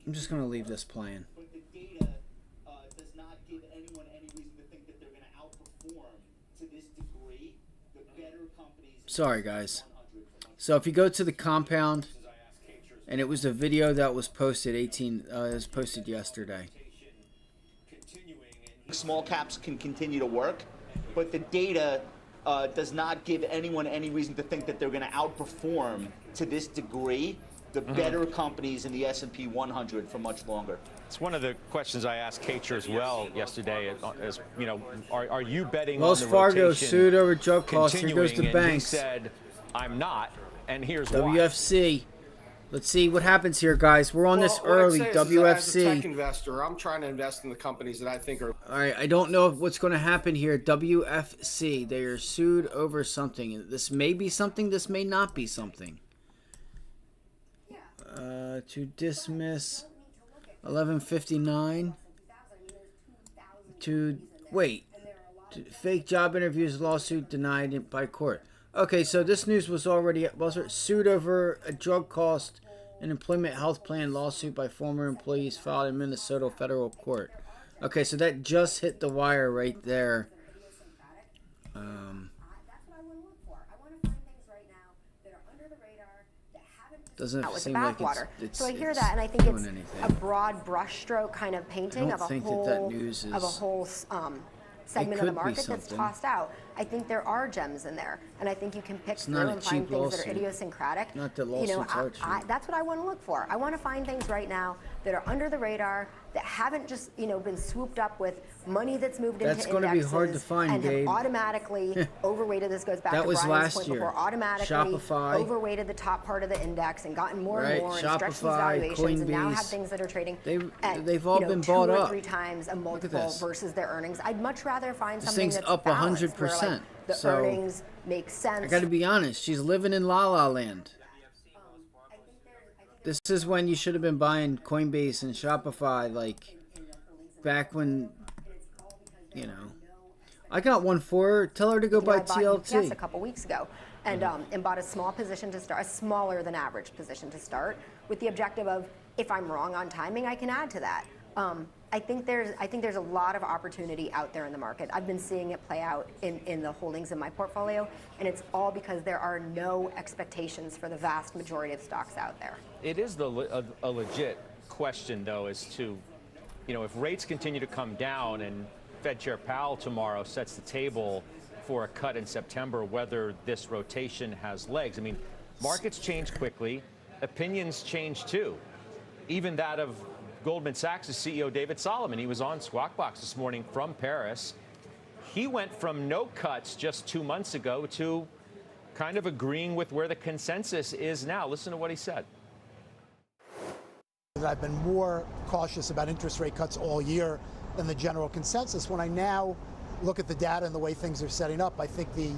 I'm just going to leave this playing. Sorry, guys. So if you go to the compound, and it was a video that was posted yesterday. Small caps can continue to work, but the data does not give anyone any reason to think that they're going to outperform to this degree the better companies in the S&P 100 for much longer. It's one of the questions I asked Kacher as well yesterday. As you know, are you betting Wells on the Fargo rotation sued over drug costs. Here goes the continuing? And banks. he said, "I'm not," and here's why. WFC. Let's see what happens here, guys. We're on this early. What I'd say is that as a tech WFC. investor, I'm trying to invest in the companies that I think are. All right, I don't know what's going to happen here. WFC. They are sued over something. This may be something. This may not be something. To dismiss 1159. To wait. Fake job interviews lawsuit denied by court. Okay, so this news was already sued over a drug cost and employment health plan lawsuit by former employees filed in Minnesota federal court. Okay, so that just hit the wire right there. Doesn't Out with the seem like backwater. it's So I hear that, and I think it's anything. a broad brushstroke kind of painting of a whole segment of the market that's tossed out. I think there are gems in there, and I think you can pick through and find things that are idiosyncratic. Not that lawsuits are cheap. That's what I want to look for. I want to find things right now that are under the radar, that haven't just been swooped up with money that's moved That's into going to be indexes hard to find, and have Gabe. automatically overrated. This goes back That to was Brian's last point year. before. Automatically Shopify. overweighted the top part of the index and gotten more and Right, more and stretched these Shopify, valuations and now have Coinbase. things that are trading They've all been bought 2 or up. 3 times a multiple this. versus their earnings. I'd much rather find This something thing's that's up balanced, 100%. where, like, the So, earnings make sense. I got to be honest. She's living in La La Land. This is when you should have been buying Coinbase and Shopify, like back when, I got one for her. Tell her to go buy I bought TLT. UPS a couple weeks ago, and bought a small position to start, a smaller than average position to start, with the objective of, if I'm wrong on timing, I can add to that. I think there's a lot of opportunity out there in the market. I've been seeing it play out in the holdings in my portfolio, and it's all because there are no expectations for the vast majority of stocks out there. It is a legit question, though, as to, if rates continue to come down and Fed Chair Powell tomorrow sets the table for a cut in September, whether this rotation has legs. I mean, markets change quickly. Opinions change, too. Even that of Goldman Sachs' CEO David Solomon. He was on Squawk Box this morning from Paris. He went from no cuts just 2 months ago to kind of agreeing with where the consensus is now. Listen to what he said. I've been more cautious about interest rate cuts all year than the general consensus. When I now look at the data and the way things are setting up, I think the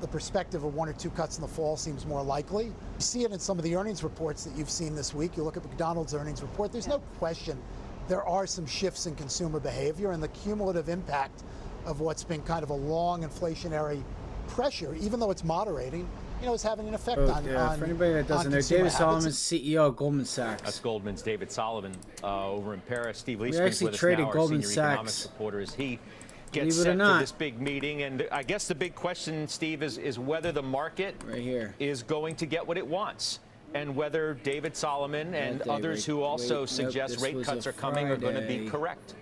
perspective of 1 or 2 cuts in the fall seems more likely. You see it in some of the earnings reports that you've seen this week. You look at McDonald's earnings report, there's no question there are some shifts in consumer behavior, and the cumulative impact of what's been kind of a long inflationary pressure, even though it's moderating, is having an effect on for anybody that doesn't know, consumer David habits. Solomon's CEO of Goldman Sachs. That's Goldman's David Solomon over in Paris. Steve We Leishman's actually with us traded now, our Goldman senior Sachs. economics reporter, as he Believe gets it or set for not. this big meeting. And I guess the big question, Steve, is whether the market is going to get what it wants, and whether David Solomon and others who also suggest rate cuts are coming are going to be correct.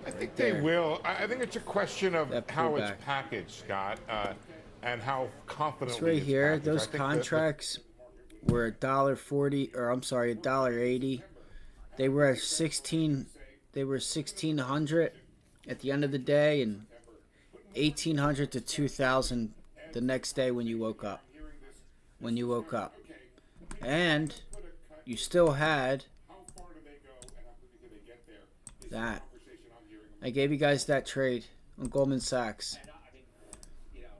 I think they will. I think it's a question of how it's packaged, Scott, and how confidently It's right it's here. packaged. Those I think contracts were $1.40, or I'm sorry, $1.80. They were at 16. They were 1,600 at the end of the day, and 1,800 to 2,000 the next day when you woke up. And you still had that. I gave you guys that trade on Goldman Sachs.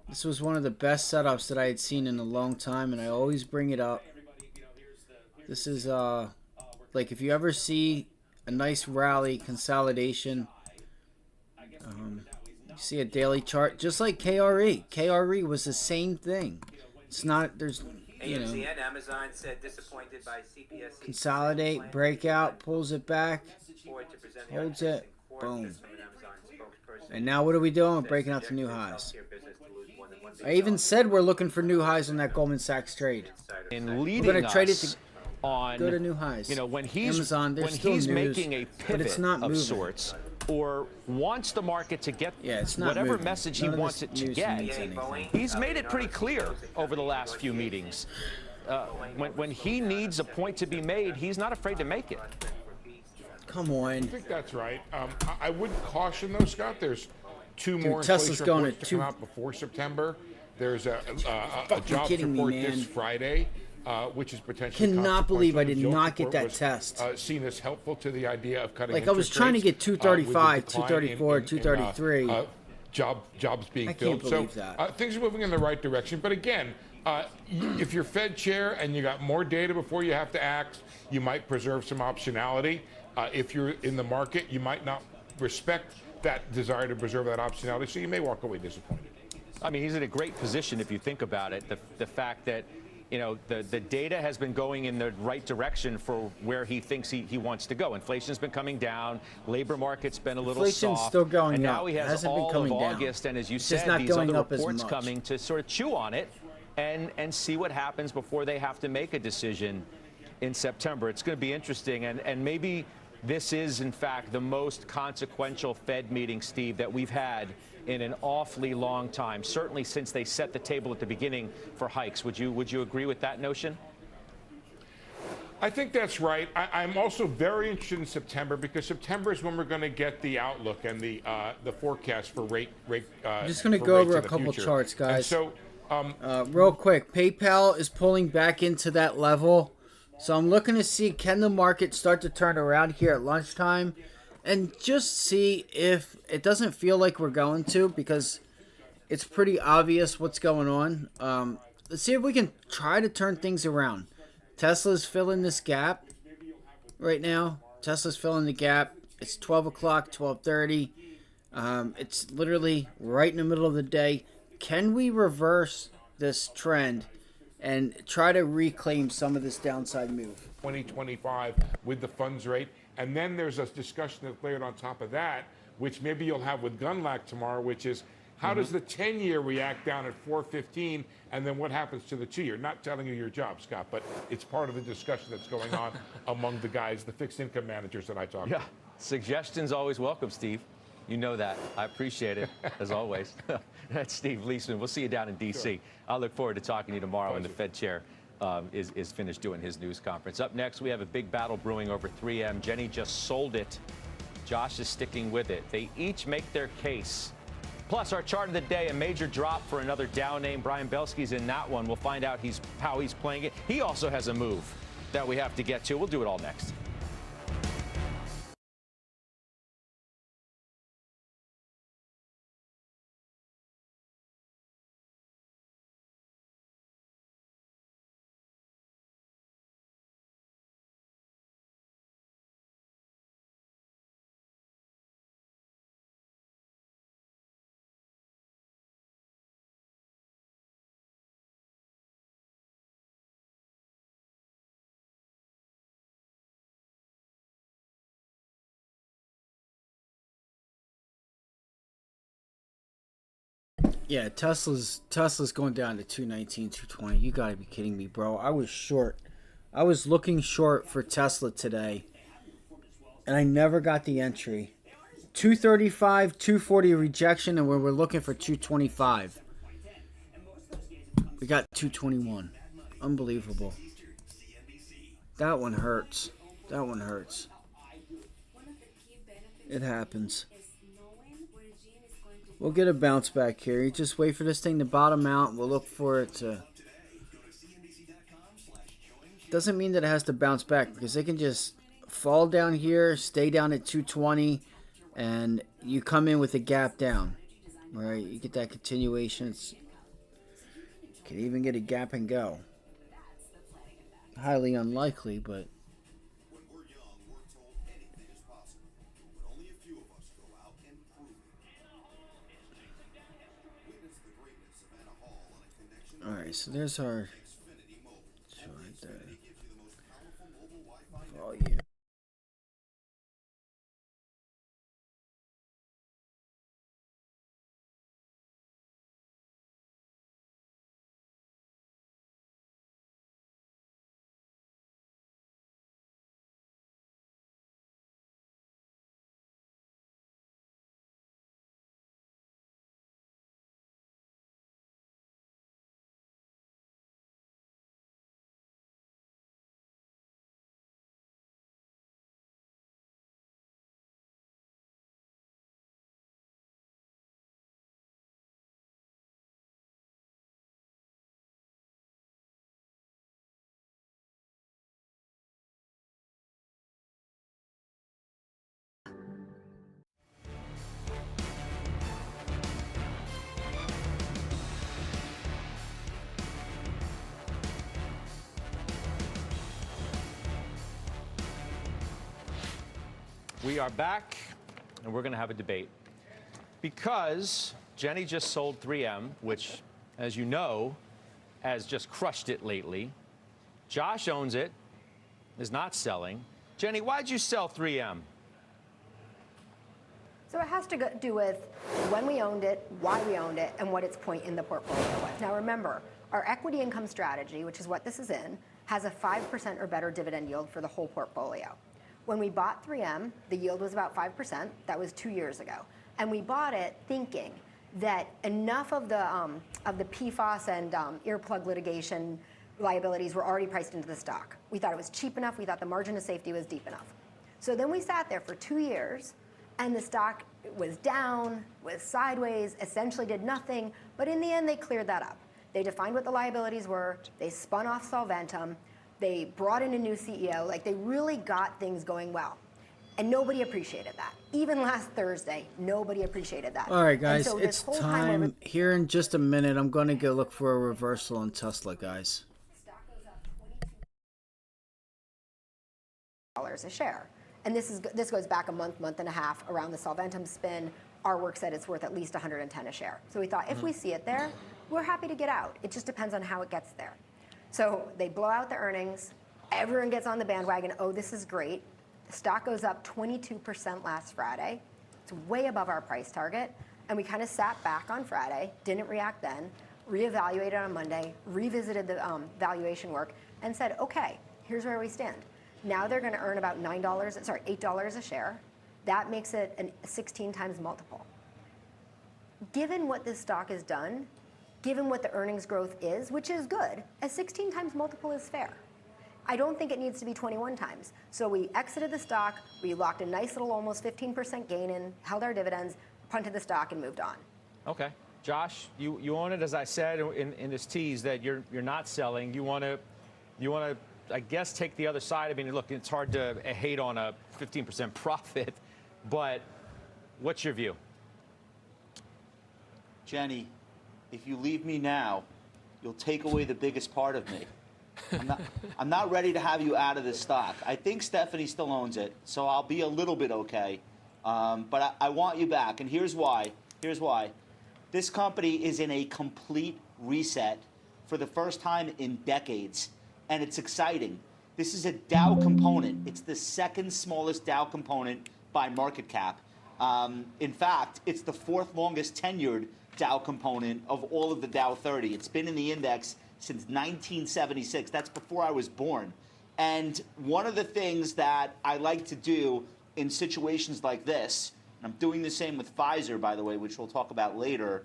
This was one of the best setups that I had seen in a long time, and I always bring it up. This is like if you ever see a nice rally consolidation, you see a daily chart just like KRE. KRE was the same thing. It's not there's AMC and Amazon said disappointed by CPS. Consolidate, breakout, pulls it back, holds it, boom. And now what are we doing? We're breaking out to new highs. I even said we're looking for new highs on that Goldman Sachs trade. In leading we're going to trade it us to on go to new highs. You know, when he's Amazon, when still he's news, making a but it's pivot not of moving. sorts, or wants the market to get it's not whatever moving. message None he of wants this it to news get, means anything. he's made it pretty clear over the last few meetings. When he needs a point to be made, he's not afraid to make it. Come on. I think that's right. I would caution though, Scott. There's two more Tesla's inflation going reports to come out before September. There's a jobs kidding me, report man. this Friday, which is potentially Cannot believe I consequential. did The not jobs get report that was, test. Seen as helpful to the idea of cutting. Like I was interest trying to rates, get with the 235, decline 234, in 233. Jobs being I can't filled. believe So that. things are moving in the right direction. But again, if you're Fed chair and you got more data before you have to act, you might preserve some optionality. If you're in the market, you might not respect that desire to preserve that optionality, so you may walk away disappointed. I mean, he's in a great position if you think about it. The fact that, you know, the data has been going in the right direction for where he thinks he wants to go. Inflation's been coming down. Labor market's been a little Inflation's soft. still going and now up. he It has hasn't been all of coming down. August, and as you It's just said, not these going other up as reports much. coming to sort of chew on it and see what happens before they have to make a decision in September. It's going to be interesting, and maybe this is, in fact, the most consequential Fed meeting, Steve, that we've had in an awfully long time, certainly since they set the table at the beginning for hikes. Would you agree with that notion? I think that's right. I'm also very interested in September because September is when we're going to get the outlook and the forecast for rate. I'm just going to go over a couple charts, guys. And so, real quick, PayPal is pulling back into that level. So I'm looking to see, can the market start to turn around here at lunchtime and just see if it doesn't feel like we're going to, because it's pretty obvious what's going on. Let's see if we can try to turn things around. Tesla's filling this gap right now. Tesla's filling the gap. It's 12 o'clock, 12:30. It's literally right in the middle of the day. Can we reverse this trend and try to reclaim some of this downside move? 2025 with the funds rate. And then there's a discussion that's layered on top of that, which maybe you'll have with Gunlack tomorrow, which is how does the 10-year react down at 415, and then what happens to the 2-year? Not telling you your job, Scott, but it's part of the discussion that's going on among the guys, the fixed income managers that I talk to. Yeah, suggestions always welcome, Steve. You know that. I appreciate it, as always. That's Steve Leisman. We'll see you down in D.C. Sure. I look forward to talking to you tomorrow when the Fed chair is finished doing his news conference. Up next, we have a big battle brewing over 3M. Jenny just sold it. Josh is sticking with it. They each make their case. Plus, our chart of the day, a major drop for another Dow name. Brian Belsky's in that one. We'll find out how he's playing it. He also has a move that we have to get to. We'll do it all next. Yeah, Tesla's going down to 219, 220. You gotta be kidding me, bro. I was short. I was looking short for Tesla today, and I never got the entry. 235, 240 rejection, and we're looking for 225. We got 221. Unbelievable. That one hurts. That one hurts. It happens. We'll get a bounce back here. You just wait for this thing to bottom out. We'll look for it to... Doesn't mean that it has to bounce back, because they can just fall down here, stay down at 220, and you come in with a gap down, right? You get that continuation. It's, can even get a gap and go. Highly unlikely, but When we're young, we're told anything is possible, but only a few of us go out and prove it. Witness the greatness of Anna Hall on a connection. all right. So there's our Xfinity Mobile. right there. Xfinity gives you the most powerful mobile Wi-Fi network. Volume. We are back, and we're going to have a debate. Because Jenny just sold 3M, which, as you know, has just crushed it lately. Josh owns it, is not selling. Jenny, why'd you sell 3M? So it has to do with when we owned it, why we owned it, and what its point in the portfolio was. Now remember, our equity income strategy, which is what this is in, has a 5% or better dividend yield for the whole portfolio. When we bought 3M, the yield was about 5%. That was 2 years ago. And we bought it thinking that enough of the PFAS and earplug litigation liabilities were already priced into the stock. We thought it was cheap enough. We thought the margin of safety was deep enough. So then we sat there for 2 years, and the stock was down, was sideways, essentially did nothing. But in the end, they cleared that up. They defined what the liabilities were. They spun off Solventum. They brought in a new CEO. Like, they really got things going well. And nobody appreciated that. Even last Thursday, nobody appreciated that. All right, guys, so it's time. Here in just a minute, I'm going to go look for a reversal on Tesla, guys. A share. And this goes back a month and a half around the Solventum spin. Our work said it's worth at least 110 a share. So we thought if we see it there, we're happy to get out. It just depends on how it gets there. So they blow out the earnings. Everyone gets on the bandwagon. Oh, this is great. The stock goes up 22% last Friday. It's way above our price target. And we kind of sat back on Friday, didn't react then, reevaluated on Monday, revisited the valuation work, and said, okay, here's where we stand. Now they're going to earn about $8 a share. That makes it a 16 times multiple. Given what this stock has done, given what the earnings growth is, which is good, a 16 times multiple is fair. I don't think it needs to be 21 times. So we exited the stock, we locked a nice little almost 15% gain in, held our dividends, punted the stock, and moved on. Okay. Josh, you own it, as I said in this tease, that you're not selling. You want to, I guess, take the other side. I mean, look, it's hard to hate on a 15% profit, but what's your view? Jenny, if you leave me now, you'll take away the biggest part of me. I'm not ready to have you out of this stock. I think Stephanie still owns it, so I'll be a little bit okay. But I want you back, and here's why. Here's why. This company is in a complete reset for the first time in decades, and it's exciting. This is a Dow component. It's the second smallest Dow component by market cap. In fact, it's the fourth longest tenured Dow component of all of the Dow 30. It's been in the index since 1976. That's before I was born. And one of the things that I like to do in situations like this, and I'm doing the same with Pfizer, by the way, which we'll talk about later,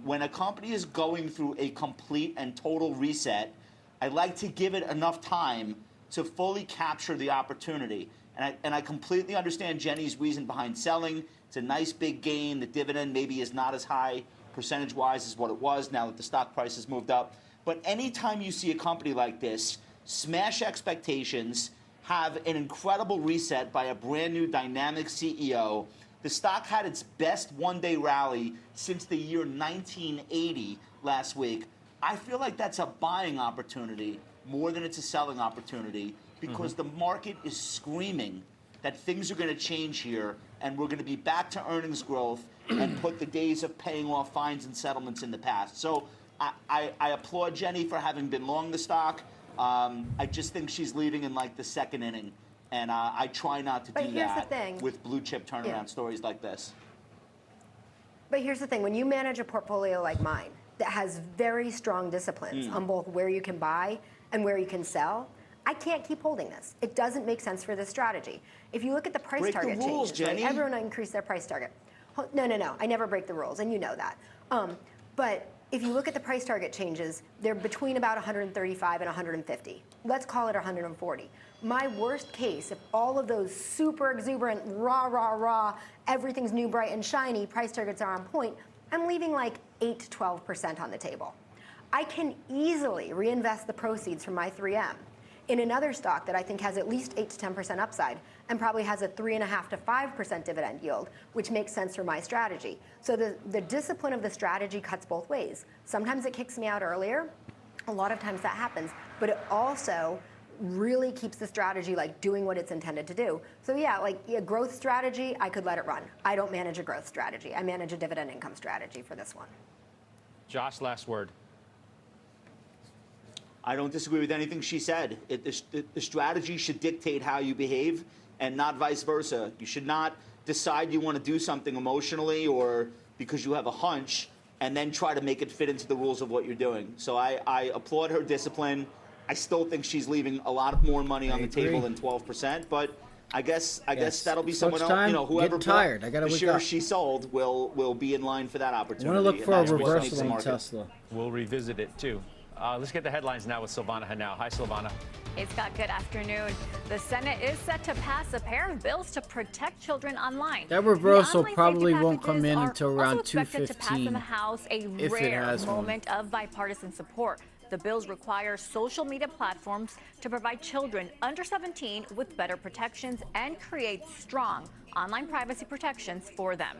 when a company is going through a complete and total reset, I like to give it enough time to fully capture the opportunity. And I completely understand Jenny's reason behind selling. It's a nice big gain. The dividend maybe is not as high percentage-wise as what it was now that the stock price has moved up. But anytime you see a company like this smash expectations, have an incredible reset by a brand new dynamic CEO, The stock had its best one-day rally since the year 1980 last week. I feel like that's a buying opportunity more than it's a selling opportunity because the market is screaming that things are going to change here and we're going to be back to earnings growth and put the days of paying off fines and settlements in the past. So I applaud Jenny for having been long the stock. I just think she's leaving in like the second inning. And I try not to do that with blue chip turnaround stories like this. But here's the thing. When you manage a portfolio like mine that has very strong disciplines on both where you can buy and where you can sell, I can't keep holding this. It doesn't make sense for this strategy. If you look at the price target changes, right? Everyone increased their price target. No. I never break the rules, and you know that. But if you look at the price target changes, they're between about 135 and 150. Let's call it 140. My worst case, if all of those super exuberant, rah, everything's new, bright, and shiny price targets are on point, I'm leaving like 8 to 12% on the table. I can easily reinvest the proceeds from my 3M in another stock that I think has at least 8 to 10% upside and probably has a 3.5 to 5% dividend yield, which makes sense for my strategy. So the discipline of the strategy cuts both ways. Sometimes it kicks me out earlier. A lot of times that happens, but it also really keeps the strategy like doing what it's intended to do. So yeah, like a growth strategy, I could let it run. I don't manage a growth strategy. I manage a dividend income strategy for this one. Josh, last word. I don't disagree with anything she said. The strategy should dictate how you behave and not vice versa. You should not decide you want to do something emotionally or because you have a hunch and then try to make it fit into the rules of what you're doing. So I applaud her discipline. I still think she's leaving a lot more money on the table than 12%, but I guess that'll be someone else. You know, whoever bought the shares she sold will be in line for that opportunity. I want to look for a reversal in Tesla. We'll revisit it too. Let's get the headlines now with Silvana Henao. Hi, Silvana. Hey, Scott. Good afternoon. The Senate is set to pass a pair of bills to protect children online. That reversal probably won't come in until around 2:15. To pass in the House, a rare moment of bipartisan support. The bills require social media platforms to provide children under 17 with better protections and create strong online privacy protections for them.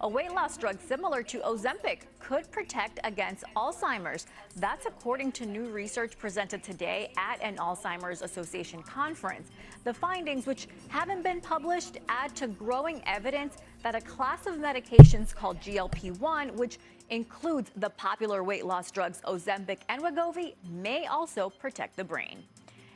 A weight loss drug similar to Ozempic could protect against Alzheimer's. That's according to new research presented today at an Alzheimer's Association conference. The findings, which haven't been published, add to growing evidence that a class of medications called GLP-1, which includes the popular weight loss drugs Ozempic and Wegovy, may also protect the brain.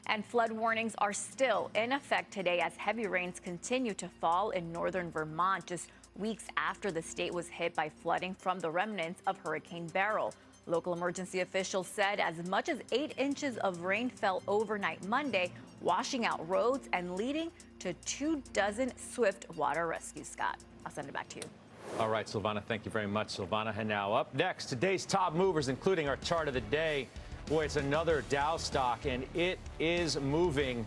And flood warnings are still in effect today as heavy rains continue to fall in northern Vermont, just weeks after the state was hit by flooding from the remnants of Hurricane Beryl. Local emergency officials said as much as 8 inches of rain fell overnight Monday, washing out roads and leading to 24 swift water rescues. Scott, I'll send it back to you. All right, Silvana, thank you very much. Silvana Henao. Up next, today's top movers, including our chart of the day. Boy, it's another Dow stock, and it is moving,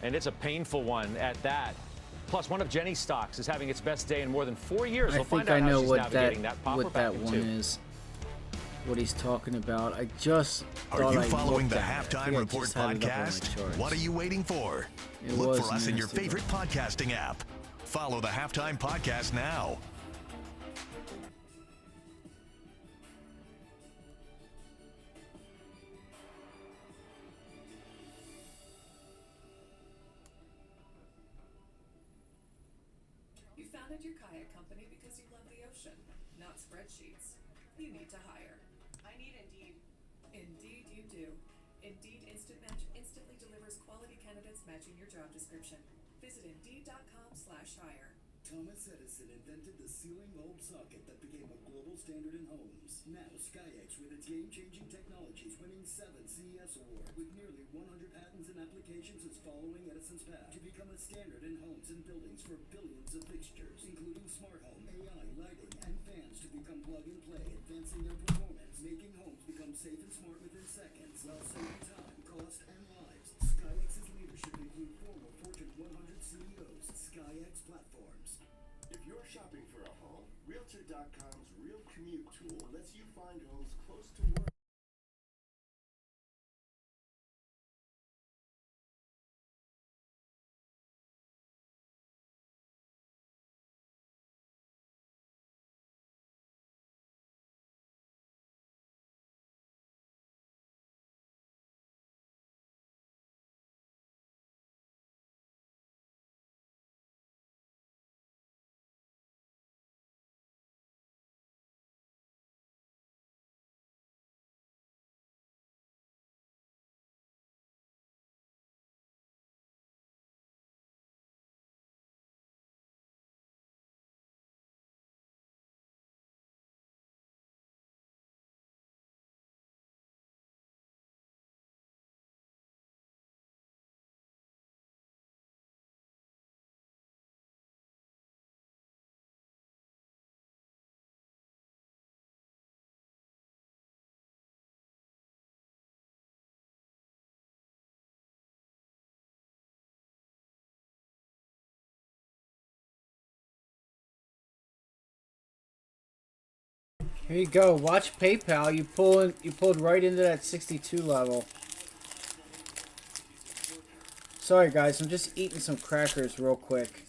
and it's a painful one at that. Plus, one of Jenny's stocks is having its best day in more than 4 years. I think I know what that one is. What he's talking about. I just Are you following the Halftime Report podcast? What are you waiting for? Look for us in your favorite podcasting app. Follow the Halftime Podcast now. You founded your kayak company because you love the ocean, not spreadsheets. You need to hire. I need Indeed. Indeed you do. Indeed Instant Match instantly delivers quality candidates matching your job description. Visit Indeed.com/hire. Thomas Edison invented the ceiling bulb socket that became a global standard in homes. Now SkyX, with its game-changing technologies, winning 7 CES awards with nearly 100 patents and applications, is following Edison's path to become a standard in homes and buildings for billions of fixtures, including smart home, AI, lighting, and fans to become plug-and-play, advancing their performance, making homes become safe and smart within seconds, while saving time, cost, and lives. SkyX's leadership include former Fortune 100 CEOs. SkyX Platforms. If you're shopping for a home, Realtor.com's Real Commute tool lets you find homes close to work. Here you go. Watch PayPal. You pulled right into that 62 level. Sorry guys, I'm just eating some crackers real quick.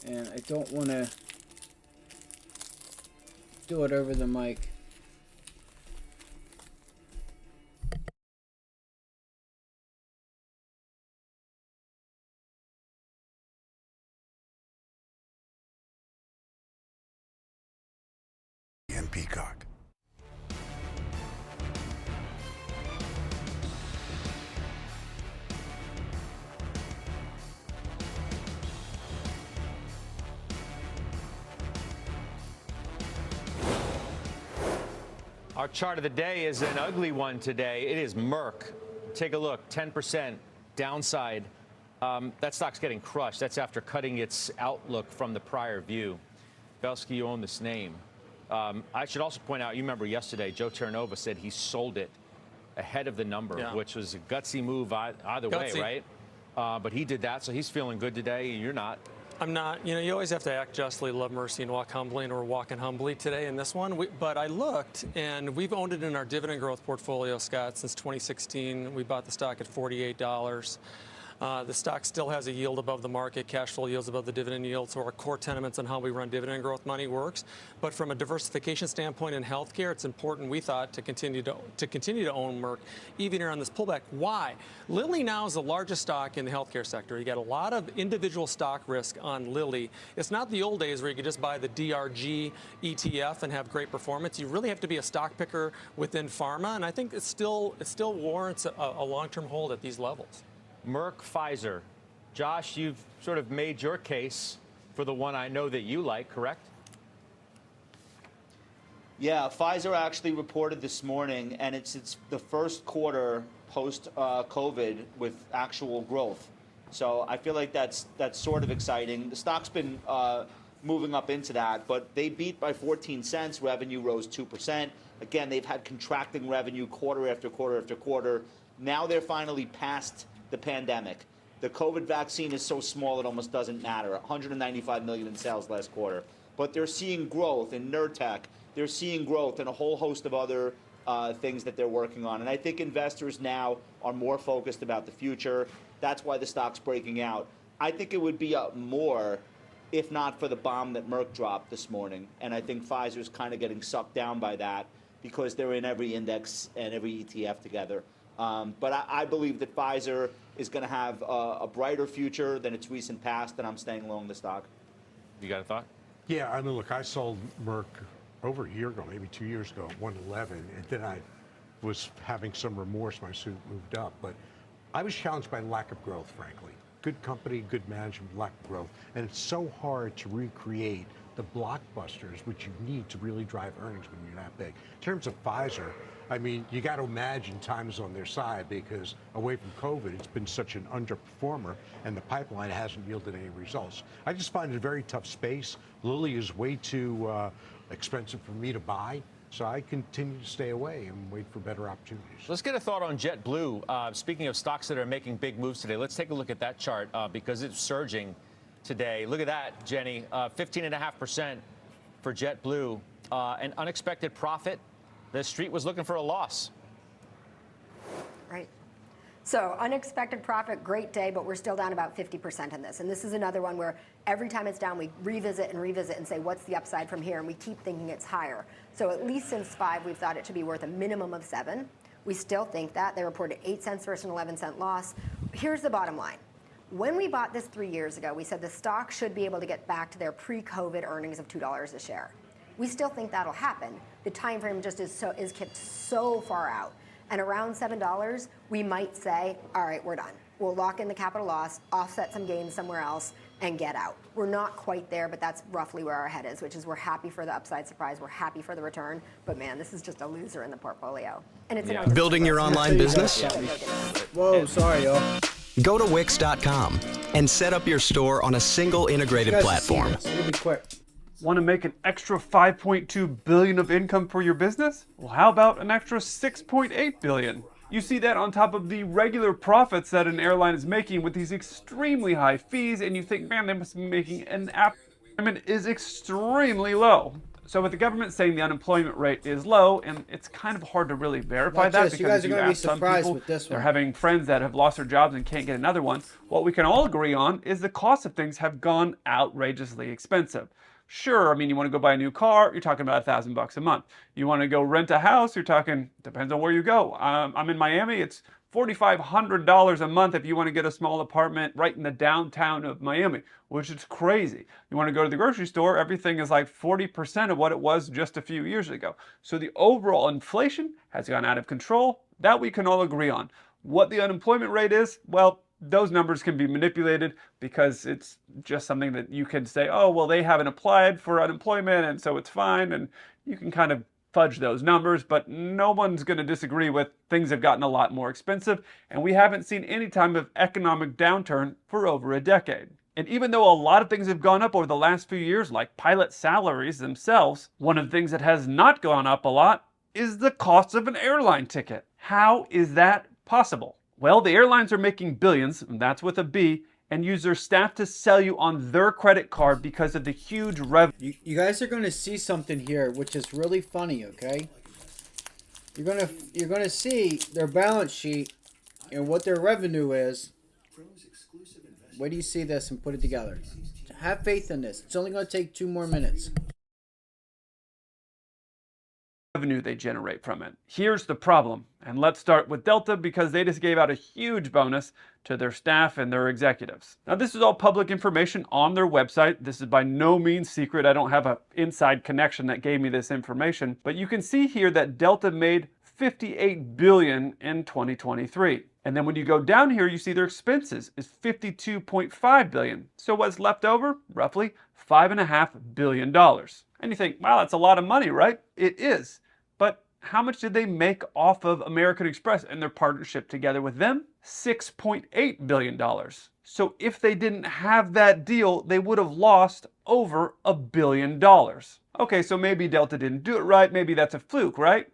And I don't want to do it over the mic. And Peacock. Our chart of the day is an ugly one today. It is Merck. Take a look, 10% downside. That stock's getting crushed. That's after cutting its outlook from the prior view. Belsky, you own this name. I should also point out, you remember yesterday, Joe Terranova said he sold it ahead of the number, which was a gutsy move either way, right? But he did that, so he's feeling good today. You're not. I'm not. You know, you always have to act justly, love mercy, and walk humbly, and we're walking humbly today in this one. But I looked, and we've owned it in our dividend growth portfolio, Scott, since 2016. We bought the stock at $48. The stock still has a yield above the market, cash flow yields above the dividend yield, so our core tenements on how we run dividend growth money works. But from a diversification standpoint in healthcare, it's important, we thought, to continue to own Merck, even here on this pullback. Why? Lilly now is the largest stock in the healthcare sector. You got a lot of individual stock risk on Lilly. It's not the old days where you could just buy the DRG ETF and have great performance. You really have to be a stock picker within pharma, and I think it still warrants a long-term hold at these levels. Merck, Pfizer. Josh, you've sort of made your case for the one I know that you like, correct? Yeah, Pfizer actually reported this morning, and it's the first quarter post-COVID with actual growth. So I feel like that's sort of exciting. The stock's been moving up into that, but they beat by 14 cents. Revenue rose 2%. Again, they've had contracting revenue quarter after quarter after quarter. Now they're finally past the pandemic. The COVID vaccine is so small it almost doesn't matter. $195 million in sales last quarter. But they're seeing growth in Nurtec. They're seeing growth in a whole host of other things that they're working on. And I think investors now are more focused about the future. That's why the stock's breaking out. I think it would be up more if not for the bomb that Merck dropped this morning. And I think Pfizer's kind of getting sucked down by that because they're in every index and every ETF together. But I believe that Pfizer is going to have a brighter future than its recent past, and I'm staying long the stock. You got a thought? Yeah, I mean, look, I sold Merck over a year ago, maybe 2 years ago, at 111, and then I was having some remorse. My suit moved up, but I was challenged by lack of growth, frankly. Good company, good management, lack of growth, and it's so hard to recreate the blockbusters which you need to really drive earnings when you're that big. In terms of Pfizer, I mean, you got to imagine time is on their side because away from COVID, it's been such an underperformer and the pipeline hasn't yielded any results. I just find it a very tough space. Lilly is way too expensive for me to buy, so I continue to stay away and wait for better opportunities. Let's get a thought on JetBlue. Speaking of stocks that are making big moves today, let's take a look at that chart because it's surging today. Look at that, Jenny, 15.5% for JetBlue. An unexpected profit. The street was looking for a loss. Right. So unexpected profit, great day, but we're still down about 50% in this. And this is another one where every time it's down, we revisit and say, what's the upside from here? And we keep thinking it's higher. So at least since 5, we've thought it to be worth a minimum of 7. We still think that. They reported 8 cents versus an 11-cent loss. Here's the bottom line. When we bought this 3 years ago, we said the stock should be able to get back to their pre-COVID earnings of $2 a share. We still think that'll happen. The time frame just is kept so far out. And around $7, we might say, all right, we're done. We'll lock in the capital loss, offset some gains somewhere else, and get out. We're not quite there, but that's roughly where our head is, which is we're happy for the upside surprise. We're happy for the return. But, man, this is just a loser in the portfolio. And it's Building your online business? Whoa, sorry, y'all. Go to Wix.com and set up your store on a single integrated platform. It'll be quick. Want to make an extra $5.2 billion of income for your business? Well, how about an extra $6.8 billion? You see that on top of the regular profits that an airline is making with these extremely high fees, and you think, man, they must be making an app. Payment is extremely low. So with the government saying the unemployment rate is low, and it's kind of hard to really verify that You guys because are if you going to be ask some surprised people, with this they're one. having friends that have lost their jobs and can't get another one. What we can all agree on is the cost of things have gone outrageously expensive. Sure, I mean, you want to go buy a new car, you're talking about $1,000 a month. You want to go rent a house, you're talking, depends on where you go. I'm in Miami, it's $4,500 a month if you want to get a small apartment right in the downtown of Miami, which is crazy. You want to go to the grocery store, everything is like 40% of what it was just a few years ago. So the overall inflation has gone out of control. That we can all agree on. What the unemployment rate is, well, those numbers can be manipulated because it's just something that you can say, oh, well, they haven't applied for unemployment and so it's fine. And you can kind of fudge those numbers, but no one's going to disagree with things have gotten a lot more expensive, and we haven't seen any time of economic downturn for over a decade. And even though a lot of things have gone up over the last few years, like pilot salaries themselves, one of the things that has not gone up a lot is the cost of an airline ticket. How is that possible? Well, the airlines are making billions, and that's with a B, and use their staff to sell you on their credit card because of the huge revenue. You guys are going to see something here, which is really funny, okay? You're gonna see their balance sheet and what their revenue is. Wait till you see this and put it together. Have faith in this. It's only going to take 2 more minutes. Revenue they generate from it. Here's the problem, and let's start with Delta because they just gave out a huge bonus to their staff and their executives. Now this is all public information on their website. This is by no means secret. I don't have an inside connection that gave me this information, but you can see here that Delta made $58 billion in 2023. And then when you go down here, you see their expenses is $52.5 billion. So what's left over? Roughly $5.5 billion. And you think, wow, that's a lot of money, right? It is. But how much did they make off of American Express and their partnership together with them? $6.8 billion. So if they didn't have that deal, they would have lost over $1 billion. Okay, so maybe Delta didn't do it right. Maybe that's a fluke, right?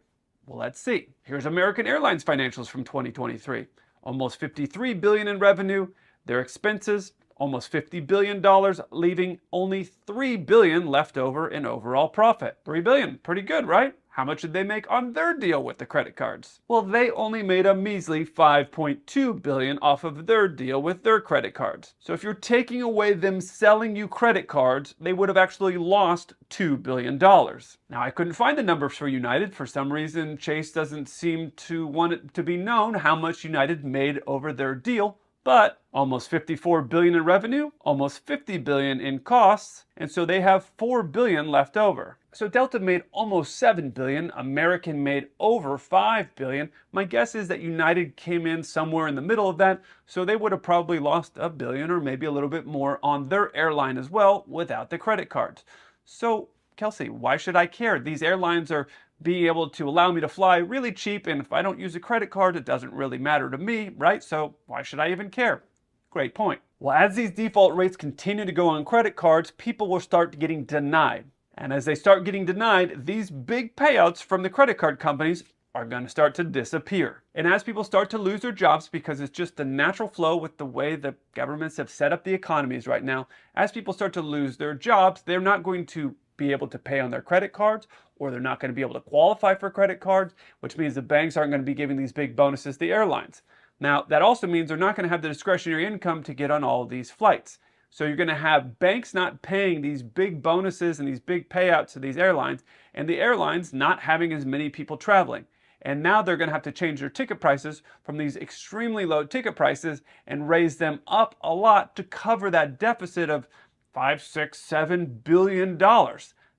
Well, let's see. Here's American Airlines financials from 2023. Almost $53 billion in revenue. Their expenses, almost $50 billion, leaving only $3 billion left over in overall profit. $3 billion, pretty good, right? How much did they make on their deal with the credit cards? Well, they only made a measly $5.2 billion off of their deal with their credit cards. So if you're taking away them selling you credit cards, they would have actually lost $2 billion. Now, I couldn't find the numbers for United. For some reason, Chase doesn't seem to want it to be known how much United made over their deal. But almost $54 billion in revenue, almost $50 billion in costs, and so they have $4 billion left over. So Delta made almost $7 billion, American made over $5 billion. My guess is that United came in somewhere in the middle of that, so they would have probably lost $1 billion or maybe a little bit more on their airline as well without the credit cards. So, Kelsey, why should I care? These airlines are being able to allow me to fly really cheap, and if I don't use a credit card, it doesn't really matter to me, right? So why should I even care? Great point. Well, as these default rates continue to go on credit cards, people will start getting denied. And as they start getting denied, these big payouts from the credit card companies are going to start to disappear. And as people start to lose their jobs, because it's just the natural flow with the way the governments have set up the economies right now, as people start to lose their jobs, they're not going to be able to pay on their credit cards, or they're not going to be able to qualify for credit cards, which means the banks aren't going to be giving these big bonuses to the airlines. Now, that also means they're not going to have the discretionary income to get on all of these flights. So you're going to have banks not paying these big bonuses and these big payouts to these airlines, and the airlines not having as many people traveling. And now they're going to have to change their ticket prices from these extremely low ticket prices and raise them up a lot to cover that deficit of $5, $6, $7 billion.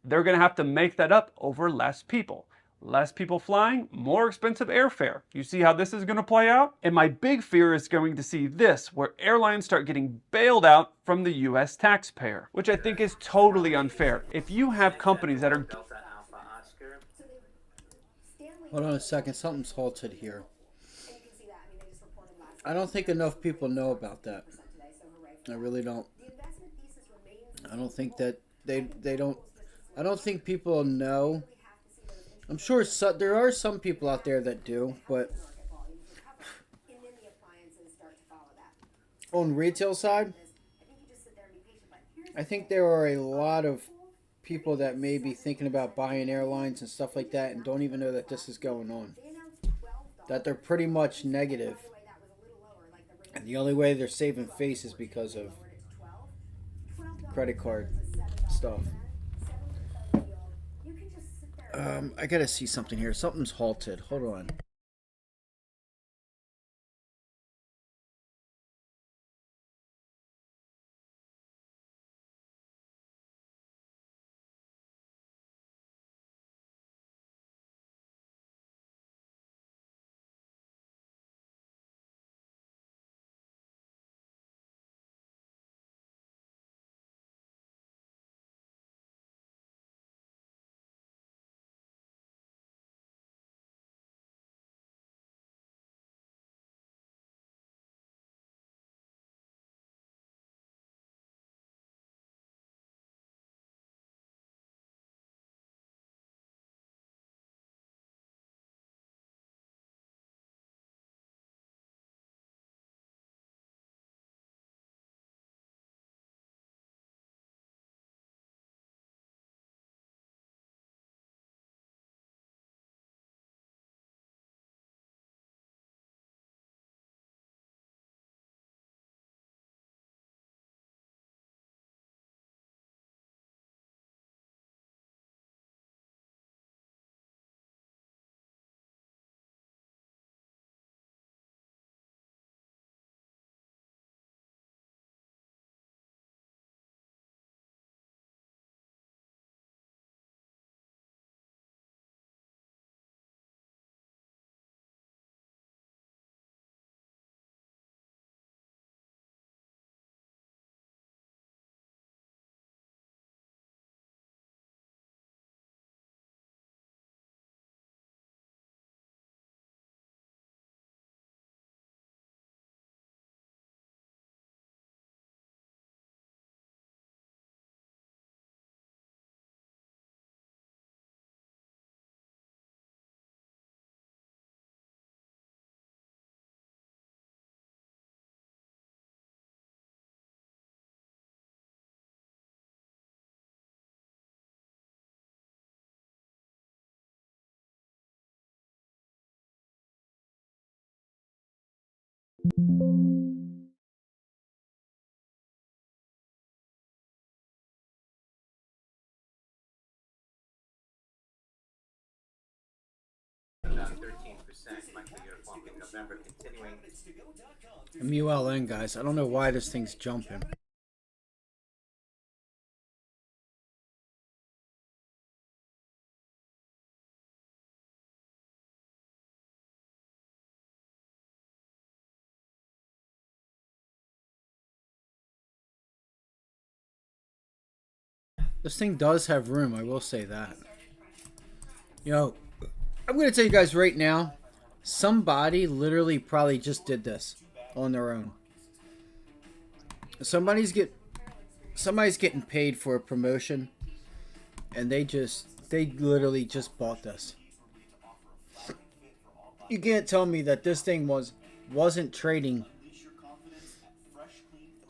They're going to have to make that up over less people. Less people flying, more expensive airfare. You see how this is going to play out? And my big fear is going to see this, where airlines start getting bailed out from the US taxpayer, which I think is totally unfair. If you have companies that are... Hold on a second, something's halted here. I don't think enough people know about that. I really don't. I don't think that they don't. I don't think people know. I'm sure there are some people out there that do, but on retail side, I think there are a lot of people that may be thinking about buying airlines and stuff like that and don't even know that this is going on. That they're pretty much negative. And the only way they're saving face is because of credit card stuff. I gotta see something here. Something's halted. Hold on. About 13% monthly uniform in November, continuing. MULN, guys. I don't know why this thing's jumping. This thing does have room, I will say that. You know, I'm going to tell you guys right now, somebody literally probably just did this on their own. Somebody's getting paid for a promotion, and they literally just bought this. You can't tell me that this thing wasn't trading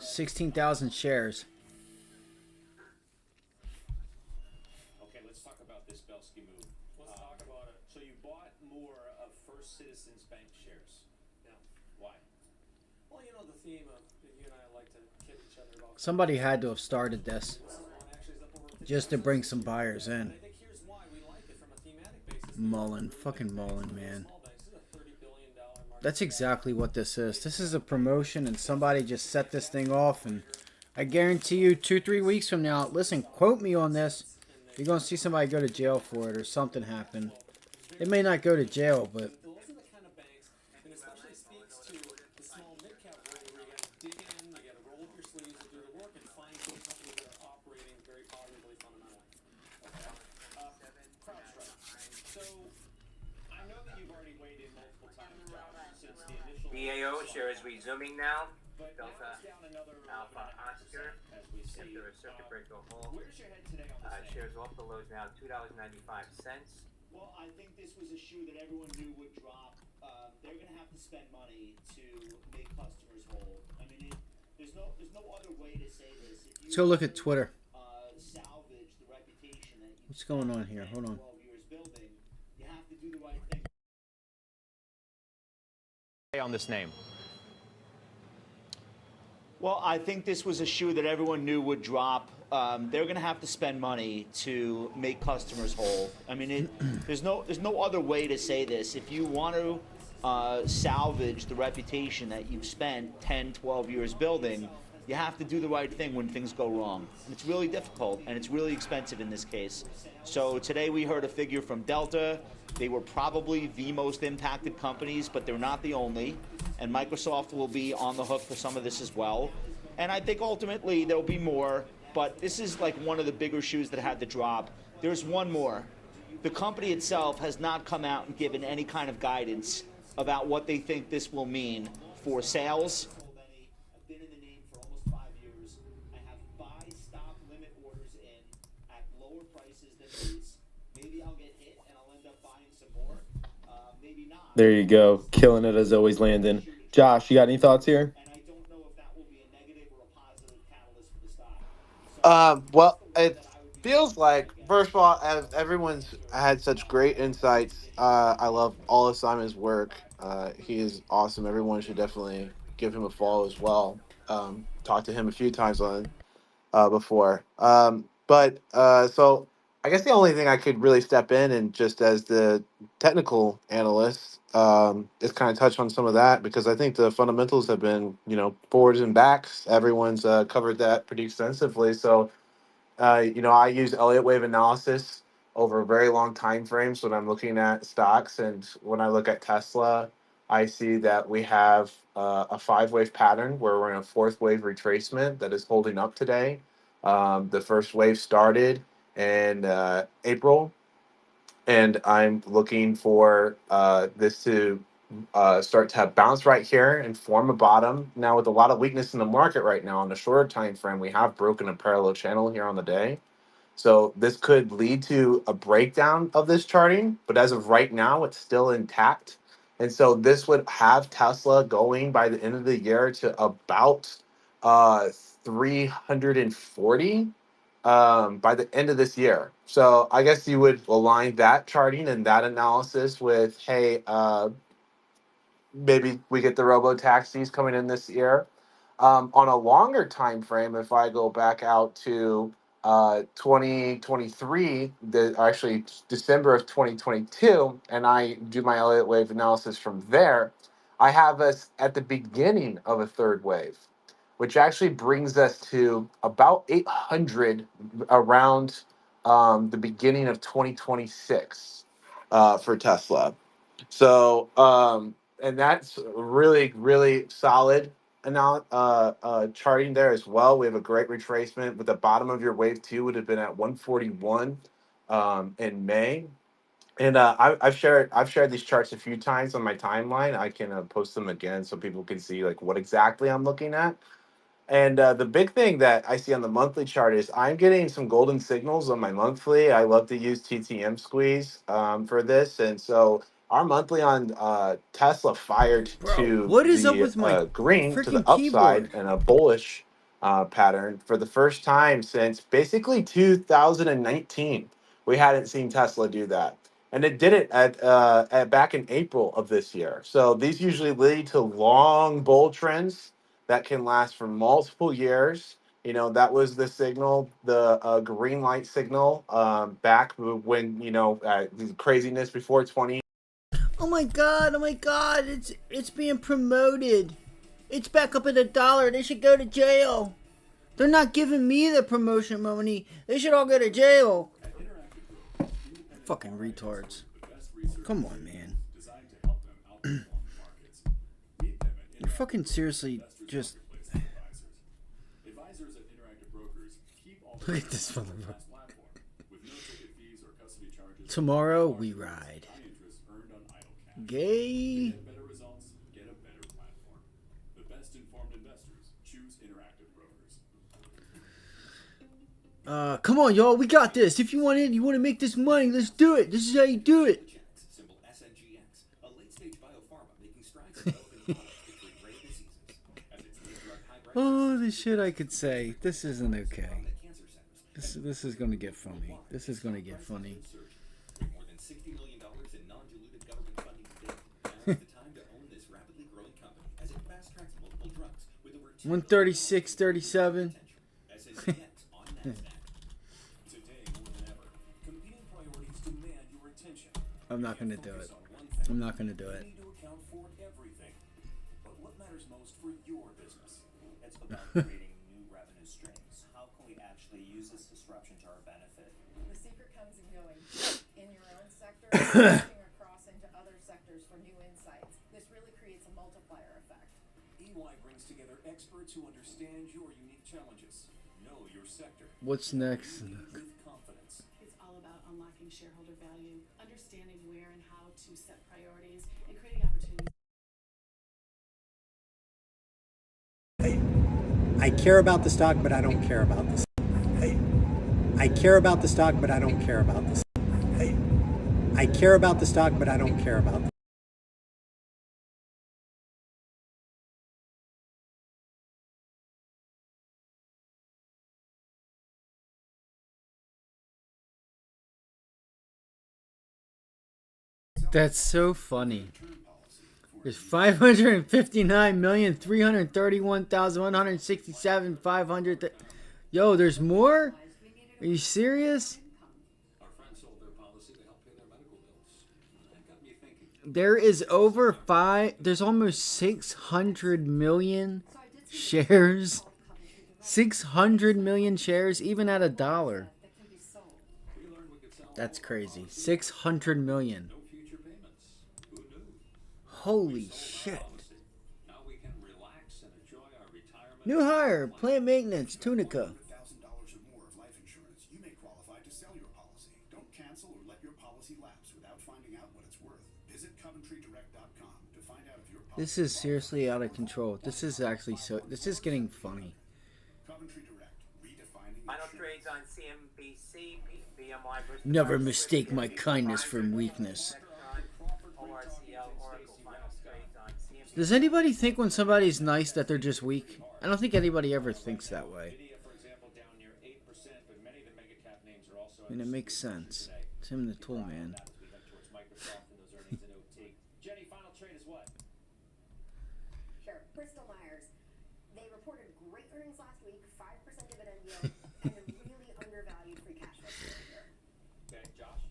16,000 shares. Okay, let's talk about this Belsky move. Let's talk about it. So you bought more of First Citizens Bank shares. Yeah. Why? Well, you know the theme of you and I like to kid each other about. Somebody had to have started this just to bring some buyers in. Mullen, fucking Mullen, man. That's exactly what this is. This is a promotion, and somebody just set this thing off, and I guarantee you 2-3 weeks from now, listen, quote me on this, you're going to see somebody go to jail for it or something happen. They may not go to jail, but Those are the kind of banks, and especially speaks to the small mid-cap world where you got to dig in, you got to roll up your sleeves and do the work and find good companies that are operating very positively fundamentally. Okay. CrowdStrike. So I know that you've already weighed in multiple times, Josh, since the initial. BAO shares resuming now. But Delta now it's down another Alpha Oscar. as we see. After a circuit breaker hole. Where's your head today on this? Shares off the lows now, $2.95. Well, I think this was a shoe that everyone knew would drop. They're going to have to spend money to make customers whole. I mean, there's no other way to say this. If you let's go look at Twitter. salvage the reputation going on here? Hold on. On this name? Well, I think this was a shoe that everyone knew would drop. They're going to have to spend money to make customers whole. I mean, there's no other way to say this. If you want to salvage the reputation that you've spent 10, 12 years building, you have to do the right thing when things go wrong. And it's really difficult, and it's really expensive in this case. So today we heard a figure from Delta. They were probably the most impacted companies, but they're not the only. And Microsoft will be on the hook for some of this as well. And I think ultimately there'll be more, but this is like one of the bigger shoes that had to drop. There's one more. The company itself has not come out and given any kind of guidance about what they think this will mean for sales. I've been in the name for almost 5 years. I have buy stop limit orders in at lower prices than these. Maybe I'll get hit and I'll end up buying some more. Maybe not. There you go. Killing it as always, Landon. Josh, you got any thoughts here? Well, it feels like, first of all, as everyone's had such great insights. I love all of Simon's work. He is awesome. Everyone should definitely give him a follow as well. Talked to him a few times on before. So I guess the only thing I could really step in and just as the technical analyst is kind of touch on some of that, because I think the fundamentals have been, forwards and backs. Everyone's covered that pretty extensively. So, I use Elliott wave analysis over a very long time frames when I'm looking at stocks. And when I look at Tesla, I see that we have a 5-wave pattern where we're in a 4th wave retracement that is holding up today. The first wave started in April, and I'm looking for this to start to have bounce right here and form a bottom. Now, with a lot of weakness in the market right now on the shorter time frame, we have broken a parallel channel here on the day. So this could lead to a breakdown of this charting, but as of right now, it's still intact. And so this would have Tesla going by the end of the year to about 340 by the end of this year. So I guess you would align that charting and that analysis with, hey, maybe we get the robo taxis coming in this year. On a longer time frame, if I go back out to 2023, actually December of 2022, and I do my Elliott wave analysis from there, I have us at the beginning of a 3rd wave, which actually brings us to about 800 around the beginning of 2026 for Tesla. So, and that's really, really solid charting there as well. We have a great retracement, but the bottom of your wave 2 would have been at 141 in May. And I've shared these charts a few times on my timeline. I can post them again so people can see like what exactly I'm looking at. And the big thing that I see on the monthly chart is I'm getting some golden signals on my monthly. I love to use TTM squeeze for this. And so our monthly on Tesla fired to What is up the with my green to the freaking upside keyboard? and a bullish pattern for the first time since basically 2019. We hadn't seen Tesla do that. And it did it at back in April of this year. So these usually lead to long bull trends that can last for multiple years. That was the signal, the green light signal back when, the craziness before 20. Oh my god, it's being promoted. It's back up at $1. They should go to jail. They're not giving me the promotion money. They should all go to jail. Fucking retards. Come on, man. You're fucking seriously just... Look at this motherfucker. Tomorrow we ride. Gay. Come on, y'all. We got this. If you want it, you want to make this money, let's do it. This is how you do it. Oh, the shit I could say. This isn't okay. This is gonna get funny. This is gonna get funny. More than $60 million in non-dilutive government funding to date. Now is the time to own this rapidly growing company as it fast-tracks multiple drugs with over 136.37. SACX on NASDAQ. Today more than ever, competing priorities demand your attention. I'm not gonna do it. I'm not gonna do it. You need to account for everything. But what matters most for your business? It's about creating new revenue streams. How can we actually use this disruption to our benefit? The secret comes in going in your own sector, looking across into other sectors for new insights. This really creates a multiplier effect. EY brings together experts who understand your unique challenges. Know your sector. What's next? With confidence. It's all about unlocking shareholder value, understanding where and how to set priorities, and creating opportunities. I care about the stock, but I don't care about the stock. I care about the stock, but I don't care about the stock. I care about the stock, but I don't care about the That's so funny. There's 559,331,167,500. Yo, there's more? Are you serious? Our friends sold their policy to help pay their medical bills. That got me thinking. There is there's almost 600 million shares. 600 million shares, even at $1. That's crazy. 600 million. Holy shit. Now we can relax and enjoy our retirement. New hire, plant maintenance, Tunica. $1,000 or more of life insurance, you may qualify to sell your policy. Don't cancel or let your policy lapse without finding out what it's worth. Visit CoventryDirect.com to find out if your policy. This is seriously out of control. This is actually this is getting funny. Coventry Direct, redefining Final trades on CNBC, BMY versus Never mistake my kindness for weakness. Does anybody think when somebody's nice that they're just weak? I don't think anybody ever thinks that way. I mean, it makes sense. It's him the tool man. Jenny, final trade is what? Sure. Bristol Myers. They reported great earnings last week, 5% dividend yield, and a really undervalued free cash flow year. Okay, Josh.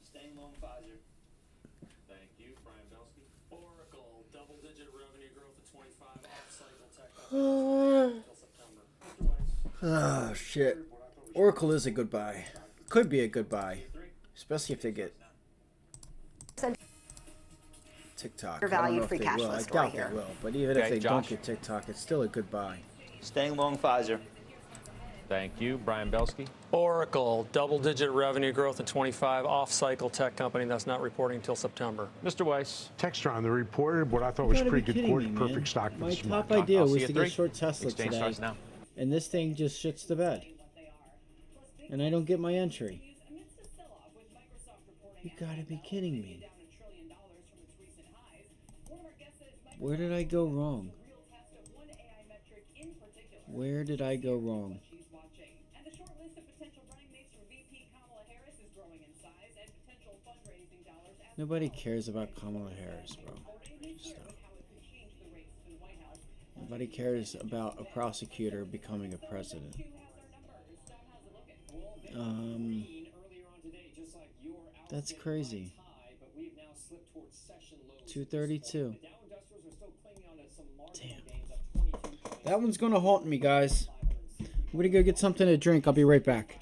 Staying long Pfizer. Thank you, Brian Belsky. Oracle, double-digit revenue growth at 25, off-cycle tech until September. Oh, shit. Oracle is a good buy. Could be a good buy. Especially if they get TikTok. I don't know if they will. I doubt they will. But even if they don't get TikTok, it's still a good buy. Staying long Pfizer. Thank you, Brian Belsky. Oracle, double-digit revenue growth at 25, off-cycle tech company that's not reporting until September. Mr. Weiss. Textron, they reported what I thought was pretty good quarter, perfect stock for My this top morning. idea was to get short Tesla Exchange today, starts now. and this thing just shits the bed. And I don't get my entry. You gotta be kidding me. Where did I go wrong? Where did I go wrong? Nobody cares about Kamala Harris, bro. Stop. Nobody cares about a prosecutor becoming a president. 'That's crazy. 232. Damn. That one's gonna haunt me, guys. I'm gonna go get something to drink. I'll be right back.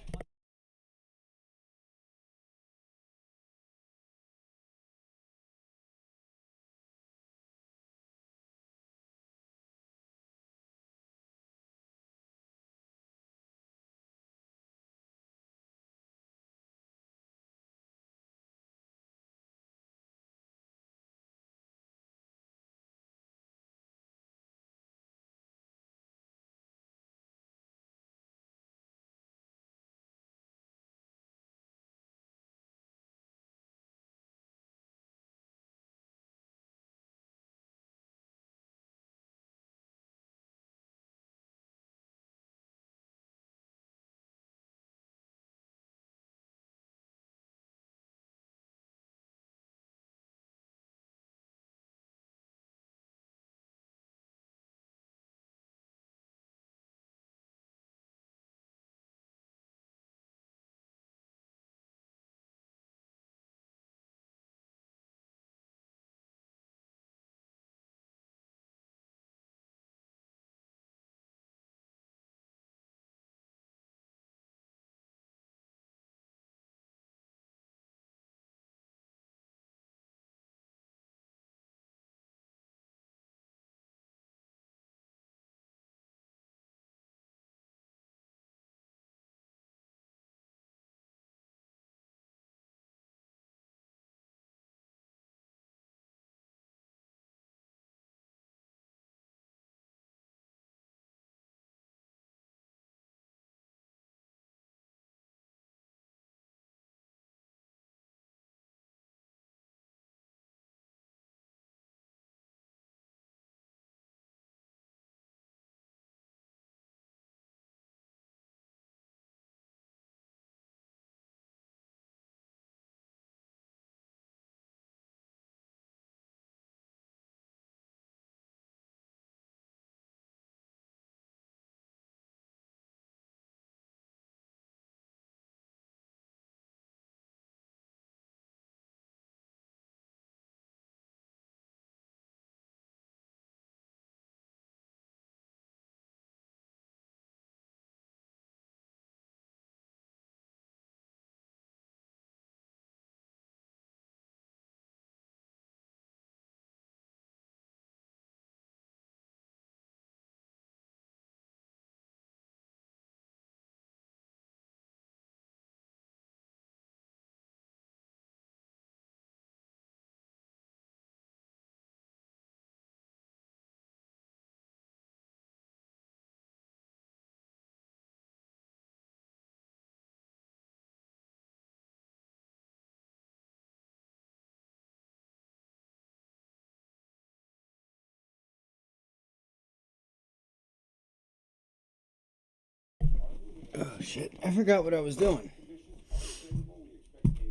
Oh shit! I forgot what I was doing.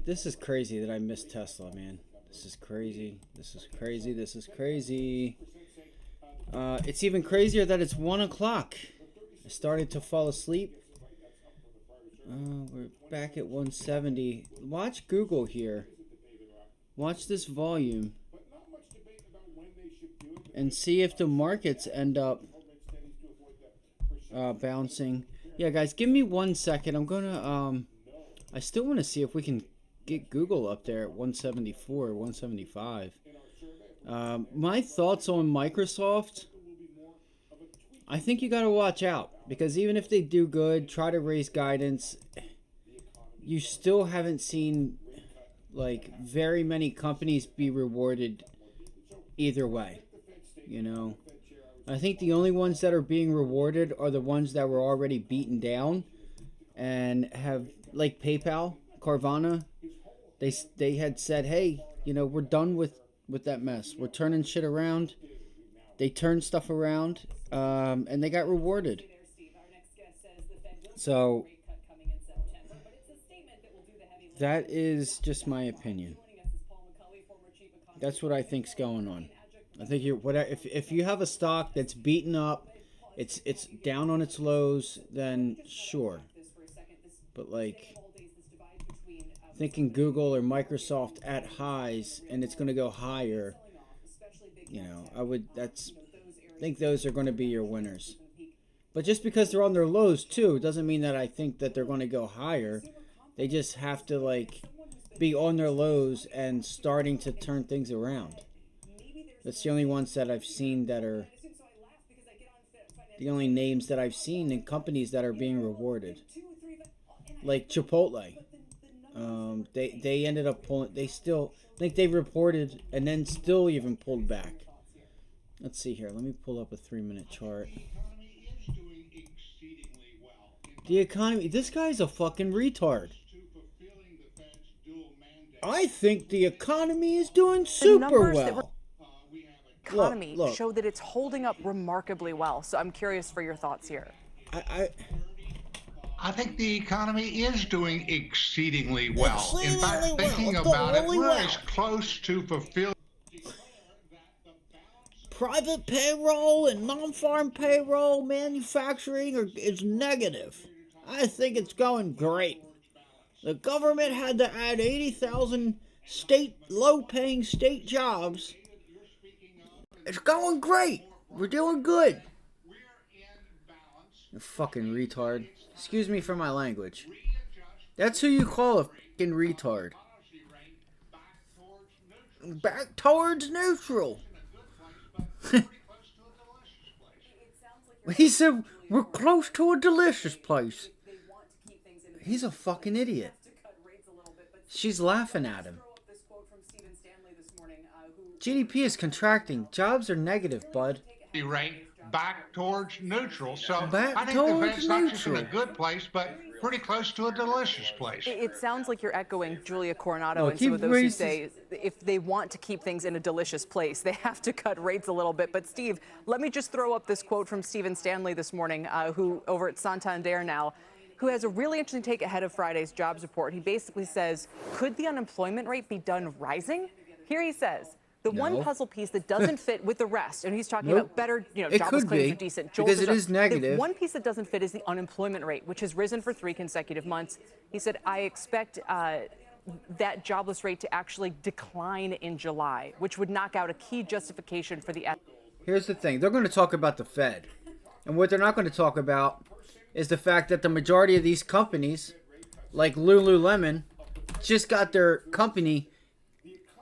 This is crazy that I missed Tesla, man. This is crazy. This is crazy. This is crazy. It's even crazier that it's 1 o'clock. I started to fall asleep. We're back at 170. Watch Google here. Watch this volume. And see if the markets end up bouncing. Yeah, guys, give me 1 second. I'm gonna I still want to see if we can get Google up there at 174, 175. My thoughts on Microsoft. I think you got to watch out, because even if they do good, try to raise guidance, you still haven't seen like very many companies be rewarded either way. You know, I think the only ones that are being rewarded are the ones that were already beaten down and have, like PayPal, Carvana. They had said, hey, you know, we're done with that mess. We're turning shit around. They turned stuff around, and they got rewarded. So that is just my opinion. That's what I think's going on. I think if you have a stock that's beaten up, it's down on its lows, then sure. But like thinking Google or Microsoft at highs and it's going to go higher, you know, I think those are going to be your winners. But just because they're on their lows too, doesn't mean that I think that they're going to go higher. They just have to like be on their lows and starting to turn things around. That's the only ones that I've seen that are the only names that I've seen in companies that are being rewarded. Like Chipotle. They ended up pulling, they still think they reported and then still even pulled back. Let's see here. Let me pull up a 3-minute chart. The economy, this guy's a fucking retard. I think the economy is doing super well. Economy show that it's holding up remarkably well. So I'm curious for your thoughts here. I think the economy is doing exceedingly well. In fact, thinking about it, we're as close to fulfilling. Private payroll and non-farm payroll manufacturing is negative. I think it's going great. The government had to add 80,000 low-paying state jobs. It's going great. We're doing good. You fucking retard. Excuse me for my language. That's who you call a fucking retard. Back towards neutral. He said we're close to a delicious place. He's a fucking idiot. She's laughing at him. GDP is contracting. Jobs are negative, bud. Rate back towards neutral. So back I think the Fed's not just in a good place, but pretty close to a delicious place. It sounds like you're echoing Julia Coronado and some of those who say if they want to keep things in a delicious place, they have to cut rates a little bit. But Steve, let me just throw up this quote from Stephen Stanley this morning, who over at Santander now, who has a really interesting take ahead of Friday's jobs report. He basically says, could the unemployment rate be done rising? Here he says, the one puzzle piece that doesn't fit with the rest, and he's talking about better, jobless claims are decent. Because it is negative. The one piece that doesn't fit is the unemployment rate, which has risen for 3 consecutive months. He said, I expect that jobless rate to actually decline in July, which would knock out a key justification for the... Here's the thing. They're going to talk about the Fed. And what they're not going to talk about is the fact that the majority of these companies, like Lululemon, just got their company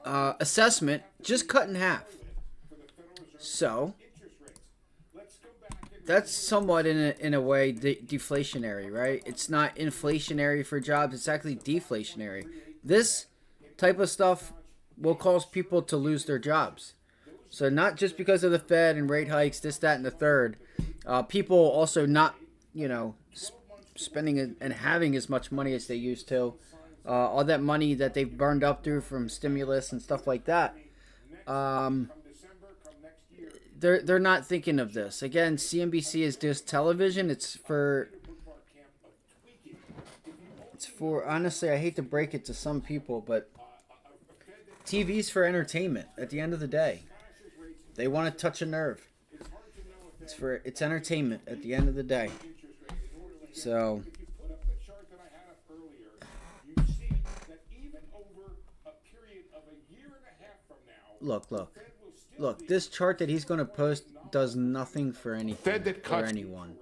assessment just cut in half. So that's somewhat in a way deflationary, right? It's not inflationary for jobs, it's actually deflationary. This type of stuff will cause people to lose their jobs. So not just because of the Fed and rate hikes, this, that, and the third. People also not, spending and having as much money as they used to. All that money that they've burned up through from stimulus and stuff like that. They're not thinking of this. Again, CNBC is just television. It's for It's for, honestly, I hate to break it to some people, but TV's for entertainment at the end of the day. They want to touch a nerve. It's entertainment at the end of the day. So look, this chart that he's going to post does nothing for anything or anyone.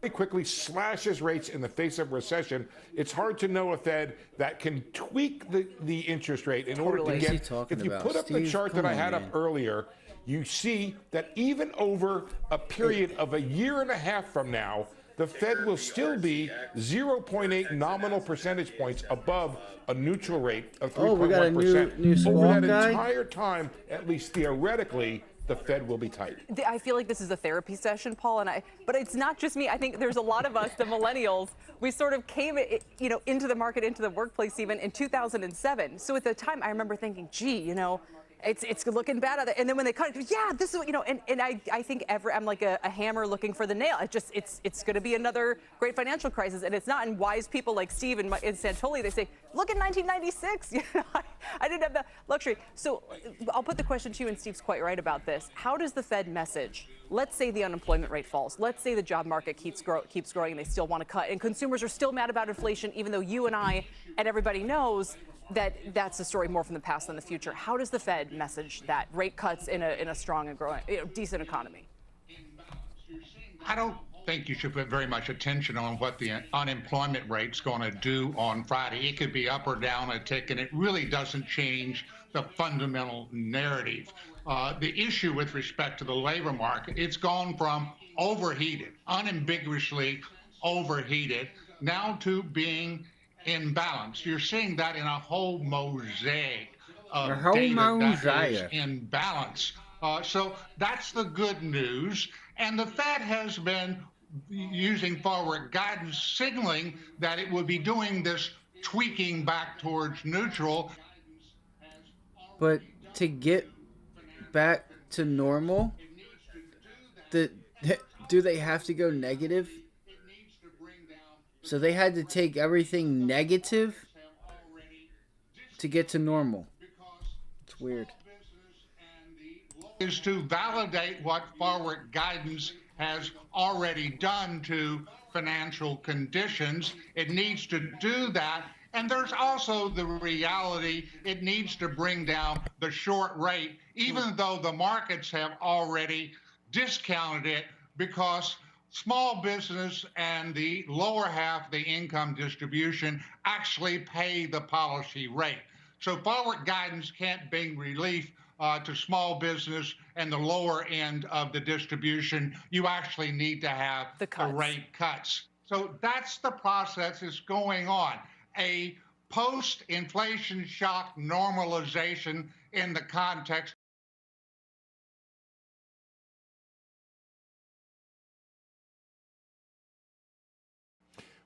Very quickly slashes rates in the face of recession. It's hard to know a Fed that can tweak the interest rate in order to get. If you put up the chart that I had up earlier, you see that even over a period of a year and a half from now, the Fed will still be 0.8 nominal percentage points above a neutral rate of 3.1%. Oh, we got a new over that guy? entire time, at least theoretically, the Fed will be tight. I feel like this is a therapy session, Paul, but it's not just me. I think there's a lot of us, the millennials, we sort of came, into the market, into the workplace even in 2007. So at the time, I remember thinking, gee, it's looking bad out there. And then when they cut it, yeah, this is, and I think I'm like a hammer looking for the nail. It's going to be another great financial crisis, and it's not. And wise people like Steve and Santoli, they say, look at 1996. I didn't have the luxury. So I'll put the question to you, and Steve's quite right about this. How does the Fed message? Let's say the unemployment rate falls. Let's say the job market keeps growing, and they still want to cut, and consumers are still mad about inflation, even though you and I and everybody knows that's a story more from the past than the future. How does the Fed message that rate cuts in a strong and growing, decent economy? I don't think you should put very much attention on what the unemployment rate's going to do on Friday. It could be up or down a tick, and it really doesn't change the fundamental narrative. The issue with respect to the labor market, it's gone from overheated, unambiguously overheated, now to being in balance. You're seeing that in a whole mosaic of data that is in balance. So that's the good news. And the Fed has been using forward guidance, signaling that it would be doing this tweaking back towards neutral. But to get back to normal, do they have to go negative? So they had to take everything negative to get to normal. It's weird. Is to validate what forward guidance has already done to financial conditions. It needs to do that. And there's also the reality it needs to bring down the short rate, even though the markets have already discounted it, because small business and the lower half of the income distribution actually pay the policy rate. So forward guidance can't bring relief to small business and the lower end of the distribution. You actually need to have the rate cuts. So that's the process that's going on. A post-inflation shock normalization in the context.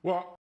Well,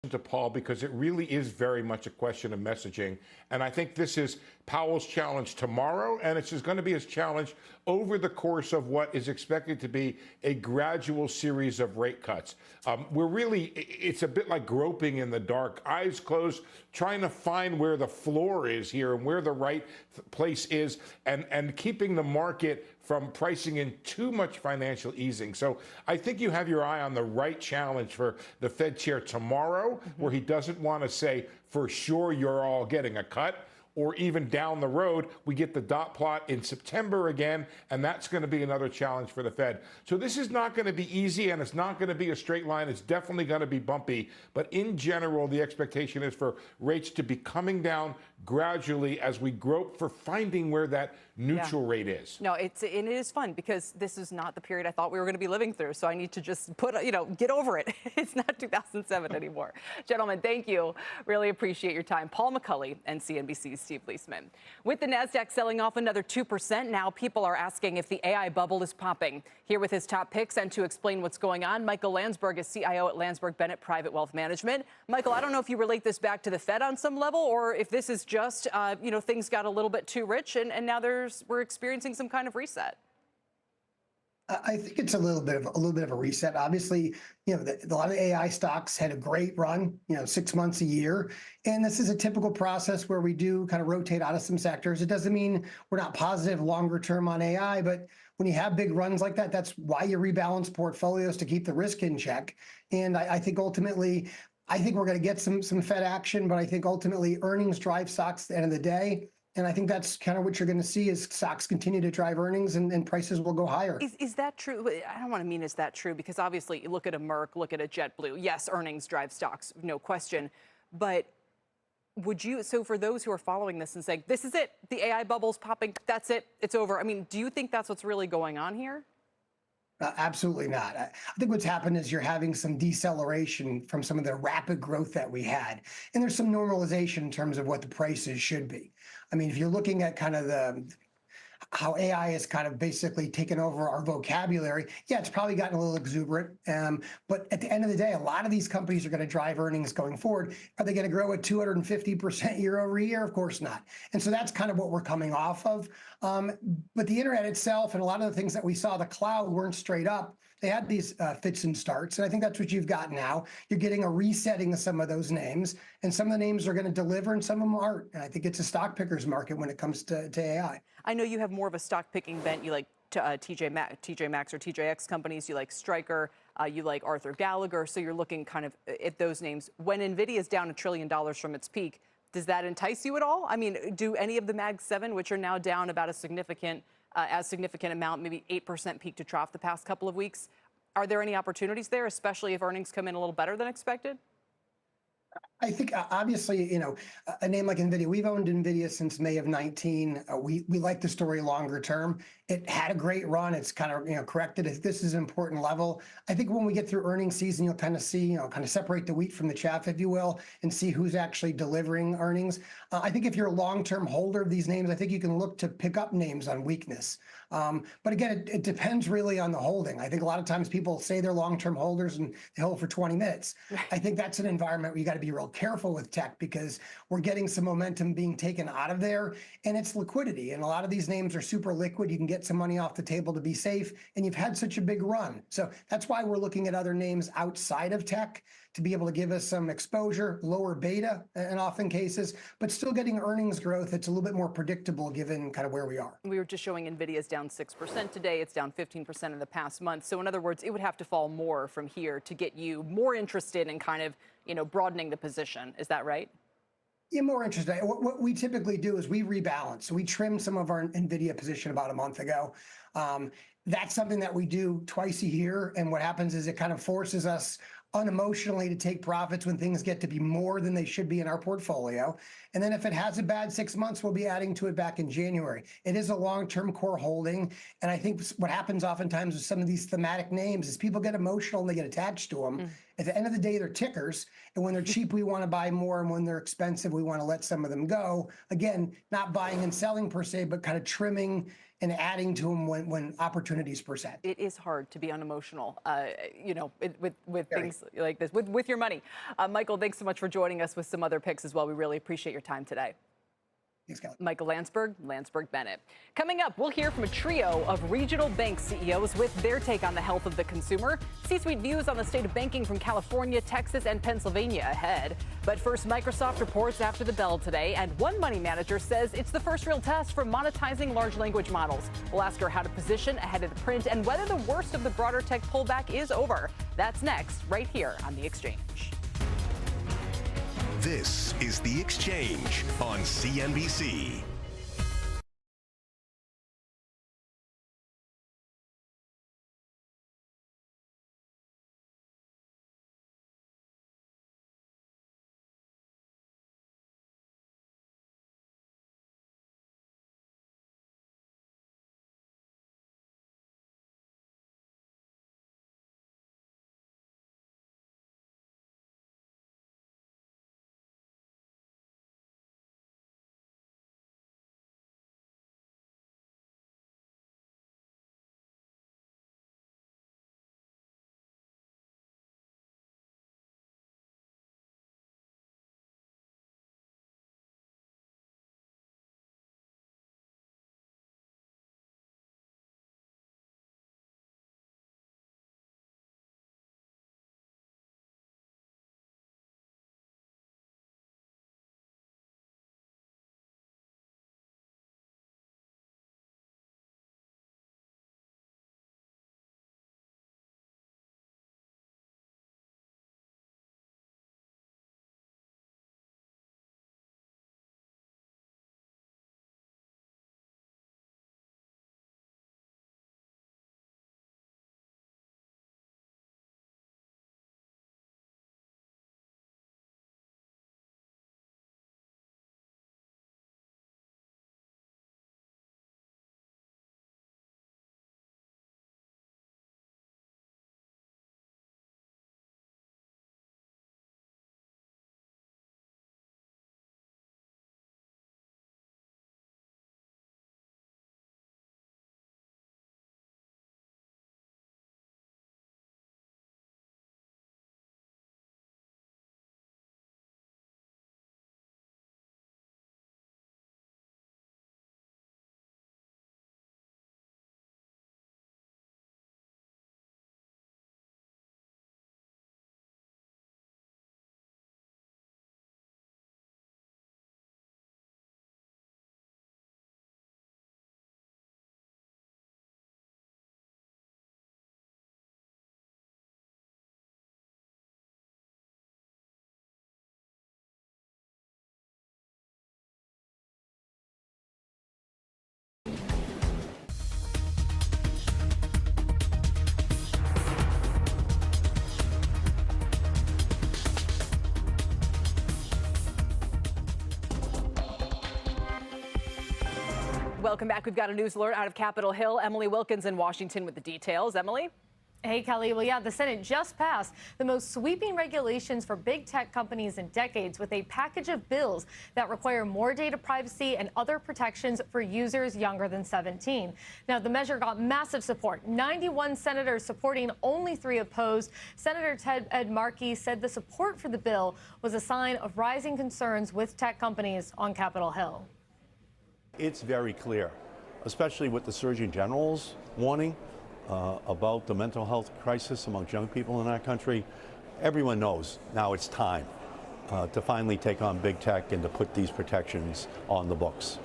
to Paul, because it really is very much a question of messaging. And I think this is Powell's challenge tomorrow, and it's going to be his challenge over the course of what is expected to be a gradual series of rate cuts. It's a bit like groping in the dark, eyes closed, trying to find where the floor is here and where the right place is, and keeping the market from pricing in too much financial easing. So I think you have your eye on the right challenge for the Fed chair tomorrow, where he doesn't want to say, for sure you're all getting a cut, or even down the road, we get the dot plot in September again, and that's going to be another challenge for the Fed. So this is not going to be easy, and it's not going to be a straight line. It's definitely going to be bumpy. But in general, the expectation is for rates to be coming down gradually as we grope for finding where that neutral rate is. No, it is fun, because this is not the period I thought we were going to be living through. So I need to just get over it. It's not 2007 anymore. Gentlemen, thank you. Really appreciate your time. Paul McCulley and CNBC's Steve Leisman. With the NASDAQ selling off another 2% now, people are asking if the AI bubble is popping. Here with his top picks and to explain what's going on, Michael Landsberg is CIO at Landsberg Bennett Private Wealth Management. Michael, I don't know if you relate this back to the Fed on some level, or if this is just, things got a little bit too rich and now we're experiencing some kind of reset. I think it's a little bit of a reset. Obviously, a lot of AI stocks had a great run, 6 months, a year, and this is a typical process where we do kind of rotate out of some sectors. It doesn't mean we're not positive longer term on AI, but when you have big runs like that, that's why you rebalance portfolios to keep the risk in check. And I think ultimately, I think we're going to get some Fed action, but I think ultimately earnings drive stocks at the end of the day. And I think that's kind of what you're going to see is stocks continue to drive earnings and prices will go higher. Is that true? I don't want to mean is that true, because obviously you look at a Merck, look at a JetBlue. Yes, earnings drive stocks, no question. But would you, so for those who are following this and saying, this is it, the AI bubble's popping, that's it, it's over. I mean, do you think that's what's really going on here? Absolutely not. I think what's happened is you're having some deceleration from some of the rapid growth that we had. And there's some normalization in terms of what the prices should be. I mean, if you're looking at kind of how AI has kind of basically taken over our vocabulary, yeah, it's probably gotten a little exuberant. But at the end of the day, a lot of these companies are going to drive earnings going forward. Are they going to grow at 250% year over year? Of course not. And so that's kind of what we're coming off of. But the internet itself and a lot of the things that we saw, the cloud weren't straight up. They had these fits and starts. And I think that's what you've got now. You're getting a resetting of some of those names. And some of the names are going to deliver and some of them aren't. And I think it's a stock picker's market when it comes to AI. I know you have more of a stock picking bent. You like TJ Maxx or TJX companies. You like Stryker. You like Arthur Gallagher. So you're looking kind of at those names. When NVIDIA is down $1 trillion from its peak, does that entice you at all? I mean, do any of the Mag 7, which are now down about as significant amount, maybe 8% peak to trough the past couple of weeks, are there any opportunities there, especially if earnings come in a little better than expected? I think obviously, a name like NVIDIA, we've owned NVIDIA since May of 19. We like the story longer term. It had a great run. It's kind of, corrected. This is an important level. I think when we get through earnings season, you'll kind of see, kind of separate the wheat from the chaff, if you will, and see who's actually delivering earnings. I think if you're a long-term holder of these names, I think you can look to pick up names on weakness. But again, it depends really on the holding. I think a lot of times people say they're long-term holders and they hold for 20 minutes. I think that's an environment where you got to be real careful with tech because we're getting some momentum being taken out of there and it's liquidity. And a lot of these names are super liquid. You can get some money off the table to be safe and you've had such a big run. So that's why we're looking at other names outside of tech to be able to give us some exposure, lower beta in often cases, but still getting earnings growth that's a little bit more predictable given kind of where we are. We were just showing NVIDIA's down 6% today. It's down 15% in the past month. So in other words, it would have to fall more from here to get you more interested in kind of, broadening the position. Is that right? Yeah, more interesting. What we typically do is we rebalance. So we trimmed some of our NVIDIA position about a month ago. That's something that we do twice a year. And what happens is it kind of forces us unemotionally to take profits when things get to be more than they should be in our portfolio. And then if it has a bad 6 months, we'll be adding to it back in January. It is a long-term core holding. And I think what happens oftentimes with some of these thematic names is people get emotional and they get attached to them. At the end of the day, they're tickers. And when they're cheap, we want to buy more. And when they're expensive, we want to let some of them go. Again, not buying and selling per se, but kind of trimming and adding to them when opportunities present. It is hard to be unemotional, with things like this, with your money. Michael, thanks so much for joining us with some other picks as well. We really appreciate your time today. Thanks, Kelly. Michael Landsberg Bennett. Coming up, we'll hear from a trio of regional bank CEOs with their take on the health of the consumer. C-suite views on the state of banking from California, Texas, and Pennsylvania ahead. But first, Microsoft reports after the bell today, and one money manager says it's the first real test for monetizing large language models. We'll ask her how to position ahead of the print and whether the worst of the broader tech pullback is over. That's next, right here on The Exchange. This is The Exchange on CNBC. welcome back. We've got a news alert out of Capitol Hill. Emily Wilkins in Washington with the details. Emily? Hey, Kelly. Well, yeah, the Senate just passed the most sweeping regulations for big tech companies in decades with a package of bills that require more data privacy and other protections for users younger than 17. Now, the measure got massive support. 91 senators supporting, only 3 opposed. Senator Ed Markey said the support for the bill was a sign of rising concerns with tech companies on Capitol Hill. It's very clear, especially with the Surgeon General's warning about the mental health crisis among young people in our country. Everyone knows now it's time to finally take on big tech and to put these protections on the books.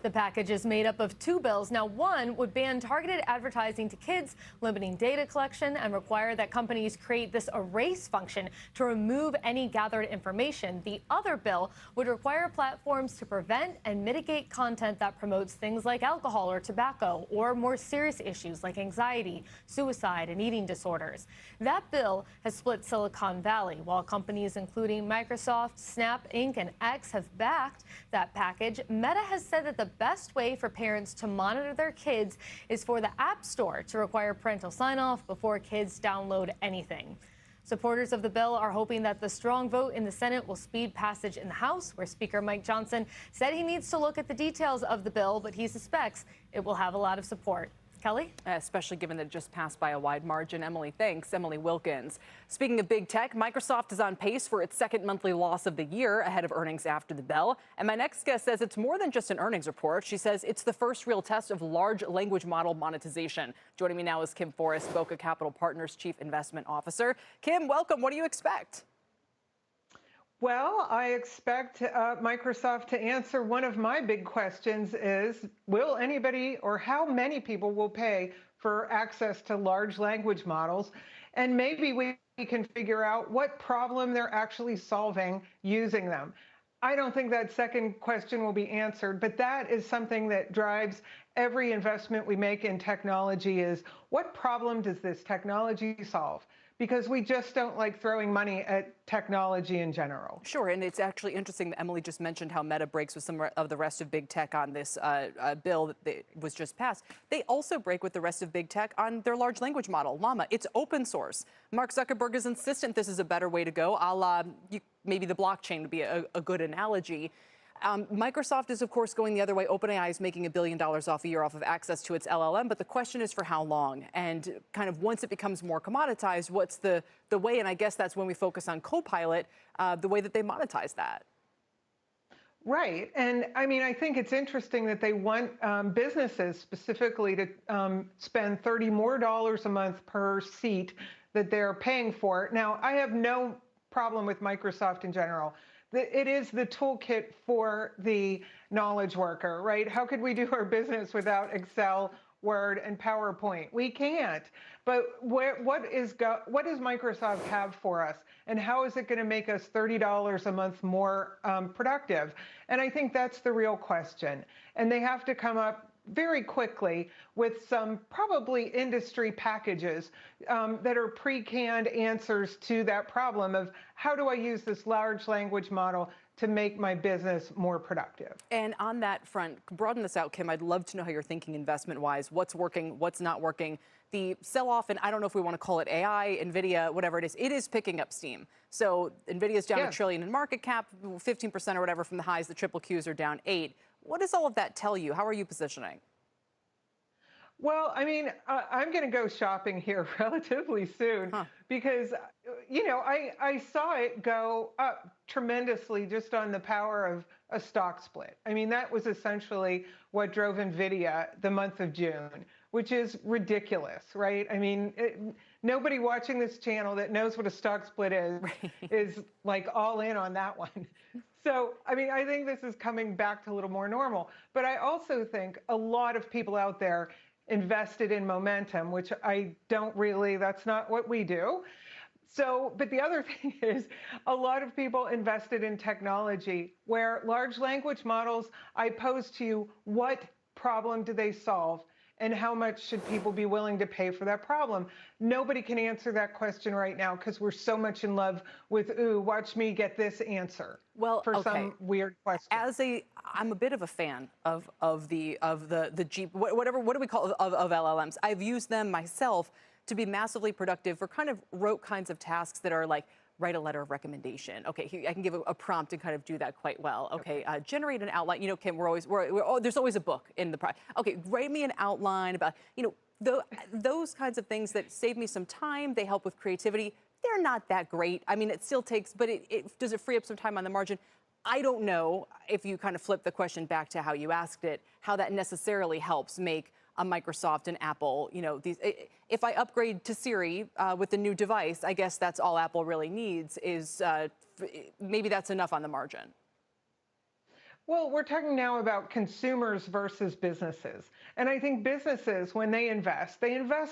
The package is made up of 2 bills. Now, one would ban targeted advertising to kids, limiting data collection, and require that companies create this erase function to remove any gathered information. The other bill would require platforms to prevent and mitigate content that promotes things like alcohol or tobacco, or more serious issues like anxiety, suicide, and eating disorders. That bill has split Silicon Valley, while companies including Microsoft, Snap Inc., and X have backed that package. Meta has said that the best way for parents to monitor their kids is for the App Store to require parental sign-off before kids download anything. Supporters of the bill are hoping that the strong vote in the Senate will speed passage in the House, where Speaker Mike Johnson said he needs to look at the details of the bill, but he suspects it will have a lot of support. Kelly? Especially given that it just passed by a wide margin. Emily, thanks. Emily Wilkins. Speaking of big tech, Microsoft is on pace for its second monthly loss of the year, ahead of earnings after the bell. And my next guest says it's more than just an earnings report. She says it's the first real test of large language model monetization. Joining me now is Kim Forrest, Boca Capital Partners Chief Investment Officer. Kim, welcome. What do you expect? Well, I expect Microsoft to answer one of my big questions is, will anybody or how many people will pay for access to large language models? And maybe we can figure out what problem they're actually solving using them. I don't think that second question will be answered, but that is something that drives every investment we make in technology is, what problem does this technology solve? Because we just don't like throwing money at technology in general. Sure, and it's actually interesting that Emily just mentioned how Meta breaks with some of the rest of big tech on this bill that was just passed. They also break with the rest of big tech on their large language model, Llama. It's open source. Mark Zuckerberg is insistent this is a better way to go, a la maybe the blockchain would be a good analogy. Microsoft is, of course, going the other way. OpenAI is making $1 billion off a year off of access to its LLM, but the question is for how long? And kind of once it becomes more commoditized, what's the way? And I guess that's when we focus on Copilot, the way that they monetize that. Right. And I mean, I think it's interesting that they want businesses specifically to spend $30 more a month per seat that they're paying for. Now, I have no problem with Microsoft in general. It is the toolkit for the knowledge worker, right? How could we do our business without Excel, Word, and PowerPoint? We can't. But what does Microsoft have for us? And how is it going to make us $30 a month more productive? And I think that's the real question. And they have to come up very quickly with some probably industry packages that are pre-canned answers to that problem of how do I use this large language model to make my business more productive. And on that front, broaden this out, Kim. I'd love to know how you're thinking investment-wise, what's working, what's not working. The sell-off, and I don't know if we want to call it AI, NVIDIA, whatever it is picking up steam. So NVIDIA's down $1 trillion in market cap, 15% or whatever from the highs. The triple Qs are down 8%. What does all of that tell you? How are you positioning? Well, I mean, I'm going to go shopping here relatively soon because, you know, I saw it go up tremendously just on the power of a stock split. I mean, that was essentially what drove NVIDIA the month of June, which is ridiculous, right? I mean, nobody watching this channel that knows what a stock split is like all in on that one. So, I mean, I think this is coming back to a little more normal. But I also think a lot of people out there invested in momentum, which I don't really, that's not what we do. So, but the other thing is a lot of people invested in technology where large language models, I pose to you, what problem do they solve? and how much should people be willing to pay for that problem? Nobody can answer that question right now because we're so much in love with, ooh, watch me get this answer. Well, for okay. some weird question. I'm a bit of a fan of the Jeep, what do we call it, of LLMs. I've used them myself to be massively productive for kind of rote kinds of tasks that are like write a letter of recommendation. Okay, I can give a prompt and kind of do that quite well. Okay, generate an outline. You know, Kim, there's always a book in the project. Okay, write me an outline about, you know, those kinds of things that save me some time. They help with creativity. They're not that great. I mean, it still takes, but does it free up some time on the margin? I don't know, if you kind of flip the question back to how you asked it, how that necessarily helps make a Microsoft and Apple, you know, if I upgrade to Siri with the new device, I guess that's all Apple really needs is maybe that's enough on the margin. Well, we're talking now about consumers versus businesses. And I think businesses, when they invest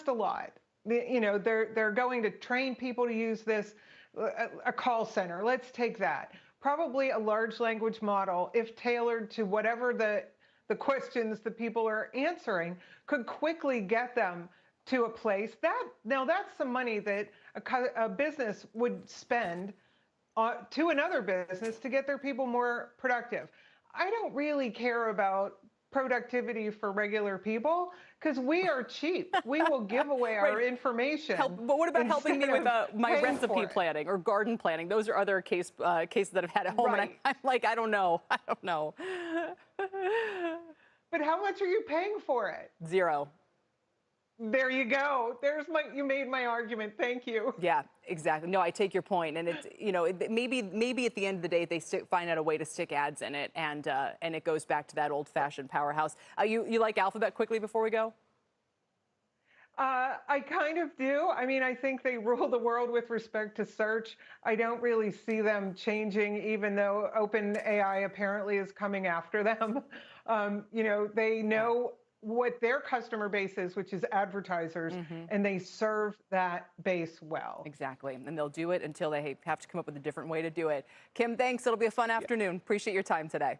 a lot. You know, they're going to train people to use this, a call center. Let's take that. Probably a large language model, if tailored to whatever the questions that people are answering, could quickly get them to a place. Now that's some money that a business would spend to another business to get their people more productive. I don't really care about productivity for regular people because we are cheap. We will give away our information. But what about helping me with my recipe planning or garden planning? Those are other cases that I've had at home, and I'm like, I don't know. But how much are you paying for it? Zero. There you go. You made my argument. Thank you. Yeah, exactly. No, I take your point, and it's, you know, maybe at the end of the day they find out a way to stick ads in it, and it goes back to that old-fashioned powerhouse. You like Alphabet quickly before we go? I kind of do. I mean, I think they rule the world with respect to search. I don't really see them changing, even though OpenAI apparently is coming after them. You know, they know what their customer base is, which is advertisers, and they serve that base well. Exactly, and they'll do it until they have to come up with a different way to do it. Kim, thanks. It'll be a fun afternoon. Appreciate your time today.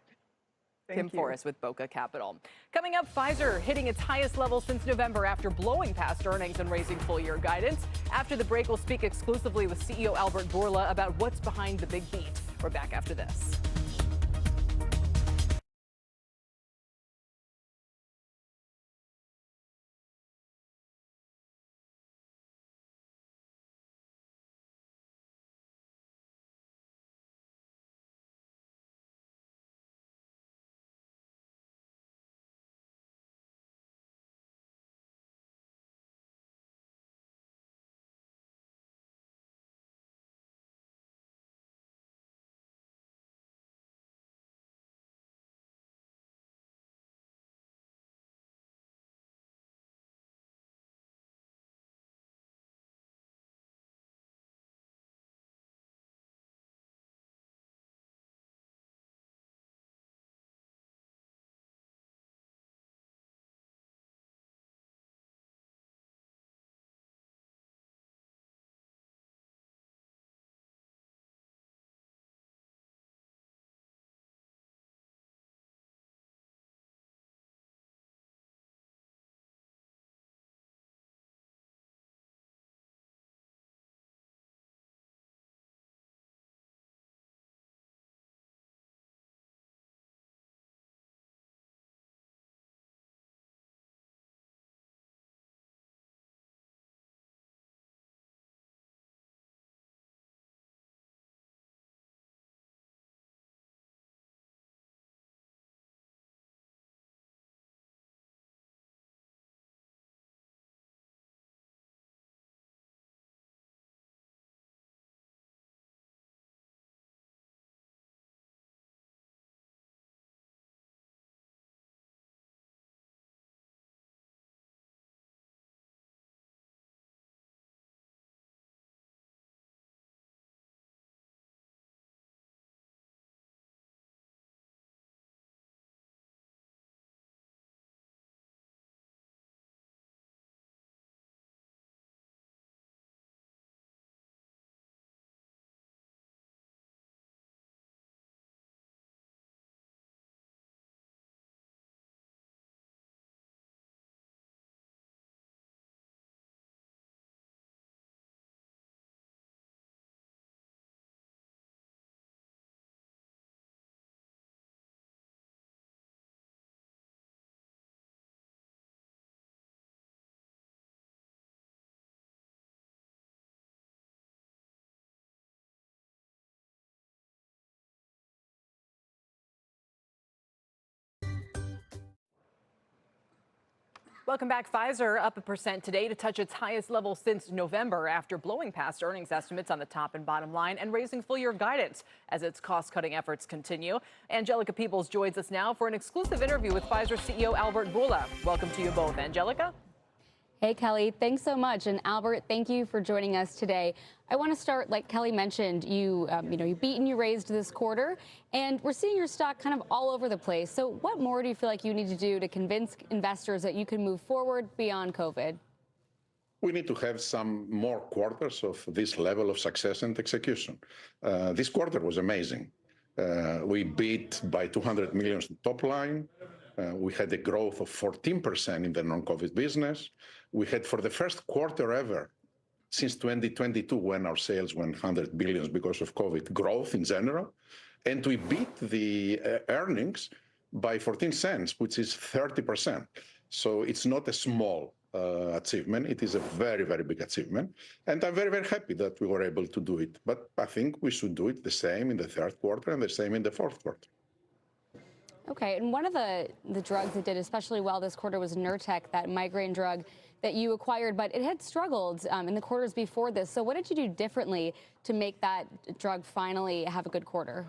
Kim Forrest with Boca Capital. Coming up, Pfizer hitting its highest level since November after blowing past earnings and raising full-year guidance. After the break, we'll speak exclusively with CEO Albert Bourla about what's behind the big beat. We're back after this. Welcome back. Pfizer up 1% today to touch its highest level since November after blowing past earnings estimates on the top and bottom line and raising full-year guidance as its cost-cutting efforts continue. Angelica Peebles joins us now for an exclusive interview with Pfizer CEO Albert Bourla. Welcome to you both. Angelica? Hey, Kelly, thanks so much. And Albert, thank you for joining us today. I want to start, like Kelly mentioned, you beat and you raised this quarter, and we're seeing your stock kind of all over the place. So what more do you feel like you need to do to convince investors that you can move forward beyond COVID? We need to have some more quarters of this level of success and execution. This quarter was amazing. We beat by 200 million top line. We had a growth of 14% in the non-COVID business. We had, for the first quarter ever since 2022, when our sales went 100 billion because of COVID, growth in general. And we beat the earnings by 14 cents, which is 30%. So it's not a small achievement. It is a very, very big achievement. And I'm very, very happy that we were able to do it. But I think we should do it the same in the third quarter and the same in the fourth quarter. Okay, and one of the drugs that did especially well this quarter was Nurtec, that migraine drug that you acquired, but it had struggled in the quarters before this. So what did you do differently to make that drug finally have a good quarter?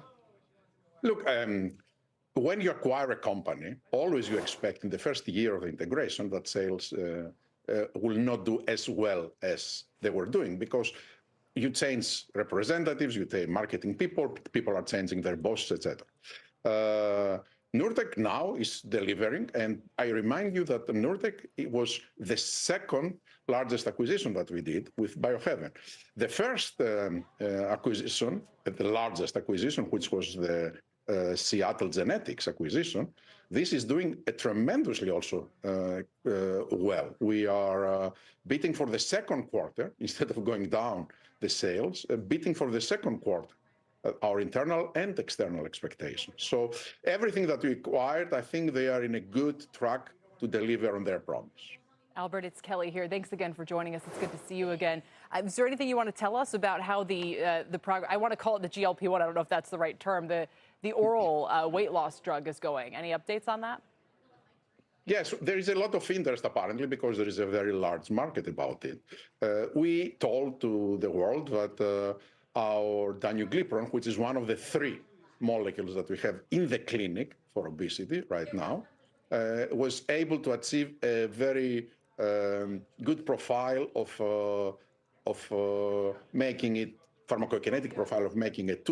Look, when you acquire a company, always you expect in the first year of integration that sales will not do as well as they were doing, because you change representatives, you take marketing people, people are changing their bosses, etc. Nurtec now is delivering, and I remind you that Nurtec was the second largest acquisition that we did with Biohaven. The first acquisition, the largest acquisition, which was the Seattle Genetics acquisition, this is doing tremendously also well. We are beating for the second quarter, instead of going down the sales, beating for the second quarter our internal and external expectations. So everything that we acquired, I think they are in a good track to deliver on their promise. Albert, it's Kelly here. Thanks again for joining us. It's good to see you again. Is there anything you want to tell us about how the progress, I want to call it the GLP-1, I don't know if that's the right term, the oral weight loss drug is going? Any updates on that? Yes, there is a lot of interest apparently because there is a very large market about it. We told to the world that our danuglipron, which is one of the 3 molecules that we have in the clinic for obesity right now, was able to achieve a very good profile of making it, pharmacokinetic profile of making it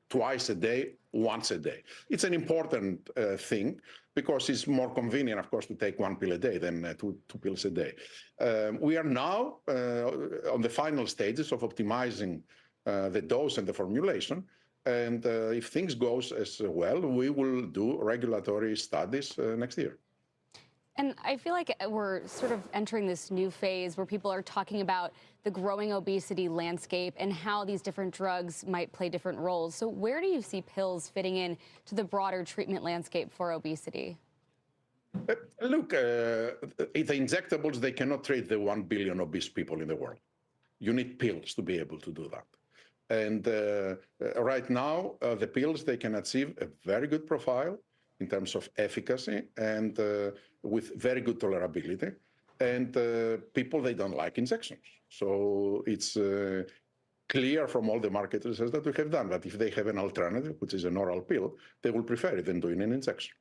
twice a day, once a day. It's an important thing because it's more convenient, of course, to take 1 pill a day than two pills a day. We are now on the final stages of optimizing the dose and the formulation. And if things go as well, we will do regulatory studies next year. And I feel like we're sort of entering this new phase where people are talking about the growing obesity landscape and how these different drugs might play different roles. So where do you see pills fitting in to the broader treatment landscape for obesity? Look, the injectables, they cannot treat the 1 billion obese people in the world. You need pills to be able to do that. And right now, the pills, they can achieve a very good profile in terms of efficacy and with very good tolerability. And people, they don't like injections. So it's clear from all the market research that we have done that if they have an alternative, which is an oral pill, they will prefer it than doing an injection.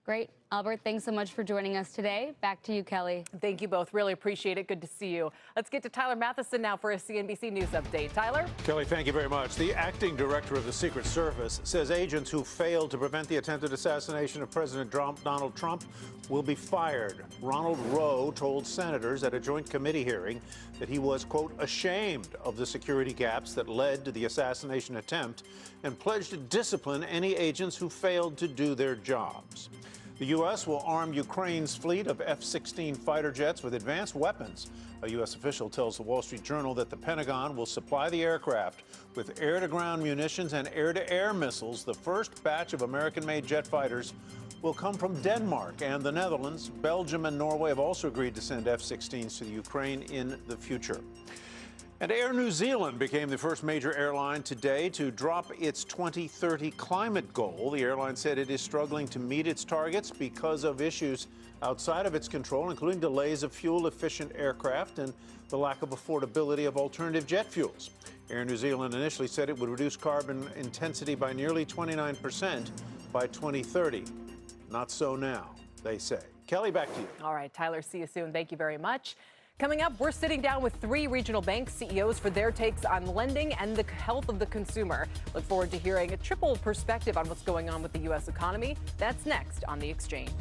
Great. Albert, thanks so much for joining us today. Back to you, Kelly. Thank you both. Really appreciate it. Good to see you. Let's get to Tyler Matheson now for a CNBC News update. Tyler? Kelly, thank you very much. The acting director of the Secret Service says agents who failed to prevent the attempted assassination of President Donald Trump will be fired. Ronald Rowe told senators at a joint committee hearing that he was, quote, ashamed of the security gaps that led to the assassination attempt and pledged to discipline any agents who failed to do their jobs. The U.S. will arm Ukraine's fleet of F-16 fighter jets with advanced weapons. A U.S. official tells the Wall Street Journal that the Pentagon will supply the aircraft with air-to-ground munitions and air-to-air missiles. The first batch of American-made jet fighters will come from Denmark and the Netherlands. Belgium and Norway have also agreed to send F-16s to the Ukraine in the future. And Air New Zealand became the first major airline today to drop its 2030 climate goal. The airline said it is struggling to meet its targets because of issues outside of its control, including delays of fuel-efficient aircraft and the lack of affordability of alternative jet fuels. Air New Zealand initially said it would reduce carbon intensity by nearly 29% by 2030. Not so now, they say. Kelly, back to you. All right, Tyler, see you soon. Thank you very much. Coming up, we're sitting down with 3 regional bank CEOs for their takes on lending and the health of the consumer. Look forward to hearing a triple perspective on what's going on with the U.S. economy. That's next on The Exchange.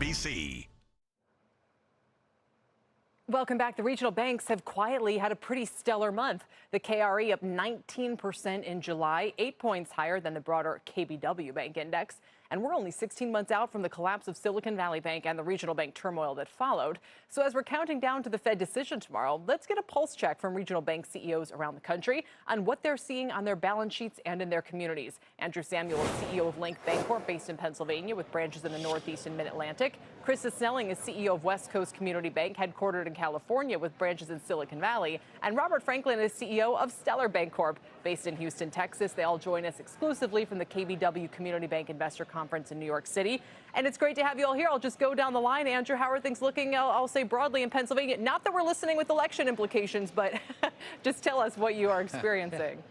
BC. Welcome back. The regional banks have quietly had a pretty stellar month. The KRE up 19% in July, 8 points higher than the broader KBW Bank Index. And we're only 16 months out from the collapse of Silicon Valley Bank and the regional bank turmoil that followed. So as we're counting down to the Fed decision tomorrow, let's get a pulse check from regional bank CEOs around the country on what they're seeing on their balance sheets and in their communities. Andrew Samuel is CEO of Link Bancorp based in Pennsylvania with branches in the Northeast and Mid-Atlantic. Krista Snelling is CEO of West Coast Community Bank, headquartered in California with branches in Silicon Valley. And Robert Franklin is CEO of Stellar Bancorp based in Houston, Texas. They all join us exclusively from the KBW Community Bank Investor Conference in New York City. And it's great to have you all here. I'll just go down the line. Andrew, how are things looking, I'll say broadly in Pennsylvania? Not that we're listening with election implications, but just tell us what you are experiencing.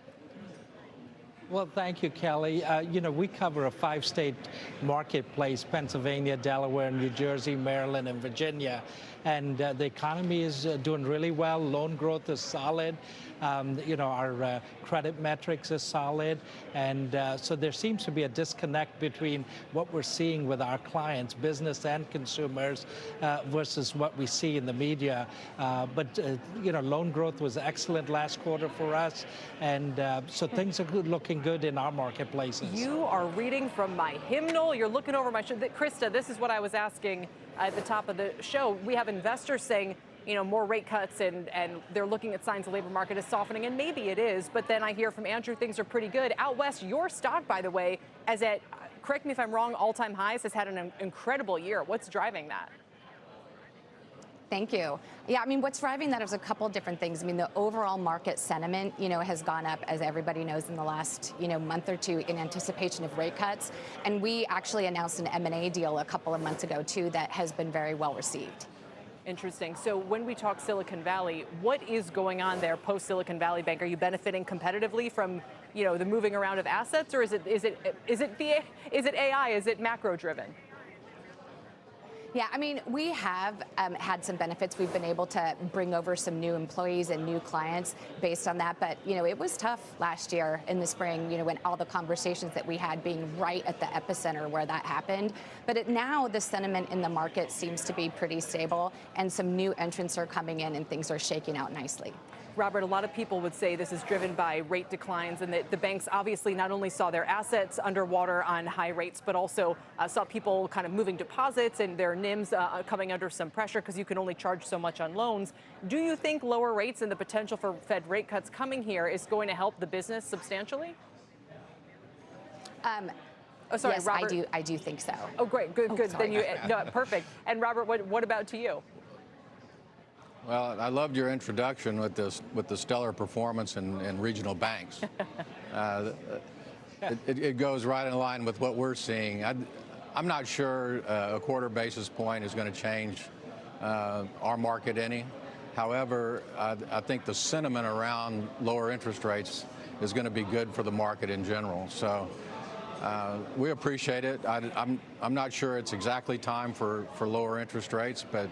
Well, thank you, Kelly. We cover a 5-state marketplace, Pennsylvania, Delaware, New Jersey, Maryland, and Virginia. And the economy is doing really well. Loan growth is solid. Our credit metrics are solid. And so there seems to be a disconnect between what we're seeing with our clients, business and consumers, versus what we see in the media. But loan growth was excellent last quarter for us. And so things are looking good in our marketplaces. You are reading from my hymnal. You're looking over my shoulder. Krista, this is what I was asking at the top of the show. We have investors saying more rate cuts and they're looking at signs the labor market is softening, and maybe it is, but then I hear from Andrew things are pretty good. Out west, your stock, by the way, as at, correct me if I'm wrong, all-time highs, has had an incredible year. What's driving that? Thank you. Yeah, I mean, what's driving that is a couple of different things. I mean, the overall market sentiment, has gone up, as everybody knows, in the last, month or two in anticipation of rate cuts. And we actually announced an M&A deal a couple of months ago, too, that has been very well received. Interesting. So when we talk Silicon Valley, what is going on there post Silicon Valley Bank? Are you benefiting competitively from, the moving around of assets, or is it AI? Is it macro driven? Yeah, I mean, we have had some benefits. We've been able to bring over some new employees and new clients based on that. But, it was tough last year in the spring, when all the conversations that we had being right at the epicenter where that happened. But now the sentiment in the market seems to be pretty stable, and some new entrants are coming in and things are shaking out nicely. Robert, a lot of people would say this is driven by rate declines, and that the banks obviously not only saw their assets underwater on high rates, but also saw people kind of moving deposits and their NIMs coming under some pressure because you can only charge so much on loans. Do you think lower rates and the potential for Fed rate cuts coming here is going to help the business substantially? Oh, sorry, yes, Robert. I do think so. Oh, great, good. Sorry. Then no, perfect. And Robert, what about to you? Well, I loved your introduction with the stellar performance in regional banks. It goes right in line with what we're seeing. I'm not sure a quarter basis point is going to change our market any. However, I think the sentiment around lower interest rates is going to be good for the market in general. So we appreciate it. I'm not sure it's exactly time for lower interest rates, but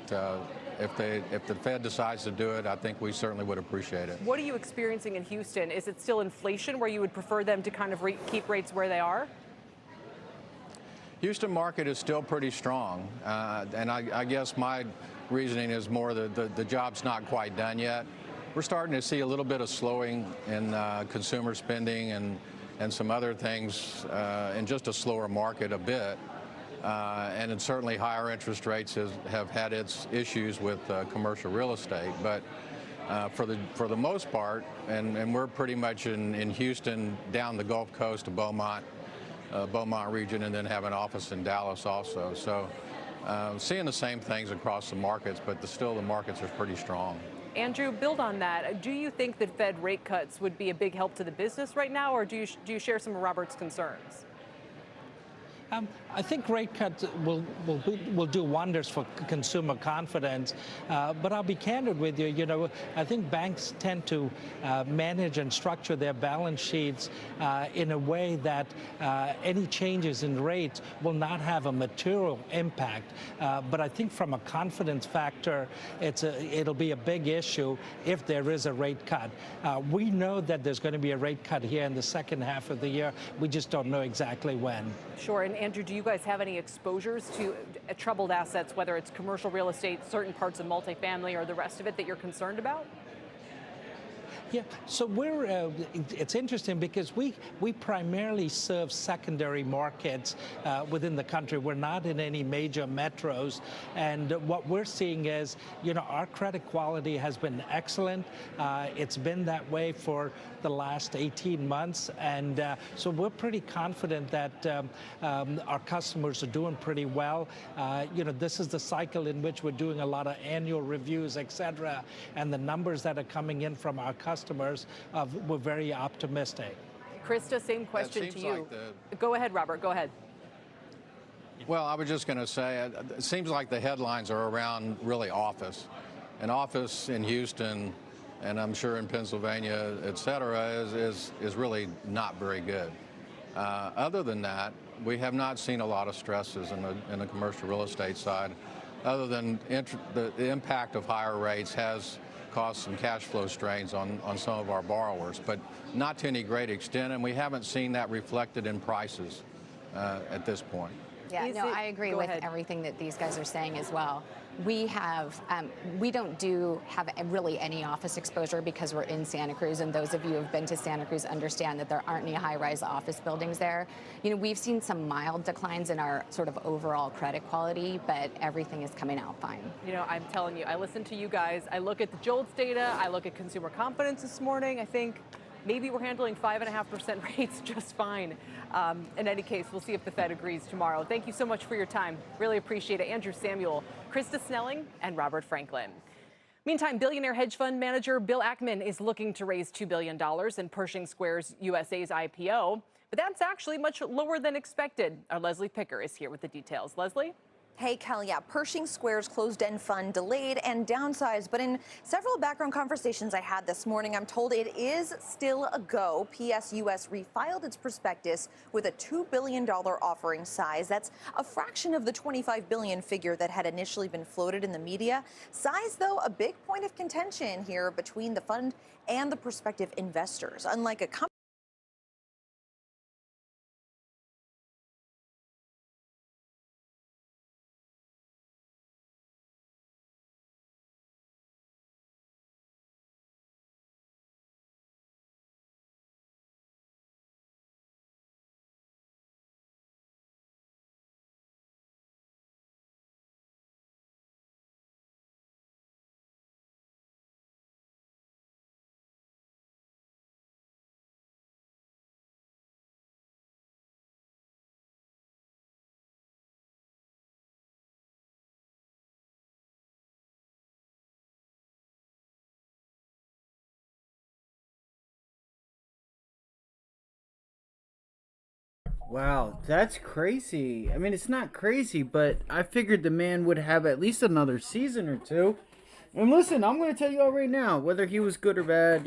if the Fed decides to do it, I think we certainly would appreciate it. What are you experiencing in Houston? Is it still inflation where you would prefer them to kind of keep rates where they are? Houston market is still pretty strong, and I guess my reasoning is more the job's not quite done yet. We're starting to see a little bit of slowing in consumer spending and some other things in just a slower market a bit. And certainly higher interest rates have had its issues with commercial real estate. But for the most part, and we're pretty much in Houston, down the Gulf Coast to Beaumont region, and then have an office in Dallas also. So seeing the same things across the markets, but still the markets are pretty strong. Andrew, build on that. Do you think that Fed rate cuts would be a big help to the business right now, or do you share some of Robert's concerns? I think rate cuts will do wonders for consumer confidence. But I'll be candid with you. I think banks tend to manage and structure their balance sheets in a way that any changes in rates will not have a material impact. But I think from a confidence factor, it'll be a big issue if there is a rate cut. We know that there's going to be a rate cut here in the second half of the year. We just don't know exactly when. Sure. And Andrew, do you guys have any exposures to troubled assets, whether it's commercial real estate, certain parts of multifamily, or the rest of it that you're concerned about? Yeah, so it's interesting because we primarily serve secondary markets within the country. We're not in any major metros. And what we're seeing is, our credit quality has been excellent. It's been that way for the last 18 months. And so we're pretty confident that our customers are doing pretty well. This is the cycle in which we're doing a lot of annual reviews, et cetera. And the numbers that are coming in from our customers, we're very optimistic. Krista, same question to you. Go ahead, Robert. Go ahead. Well, I was just going to say, it seems like the headlines are around really office. An office in Houston, and I'm sure in Pennsylvania, et cetera, is really not very good. Other than that, we have not seen a lot of stresses in the commercial real estate side, other than the impact of higher rates has caused some cash flow strains on some of our borrowers, but not to any great extent, and we haven't seen that reflected in prices at this point. Yeah, no, I agree with everything that these guys are saying as well. We don't have really any office exposure because we're in Santa Cruz, and those of you who have been to Santa Cruz understand that there aren't any high-rise office buildings there. We've seen some mild declines in our sort of overall credit quality, but everything is coming out fine. I'm telling you, I listen to you guys. I look at the JOLTS data. I look at consumer confidence this morning. I think maybe we're handling 5.5% rates just fine. In any case, we'll see if the Fed agrees tomorrow. Thank you so much for your time. Really appreciate it. Andrew Samuel, Krista Snelling, and Robert Franklin. Meantime, billionaire hedge fund manager Bill Ackman is looking to raise $2 billion in Pershing Square's USA's IPO, but that's actually much lower than expected. Our Leslie Picker is here with the details. Leslie? Hey, Kelly, yeah, Pershing Square's closed-end fund delayed and downsized, but in several background conversations I had this morning, I'm told it is still a go. PSUS refiled its prospectus with a $2 billion offering size. That's a fraction of the $25 billion figure that had initially been floated in the media. Size, though, a big point of contention here between the fund and the prospective investors. Unlike a company Wow, that's crazy. I mean, it's not crazy, but I figured the man would have at least another season or two. And listen, I'm going to tell you all right now, whether he was good or bad,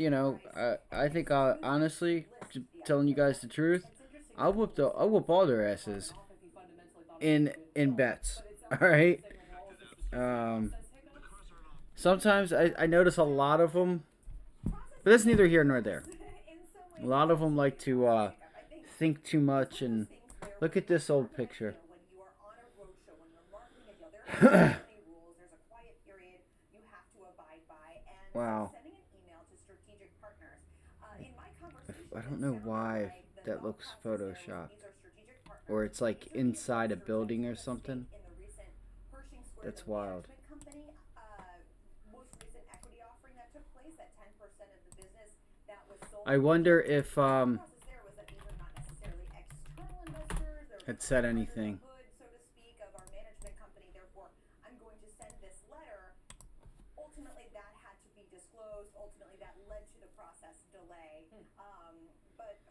I think, honestly, telling you guys the truth, I'll whoop all their asses in bets. All right. Sometimes I notice a lot of them, but that's neither here nor there. A lot of them like to think too much, and look at this old picture. Wow. I don't know why that looks photoshopped, or it's like inside a building or something. That's wild. I wonder if had said anything. Ultimately, that had to be disclosed. Ultimately, that led to the process delay. But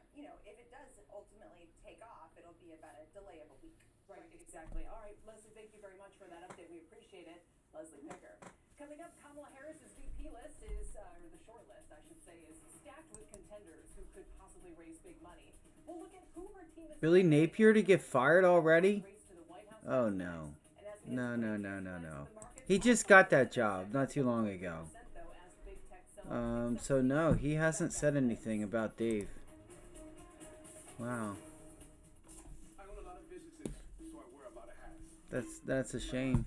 if it does ultimately take off, it'll be about a delay of a week. Right, exactly. All right, Leslie, thank you very much for that update. We appreciate it. Leslie Picker. Coming up, Kamala Harris's VP list is, or the short list, I should say, is stacked with contenders who could possibly raise big money. We'll look at who her team is. Billy Napier to get fired already? Oh no. No. He just got that job not too long ago. So no, he hasn't said anything about Dave. Wow. That's a shame.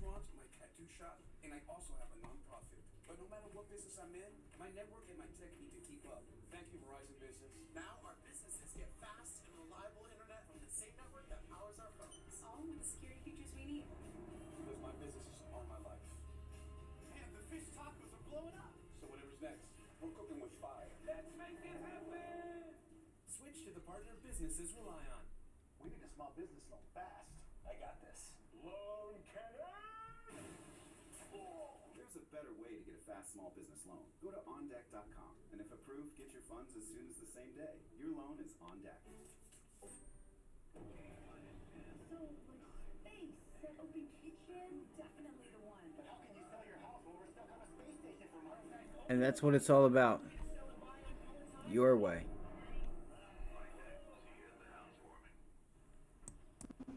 Switch to the partner businesses rely on. We need a small business loan fast. I got this. Loan cannon! There's a better way to get a fast small business loan. Go to ondeck.com, and if approved, get your funds as soon as the same day. Your loan is on deck. So, space, open kitchen, definitely the one. But how can you sell your house when we're stuck on a space station for months? And that's what it's all about. Your way.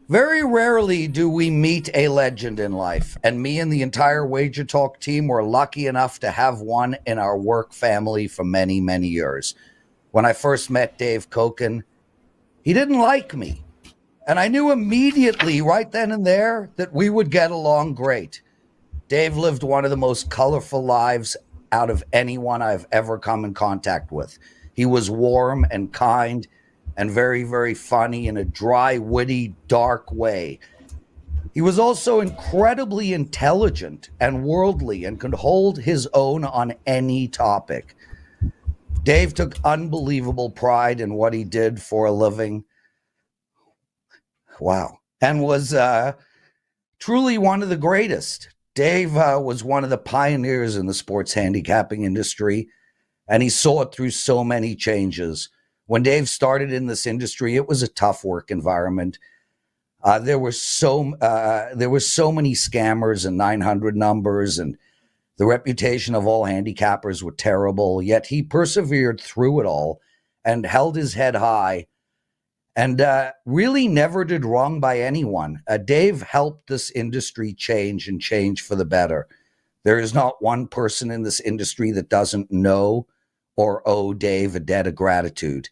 Very rarely do we meet a legend in life, and me and the entire Wager Talk team were lucky enough to have one in our work family for many, many years. When I first met Dave Koken, he didn't like me. And I knew immediately, right then and there, that we would get along great. Dave lived one of the most colorful lives out of anyone I've ever come in contact with. He was warm and kind and very, very funny in a dry, witty, dark way. He was also incredibly intelligent and worldly and could hold his own on any topic. Dave took unbelievable pride in what he did for a living. Wow. And was truly one of the greatest. Dave was one of the pioneers in the sports handicapping industry, and he saw it through so many changes. When Dave started in this industry, it was a tough work environment. There were so many scammers and 900 numbers, and the reputation of all handicappers were terrible. Yet he persevered through it all and held his head high, and really never did wrong by anyone. Dave helped this industry change and change for the better. There is not one person in this industry that doesn't know or owe Dave a debt of gratitude.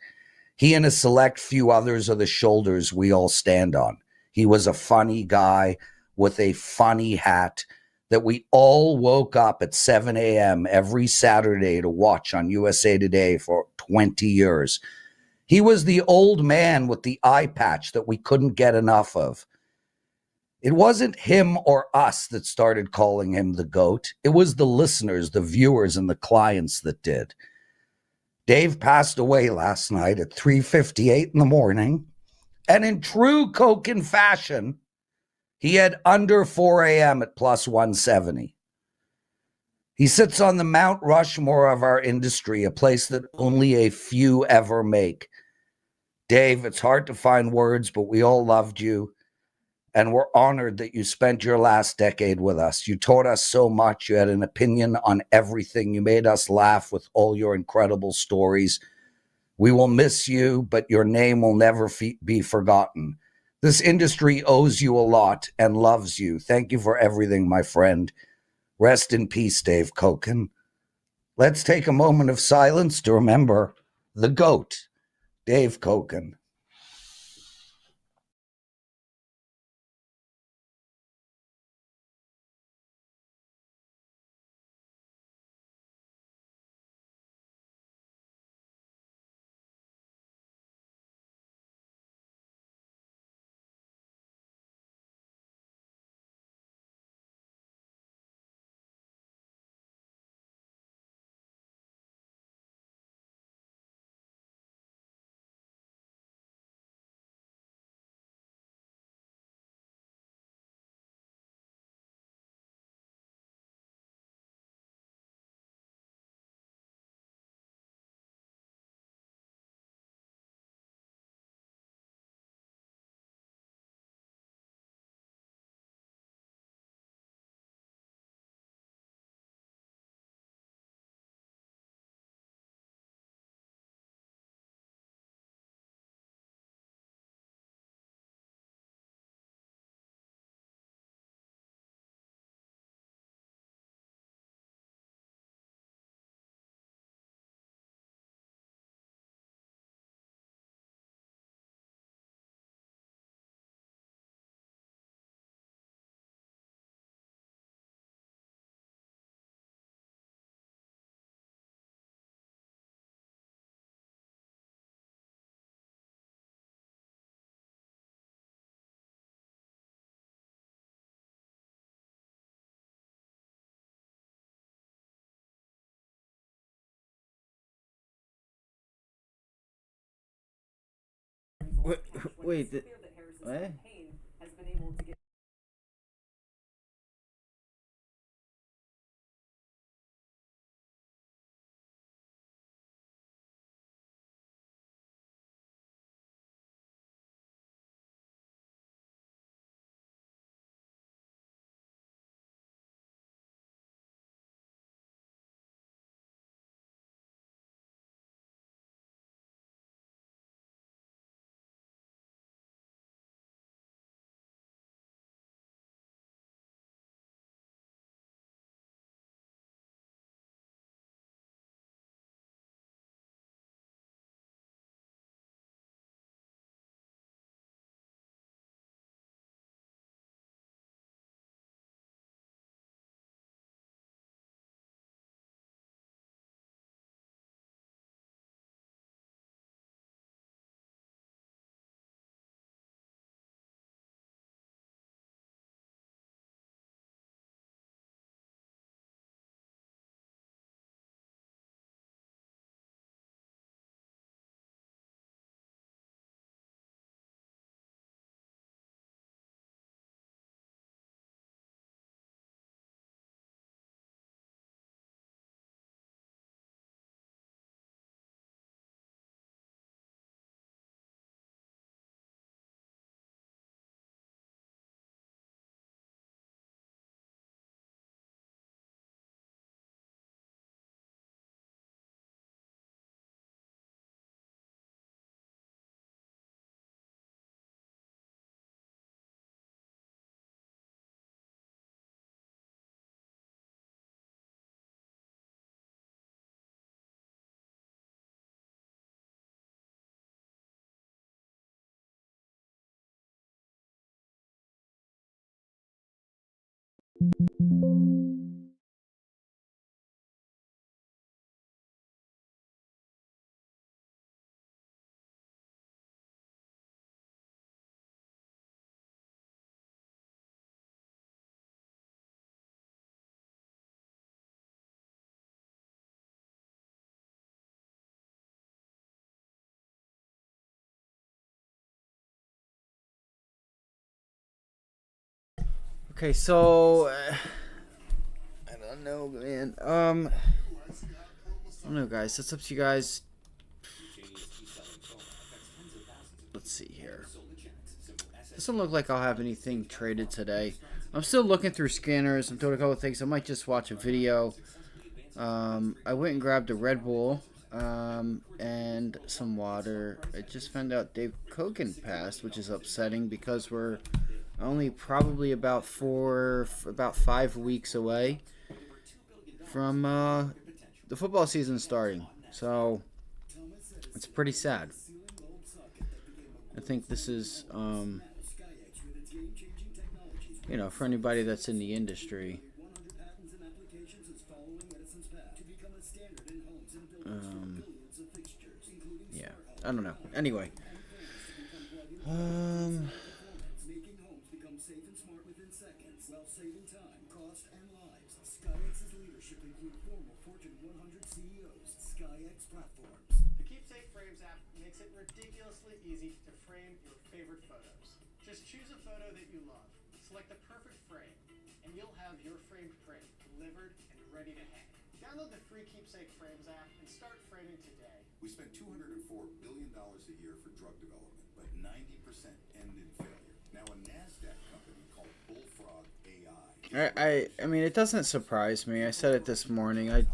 He and a select few others are the shoulders we all stand on. He was a funny guy with a funny hat that we all woke up at 7 a.m. every Saturday to watch on USA Today for 20 years. He was the old man with the eye patch that we couldn't get enough of. It wasn't him or us that started calling him the GOAT. It was the listeners, the viewers, and the clients that did. Dave passed away last night at 3:58 in the morning, and in true Koken fashion, he had under 4 a.m. at plus 170. He sits on the Mount Rushmore of our industry, a place that only a few ever make. Dave, it's hard to find words, but we all loved you, and we're honored that you spent your last decade with us. You taught us so much. You had an opinion on everything. You made us laugh with all your incredible stories. We will miss you, but your name will never be forgotten. This industry owes you a lot and loves you. Thank you for everything, my friend. Rest in peace, Dave Koken. Let's take a moment of silence to remember the GOAT, Dave Koken. Wait, what? Okay, so I don't know, man. I don't know, guys. That's up to you guys. Let's see here. Doesn't look like I'll have anything traded today. I'm still looking through scanners. I'm doing a couple of things. I might just watch a video. I went and grabbed a Red Bull and some water. I just found out Dave Kogan passed, which is upsetting because we're only probably about 5 weeks away from the football season starting. So it's pretty sad. I think this is, you know, for anybody that's in the industry. Yeah, I don't know. Anyway. The Keepsake Frames app makes it ridiculously easy to frame your favorite photos. Just choose a photo that you love, select the perfect frame, and you'll have your framed print delivered and ready to hang. Download the free Keepsake Frames app and start framing today. We spend $204 billion a year for drug development, but 90% end in failure. Now a NASDAQ company called Bullfrog AI. I mean, it doesn't surprise me. I said it this morning. I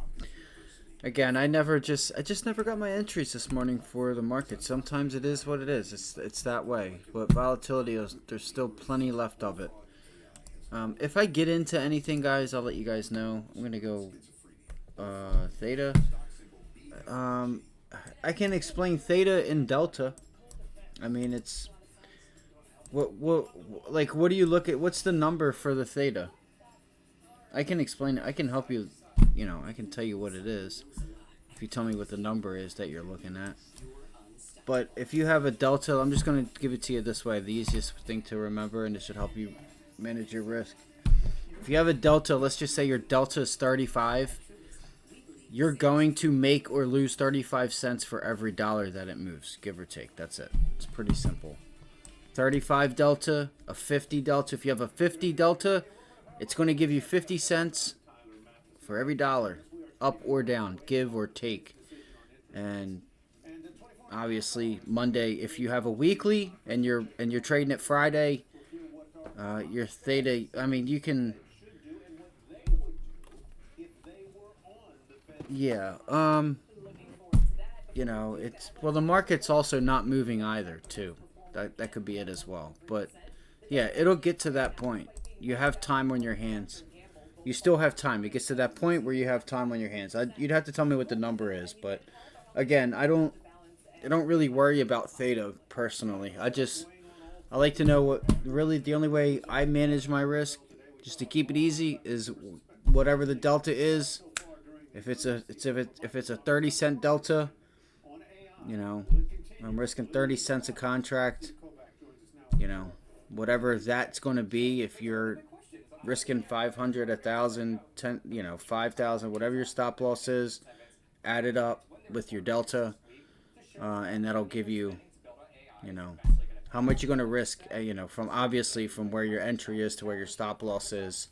just never got my entries this morning for the market. Sometimes it is what it is. It's that way. But volatility, there's still plenty left of it. If I get into anything, guys, I'll let you guys know. I'm gonna go Theta. I can explain Theta and Delta. I mean, it's what do you look at? What's the number for the Theta? I can explain it. I can help you. You know, I can tell you what it is if you tell me what the number is that you're looking at. But if you have a Delta, I'm just going to give it to you this way. The easiest thing to remember, and it should help you manage your risk. If you have a Delta, let's just say your Delta is 35. You're going to make or lose 35 cents for every dollar that it moves, give or take. That's it. It's pretty simple. 35 Delta, a 50 Delta. If you have a 50 Delta, it's going to give you 50 cents for every dollar, up or down, give or take. And obviously Monday, if you have a weekly and you're trading it Friday, your Theta, I mean, you can, yeah, you know, it's, well, the market's also not moving either too. That could be it as well. But yeah, it'll get to that point. You have time on your hands. You still have time. It gets to that point where you have time on your hands. You'd have to tell me what the number is, but again, I don't really worry about Theta personally. I like to know what really the only way I manage my risk, just to keep it easy, is whatever the delta is. If it's a 30-cent delta, you know, I'm risking 30 cents a contract. You know, whatever that's going to be. If you're risking 500, 1,000, 10, you know, 5,000, whatever your stop loss is, add it up with your delta, and that'll give you, you know, how much you're going to risk, you know, from where your entry is to where your stop loss is.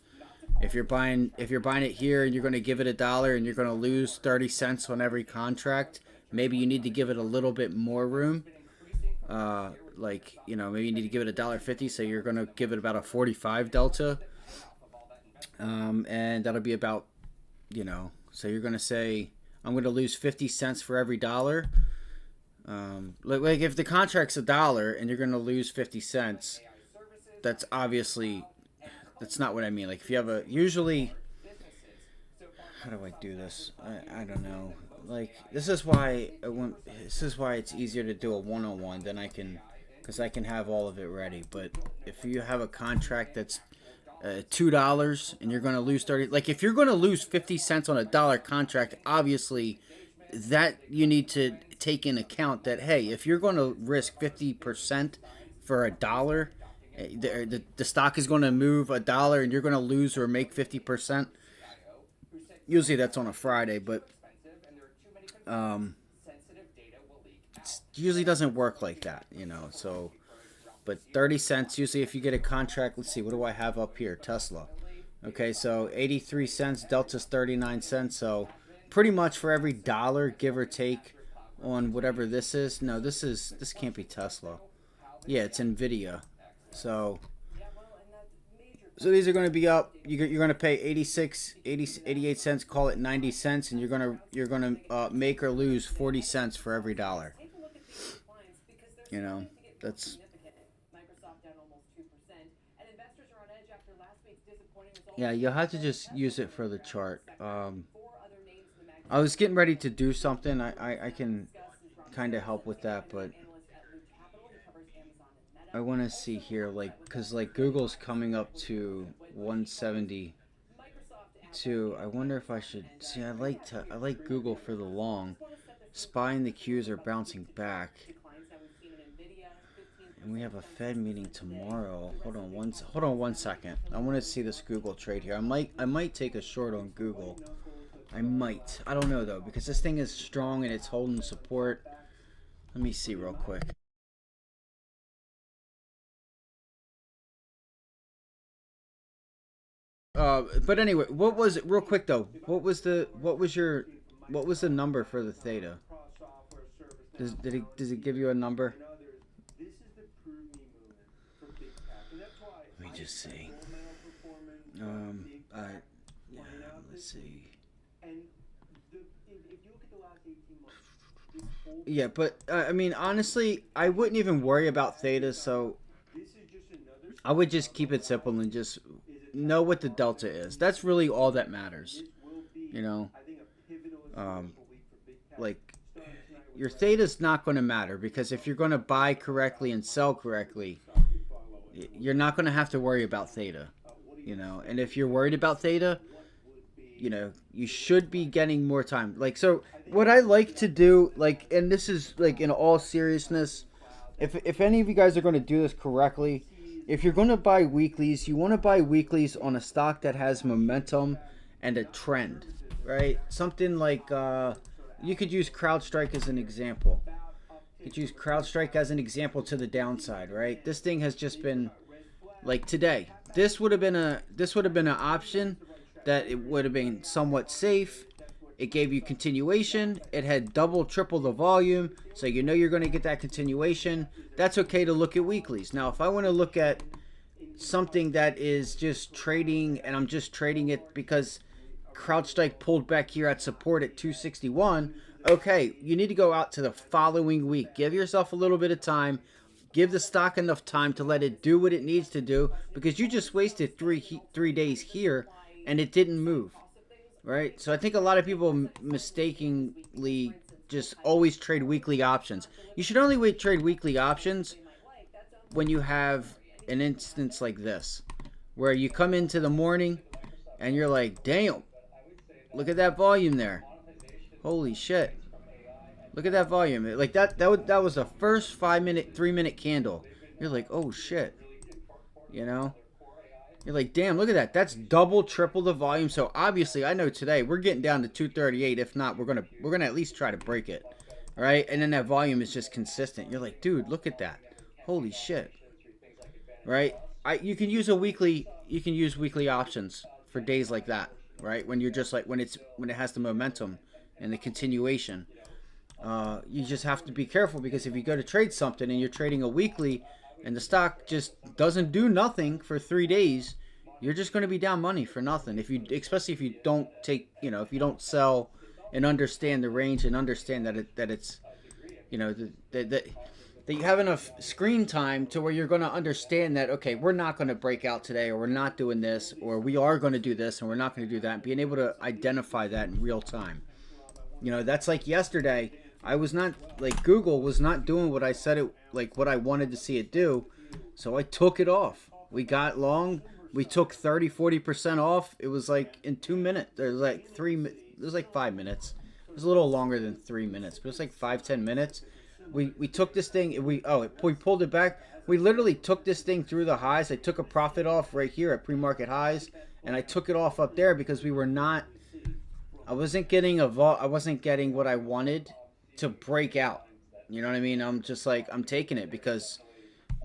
If you're buying it here and you're going to give it $1 and you're going to lose 30 cents on every contract, maybe you need to give it a little bit more room. Like, you know, maybe you need to give it $1.50, so you're going to give it about a 45 delta. And that'll be about, you know, so you're going to say, I'm going to lose 50 cents for every dollar. Like if the contract's $1 and you're going to lose 50 cents, that's obviously, that's not what I mean. Like if you have usually, how do I do this? I don't know. Like this is why it's easier to do a one-on-one than because I can have all of it ready. But if you have a contract that's $2 and you're going to lose 30. Like if you're going to lose 50 cents on a dollar contract, obviously that you need to take in account that, hey, if you're going to risk 50% for a dollar, the stock is going to move a dollar and you're going to lose or make 50%. Usually that's on a Friday, but it usually doesn't work like that, you know. So, but 30 cents usually if you get a contract. Let's see, what do I have up here? Tesla. Okay, so 83 cents, Delta's 39 cents. So pretty much for every dollar, give or take, on whatever this is. No, this can't be Tesla. Yeah, it's NVIDIA. So these are going to be up. You're going to pay 88 cents. Call it 90 cents, and you're going to make or lose 40 cents for every dollar. You know, that's. Yeah, you'll have to just use it for the chart. I was getting ready to do something. I can kind of help with that, but I want to see here, like, because like Google's coming up to 172. I wonder if I should see. I like Google for the long. SPY and the Qs are bouncing back, and we have a Fed meeting tomorrow. Hold on one second. I want to see this Google trade here. I might take a short on Google. I might. I don't know though, because this thing is strong and it's holding support. Let me see real quick. But anyway, what was it real quick though? What was the number for the theta? Does it give you a number? Let me just see. Let's see. Yeah, but I mean, honestly, I wouldn't even worry about theta. So I would just keep it simple and just know what the delta is. That's really all that matters. You know, like your theta's not going to matter, because if you're going to buy correctly and sell correctly, you're not going to have to worry about theta. You know, and if you're worried about theta, you know, you should be getting more time. Like, so what I like to do, like, and this is like in all seriousness, if any of you guys are going to do this correctly, if you're going to buy weeklies, you want to buy weeklies on a stock that has momentum and a trend, right? Something like, you could use CrowdStrike as an example. You could use CrowdStrike as an example to the downside, right? This thing has just been, like today, this would have been an option that it would have been somewhat safe. It gave you continuation. It had double, triple the volume, so you know you're going to get that continuation. That's okay to look at weeklies. Now, if I want to look at something that is just trading, and I'm just trading it because CrowdStrike pulled back here at support at 261, okay, you need to go out to the following week. Give yourself a little bit of time. Give the stock enough time to let it do what it needs to do, because you just wasted three days here and it didn't move. Right? So I think a lot of people mistakenly just always trade weekly options. You should only trade weekly options when you have an instance like this, where you come into the morning and you're like, damn, look at that volume there. Holy shit. Look at that volume. Like that was the first 3-minute candle. You're like, oh shit. You know? You're like, damn, look at that. That's double, triple the volume. So obviously, I know today we're getting down to 238. If not, we're gonna at least try to break it, all right? And then that volume is just consistent. You're like, dude, look at that. Holy shit, right? You can use weekly options for days like that, right? When you're just like when it has the momentum and the continuation. You just have to be careful, because if you go to trade something and you're trading a weekly, and the stock just doesn't do nothing for 3 days, you're just going to be down money for nothing. Especially if you don't take, you know, if you don't sell and understand the range and understand that it's, you know, that you have enough screen time to where you're going to understand that, okay, we're not going to break out today, or we're not doing this, or we are going to do this and we're not going to do that. And being able to identify that in real time. You know, that's like yesterday. I was not, like, Google was not doing what I said it, like what I wanted to see it do, so I took it off. We got long, We took 30-40% off. It was like in 2 minutes. There's like it was like 5 minutes. It was a little longer than 3 minutes, but it was like 5-10 minutes. We took this thing. We pulled it back. We literally took this thing through the highs. I took a profit off right here at pre-market highs, and I took it off up there because we were not. I wasn't getting what I wanted to break out. You know what I mean? I'm just like, I'm taking it because,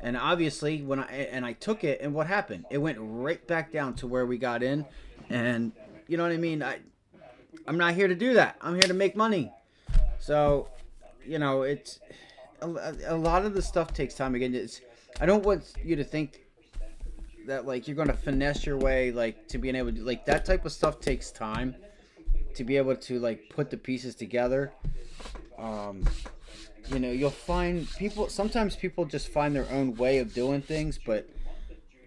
and obviously when I took it, and what happened? It went right back down to where we got in, and you know what I mean? I'm not here to do that. I'm here to make money. So, you know, it's a lot of the stuff takes time. Again, I don't want you to think that like you're going to finesse your way like to being able to, like, that type of stuff takes time to be able to like put the pieces together. You know, you'll find sometimes people just find their own way of doing things, but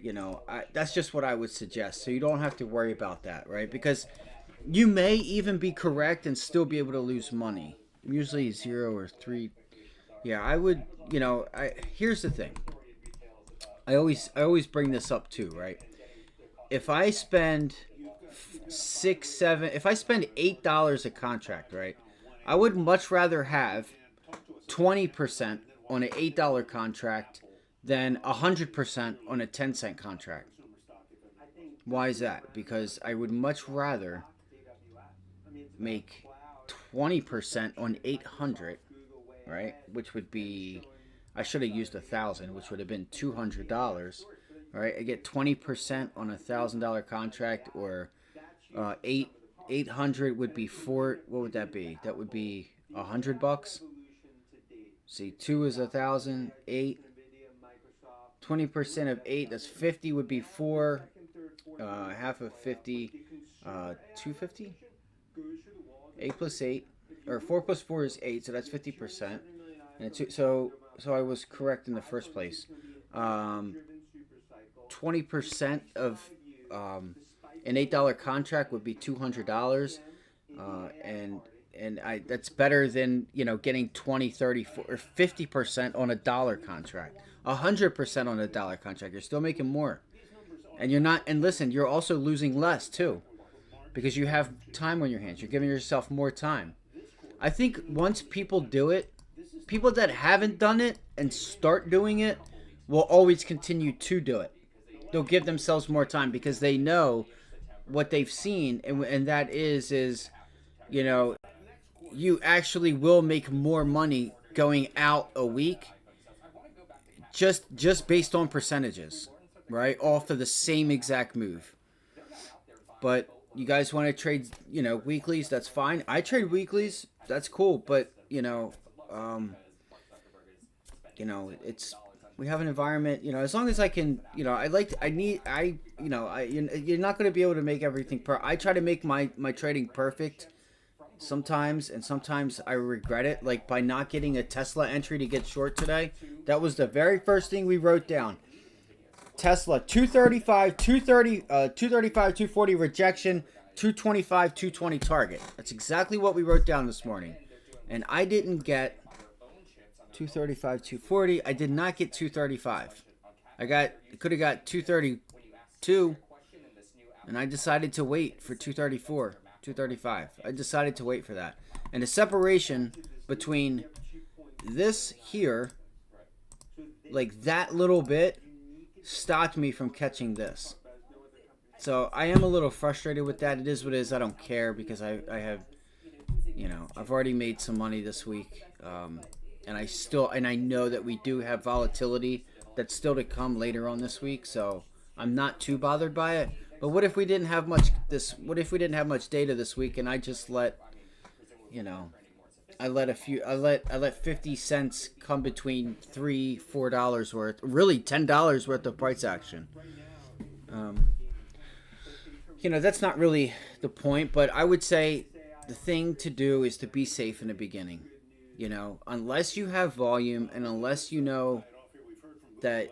you know, that's just what I would suggest. So you don't have to worry about that, right? Because you may even be correct and still be able to lose money. Usually 0 or 3. Yeah, I would, you know, here's the thing. I always bring this up too, right? If I spend if I spend $8 a contract, right? I would much rather have 20% on an $8 contract than 100% on a 10-cent contract. Why is that? Because I would much rather make 20% on 800, right? Which would be, I should have used 1,000, which would have been $200, right? I get 20% on a $1,000 contract, or 800 would be what would that be? That would be $100. See, 2 is 1,000, 8. 20% of 8, that's 50, would be 4. Half of 50, 250. 8 plus 8, or 4 plus 4 is 8, so that's 50%. And so I was correct in the first place. 20% of an $8 contract would be $200, and that's better than, you know, getting 20, 30, or 50% on a dollar contract. 100% on a dollar contract, you're still making more, and you're not. And listen, you're also losing less too, because you have time on your hands. You're giving yourself more time. I think once people do it, people that haven't done it and start doing it will always continue to do it. They'll give themselves more time because they know what they've seen, and that is, you know, you actually will make more money going out a week just based on percentages, right? Off of the same exact move. But you guys want to trade, you know, weeklies, that's fine. I trade weeklies, that's cool, but you know, we have an environment, you know, as long as I can, you know, you're not going to be able to make everything I try to make my trading perfect sometimes, and sometimes I regret it, like by not getting a Tesla entry to get short today. That was the very first thing we wrote down. Tesla 235, 240 rejection, 225, 220 target. That's exactly what we wrote down this morning. And I didn't get 235, 240. I did not get 235. Could have got 232, and I decided to wait for 234, 235. I decided to wait for that. And the separation between this here, like that little bit, stopped me from catching this. So I am a little frustrated with that. It is what it is. I don't care because I have, you know, I've already made some money this week. And I know that we do have volatility that's still to come later on this week. So I'm not too bothered by it. But what if we didn't have much data this week, and I just let, you know, I let 50 cents come between $3-4 worth, really $10 worth of price action. You know, that's not really the point, but I would say the thing to do is to be safe in the beginning. You know, unless you have volume and unless you know that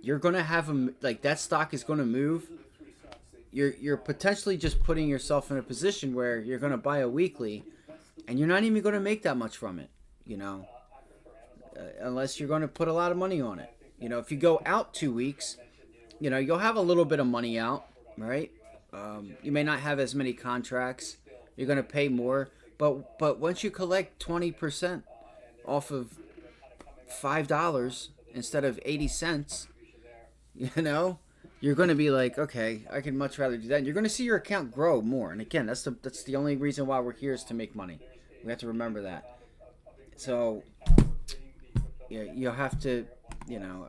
you're going to have that stock is going to move, you're potentially just putting yourself in a position where you're going to buy a weekly and you're not even going to make that much from it, you know, unless you're going to put a lot of money on it. You know, if you go out 2 weeks you know, you'll have a little bit of money out, right? You may not have as many contracts. You're going to pay more, but once you collect 20% off of $5 instead of 80 cents, you know, you're going to be like, okay, I can much rather do that. And you're going to see your account grow more. And again, that's the only reason why we're here, is to make money. We have to remember that. So yeah, you'll have to, you know,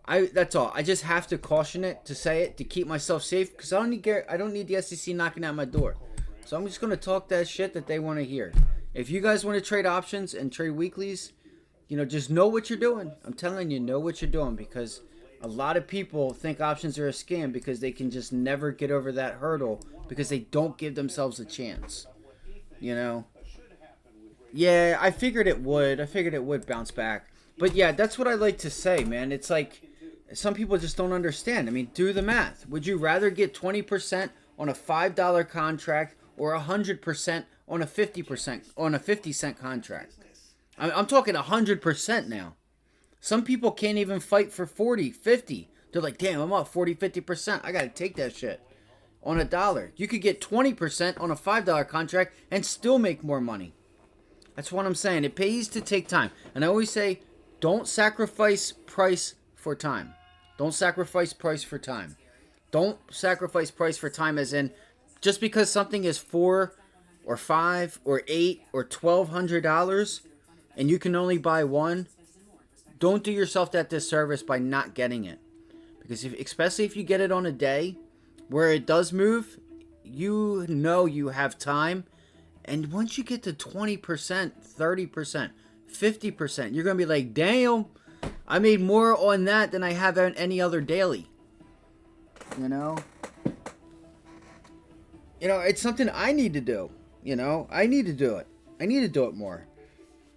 I that's all. I just have to caution it, to say it, to keep myself safe, because I don't need the SEC knocking at my door. So I'm just going to talk that shit that they want to hear. If you guys want to trade options and trade weeklies, you know, just know what you're doing. I'm telling you, know what you're doing, because a lot of people think options are a scam because they can just never get over that hurdle because they don't give themselves a chance. You know? Yeah, I figured it would. I figured it would bounce back. But yeah, that's what I like to say, man. It's like, some people just don't understand. I mean, do the math. Would you rather get 20% on a $5 contract or 100% on a 50% on a 50-cent contract? I'm talking 100% now. Some people can't even fight for 40, 50. They're like, damn, I'm up 40, 50%. I got to take that shit on a dollar. You could get 20% on a $5 contract and still make more money. That's what I'm saying. It pays to take time. And I always say, don't sacrifice price for time. Don't sacrifice price for time. Don't sacrifice price for time, as in, just because something is $4 or $5 or $8 or $1,200 and you can only buy one, don't do yourself that disservice by not getting it. Because especially if you get it on a day where it does move, you know you have time. And once you get to 20%, 30%, 50%, you're going to be like, damn, I made more on that than I have on any other daily. You know? You know, it's something I need to do. You know, I need to do it. I need to do it more.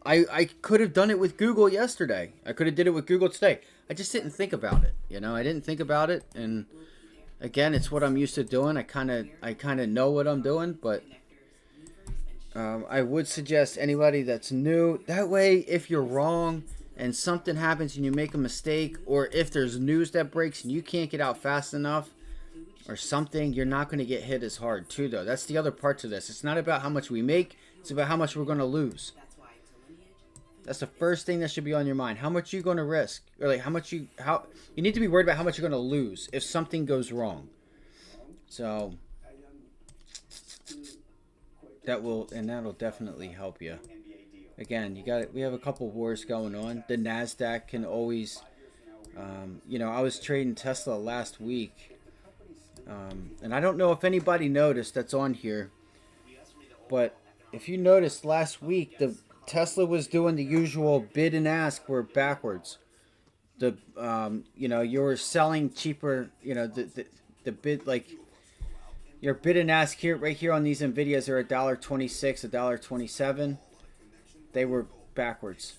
I could have done it with Google yesterday. I could have did it with Google today. I just didn't think about it. You know, I didn't think about it. And again, it's what I'm used to doing. I kind of know what I'm doing, but I would suggest anybody that's new, that way if you're wrong and something happens and you make a mistake, or if there's news that breaks and you can't get out fast enough or something, you're not going to get hit as hard too, though. That's the other part to this. It's not about how much we make. It's about how much we're going to lose. That's the first thing that should be on your mind. How much you going to risk? Or like you need to be worried about how much you're going to lose if something goes wrong. So that'll definitely help you. Again, we have a couple wars going on. The NASDAQ can always, you know, I was trading Tesla last week. And I don't know if anybody noticed that's on here, but if you noticed last week, the Tesla was doing the usual bid and ask were backwards. You know, you were selling cheaper, you know, the bid, like your bid and ask here, right here on these NVIDIAs are $1.26, $1.27. They were backwards.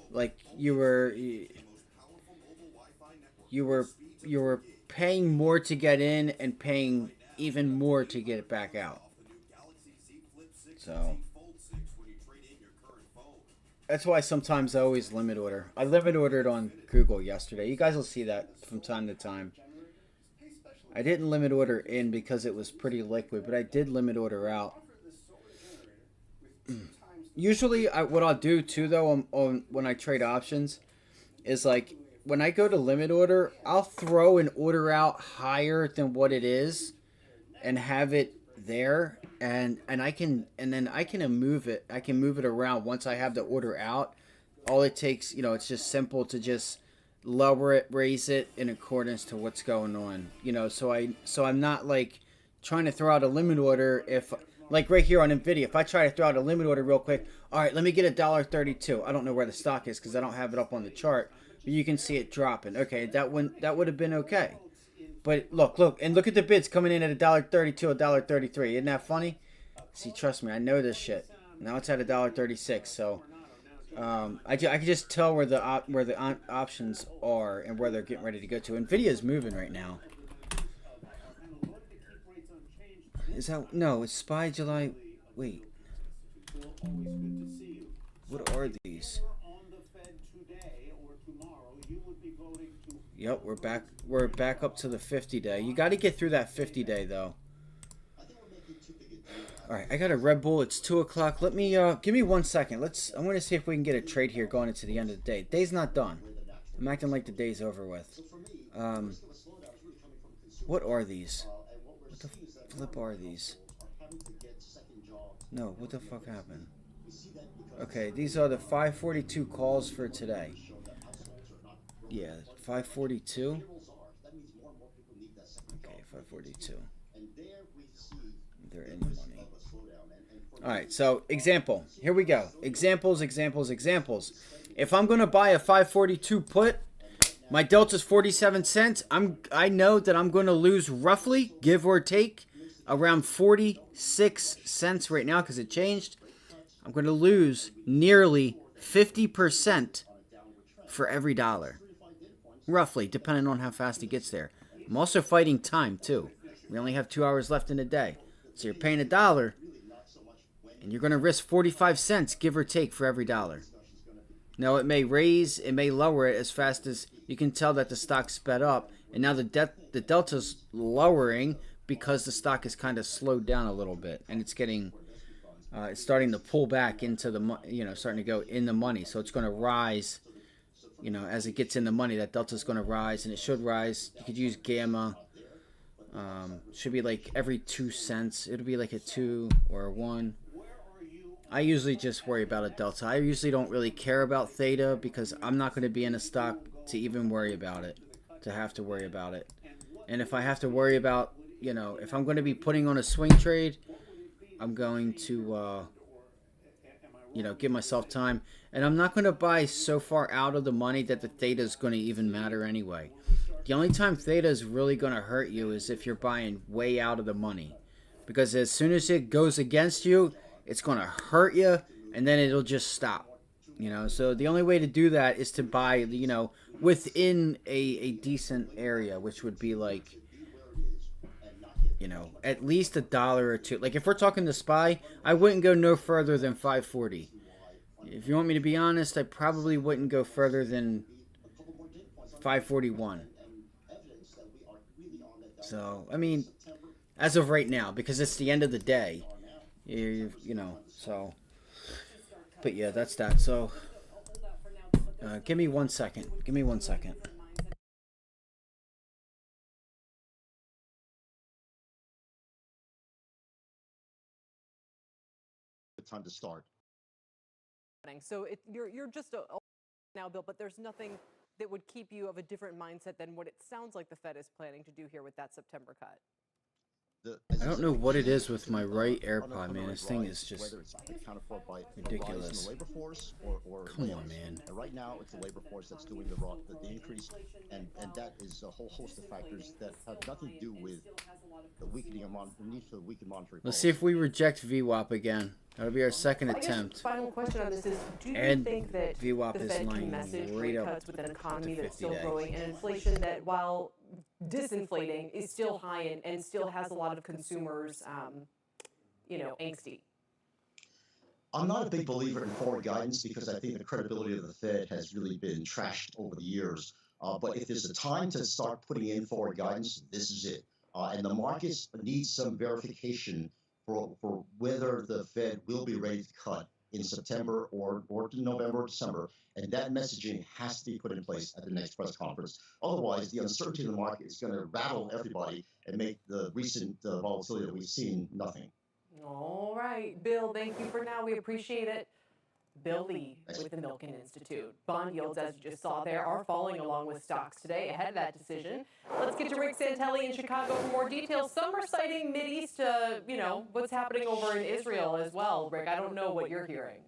Like you were paying more to get in and paying even more to get it back out. So that's why sometimes I always limit order. I limit ordered on Google yesterday. You guys will see that from time to time. I didn't limit order in because it was pretty liquid, but I did limit order out. Usually, what I'll do too, though, on when I trade options, is like when I go to limit order, I'll throw an order out higher than what it is, and have it there, and then I can move it. I can move it around once I have the order out. All it takes, you know, it's just simple to just lower it, raise it in accordance to what's going on. You know, so I'm not like trying to throw out a limit order if. Like right here on NVIDIA, if I try to throw out a limit order real quick, all right, let me get $1.32. I don't know where the stock is because I don't have it up on the chart, but you can see it dropping. Okay, that would have been okay. But look at the bids coming in at $1.32, $1.33. Isn't that funny? See, trust me, I know this shit. Now it's at $1.36, so I can just tell where the options are and where they're getting ready to go to. NVIDIA is moving right now. Is that no? It's SPY July. Wait. What are these? Yep, we're back. We're back up to the 50-day. You got to get through that 50-day though. All right, I got a Red Bull. It's 2 o'clock. Let me give me 1 second. I'm going to see if we can get a trade here going into the end of the day. Day's not done. I'm acting like the day's over with. What are these? What the flip are these? No, what the fuck happened? Okay, these are the 542 calls for today. Yeah, 542. Okay, 542. They're in the money. All right, so example. Here we go. Examples. If I'm going to buy a 542 put, my delta's 47 cents. I know that I'm going to lose roughly, give or take, around 46 cents right now because it changed. I'm going to lose nearly 50% for every dollar. Roughly, depending on how fast he gets there. I'm also fighting time, too. We only have 2 hours left in the day. So you're paying $1, and you're going to risk 45 cents, give or take, for every dollar. Now, it may raise, it may lower it as fast as you can tell that the stock sped up. And now the delta's lowering because the stock is kind of slowed down a little bit. And it's getting, it's starting to pull back into the, starting to go in the money. So it's going to rise, as it gets in the money. That delta's going to rise, and it should rise. You could use gamma. Should be like every 2 cents. It'll be like a 2 or a 1. I usually just worry about a delta. I usually don't really care about theta because I'm not going to be in a stock to even worry about it, to have to worry about it. And if I have to worry about, if I'm going to be putting on a swing trade, I'm going to, give myself time. And I'm not going to buy so far out of the money that the theta is going to even matter anyway. The only time theta is really going to hurt you is if you're buying way out of the money. Because as soon as it goes against you, it's going to hurt you, and then it'll just stop. So the only way to do that is to buy, within a decent area, which would be like, at least $1 or $2. Like if we're talking the SPY, I wouldn't go no further than 540. If you want me to be honest, I probably wouldn't go further than 541. So, I mean, as of right now, because it's the end of the day, so. But yeah, that's that. So, give me 1 second. Give me 1 second. Time to start. So you're just now, Bill, but there's nothing that would keep you of a different mindset than what it sounds like the Fed is planning to do here with that September cut. I don't know what it is with my right AirPod, man. This thing is just ridiculous. Come on, man. And right now, it's the labor force that's doing the increase, and that is a whole host of factors that have nothing to do with the weakening of monetary. Let's see if we reject VWAP again. That'll be our second attempt. Final question on this is: do you think that VWAP the is Fed lying can message right rate up cuts with an economy to that's still 50-day. growing and inflation that, while disinflating, is still high and still has a lot of consumers, angsty? I'm not a big believer in forward guidance because I think the credibility of the Fed has really been trashed over the years. But if there's a time to start putting in forward guidance, this is it. And the markets need some verification for whether the Fed will be ready to cut in September or November or December. And that messaging has to be put in place at the next press conference. Otherwise, the uncertainty in the market is going to rattle everybody and make the recent volatility that we've seen nothing. All right, Bill, thank you for now. We appreciate it. Bill Lee with the Milken Institute. Bond yields, as you just saw there, are falling along with stocks today ahead of that decision. Let's get to Rick Santelli in Chicago for more details. Some are citing Mideast, what's happening over in Israel as well. Rick, I don't know what you're hearing.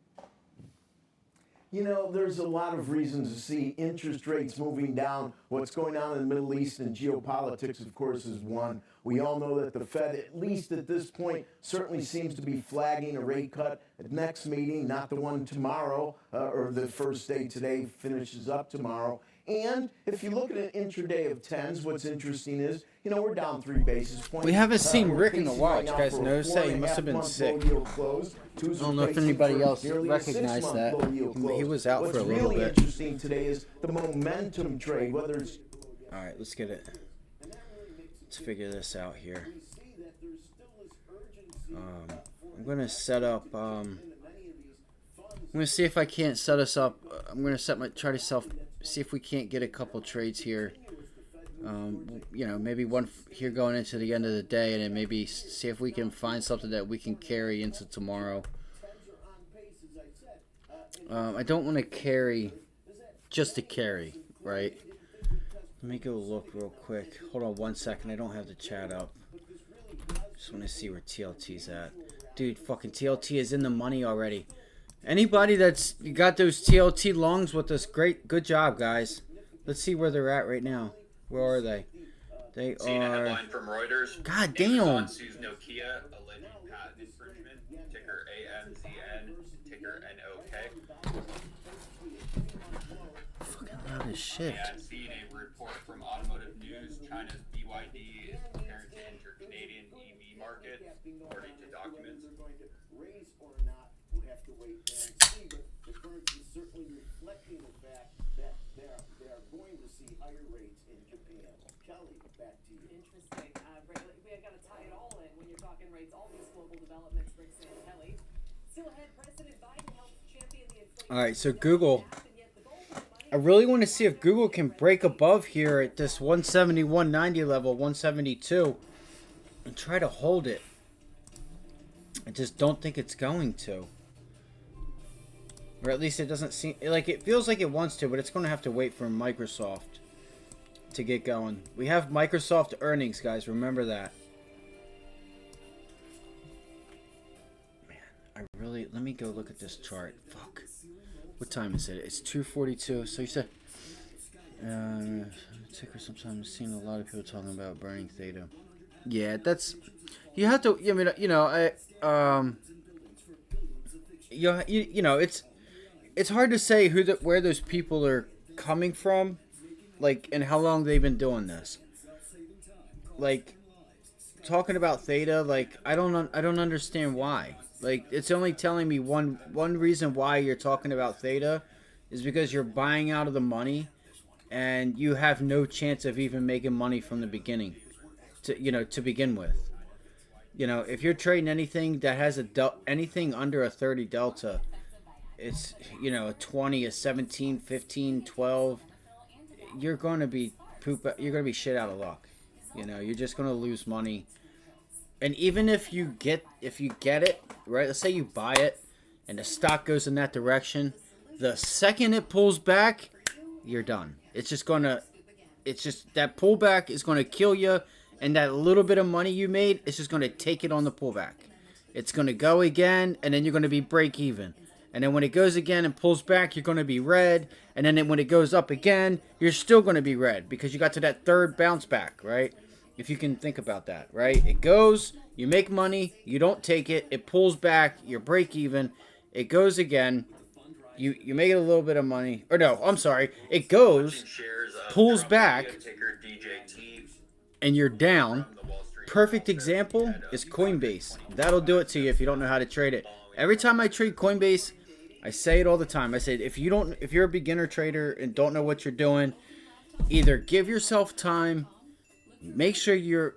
There's a lot of reasons to see interest rates moving down. What's going on in the Middle East and geopolitics, of course, is one. We all know that the Fed, at least at this point, certainly seems to be flagging a rate cut at next meeting, not the one tomorrow, or the first day today finishes up tomorrow. And if you look at an intraday of 10s, what's interesting is, we're down 3 basis points. We haven't seen Rick in a while. You guys notice that? He must have been sick. I don't know if anybody else recognized that. He was out for a little bit. What's really interesting today is the momentum trade, whether it's All right, let's get it. Let's figure this out here. I'm gonna set up. I'm gonna see if I can't set us up. I'm gonna see if we can't get a couple trades here. You know, maybe one here going into the end of the day, and then maybe see if we can find something that we can carry into tomorrow. I don't want to carry just to carry, right? Let me go look real quick. Hold on 1 second. I don't have the chat up. Just want to see where TLT's at. Dude, fucking TLT is in the money already. Anybody that's got those TLT longs with us, good job, guys. Let's see where they're at right now. Where are they? They Seeing a are. headline from Reuters. God damn. Amazon sues Nokia, alleged patent infringement. Ticker AMZN, ticker NOK. Fucking loud as shit. And seeing a report from Automotive News, China's BYD is preparing to enter Canadian EV market, according to documents. Raise or not, we'll have to wait and see, but the currency is certainly reflecting the fact that they are going to see higher rates in Japan. Kelly, back to you. Interesting. We got to tie it all in when you're talking rates. All these global developments, Rick and Kelly. Still ahead, President Biden helps champion the inflation. All right, so Google. I really want to see if Google can break above here at this 171.90 level, 172, and try to hold it. I just don't think it's going to. Or at least it doesn't seem like it feels like it wants to, but it's going to have to wait for Microsoft to get going. We have Microsoft earnings, guys. Remember that. Man, let me go look at this chart. Fuck. What time is it? It's 2:42. So you said ticker sometimes seen a lot of people talking about burning theta. Yeah, that's you have to. I mean, you know, you know, it's hard to say where those people are coming from, like, and how long they've been doing this. Like, talking about theta, like, I don't understand why. Like, it's only telling me one reason why you're talking about theta is because you're buying out of the money, and you have no chance of even making money from the beginning, to begin with. You know, if you're trading anything that has anything under a 30 delta, it's, you know, a 20, a 17, 15, 12, you're going to be you're going to be shit out of luck. You know, you're just going to lose money. And even if you get it, right? Let's say you buy it and the stock goes in that direction, the second it pulls back, you're done. It's just that pullback is going to kill you, and that little bit of money you made, it's just going to take it on the pullback. It's going to go again, and then you're going to be break even. And then when it goes again and pulls back, you're going to be red. And then when it goes up again, you're still going to be red because you got to that third bounce back, right? If you can think about that, right? It goes, you make money, you don't take it, it pulls back, you're break even, it goes again, you make a little bit of money, or no, I'm sorry, it goes, pulls back, and you're down. Perfect example is Coinbase. That'll do it to you if you don't know how to trade it. Every time I trade Coinbase, I say it all the time. I say, if you're a beginner trader and don't know what you're doing, either give yourself time. Make sure you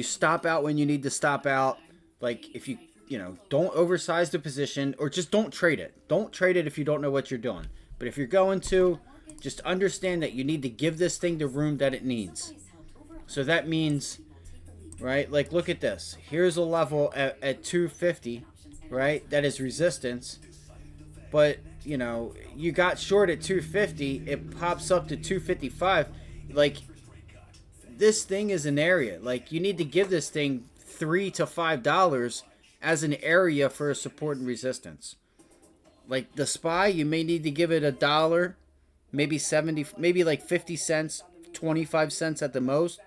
stop out when you need to stop out. Like, if don't oversize the position, or just don't trade it. Don't trade it if you don't know what you're doing. But if you're going to, just understand that you need to give this thing the room that it needs. So that means, right, like, look at this. Here's a level at 250, right? That is resistance. But, you got short at 250. It pops up to 255. Like, this thing is an area. Like, you need to give this thing $3 to $5 as an area for a support and resistance. Like the SPY, you may need to give it $1, maybe 70, maybe like 50 cents, 25 cents at the most.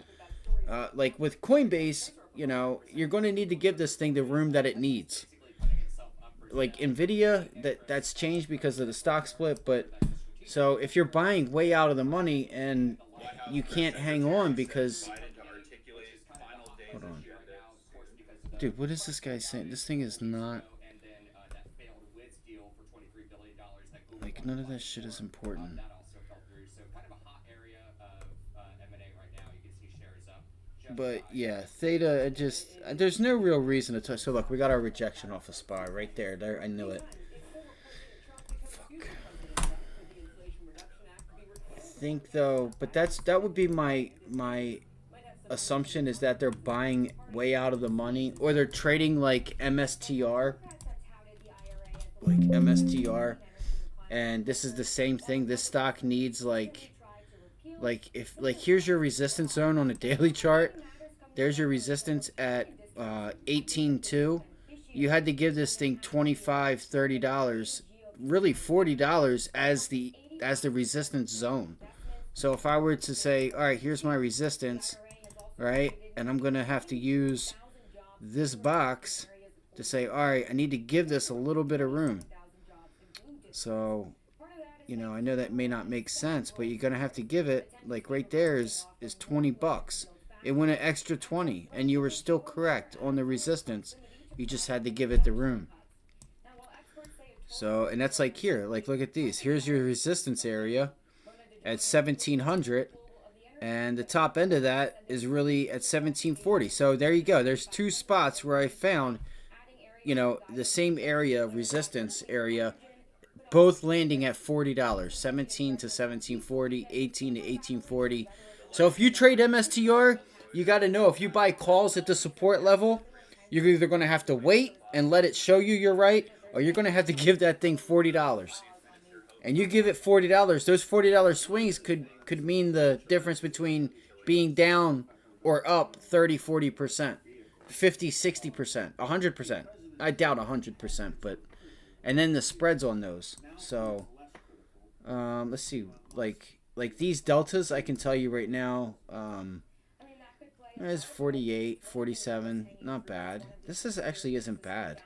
Like with Coinbase, you're going to need to give this thing the room that it needs. Like NVIDIA, that's changed because of the stock split. But so if you're buying way out of the money and you can't hang on because, hold on, dude, what is this guy saying? This thing is not, like, none of that shit is important. But yeah, Theta, it just, there's no real reason to touch. So look, we got our rejection off of SPY right there. There, I knew it. Fuck. I think though, but that would be my assumption, is that they're buying way out of the money, or they're trading like MSTR, and this is the same thing. This stock needs like here's your resistance zone on a daily chart. There's your resistance at 18.2. You had to give this thing $25, $30, really $40 as the resistance zone. So if I were to say, all right, here's my resistance, right, and I'm gonna have to use this box to say, all right, I need to give this a little bit of room. So, you know, I know that may not make sense, but you're gonna have to give it, like right there is $20. It went an extra 20, and you were still correct on the resistance. You just had to give it the room. So, and that's like here, like look at these. Here's your resistance area at 1700, and the top end of that is really at 1740. So there you go. There's two spots where I found, you know, the same area, resistance area, both landing at $40. 17 to 1740, 18 to 1840. So if you trade MSTR, you got to know, if you buy calls at the support level, you're either going to have to wait and let it show you you're right, or you're going to have to give that thing $40. And you give it $40, those $40 swings could mean the difference between being down or up 30, 40%, 50, 60%, 100%. I doubt 100%, but, and then the spreads on those. So, let's see, like these deltas, I can tell you right now, it's 48, 47, not bad. This actually isn't bad.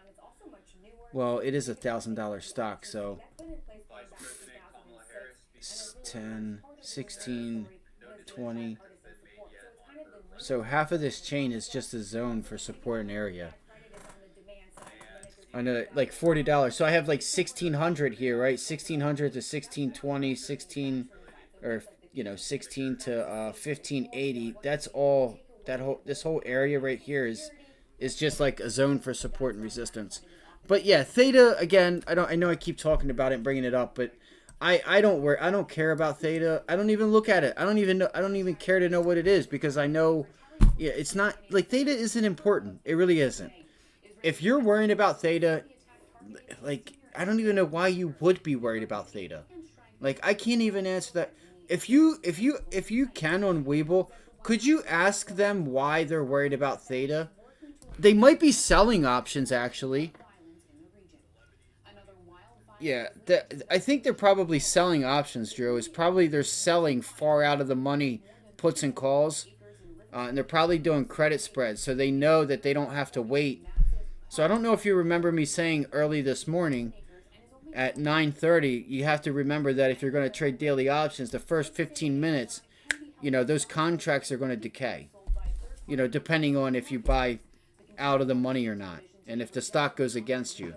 Well, it is $1,000 stock, so 10, 16, 20. So half of this chain is just a zone for support and area. I know, like $40. So I have like 1600 here, right? 1600 to 1620, 16, or you know, 16 to 1580. That's all. This whole area right here is just like a zone for support and resistance. But yeah, Theta again. I know I keep talking about it and bringing it up, but I don't care about Theta. I don't even look at it. I don't even care to know what it is, because I know, yeah, it's not like Theta isn't important. It really isn't. If you're worrying about Theta, like, I don't even know why you would be worried about Theta. Like, I can't even answer that. If you can on Webull, could you ask them why they're worried about Theta? They might be selling options, actually. Yeah, I think they're probably selling options, Drew. Is probably they're selling far out of the money puts and calls. And they're probably doing credit spreads, so they know that they don't have to wait. So I don't know if you remember me saying early this morning at 9:30, you have to remember that if you're going to trade daily options, the first 15 minutes, you know, those contracts are going to decay. You know, depending on if you buy out of the money or not, and if the stock goes against you.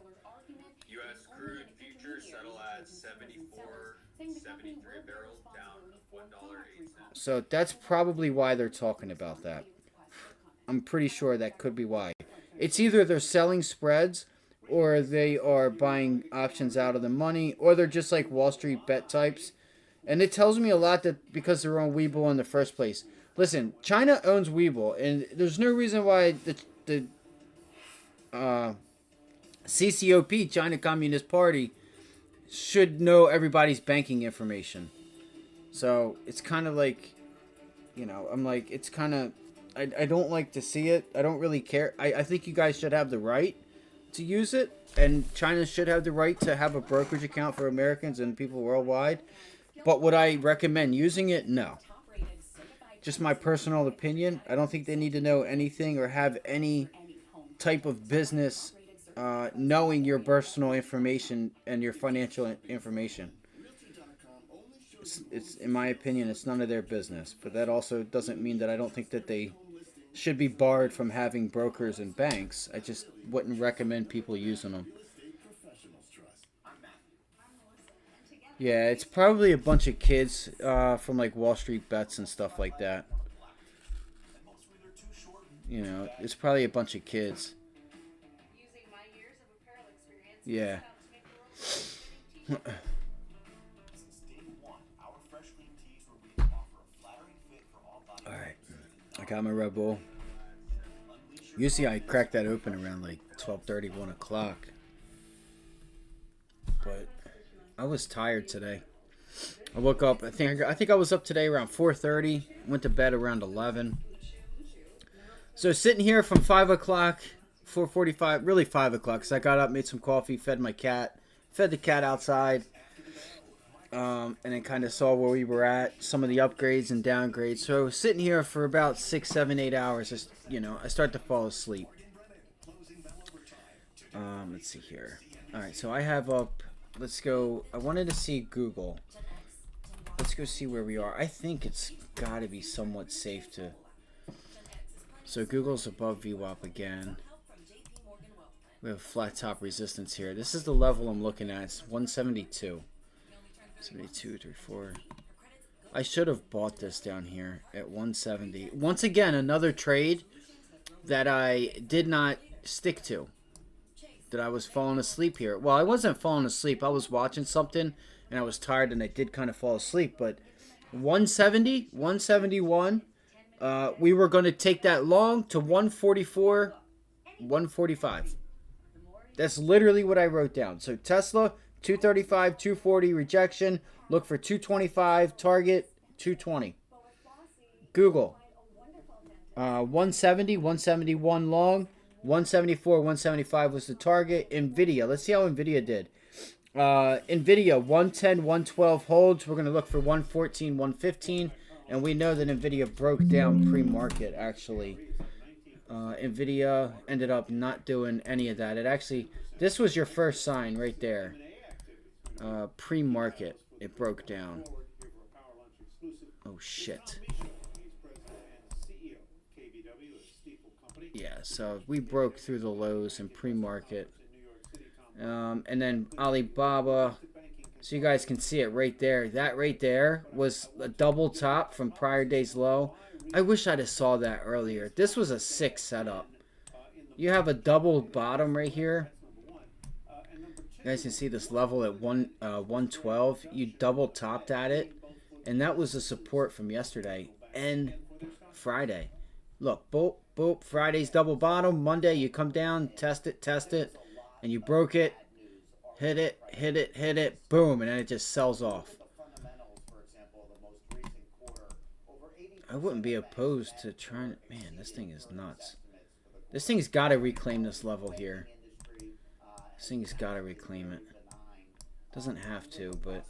U.S. crude futures settle at 74.73 a barrel, down $1.08. So that's probably why they're talking about that. I'm pretty sure that could be why. It's either they're selling spreads, or they are buying options out of the money, or they're just like Wall Street bet types. And it tells me a lot that because they're on Webull in the first place. Listen, China owns Webull, and there's no reason why the CCOP, China Communist Party, should know everybody's banking information. So it's kind of like, you know, I'm like, it's kind of, I don't like to see it. I don't really care. I think you guys should have the right to use it, and China should have the right to have a brokerage account for Americans and people worldwide. But would I recommend using it? No. Just my personal opinion. I don't think they need to know anything or have any type of business knowing your personal information and your financial information. It's in my opinion, it's none of their business. But that also doesn't mean that I don't think that they should be barred from having brokers and banks. I just wouldn't recommend people using them. Yeah, it's probably a bunch of kids from like Wall Street bets and stuff like that. You know, it's probably a bunch of kids. Yeah. Alright. I got my Red Bull. Usually I crack that open around like 12:30, 1 o'clock. But I was tired today. I woke up, I think I was up today around 4:30. Went to bed around 11. So sitting here from 5 o'clock, 4:45, really 5 o'clock, because I got up, made some coffee, fed my cat, fed the cat outside, and then kind of saw where we were at, some of the upgrades and downgrades. So I was sitting here for about 6, 7, 8 hours. Just, you know, I start to fall asleep. Let's see here. All right, so I have up, let's go, I wanted to see Google. Let's go see where we are. I think it's got to be somewhat safe to... So Google's above VWAP again. We have flat top resistance here. This is the level I'm looking at. It's 172. 72, 3, 4. I should have bought this down here at 170. Once again, another trade that I did not stick to. That I was falling asleep here. Well, I wasn't falling asleep. I was watching something and I was tired and I did kind of fall asleep. But 170, 171... we were going to take that long to 144, 145. That's literally what I wrote down. So Tesla, 235, 240 rejection. Look for 225, target 220. Google, 170, 171 long, 174, 175 was the target. NVIDIA, let's see how NVIDIA did. NVIDIA, 110, 112 holds. We're going to look for 114, 115. And we know that NVIDIA broke down pre-market, actually. NVIDIA ended up not doing any of that. It actually, this was your first sign right there. Pre-market, it broke down. Oh, shit. Yeah, so we broke through the lows in pre-market. And then Alibaba... So you guys can see it right there. That right there was a double top from prior day's low. I wish I'd have saw that earlier. This was a sick setup. You have a double bottom right here. You guys can see this level at 112. You double topped at it. And that was the support from yesterday and Friday. Look, boop, boop. Friday's double bottom. Monday you come down, test it, and you broke it. Hit it, hit it, hit it, boom, and then it just sells off. I wouldn't be opposed to trying... Man, this thing is nuts. This thing's got to reclaim this level here. This thing's got to reclaim it. Doesn't have to, but...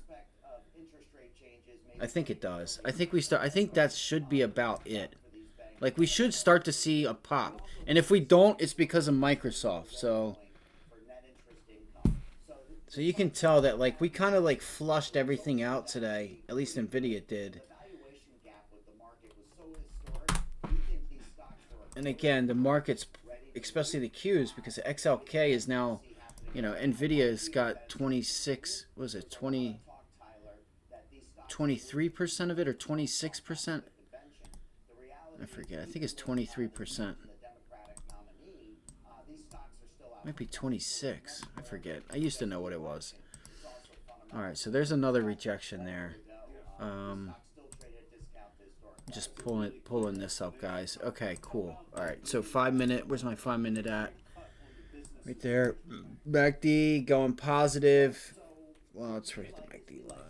I think it does. I think that should be about it. Like, we should start to see a pop. And if we don't, it's because of Microsoft, so... So you can tell that, like, we kind of, like, flushed everything out today. At least NVIDIA did. And again, the markets, especially the Qs, because the XLK is now, you know, NVIDIA's got 26, what was it, 23% of it or 26%? I forget. I think it's 23%. Might be 26. I forget. I used to know what it was. All right, so there's another rejection there. Just pulling this up, guys. Okay, cool. All right, so 5 minute. Where's my 5 minute at? Right there. MACD going positive. Well, let's hit the MACD line.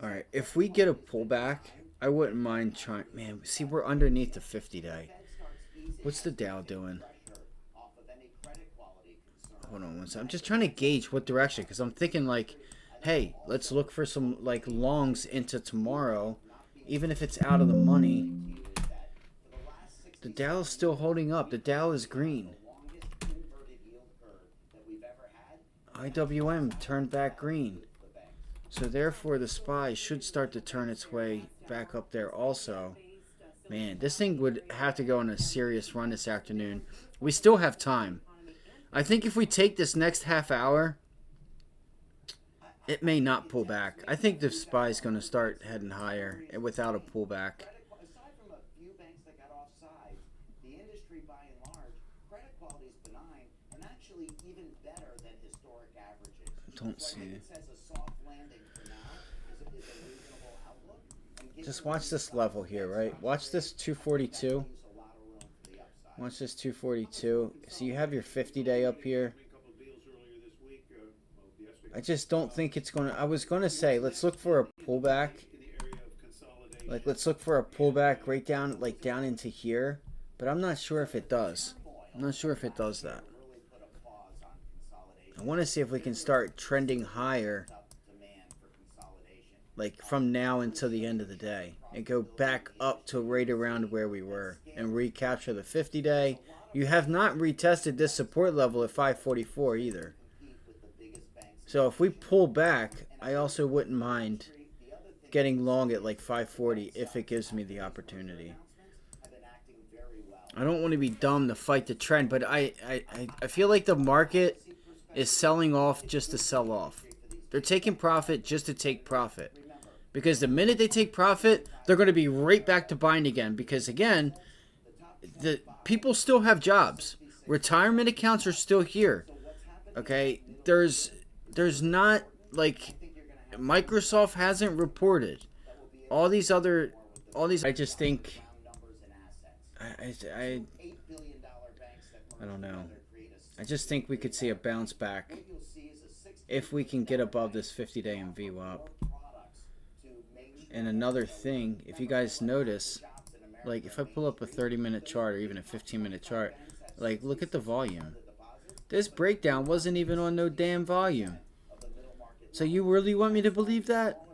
All right, if we get a pullback, I wouldn't mind trying. Man, see, we're underneath the 50-day. What's the Dow doing? Hold on one second. I'm just trying to gauge what direction, because I'm thinking like, hey, let's look for some like longs into tomorrow, even if it's out of the money. The Dow is still holding up. The Dow is green. IWM turned back green. So therefore, the SPY should start to turn its way back up there also. Man, this thing would have to go on a serious run this afternoon. We still have time. I think if we take this next half hour, it may not pull back. I think the SPY is going to start heading higher without a pullback. Aside from a few banks that got offside, the industry by and large, credit quality is benign and actually even better than historic averages. Don't So I think see. it says a soft landing for now is a reasonable outlook. And Just watch this level here, right? Watch this 242. Watch this 242. So you have your 50-day up here. I just don't think it's going to... I was going to say, let's look for a pullback. Like, let's look for a pullback right down, like, down into here. But I'm not sure if it does. I'm not sure if it does that. I want to see if we can start trending higher, like, from now until the end of the day. And go back up to right around where we were. And recapture the 50-day. You have not retested this support level at 544 either. So if we pull back, I also wouldn't mind getting long at like 540 if it gives me the opportunity. I don't want to be dumb to fight the trend, but I feel like the market is selling off just to sell off. They're taking profit just to take profit. Because the minute they take profit, they're going to be right back to buying again. Because again, the people still have jobs. Retirement accounts are still here. Okay? There's not, like, Microsoft hasn't reported. I just think, I don't know. I just think we could see a bounce back if we can get above this 50-day and VWAP. And another thing, if you guys notice, like, if I pull up a 30-minute chart or even a 15-minute chart, like, look at the volume. This breakdown wasn't even on no damn volume. So you really want me to believe that?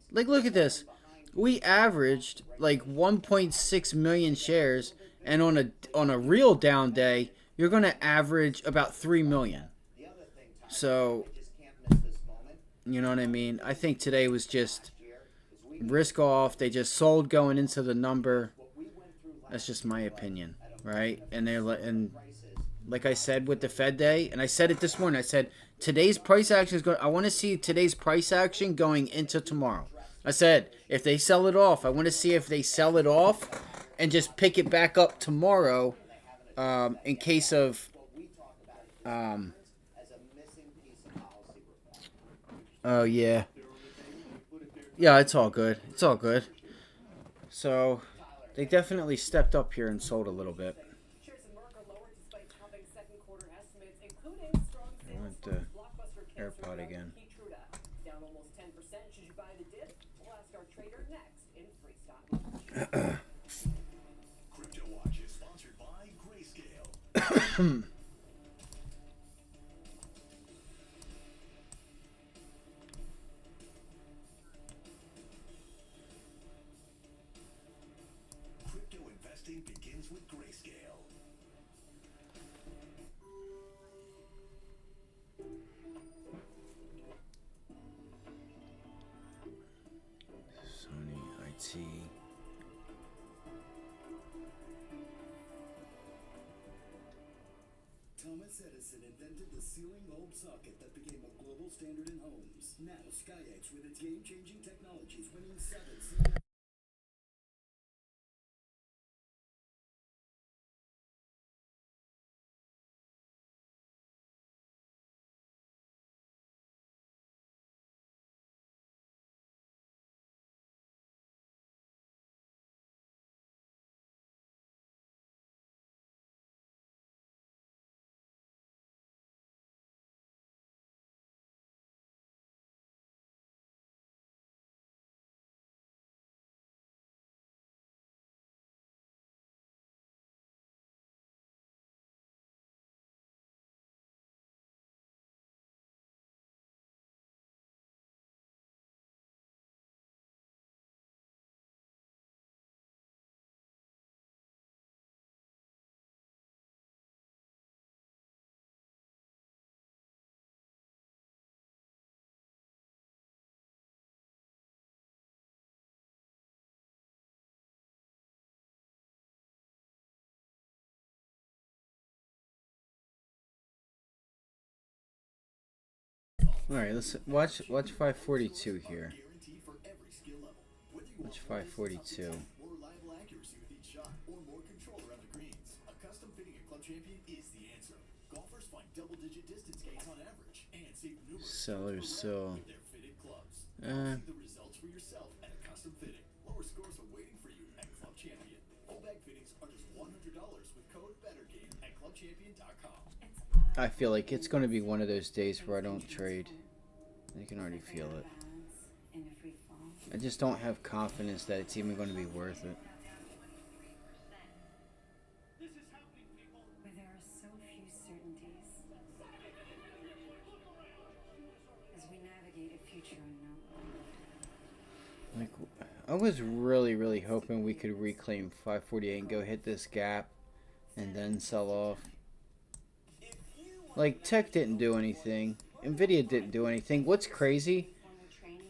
Like, look at this. We averaged like 1.6 million shares, and on a real down day, you're going to average about 3 million. So, you know what I mean? I think today was just risk off. They just sold going into the number. That's just my opinion, right? And like I said with the Fed day, and I said it this morning, I said today's price action is going. I want to see today's price action going into tomorrow. I said if they sell it off, I want to see if they sell it off and just pick it back up tomorrow, in case of. Oh yeah. Yeah, it's all good. It's all good. So they definitely stepped up here and sold a little bit. I want the AirPod again. Down almost 10%. Should you buy the dip? We'll ask our trader next in Free Stock. Crypto Watch is sponsored by Grayscale. Crypto investing begins with Grayscale. Sony IT. Thomas Edison invented the ceiling bulb socket that became a global standard in homes. Now SkyX, with its game-changing technologies, winning 7 All right, let's watch 542 here. Watch 542. Sellers still. I feel like it's going to be one of those days where I don't trade. I can already feel it. I just don't have confidence that it's even going to be worth it. Where there are so few certainties. As we navigate a future unknown. Like, I was really hoping we could reclaim 548 and go hit this gap and then sell off. Like, Tech didn't do anything. NVIDIA didn't do anything. What's crazy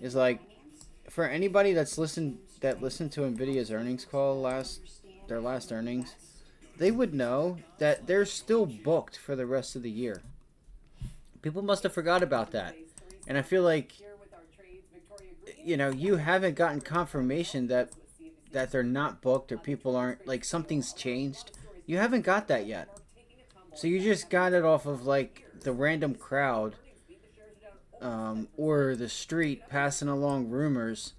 is, like, for anybody that listened to NVIDIA's earnings call, their last earnings, they would know that they're still booked for the rest of the year. People must have forgot about that. And I feel like, you know, you haven't gotten confirmation that they're not booked or people aren't, like, something's changed. You haven't got that yet. So you just got it off of, like, the random crowd or the street passing along rumors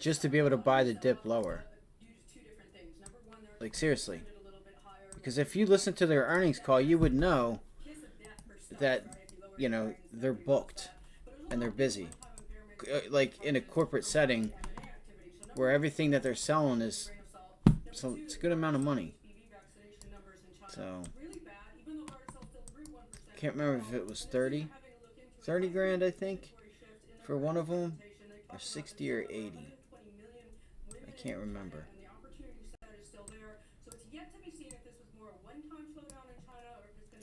just to be able to buy the dip lower. Like, seriously. Because if you listen to their earnings call, you would know that, you know, they're booked and they're busy. Like, in a corporate setting where everything that they're selling is, so it's a good amount of money. So can't remember if it was 30 grand, I think, for one of them, or 60 or 80. I can't remember.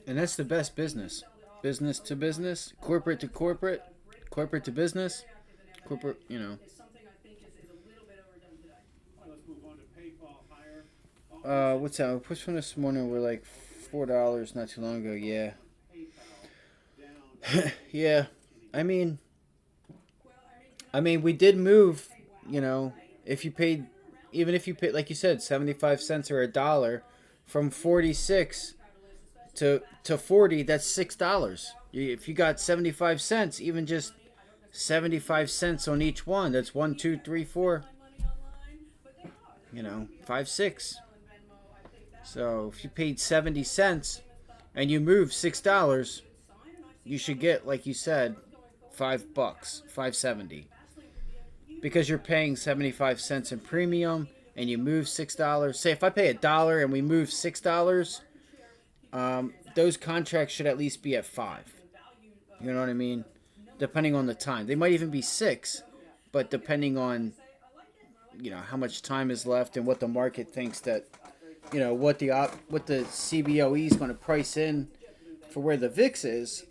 And that's the best business. Business to business, corporate to corporate, corporate to business, corporate, you know. What's that? We pushed from this morning. We're like $4 not too long ago. Yeah. Yeah. I mean, we did move, you know, if you paid, even if you paid, like you said, 75 cents or $1 from 46 to 40, that's $6. If you got 75 cents, even just 75 cents on each one, that's 1, 2, 3, 4, you know, 5, 6. So if you paid 70 cents and you moved $6, you should get, like you said, $5, $5.70, because you're paying 75 cents in premium and you move $6. Say if I pay $1 and we move $6, those contracts should at least be at $5. You know what I mean? Depending on the time, they might even be $6, but depending on, you know, how much time is left and what the market thinks that, you know, what the CBOE is going to price in for where the VIX is.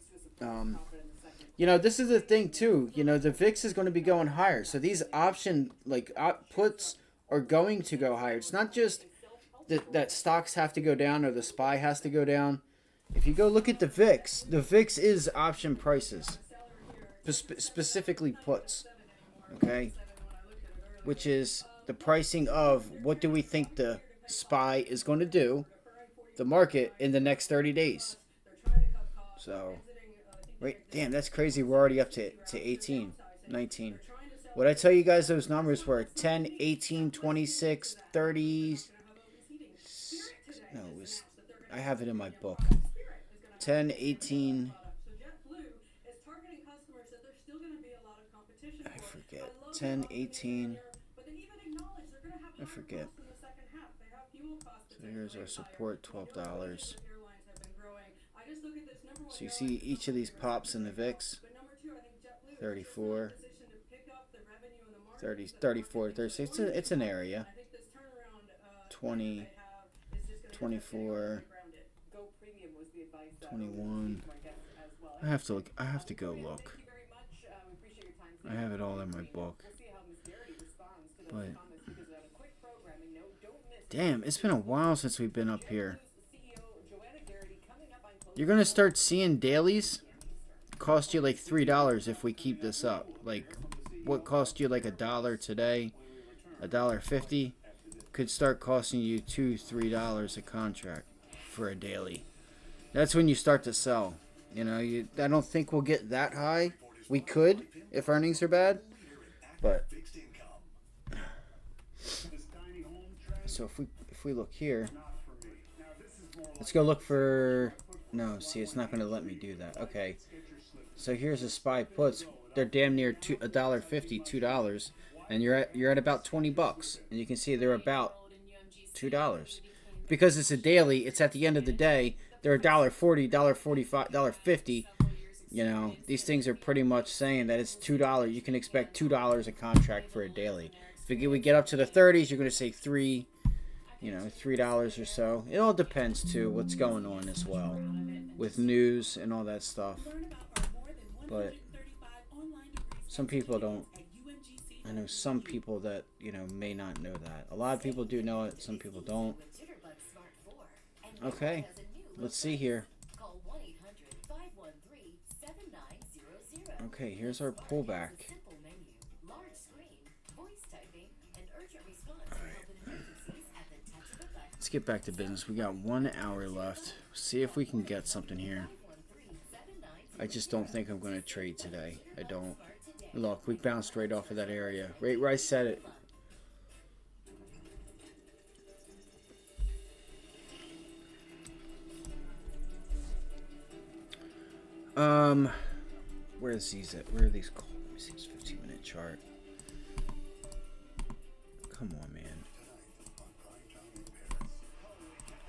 You know, this is the thing too. You know, the VIX is going to be going higher, so these option puts are going to go higher. It's not just that stocks have to go down or the SPY has to go down. If you go look at the VIX is option prices, specifically puts. Okay, which is the pricing of what do we think the SPY is going to do, the market, in the next 30 days. So, wait, damn, that's crazy. We're already up to 18, 19. What I tell you guys those numbers were 10, 18, 26, 30. No, it was, I have it in my book. 10, 18. I forget. 10, 18. I forget. So here's our support, $12. So you see each of these pops in the VIX. 34. 30, 34, 36. It's an area. 20, 24, 21. I have to go look. I have it all in my book. But damn, it's been a while since we've been up here. You're going to start seeing dailies cost you like $3 if we keep this up. Like, what cost you like $1 today, $1.50, could start costing you $2-3 a contract for a daily. That's when you start to sell. You know, I don't think we'll get that high. We could if earnings are bad, but so if we look here, let's go look for. No, see, it's not going to let me do that. Okay, so here's a SPY puts. They're damn near $1.50, $2, and you're at about $20, and you can see they're about $2 because it's a daily. It's at the end of the day. They're $1.40, $1.45, $1.50. You know, these things are pretty much saying that it's $2. You can expect $2 a contract for a daily. If we get up to the 30s, you're going to say $3. You know, $3 or so. It all depends too what's going on as well with news and all that stuff. But some people don't. I know some people that, you know, may not know that. A lot of people do know it. Some people don't. Okay, let's see here. Okay, here's our pullback. Let's get back to business. We got 1 hour left. See if we can get something here. I just don't think I'm going to trade today. I don't. Look, we bounced right off of that area. Right where I said it. Where's these at? Where are these called? Let me see this 15-minute chart. Come on, man.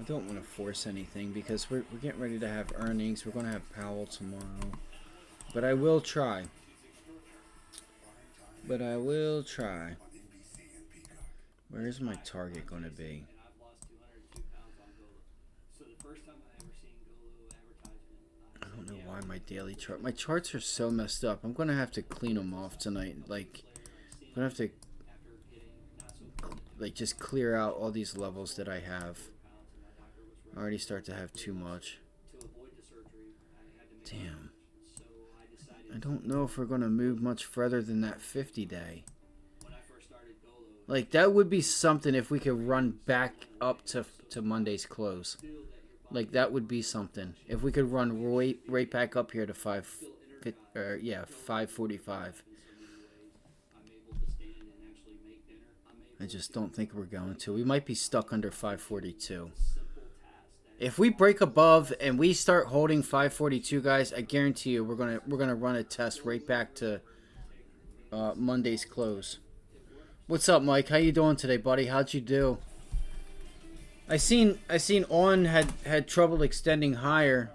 I don't want to force anything because we're getting ready to have earnings. We're going to have Powell tomorrow. But I will try. Where is my target going to be? I don't know why my daily chart. My charts are so messed up. I'm going to have to clean them off tonight. Like, I'm going to have to just clear out all these levels that I have. I already start to have too much. Damn. I don't know if we're going to move much further than that 50-day. Like, that would be something if we could run back up to Monday's close. Like, that would be something. If we could run right back up here to 545. I just don't think we're going to. We might be stuck under 542. If we break above and we start holding 542, guys, I guarantee you we're gonna run a test right back to Monday's close. What's up, Mike? How you doing today, buddy? How'd you do? I seen On had trouble extending higher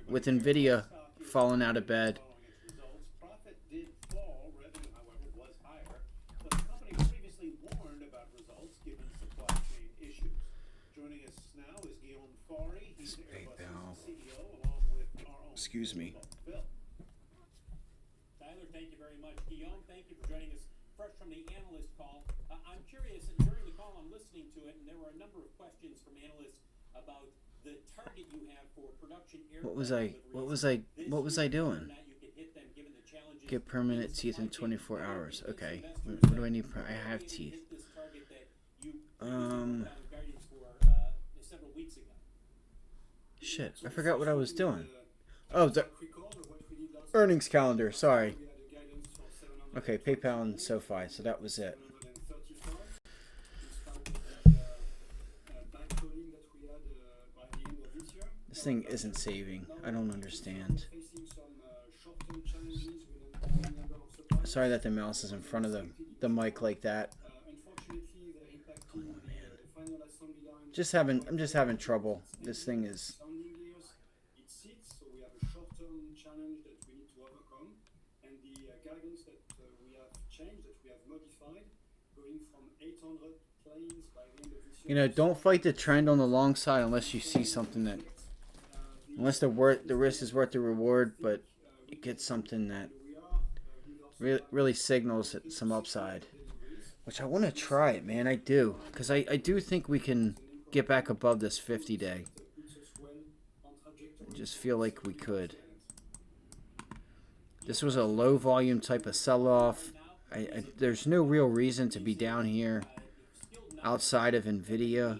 with NVIDIA falling out of bed. Profit did fall, revenue, however, was higher. But the company previously warned about results given supply chain issues. Joining us now is Guillaume Faury. He's Airbus's CEO, along with our own. Excuse me. Phil. Tyler, thank you very much. Guillaume, thank you for joining us fresh from the analyst call. I'm curious, during the call I'm listening to it, and there were a number of questions from analysts about the target you have for production aircraft. What was I doing? Get permanent teeth in 24 hours. Okay. What do I need? I have teeth. Shit. I forgot what I was doing. Oh, the earnings calendar. Sorry. Okay, PayPal and SoFi. So that was it. This thing isn't saving. I don't understand. Sorry that the mouse is in front of the mic like that. Come on, man. I'm just having trouble. This thing is. You know, don't fight the trend on the long side unless you see something that, unless the risk is worth the reward, but you get something that really signals some upside, which I want to try it, man. I do, because I do think we can get back above this 50-day. I just feel like we could. This was a low volume type of sell-off. There's no real reason to be down here outside of NVIDIA.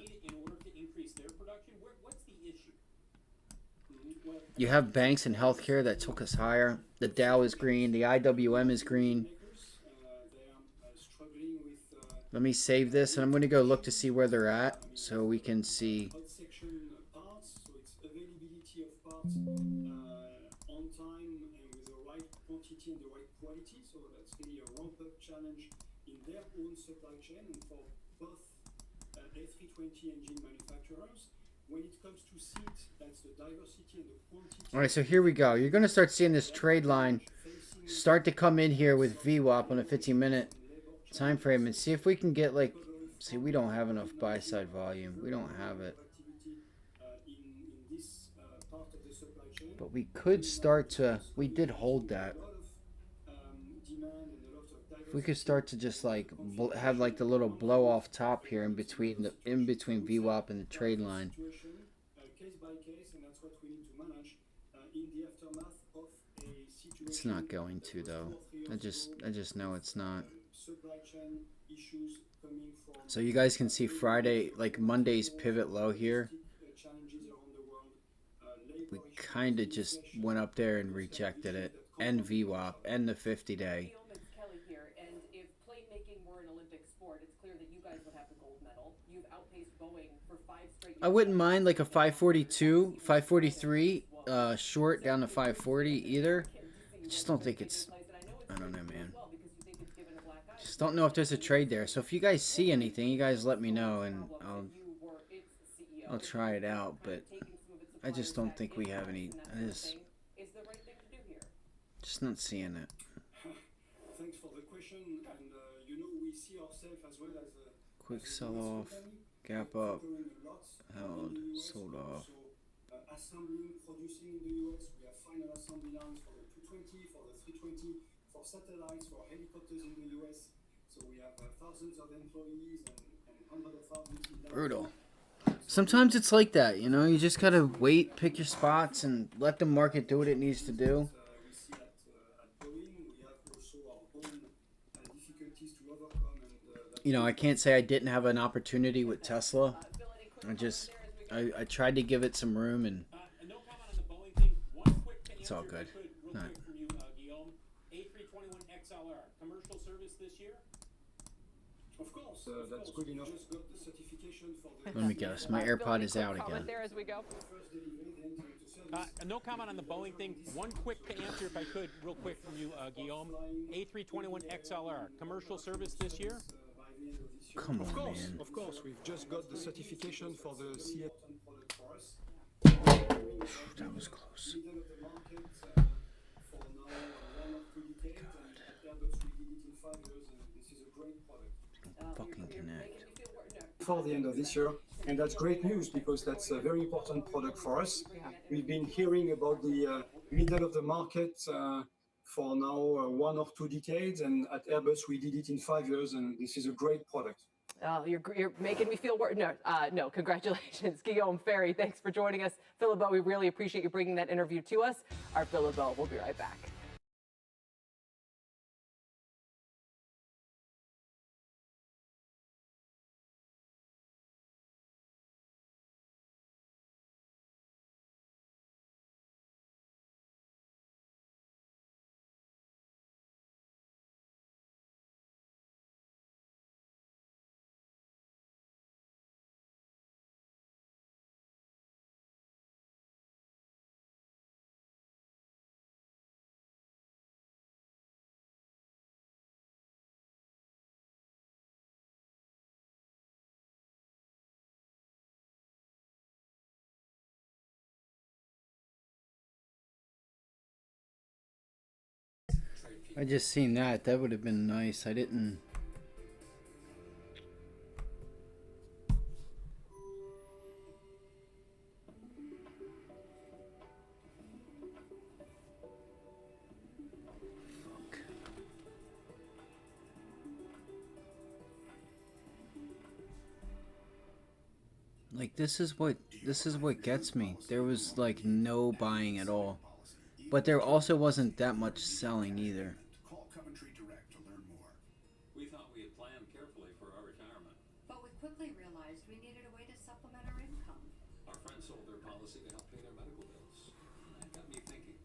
You have banks and healthcare that took us higher. The Dow is green. The IWM is green. Let me save this, and I'm going to go look to see where they're at so we can see. On time and with the right quantity and the right quality. So that's really a ramp-up challenge in their own supply chain and for both A320 engine manufacturers. When it comes to seats, that's the diversity and the quantity. All right, so here we go. You're going to start seeing this trade line start to come in here with VWAP on a 15-minute time frame and see if we can get like, see, we don't have enough buy-side volume. We don't have it. But we could start to, we did hold that. If we could start to just like have like the little blow off top here in between VWAP and the trade line. It's not going to though. I just know it's not. So you guys can see Friday, like Monday's pivot low here. We kind of just went up there and rejected it, and VWAP, and the 50-day. Kelly here, and if plate making were an Olympic sport, it's clear that you guys would have the gold medal. You've outpaced Boeing for 5 straight years. I wouldn't mind like a 542, 543 short down to 540 either. I just don't think it's, I don't know, man. Just don't know if there's a trade there. So if you guys see anything, you guys let me know, and I'll try it out, but I just don't think we have any. Just not seeing it. Thanks for the question, and you know, we see ourselves as well as a Quick sell off, gap up, held, sold off. Assembling, producing in the US, we have final assembly lines for the 220, for the 320, for satellites, for helicopters in the US. So we have thousands of employees and hundreds of thousands. Brutal. Sometimes it's like that, you know. You just gotta wait, pick your spots, and let the market do what it needs to do. You know, I can't say I didn't have an opportunity with Tesla. I tried to give it some room, and it's all good. Not. A321 XLR commercial service this year. Of course, that's good enough. Just got the certification for the. Let me guess. My AirPod is out again. There as we go. No comment on the Boeing thing. One quick answer, if I could, real quick from you, Guillaume. A321 XLR commercial service this year. Come on, man. Of course, we've just got the certification for the CA. That was close. Fucking connect. For the end of this year, and that's great news because that's a very important product for us. We've been hearing about the middle of the market for now 1 or 2 decades, and at Airbus we did it in 5 years, and this is a great product. You're making me feel worried. No, congratulations. Guillaume Ferry, thanks for joining us. Philibert, we really appreciate you bringing that interview to us. Our Philibert, we'll be right back. I just seen that. That would have been nice. I didn't. Fuck. Like this is what gets me. There was like no buying at all. But there also wasn't that much selling either. Call Coventry Direct to learn more. We thought we had planned carefully for our retirement. But we quickly realized we needed a way to supplement our income. Our friends sold their policy to help pay their medical bills. That got me thinking.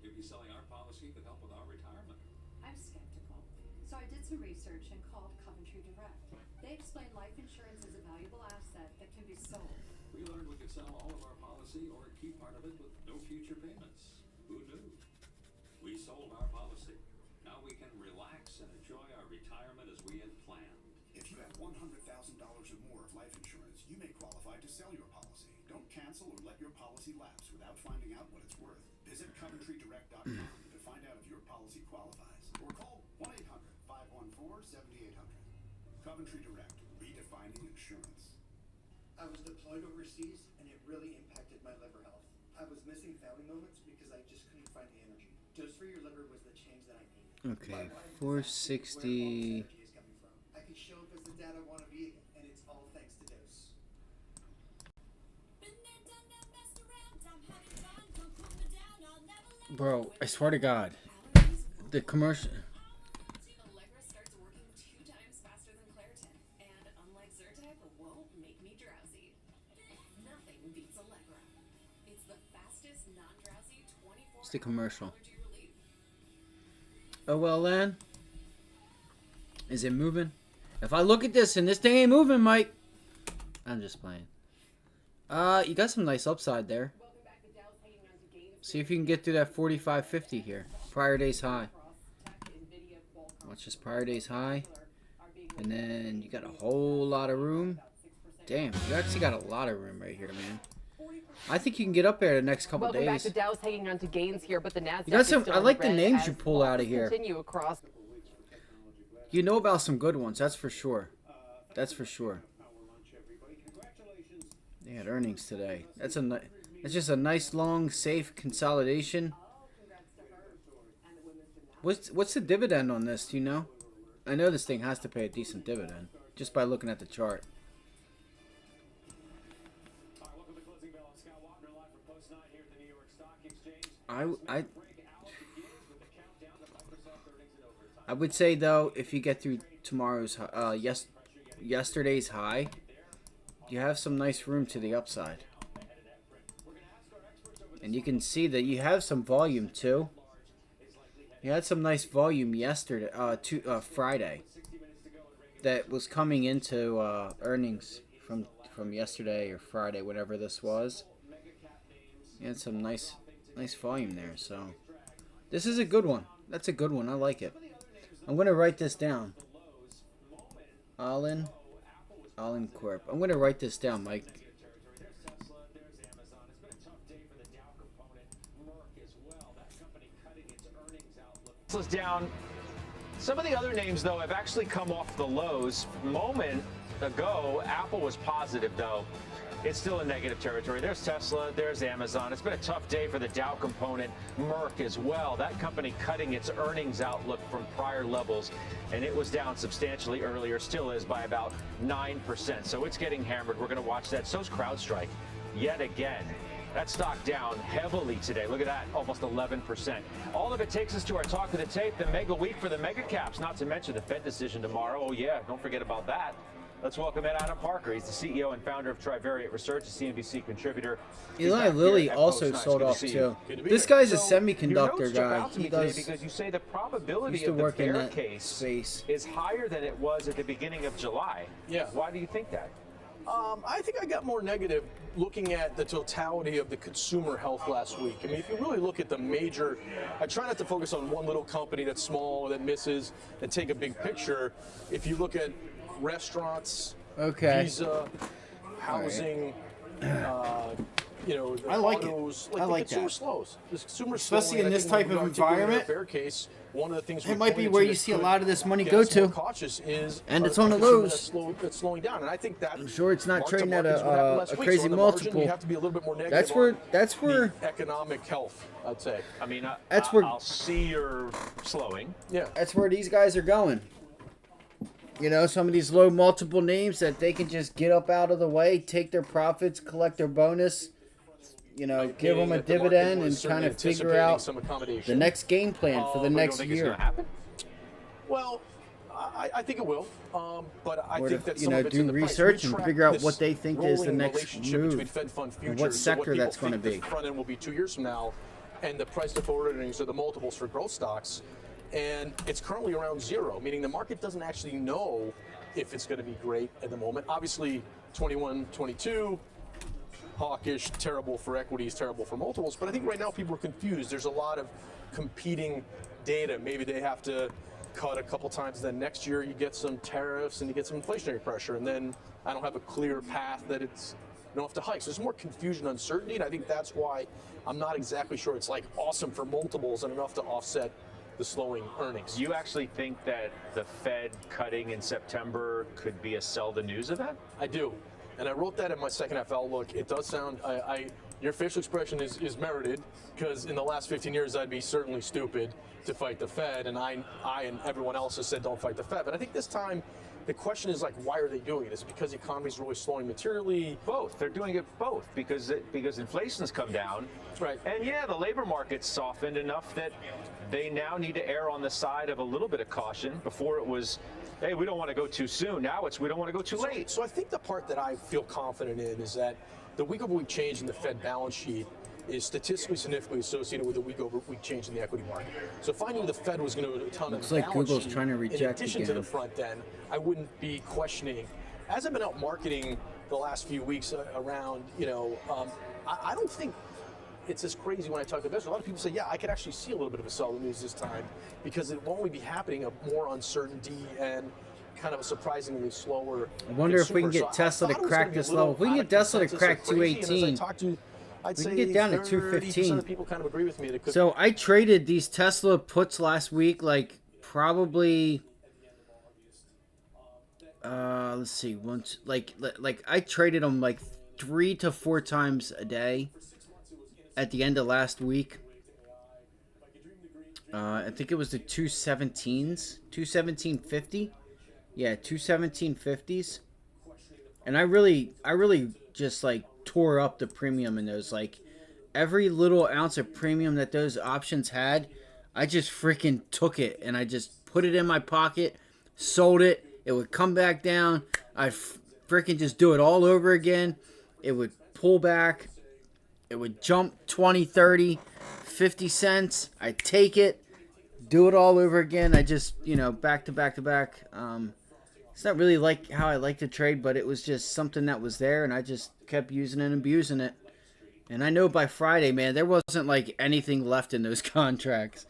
Maybe selling our policy could help with our retirement. I'm skeptical. So I did some research and called Coventry Direct. They explained life insurance is a valuable asset that can be sold. We learned we could sell all of our policy or keep part of it with no future payments. Who knew? We sold our policy. Now we can relax and enjoy our retirement as we had planned. If you have $100,000 or more of life insurance, you may qualify to sell your policy. Don't cancel or let your policy lapse without finding out what it's worth. Visit CoventryDirect.com to find out if your policy qualifies. Or call 1-800-514-7800. Coventry Direct, redefining insurance. I was deployed overseas, and it really impacted my liver health. I was missing family moments because I just couldn't find the energy. Dose for your liver was the change that I needed. Okay, 460. I can show up as the dad I want to be again, and it's all thanks to Dose. Bro, I swear to God, the commercial. Allegra starts working 2 times faster than Claritin, and unlike Zyrtec, won't make me drowsy. Nothing beats Allegra. It's the fastest non-drowsy 24-hour It's the commercial. allergy relief. Oh well, Lan. Is it moving? If I look at this and this thing ain't moving, Mike, I'm just playing. You got some nice upside there. See if you can get through that 45.50 here. Prior day's high. Watch this prior day's high. And then you got a whole lot of room. Damn, you actually got a lot of room right here, man. I think you can get up there the next couple Welcome back days. to Dow's hanging on to gains here, but the Nasdaq You got some. is still I in like the red names as you pull out of losses here. Continue across. You know about some good ones, that's for sure. That's for sure. They had earnings today. That's just a nice long safe consolidation. What's the dividend on this? Do you know? I know this thing has to pay a decent dividend just by looking at the chart. I would say though, if you get through tomorrow's yesterday's high, you have some nice room to the upside. And you can see that you have some volume too. You had some nice volume yesterday, Friday, that was coming into earnings from yesterday or Friday, whatever this was. You had some nice volume there. So this is a good one. That's a good one. I like it. I'm gonna write this down. Allen Corp. I'm gonna write this down, Mike. Tesla's down. Some of the other names, though, have actually come off the lows. A moment ago, Apple was positive, though. It's still in negative territory. There's Tesla, there's Amazon. It's been a tough day for the Dow component, Merck as well. That company cutting its earnings outlook from prior levels, and it was down substantially earlier, still is by about 9%. So it's getting hammered. We're going to watch that. So's CrowdStrike yet again. That stock down heavily today. Look at that, almost 11%. All of it takes us to our talk of the tape, the mega week for the mega caps, not to mention the Fed decision tomorrow. Oh, yeah, don't forget about that. Let's welcome in Adam Parker. He's the CEO and founder of Trivariate Research, a CNBC contributor. Eli Lilly also sold off too. This guy's a semiconductor guy. He does. Because you say the probability used to of the work in bear that case space. is higher than it was at the beginning of July. Yeah. Why do you think that? I think I got more negative looking at the totality of the consumer health last week. I mean, if you really look at the major, I try not to focus on one little company that's small or that misses and take a big picture. If you look at restaurants, Visa, housing, I like autos, it. I like the consumer that. slows. The consumer Especially slowing, in I this think type when of we articulate environment. our bear case, one of the things It might be where you see a lot of this money go to. Cautious is And it's on the lows. That's slowing down, and I think that I'm sure it's not trading at mark-to-market is what happened a last week. So crazy on the margin, multiple. you have to be a little bit more negative That's where the economic health, I'd say. I mean, That's where- I'll see you're slowing. Yeah. That's where these guys are going. You know, some of these low multiple names that they can just get up out of the way, take their profits, collect their bonus, give them a dividend and kind of figure out the next game plan for the next year. Well, I think it will, but I Or think to, that some of it's in do the price. research We and track figure out this what they think is the rolling next relationship move between Fed fund and futures what and sector people that's going to think be. the front end will be 2 years from now, and the price to forward earnings or the multiples for growth stocks, and it's currently around 0, meaning the market doesn't actually know if it's going to be great at the moment. Obviously, 21, 22. Hawkish, terrible for equities, terrible for multiples. But I think right now people are confused. There's a lot of competing data. Maybe they have to cut a couple times. Then next year you get some tariffs and you get some inflationary pressure. And then I don't have a clear path that it's you don't have to hike. So there's more confusion, uncertainty. And I think that's why I'm not exactly sure it's like awesome for multiples and enough to offset the slowing earnings. You actually think that the Fed cutting in September could be a sell the news event? I do. And I wrote that in my second half outlook. It does sound, your facial expression is merited, because in the last 15 years, I'd be certainly stupid to fight the Fed, and I and everyone else has said don't fight the Fed. But I think this time, the question is like, why are they doing it? Is it because the economy is really slowing materially? Both. They're doing it both because inflation's come down. Right. And yeah, the labor market's softened enough that they now need to err on the side of a little bit of caution. Before it was, hey, we don't want to go too soon. Now it's we don't want to go too late. So I think the part that I feel confident in is that the week-over-week change in the Fed balance sheet is statistically significantly associated with a week-over-week change in the equity market. So if I knew the Fed was going to do a ton of the balance Google's sheet, trying to reject in addition again. to the front end, I wouldn't be questioning. As I've been out marketing the last few weeks around, I don't think it's as crazy when I talk to investors. A lot of people say, yeah, I could actually see a little bit of a sell the news this time because it will only be happening of more uncertainty and kind of a surprisingly slower. I wonder if we can get Tesla to crack this level. If we can get Tesla to crack 218, I'd we say can get down to 30% 215. of people kind of agree with me. So I traded these Tesla puts last week, like probably, let's see, once, like I traded them like 3 to 4 times a day at the end of last week. I think it was the 217s, 217.50. Yeah, 217.50s. And I really just like tore up the premium in those. Like every little ounce of premium that those options had, I just freaking took it and I just put it in my pocket, sold it. It would come back down. I'd freaking just do it all over again. It would pull back. It would jump 20, 30, 50 cents. I'd take it, do it all over again. I just, back to back to back. It's not really like how I like to trade, but it was just something that was there, and I just kept using it and abusing it. And I know by Friday, man, there wasn't like anything left in those contracts.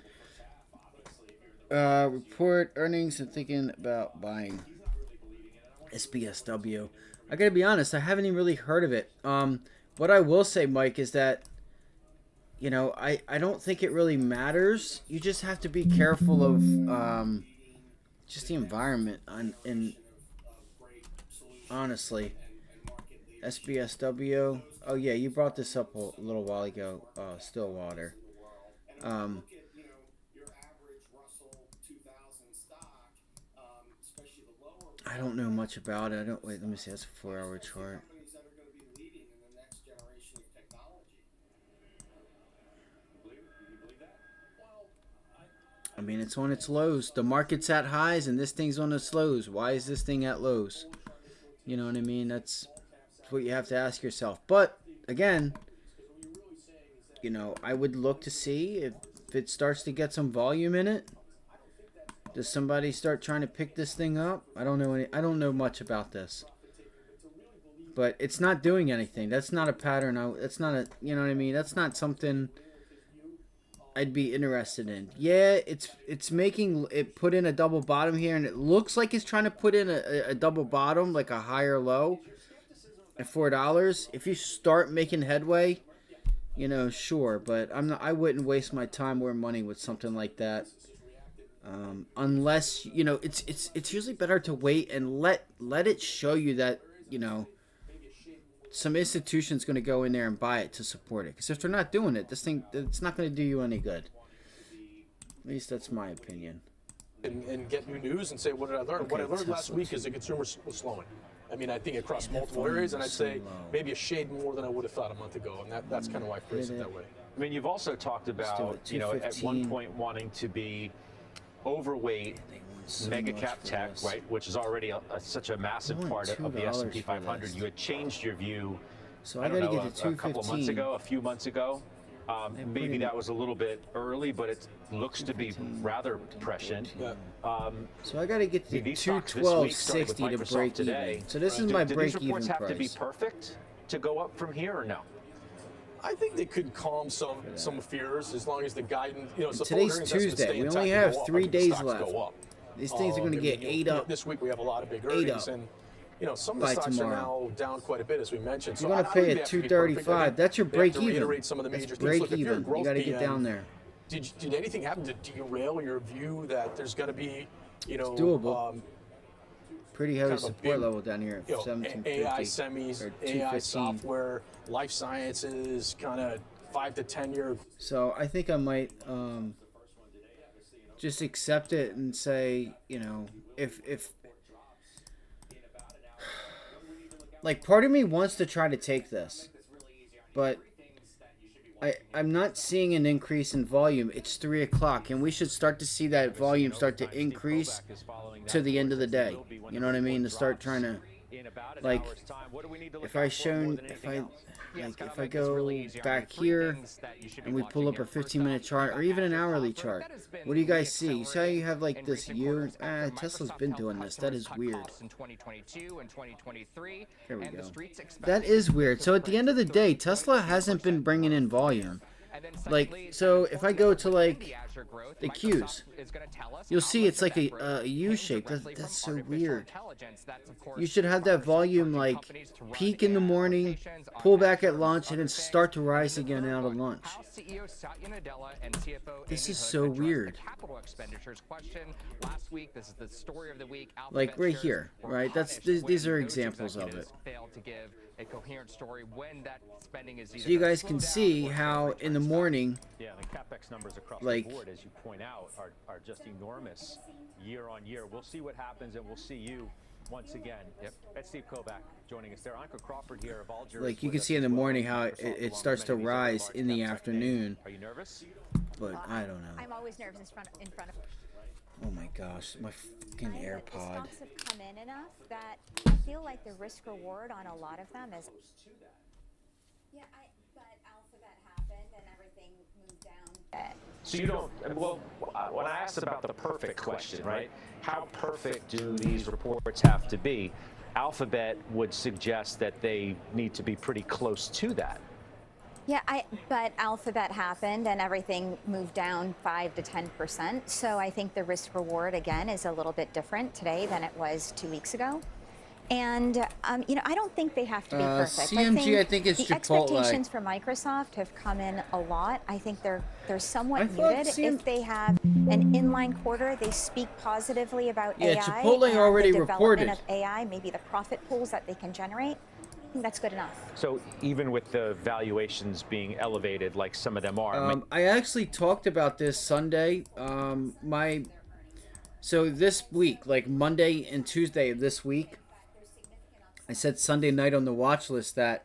Report earnings and thinking about buying SBSW. I gotta be honest, I haven't even really heard of it. What I will say, Mike, is that I don't think it really matters. You just have to be careful of just the environment and honestly, SBSW. Oh yeah, you brought this up a little while ago. Stillwater. I don't know much about it. Wait, let me see. That's a 4-hour chart. I mean, it's on its lows. The market's at highs, and this thing's on its lows. Why is this thing at lows? You know what I mean? That's what you have to ask yourself. But, again, I would look to see if it starts to get some volume in it. Does somebody start trying to pick this thing up? I don't know much about this. But it's not doing anything. That's not a pattern. That's not a, you know what I mean? That's not something I'd be interested in. Yeah, it's making it put in a double bottom here, and it looks like it's trying to put in a double bottom, like a higher low at $4. If you start making headway, sure, but I wouldn't waste my time or money with something like that. Unless it's usually better to wait and let it show you that some institution's going to go in there and buy it to support it. Because if they're not doing it, it's not going to do you any good. At least that's my opinion. And get new news and say, what did I learn? Okay, what I learned last Tesla week is the consumer was slowing. I mean, I think across multiple areas, and I'd say maybe a shade more than I would have thought a month ago, and that's kind of why I phrased it that way. I mean, you've also talked about, at one point wanting to be overweight mega cap tech, right, which is already such a massive part of the S&P 500. You had changed your view, so I don't know, a couple of months ago, a few months ago. Maybe that was a little bit early, but it looks to be rather prescient. So I got to get to 212.60 to break even. So this is my break even price. Do these reports have to be perfect to go up from here, or no? I think they could calm some fears as long as the guidance. Today's Tuesday. We only have 3 days left. These things are going to get ate up. This week we have a lot of big earnings, and some of the stocks are now down quite a bit, as we mentioned. You're going to pay at 235. That's your break even. That's break even. You got to get down there. Did anything happen to derail your view that there's going to be, it's doable. Pretty heavy support level down here at 1750 AI semis, AI software, life sciences, kind of 5 to 10 year. So I think I might just accept it and say, if like part of me wants to try to take this, but I'm not seeing an increase in volume. It's 3 o'clock, and we should start to see that volume start to increase to the end of the day. You know what I mean? To start trying to, like, if I go back here and we pull up a 15-minute chart or even an hourly chart, what do you guys see? You see how you have like this U? Tesla's been doing this. That is weird. There we go. That is weird. So at the end of the day, Tesla hasn't been bringing in volume. Like, so if I go to like the Qs, you'll see it's like a U shape. That's so weird. You should have that volume like peak in the morning, pull back at lunch, and then start to rise again out of lunch. This is so weird. Like right here, right? These are examples of it. A coherent story when that spending is so you guys can see how in the morning, the capex numbers across like, the board, as you point out, are just enormous year on year. We'll see what happens, and we'll see you once again. That's Steve Kovac joining us there. Anka Crawford here of Algiers. Like you can see in the morning how it starts to rise in the afternoon. Are you nervous? But I don't know. I'm always nervous in front of. Oh my gosh, my fucking AirPod. The stocks have come in enough that I feel like the risk reward on a lot of them is. Yeah, but Alphabet happened and everything moved down. So you don't. Well, when I asked about the perfect question, right? How perfect do these reports have to be? Alphabet would suggest that they need to be pretty close to that. Yeah, but Alphabet happened and everything moved down 5 to 10%. So I think the risk reward again is a little bit different today than it was 2 weeks ago. And I don't think they have to be perfect. CMG, I think it's the Chipotle. Expectations for Microsoft have come in a lot. I think they're somewhat muted. If they have an inline quarter, they speak positively about AI. Chipotle and already the reported. development of AI, maybe the profit pools that they can generate. I think that's good enough. So even with the valuations being elevated, like some of them are. I actually talked about this Sunday. So this week, like Monday and Tuesday of this week, I said Sunday night on the watch list that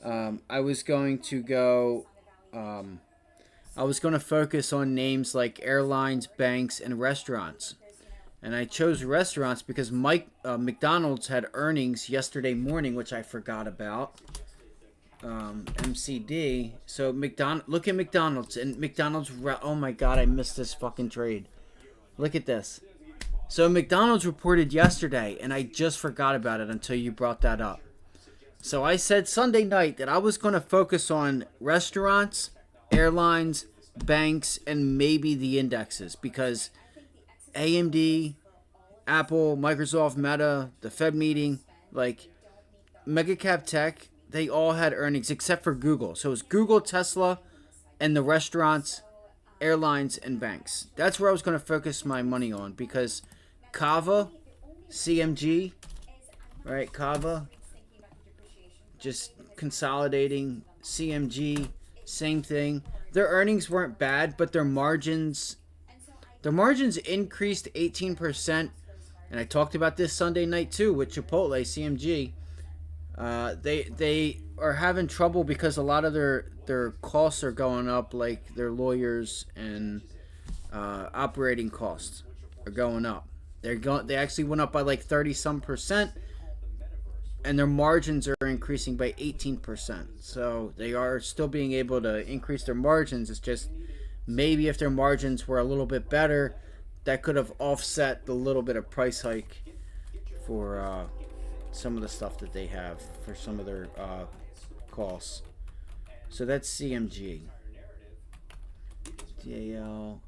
I was going to go. I was going to focus on names like airlines, banks, and restaurants. And I chose restaurants because McDonald's had earnings yesterday morning, which I forgot about. MCD. So look at McDonald's. And McDonald's, oh my God, I missed this fucking trade. Look at this. So McDonald's reported yesterday, and I just forgot about it until you brought that up. So I said Sunday night that I was going to focus on restaurants, airlines, banks, and maybe the indexes because AMD, Apple, Microsoft, Meta, the Fed meeting, like mega cap tech, they all had earnings except for Google. So it was Google, Tesla, and the restaurants, airlines, and banks. That's where I was going to focus my money on because Kava, CMG, right? Kava, just consolidating. CMG, same thing. Their earnings weren't bad, but their margins increased 18%, and I talked about this Sunday night too with Chipotle, CMG. They are having trouble because a lot of their costs are going up, like their lawyers and operating costs are going up. They actually went up by like 30-some%, and their margins are increasing by 18%. So they are still being able to increase their margins. It's just maybe if their margins were a little bit better, that could have offset the little bit of price hike for some of the stuff that they have for some of their costs. So that's CMG. DAL,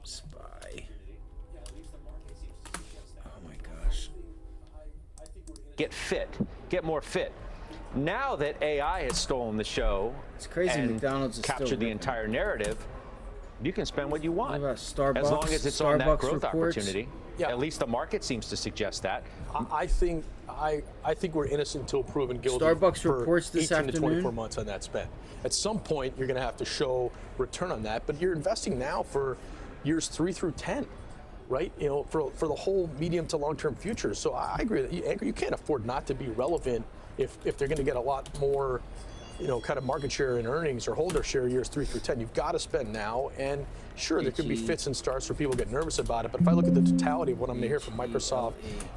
SPY. Oh my gosh. Get fit, get more fit. Now that AI has stolen the show, it's crazy. And McDonald's is captured still the entire narrative, you can spend what you want. What about Starbucks? As long as it's on that growth reports? opportunity. Yeah. At least the market seems to suggest that. I think we're innocent until proven guilty. Starbucks for reports this 18 to afternoon. 24 months on that spend. At some point, you're going to have to show return on that, but you're investing now for years 3 through 10, right? You know, for the whole medium to long-term future. So I agree that you can't afford not to be relevant if they're going to get a lot more, you know, kind of market share and earnings or hold their share years 3 through 10. You've got to spend now, and sure, there could be fits and starts where people get nervous about it, but if I look at the totality of what I'm going to hear from Microsoft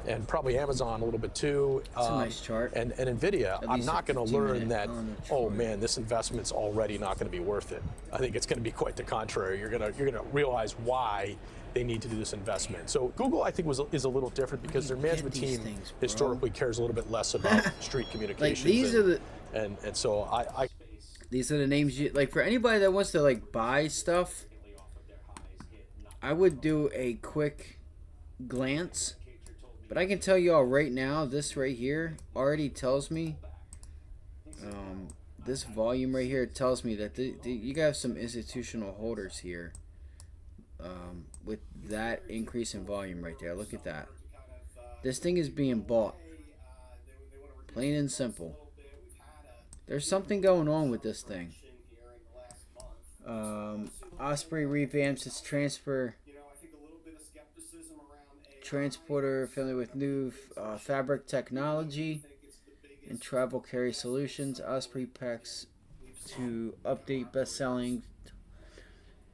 and probably Amazon a little bit too, That's a nice chart. and NVIDIA, I'm not going to learn that, oh man, this investment's already not going to be worth it. I think it's going to be quite the contrary. You're going to realize why they need to do this investment. So Google, I think, is a little different because their management team historically cares a little bit less about street communications. Like these are the and so I these are the names you like for anybody that wants to like buy stuff. I would do a quick glance, but I can tell you all right now, this right here already tells me, this volume right here tells me that you got some institutional holders here with that increase in volume right there. Look at that. This thing is being bought. Plain and simple. There's something going on with this thing. Osprey revamps its transporter family with new fabric technology and travel carry solutions. Osprey packs to update best-selling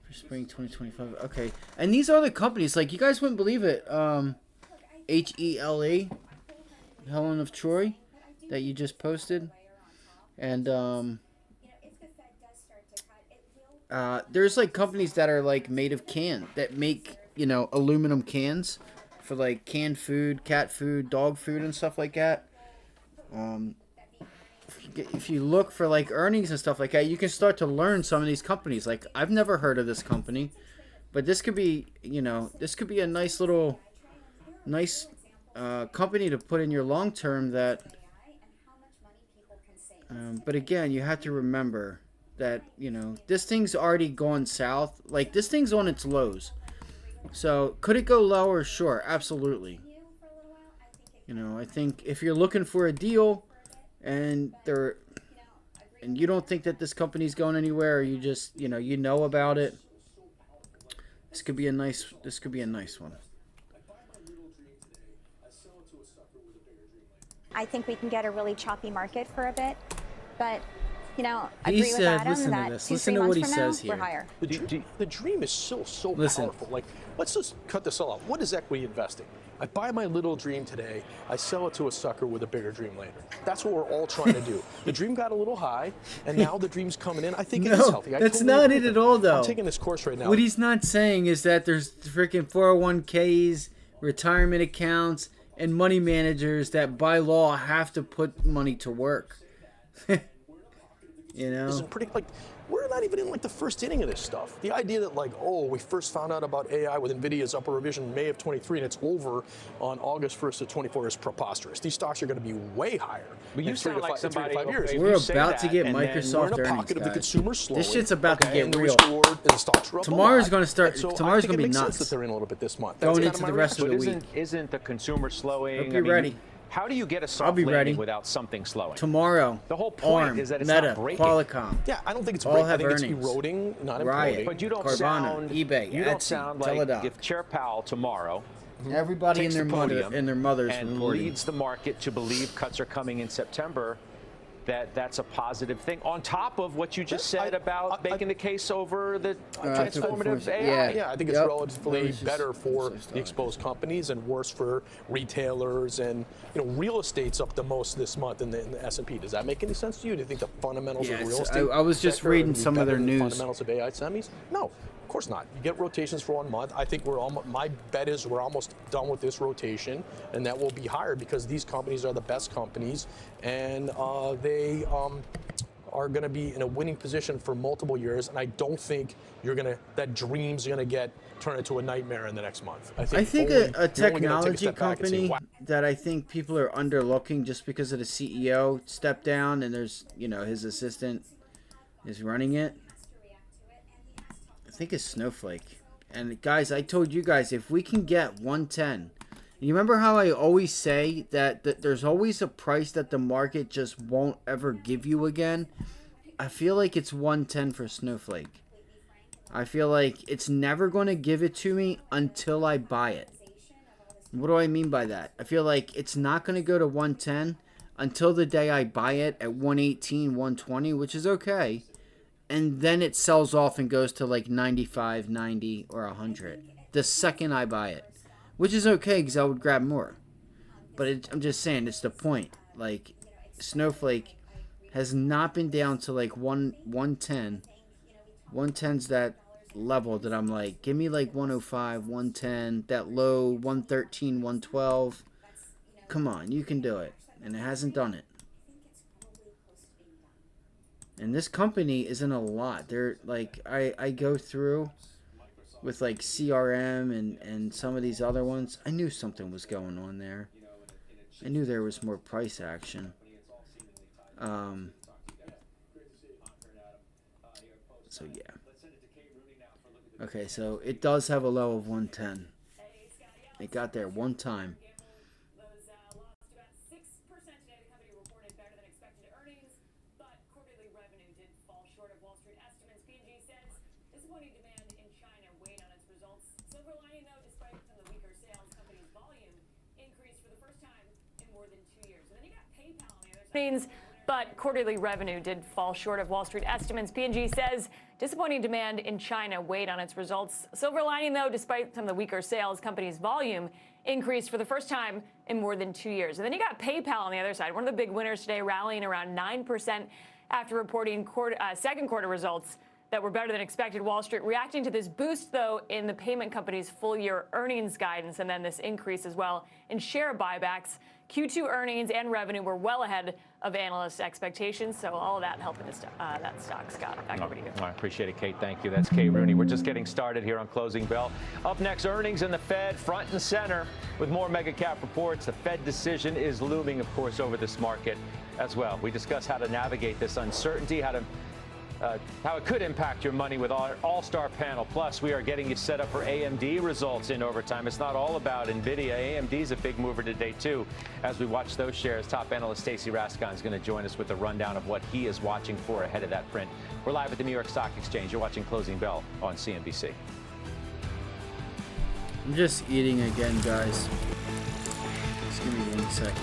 for spring 2025. Okay, and these are the companies. Like, you guys wouldn't believe it. HELA, Helen of Troy, that you just posted, and there's like companies that are like made of can that make, you know, aluminum cans for like canned food, cat food, dog food, and stuff like that. If you look for like earnings and stuff like that, you can start to learn some of these companies. Like, I've never heard of this company, but this could be, you know, this could be a nice little, company to put in your long term. That, but again, you have to remember that, you know, this thing's already gone south. Like, this thing's on its lows. So could it go lower? Sure, absolutely. You know, I think if you're looking for a deal and you don't think that this company's going anywhere, or you just, you know about it, this could be a nice one. I think we can get a really choppy market for a bit, but you know, I He agree with said, Adam listen to that this. 2-3 Listen to months what he from says now, we're here. higher. The dream is still so Listen. powerful. Like, let's just cut this all out. What is equity investing? I buy my little dream today. I sell it to a sucker with a bigger dream later. That's what we're all trying to do. The dream got a little high, and now the dream's coming in. I think it is healthy. That's not it at all, though. I'm taking this course right now. What he's not saying is that there's freaking 401ks, retirement accounts, and money managers that by law have to put money to work. You know? Isn't pretty, like, we're not even in like the first inning of this stuff. The idea that like, oh, we first found out about AI with NVIDIA's upper revision in May of 23 and it's over on August 1st of 24 is preposterous. These stocks are going to be way higher. But you in sound like somebody. years. We're about to get Microsoft we're in a earnings, pocket of the guys. consumer slowing. This shit's about to and get the real. risk reward and the stocks are up Tomorrow's a lot. going to start. And so Tomorrow's I think going to be it makes sense nuts. that they're in a little bit this month. Going That's into kind the of rest of the week. Isn't the consumer slowing? Hope you're ready. How do you get a I'll soft be ready. landing without something slowing? Tomorrow. The whole point ARM, is that it's Meta, not breaking. Qualcomm. Yeah, I don't think it's all breaking. I have think it's earnings. eroding, not Riot, imploding. But you don't Carvana, sound eBay, you don't Etsy, sound like Teladoc. if Chair Powell tomorrow Everybody takes and the podium their mothers and reporting. leads the market to believe cuts are coming in September, that's a positive thing. On top of what you just said about making the case over the transformative AI. Yeah, I think it's relatively better for the exposed companies and worse for retailers. And real estate's up the most this month in the S&P. Does that make any sense to you? Do you think the fundamentals of real estate? I was just reading some of their news. Fundamentals of AI semis? No. Of course not. You get rotations for 1 month. I think my bet is we're almost done with this rotation, and that will be higher because these companies are the best companies, and they are going to be in a winning position for multiple years. And I don't think that dream's going to turn into a nightmare in the next month. I think a technology company that I think people are underlooking just because of the CEO stepped down and there's his assistant is running it. I think it's Snowflake. And guys, I told you guys, if we can get 110, you remember how I always say that there's always a price that the market just won't ever give you again? I feel like it's 110 for Snowflake. I feel like it's never going to give it to me until I buy it. What do I mean by that? I feel like it's not going to go to 110 until the day I buy it at 118, 120, which is okay. And then it sells off and goes to like 95, 90, or 100 the second I buy it. Which is okay because I would grab more. But I'm just saying, it's the point. Like, Snowflake has not been down to like 110. 110's that level that I'm like, give me like 105, 110, that low 113, 112. Come on, you can do it. And it hasn't done it. And this company is in a lot. They're like, I go through with like CRM and some of these other ones. I knew something was going on there. I knew there was more price action. So yeah. Okay, so it does have a low of 110. It got there one time. But quarterly revenue did fall short of Wall Street estimates. P&G says disappointing demand in China weighed on its results. Silver lining, though, despite some of the weaker sales, company's volume increased for the first time in more than 2 years. And then you got PayPal on the other side, one of the big winners today, rallying around 9% after reporting second quarter results that were better than expected. Wall Street reacting to this boost, though, in the payment company's full-year earnings guidance, and then this increase as well in share buybacks. Q2 earnings and revenue were well ahead of analysts' expectations, so all of that helping that stock. Scott, back over to you. I appreciate it, Kate. Thank you. That's Kate Rooney. We're just getting started here on Closing Bell. Up next, earnings and the Fed front and center with more mega cap reports. The Fed decision is looming, of course, over this market as well. We discuss how to navigate this uncertainty, how it could impact your money with our all-star panel. Plus, we are getting you set up for AMD results in overtime. It's not all about NVIDIA. AMD's a big mover today, too. As we watch those shares, top analyst Stacey Rascon is going to join us with a rundown of what he is watching for ahead of that print. We're live at the New York Stock Exchange. You're watching Closing Bell on CNBC. I'm just eating again, guys. Just give me 1 second.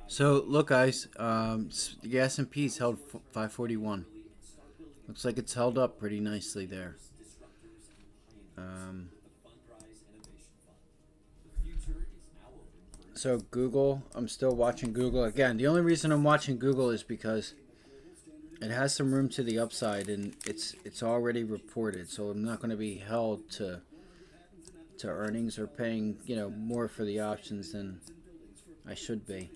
So look, guys, the S&P's held 541. Looks like it's held up pretty nicely there. So Google, I'm still watching Google. Again, the only reason I'm watching Google is because It has some room to the upside, and it's already reported, so I'm not going to be held to earnings or paying, you know, more for the options than I should be.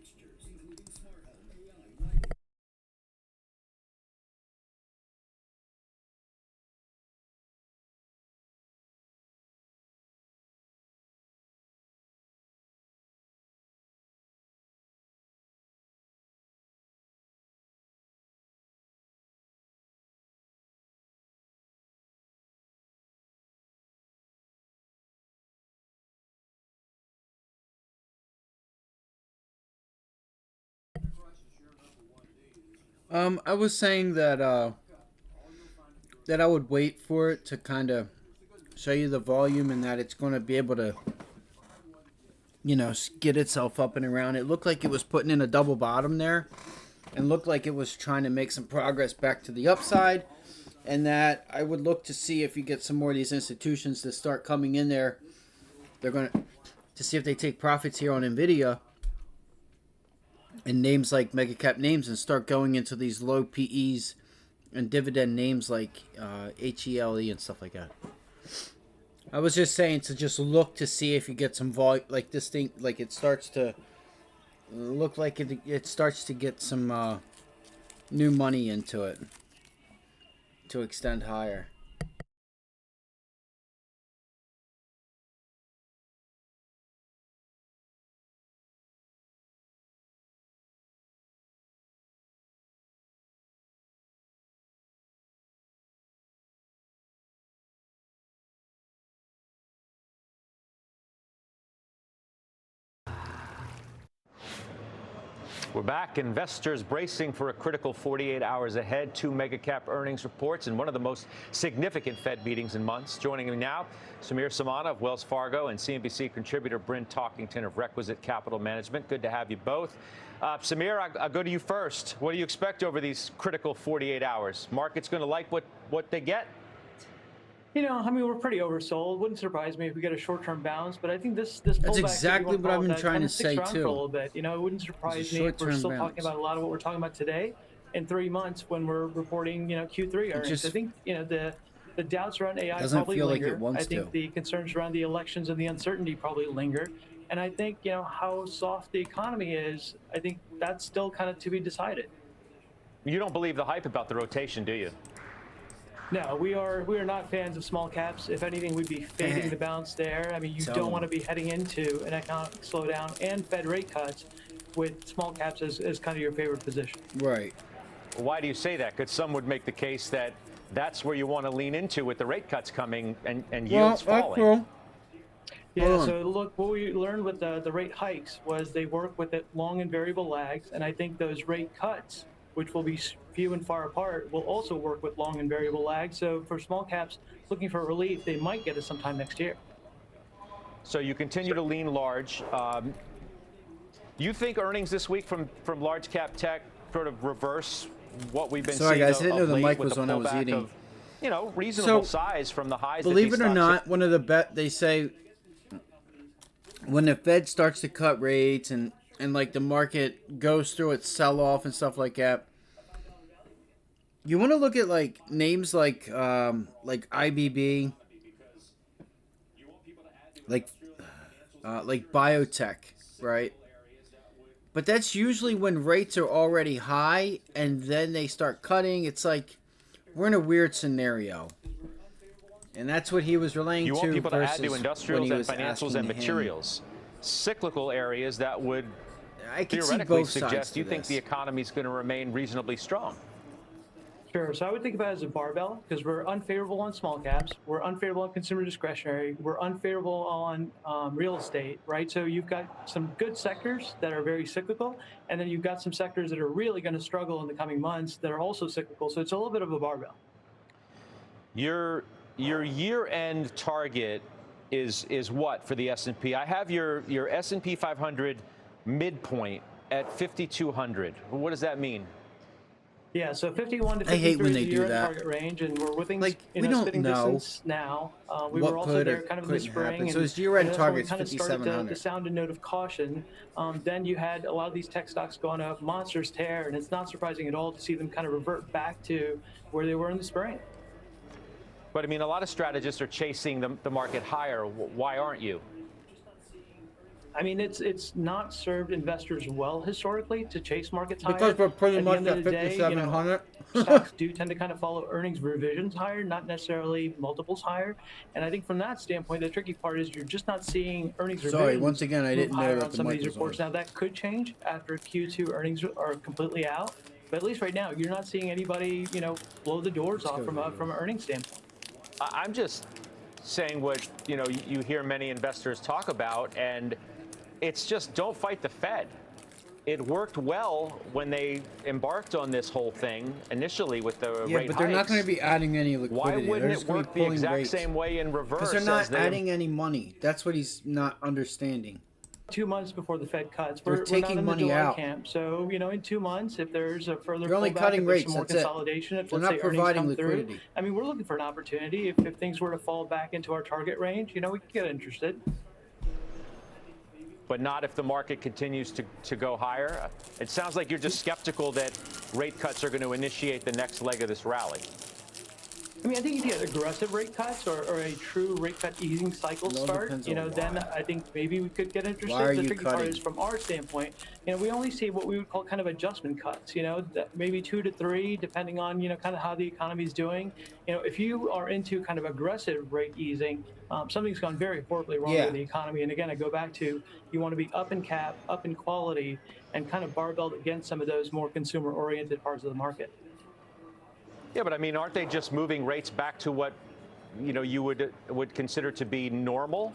I was saying that that I would wait for it to kind of show you the volume and that it's going to be able to, you know, get itself up and around. It looked like it was putting in a double bottom there and looked like it was trying to make some progress back to the upside, and that I would look to see if you get some more of these institutions to start coming in there. They're going to see if they take profits here on NVIDIA and names like mega cap names and start going into these low PEs and dividend names like HELE and stuff like that. I was just saying to just look to see if you get some volume, like this thing, like it starts to look like it starts to get some new money into it to extend higher. We're back. Investors bracing for a critical 48 hours ahead. 2 mega cap earnings reports and one of the most significant Fed meetings in months. Joining me now, Samir Samana of Wells Fargo and CNBC contributor Bryn Talkington of Requisite Capital Management. Good to have you both. Samir, I'll go to you first. What do you expect over these critical 48 hours? Market's going to like what they get? You know, I mean, we're pretty oversold. Wouldn't surprise me if we get a short-term bounce, but I think this pullback, that's exactly what I've been trying to say too. For a little bit. You know, it wouldn't surprise me if we're still talking about a lot of what we're talking about today in 3 months when we're reporting, you know, Q3 earnings. I think, you know, the doubts around AI probably linger. I think the concerns around the elections and the uncertainty probably linger. And I think, you know, how soft the economy is, I think that's still kind of to be decided. You don't believe the hype about the rotation, do you? No, we are not fans of small caps. If anything, we'd be fading the bounce there. I mean, you don't want to be heading into an economic slowdown and Fed rate cuts with small caps as kind of your favorite position. Right. Why do you say that? Because some would make the case that that's where you want to lean into with the rate cuts coming and yields falling. Cool. Yeah, so look, what we learned with the rate hikes was they work with long and variable lags, and I think those rate cuts, which will be few and far apart, will also work with long and variable lags. So for small caps looking for relief, they might get it sometime next year. So you continue to lean large. You think earnings this week from large cap tech sort of reverse what we've been seeing? Sorry guys, I didn't know the mic was on. I was eating. Of, you know, reasonable size from the highs. Believe it or not, one of the they say when the Fed starts to cut rates and like the market goes through its sell-off and stuff like that, you want to look at like names like IBB, like biotech, right? But that's usually when rates are already high and then they start cutting. It's like we're in a weird scenario. And that's what he was relaying to. You want people to add to when industrials he and was financials and materials, cyclical areas that would I can theoretically see both suggest sides you to think this. the economy is going to remain reasonably strong. Sure. So I would think about it as a barbell because we're unfavorable on small caps, we're unfavorable on consumer discretionary, we're unfavorable on real estate, right? So you've got some good sectors that are very cyclical, and then you've got some sectors that are really going to struggle in the coming months that are also cyclical. So it's a little bit of a barbell. Your year-end target is what for the S&P? I have your S&P 500 midpoint at 5,200. What does that mean? Yeah, so 51 to 53 I hate when they is do your that. target range, and we're within Like, you we know, don't spitting know distance now. We what were also could or there kind of in the couldn't spring, happen. So and his year-end that's when we target's kind of started to 5,700. sound a note of caution. Then you had a lot of these tech stocks going up, monsters tear, and it's not surprising at all to see them kind of revert back to where they were in the spring. But I mean, a lot of strategists are chasing the market higher. Why aren't you? I mean, it's not served investors well historically to chase markets higher. Because we're pretty much the at 5,700. Stocks do tend to kind of follow earnings revisions higher, not necessarily multiples higher. And I think from that standpoint, the tricky part is you're just not seeing earnings revisions. Sorry, once again, I didn't know higher that on the some of mic these was reports. on. Now that could change after Q2 earnings are completely out. But at least right now, you're not seeing anybody, blow the doors off from an earnings standpoint. I'm just saying what you hear many investors talk about, and it's just don't fight the Fed. It worked well when they embarked on this whole thing initially with the rate hikes. But they're not going to be adding any liquidity. Why wouldn't it work the exact same way in reverse? Because they're not adding any money. That's what he's not understanding. 2 months before the Fed cuts, We're we're taking not in money the July out. camp. So, in 2 months, if there's a further They're only pullback, cutting if there's rates, some more that's it. consolidation, if They're let's not say earnings providing come liquidity. through, I mean, we're looking for an opportunity. If things were to fall back into our target range, we could get interested. But not if the market continues to go higher. It sounds like you're just skeptical that rate cuts are going to initiate the next leg of this rally. I mean, I think if you get aggressive rate cuts or a true rate cut easing cycle start, then I think maybe we could get interested. Why are The you tricky part cutting? is from our standpoint, we only see what we would call kind of adjustment cuts, maybe 2 to 3, depending on, kind of how the economy is doing. If you are into kind of aggressive rate easing, something's gone very horribly wrong with the economy. And again, I go back to you want to be up in cap, up in quality, and kind of barbelled against some of those more consumer-oriented parts of the market. Yeah, but I mean, aren't they just moving rates back to what you would consider to be normal?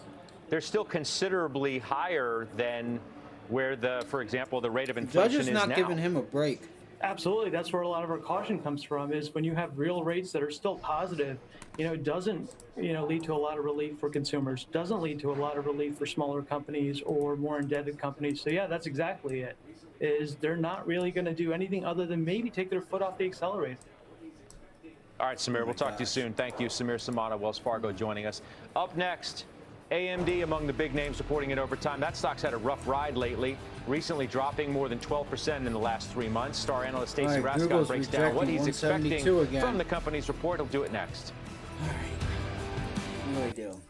They're still considerably higher than where for example, the rate of inflation is now. Judge is not giving him a break. Absolutely, that's where a lot of our caution comes from. Is when you have real rates that are still positive, it doesn't lead to a lot of relief for consumers. Doesn't lead to a lot of relief for smaller companies or more indebted companies. So yeah, that's exactly it. Is they're not really going to do anything other than maybe take their foot off the accelerator. All right, Samir, we'll talk to you soon. Thank you, Samir Samana, Wells Fargo, joining us. Up next, AMD among the big names reporting in overtime. That stock's had a rough ride lately, recently dropping more than 12% in the last 3 months. Star analyst Stacy Rascon breaks down what he's expecting from the company's report. He'll do it next. All right. What do I do?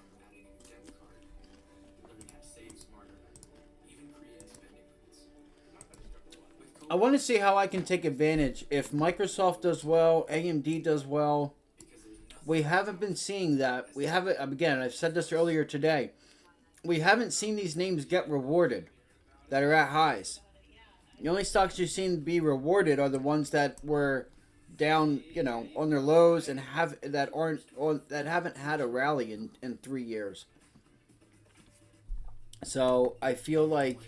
I want to see how I can take advantage. If Microsoft does well, AMD does well. We haven't been seeing that. We haven't, again, I've said this earlier today. We haven't seen these names get rewarded that are at highs. The only stocks you've seen be rewarded are the ones that were down, on their lows and that haven't had a rally in 3 years. So I feel like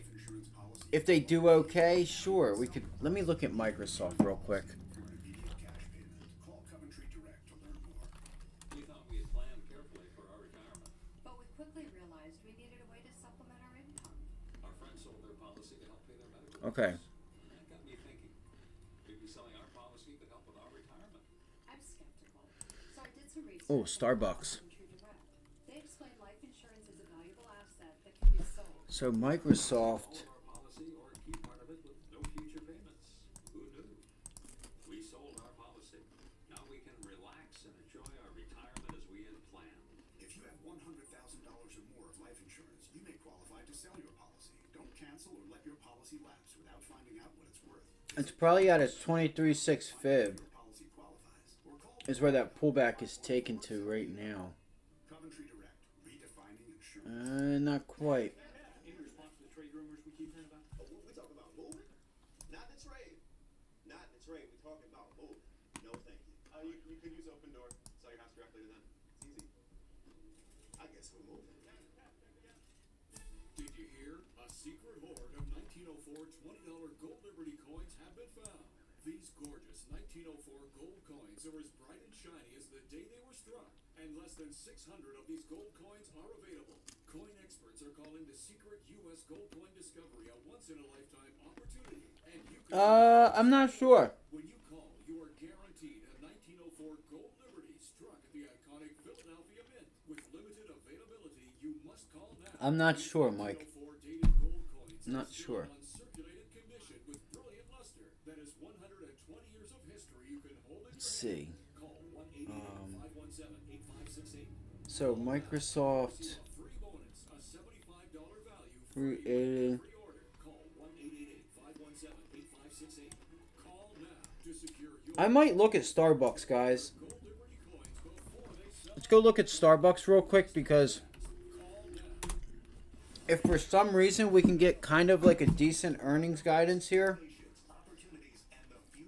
if they do okay, sure, we could. Let me look at Microsoft real quick. But we quickly realized we needed a way to supplement our income. Our friends sold their policy to help pay their medical Okay. bills. That got me thinking. Maybe selling our policy could help with our retirement. I'm skeptical. So I did some research. Oh, Starbucks. They explain life insurance is a valuable asset that can be sold. So Microsoft. Policy or keep part of it with no future payments. Who knew? We sold our policy. Now we can relax and enjoy our retirement as we had planned. If you have $100,000 or more of life insurance, you may qualify to sell your policy. Don't cancel or let your policy lapse without finding out what it's worth. It's probably at a 23.6 fib. Is where that pullback is taken to right now. Coventry Direct, redefining insurance. Not quite. In response to the trade rumors we keep hearing about? Oh, we talking about moving? Not the trade. Not the trade. We talking about moving. No, thank you. You could use Open Door. Sell your house directly to them. It's easy. I guess we're moving. Did you hear? A secret hoard of 1904 $20 gold Liberty coins have been found. These gorgeous 1904 gold coins are as bright and shiny as the day they were struck, and less than 600 of these gold coins are available. Coin experts are calling the secret U.S. gold coin discovery a once-in-a-lifetime opportunity, and you can... I'm not sure. When you call I'm not sure, Mike. Not sure. Let's see. So Microsoft created. I might look at Starbucks, guys. Let's go look at Starbucks real quick, because if for some reason we can get kind of like a decent earnings guidance here,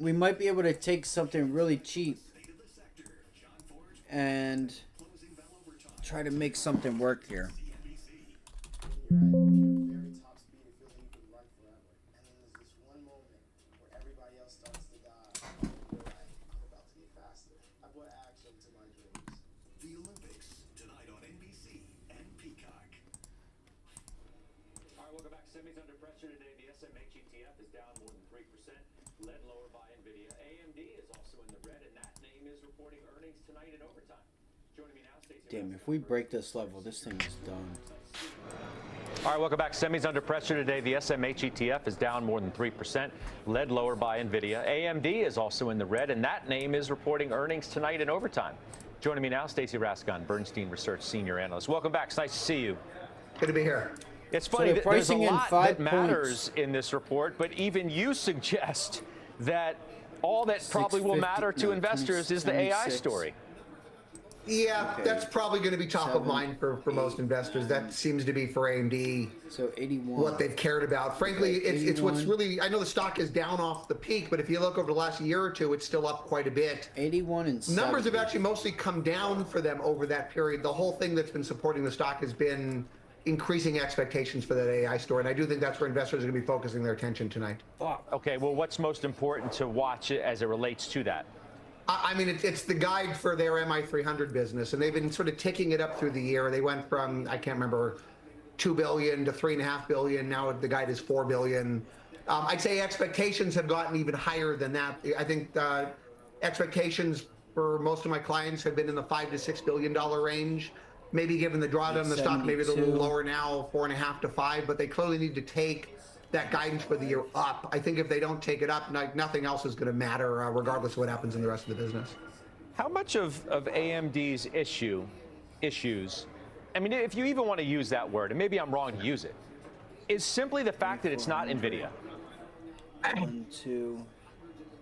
we might be able to take something really cheap and try to make something work here. Semis under pressure today. The SMH ETF is down more than 3%, led lower by NVIDIA. AMD is also in the red, and that name is reporting earnings tonight in overtime. Joining me now, Stacey. Damn, if we break this level, this thing is done. All right, welcome back. Semis under pressure today. The SMH ETF is down more than 3%, led lower by NVIDIA. AMD is also in the red, and that name is reporting earnings tonight in overtime. Joining me now, Stacey Rasgon, Bernstein Research Senior Analyst. Welcome back. It's nice to see you. Good to be here. It's funny, so there's a lot that points. matters in this report, but even you suggest that all that probably will matter to investors is the AI story. Yeah, okay. That's probably going to be top of mind for most investors. That seems to be for AMD. So 81. What they've cared about. Frankly, it's what's really, I know the stock is down off the peak, but if you look over the last year or two, it's still up quite a bit. 81 and 70. Numbers have actually mostly come down for them over that period. The whole thing that's been supporting the stock has been increasing expectations for that AI story, and I do think that's where investors are going to be focusing their attention tonight. Okay, well, what's most important to watch as it relates to that? I mean, it's the guide for their MI300 business, and they've been sort of ticking it up through the year. They went from, I can't remember, $2 billion to $3.5 billion. Now the guide is $4 billion. I'd say expectations have gotten even higher than that. I think expectations for most of my clients have been in the $5 to $6 billion range. Maybe given the drawdown, the stock maybe a little lower now, 4.5 to 5, but they clearly need to take that guidance for the year up. I think if they don't take it up, nothing else is going to matter, regardless of what happens in the rest of the business. How much of AMD's issues, I mean, if you even want to use that word, and maybe I'm wrong to use it, is simply the fact that it's not NVIDIA? 1, 2.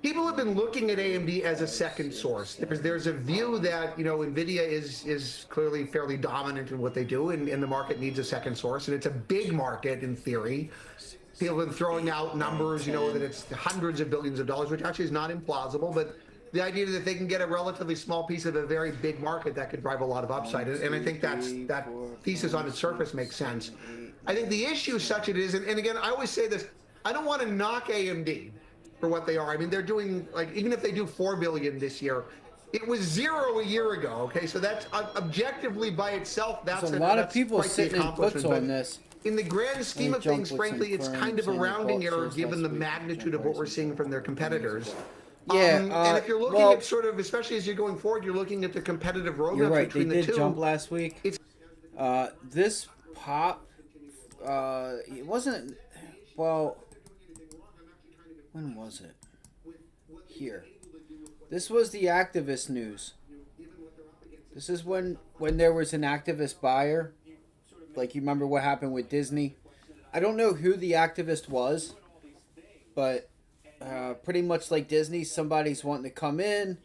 People have been looking at AMD as a second source. There's a view that, you know, NVIDIA is clearly fairly dominant in what they do, and the market needs a second source, and it's a big market in theory. People have been throwing out numbers, you know, that it's hundreds of billions of dollars, which actually is not implausible, but the idea that they can get a relatively small piece of a very big market that could drive a lot of upside, and I think that thesis on its surface makes sense. I think the issue such it is, and again, I always say this, I don't want to knock AMD for what they are. I mean, they're doing, like, even if they do $4 billion this year, it was $0 a year ago. Okay, so that's objectively by itself. That's a lot of people sitting in puts on this. In the grand scheme of things, frankly, it's kind of a rounding error given the magnitude of what we're seeing from their competitors. Yeah, and if you're looking at sort of, especially as you're going forward, you're looking at the competitive roadmap between the two. They did jump last week. This pop, it wasn't, well, when was it? Here. This was the activist news. This is when there was an activist buyer. Like, you remember what happened with Disney? I don't know who the activist was, but pretty much like Disney, somebody's wanting to come in,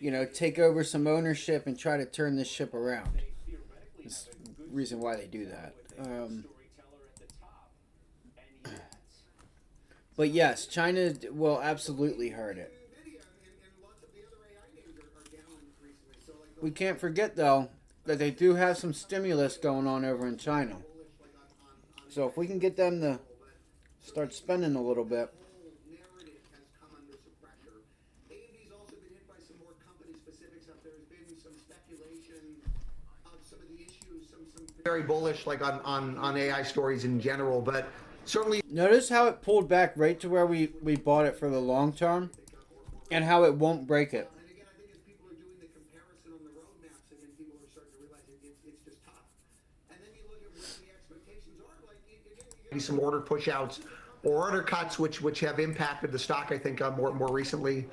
you know, take over some ownership and try to turn this ship around. That's the reason why they do that. But yes, China will absolutely hurt it. We can't forget, though, that they do have some stimulus going on over in China. So if we can get them to start spending a little bit. Very bullish, like on AI stories in general, but certainly notice how it pulled back right to where we bought it for the long term, and how it won't break it. And again, I think as people are doing the comparison on the roadmaps, and then people are starting to realize it's just tough. And then you look at what the expectations maybe some order pushouts or order cuts, which have impacted the stock, I think, more recently.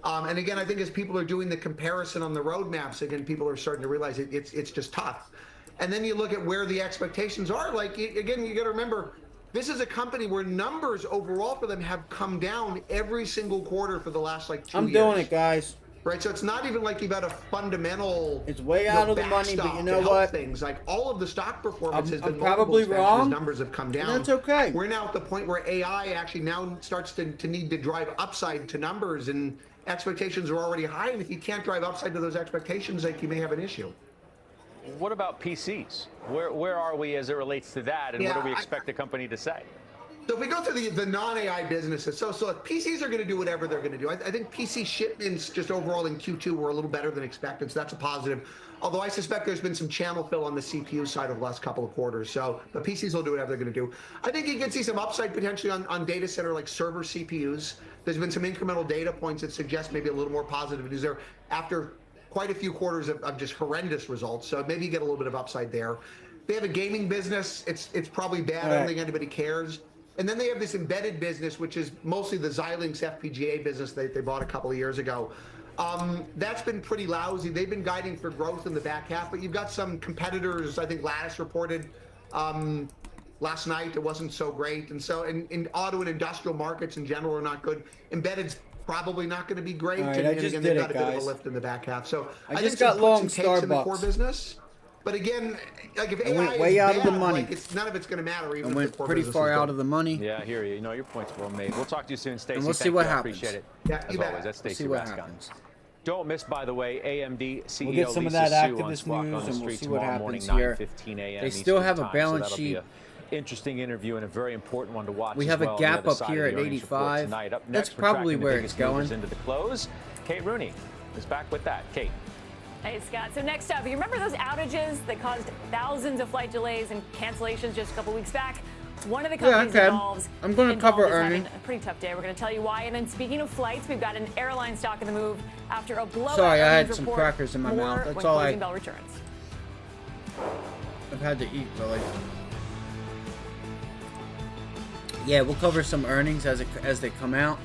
And again, I think as people are doing the comparison on the roadmaps, again, people are starting to realize it's just tough. And then you look at where the expectations are. Like, again, you got to remember, this is a company where numbers overall for them have come down every single quarter for the last, like, 2 years. I'm doing it, guys. Right, so it's not even like you've got a fundamental. It's way out of the money, but you know what? Things like all of the stock performance has been probably wrong. Numbers have come down. That's okay. We're now at the point where AI actually now starts to need to drive upside to numbers, and expectations are already high. And if you can't drive upside to those expectations, like, you may have an issue. What about PCs? Where are we as it relates to that, and what do we expect the company to say? So if we go through the non-AI businesses, so PCs are going to do whatever they're going to do. I think PC shipments just overall in Q2 were a little better than expected, so that's a positive. Although I suspect there's been some channel fill on the CPU side of the last couple of quarters. So the PCs will do whatever they're going to do. I think you can see some upside potentially on data center like server CPUs. There's been some incremental data points that suggest maybe a little more positive news there after quite a few quarters of just horrendous results. So maybe you get a little bit of upside there. They have a gaming business. It's probably bad. I don't think anybody cares. And then they have this embedded business, which is mostly the Xilinx FPGA business they bought a couple of years ago. That's been pretty lousy. They've been guiding for growth in the back half, but you've got some competitors. I think Lattice reported last night it wasn't so great. And so in auto and industrial markets in general are not good. Embedded's probably not going to be great. Right, and again, they've got a bit of a lift in the back half. So I think just got long Starbucks in the core business. But again, like if AI went way out of the money. Like none of it's going to matter. Even I went pretty far out of the money. Yeah, I hear you. You know, your point's well made. We'll talk to you soon, Stacey. And we'll see what happens. Appreciate it. Yeah, as always. That's Stacey Rascon. Don't miss, by the way, AMD CEO we'll get some Lisa of that Su on activist Squawk news, on the and Street we'll see what tomorrow morning, happens here. 9:15 a.m. They still have a Eastern balance time, so sheet. that'll be an interesting interview and a very important one to watch. We have a gap up here at 85. That's probably where it's going. Into the close. Kate Rooney is back with that. Kate. Hey, Scott. So next up, you remember those outages that caused thousands of flight delays and cancellations just a couple weeks back? One of the companies involved. I'm going to cover earnings. A pretty tough day. We're going to tell you why. And then speaking of flights, we've got an airline stock in the move after a blowout. Sorry, I had some crackers in my mouth. That's all Closing Bell returns. I've had to eat, really. Yeah, we'll cover some earnings as they come out.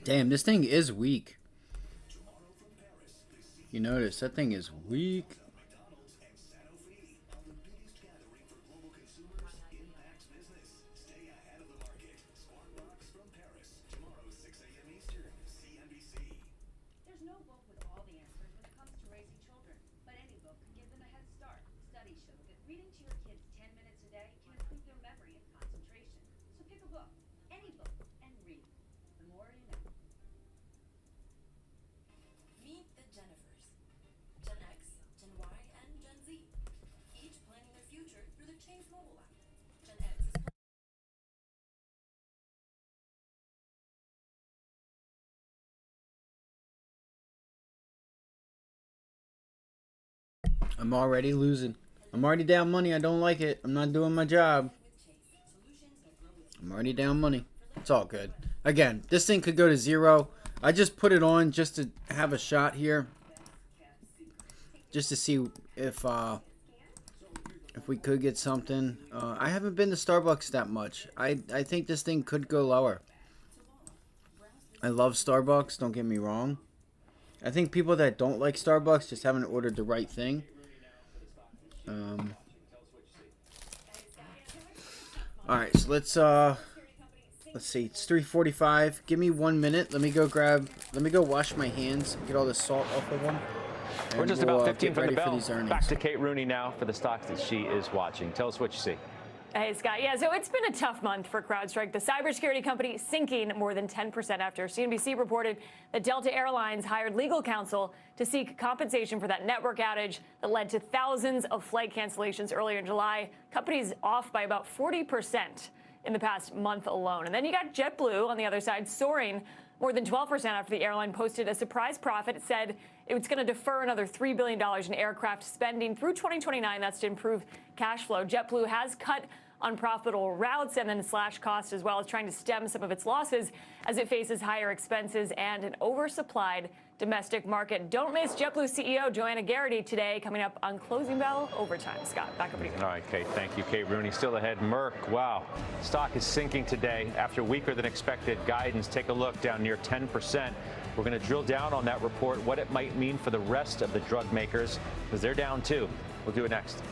Damn, this thing is weak. You notice that thing is weak. There's no book with all the answers when it comes to raising children, but any book can give them a head start. Studies show that reading I'm already losing. I'm already down money. I don't like it. I'm not doing my job. I'm already down money. It's all good. Again, this thing could go to 0. I just put it on just to have a shot here. Just to see if we could get something. I haven't been to Starbucks that much. I think this thing could go lower. I love Starbucks, don't get me wrong. I think people that don't like Starbucks just haven't ordered the right thing. Alright, so let's see, it's 3:45. Give me 1 minute. Let me go wash my hands, get all the salt off of them. We're just about 15 from the bell. Back to Kate Rooney now for the stocks that she is watching. Tell us what you see. Hey, Scott. Yeah, so it's been a tough month for CrowdStrike. The cybersecurity company sinking more than 10% after CNBC reported that Delta Airlines hired legal counsel to seek compensation for that network outage that led to thousands of flight cancellations earlier in July. Company's off by about 40% in the past month alone. And then you got JetBlue on the other side soaring more than 12% after the airline posted a surprise profit. It said it was going to defer another $3 billion in aircraft spending through 2029. That's to improve cash flow. JetBlue has cut unprofitable routes and then slashed costs, as well as trying to stem some of its losses as it faces higher expenses and an oversupplied domestic market. Don't miss JetBlue CEO Joanna Garrity today, coming up on Closing Bell Overtime. Scott, back over to you. All right, Kate, thank you. Kate Rooney still ahead. Merck, wow. Stock is sinking today after weaker than expected guidance. Take a look, down near 10%. We're going to drill down on that report, what it might mean for the rest of the drug makers, because they're down too. We'll do it next.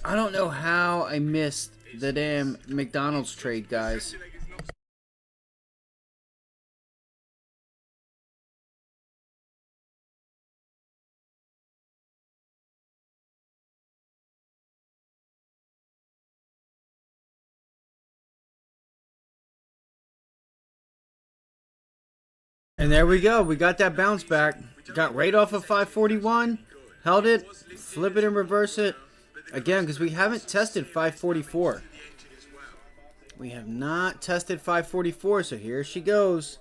I don't know how I missed the damn McDonald's trade, guys. And there we go. We got that bounce back. Got right off of 541. Held it. Flip it and reverse it. Again, because we haven't tested 544. We have not tested 544, so here she goes.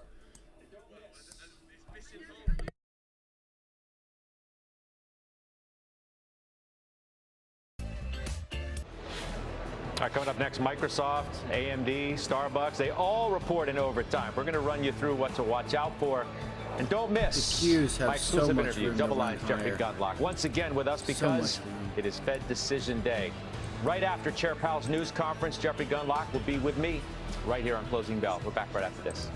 All right, coming up next, Microsoft, AMD, Starbucks, they all report in overtime. We're going to run you through what to watch out for. And don't miss the Qs have my exclusive so much interview, room Double to Lines, run Jeffrey higher. Gundlach, once again with us because it is Fed Decision Day. Right after Chair Powell's news conference, Jeffrey Gundlach will be with me right here on Closing Bell. We're back right after this.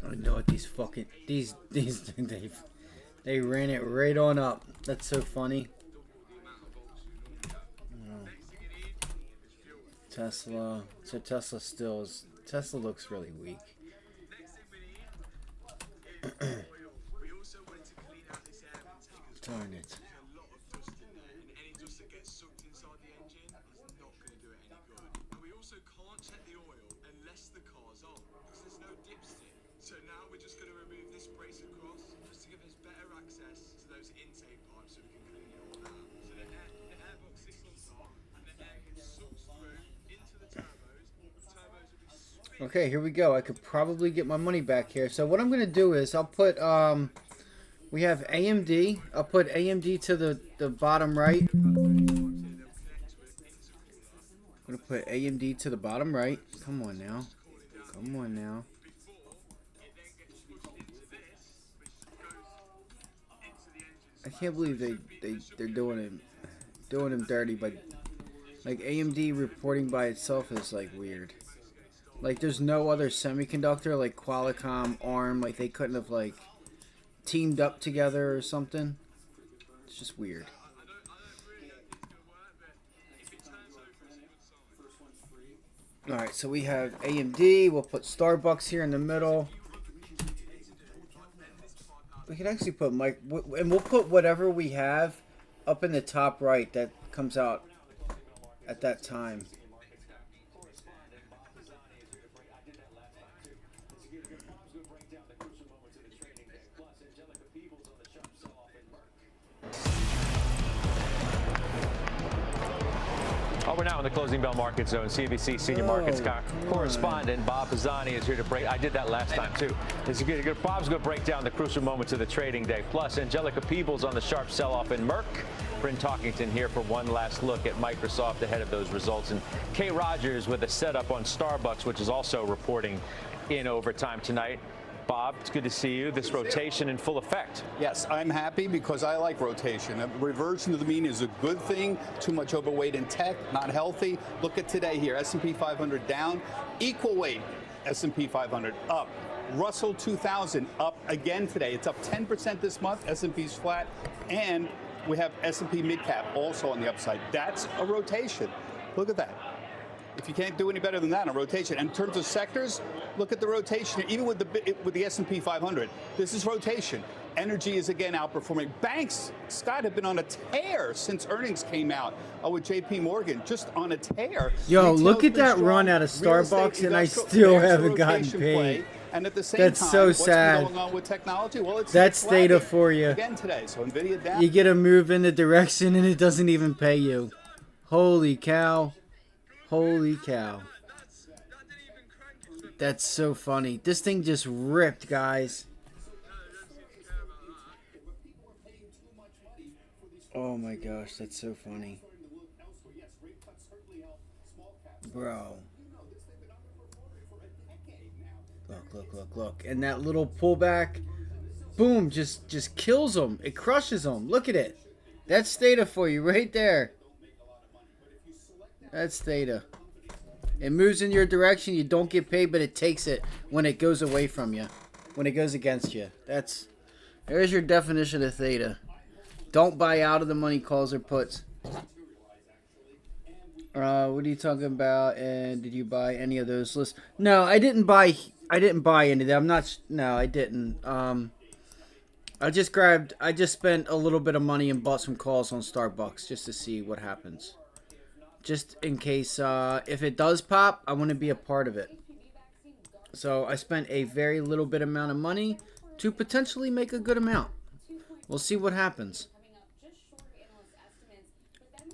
I know what these they ran it right on up. That's so funny. Tesla. So Tesla Tesla looks really weak. Darn it. So now we're just going to remove this brace across just to give us better access to those intake pipes so we can clean it all out. So the air box sits on top and the air gets sucked through into the turbos. The turbos will be spinning. Okay, here we go. I could probably get my money back here. So what I'm going to do is I'll put we have AMD. I'll put AMD to the bottom right. I'm going to put AMD to the bottom right. Come on now. Come on now. I can't believe they're doing him dirty, but like AMD reporting by itself is like weird. Like there's no other semiconductor like Qualcomm, ARM, like they couldn't have like teamed up together or something. It's just weird. All right, so we have AMD. We'll put Starbucks here in the middle. We can actually put and we'll put whatever we have up in the top right that comes out at that time. Oh, we're now in the Closing Bell Market Zone. CNBC Senior Markets correspondent Bob Pisani is here to break. I did that last time, too. Bob's going to break down the crucial moments of the trading day. Plus, Angelica Peebles on the sharp sell-off in Merck. Bryn Talkington here for one last look at Microsoft ahead of those results. And Kay Rogers with a setup on Starbucks, which is also reporting in overtime tonight. Bob, it's good to see you. This rotation in full effect. Yes, I'm happy because I like rotation. A reversion to the mean is a good thing. Too much overweight in tech, not healthy. Look at today here, S&P 500 down. Equal weight, S&P 500 up. Russell 2000 up again today. It's up 10% this month. S&P's flat. And we have S&P mid cap also on the upside. That's a rotation. Look at that. If you can't do any better than that on rotation. And in terms of sectors, look at the rotation. Even with the S&P 500, this is rotation. Energy is again outperforming. Banks, Scott, have been on a tear since earnings came out with JP Morgan, just on a tear. Yo, Retail's look at been that strong. run out of Real estate, Starbucks, and I industrial, still there's the haven't gotten rotation paid. play. And at the same That's time, so what's been sad. going on with technology? Well, it's That's flagging data for you. again today. So Nvidia down. You get a move in the direction, and it doesn't even pay you. Holy cow. Holy cow. That's so funny. This thing just ripped, guys. Oh my gosh, that's so funny. Bro. Look. And that little pullback, boom, just kills them. It crushes them. Look at it. That's data for you right there. That's data. It moves in your direction. You don't get paid, but it takes it when it goes away from you. When it goes against you. There's your definition of theta. Don't buy out of the money calls or puts. What are you talking about? And did you buy any of those lists? No, I didn't buy any of them. No, I didn't. I just spent a little bit of money and bought some calls on Starbucks just to see what happens. Just in case, if it does pop, I want to be a part of it. So I spent a very little bit amount of money to potentially make a good amount. We'll see what happens.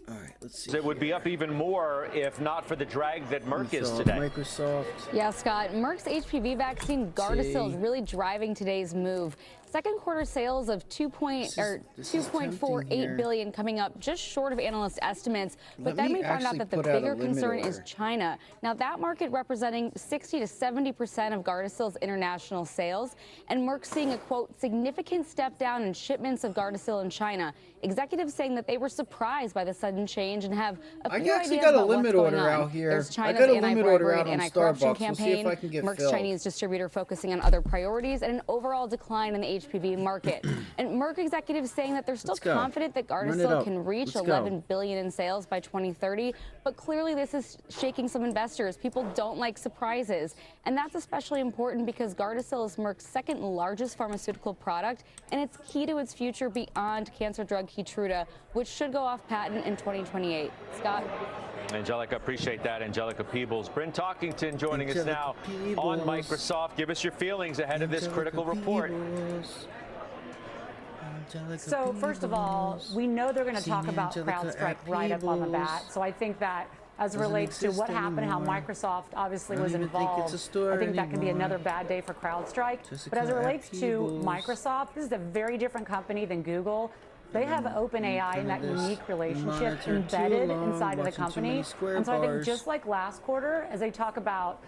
All right, let's see. It would be up even more if not for the drag that Merck is today. Microsoft. Yeah, Scott. Merck's HPV vaccine Gardasil is really driving today's move. Second quarter sales of 2.48 billion coming up just short of analyst estimates. But then we found out that the bigger concern is China. Now that market representing 60 to 70% of Gardasil's international sales, and Merck seeing a quote significant step down in shipments of Gardasil in China. Executives saying that they were surprised by the sudden change and have a few ideas about what's going on. There's China's anti-bribery and anti-corruption campaign. Merck's Chinese distributor focusing on other priorities and an overall decline in the HPV market. And Merck executives saying that they're still confident that Gardasil can reach $11 billion in sales by 2030, but clearly this is shaking some investors. People don't like surprises, and that's especially important because Gardasil is Merck's second largest pharmaceutical product, and it's key to its future beyond cancer drug Keytruda, which should go off patent in 2028. Scott? Angelica, appreciate that. Angelica Peebles. Bryn Talkington joining us now on Microsoft. Give us your feelings ahead of this critical report. So first of all, we know they're going to talk about CrowdStrike right up on the bat. So I think that as it relates to what happened, how Microsoft obviously was involved, I think that can be another bad day for CrowdStrike. But as it relates to Microsoft, this is a very different company than Google. They have OpenAI and that unique relationship embedded inside of the company. And so I think just like last quarter, as they talk about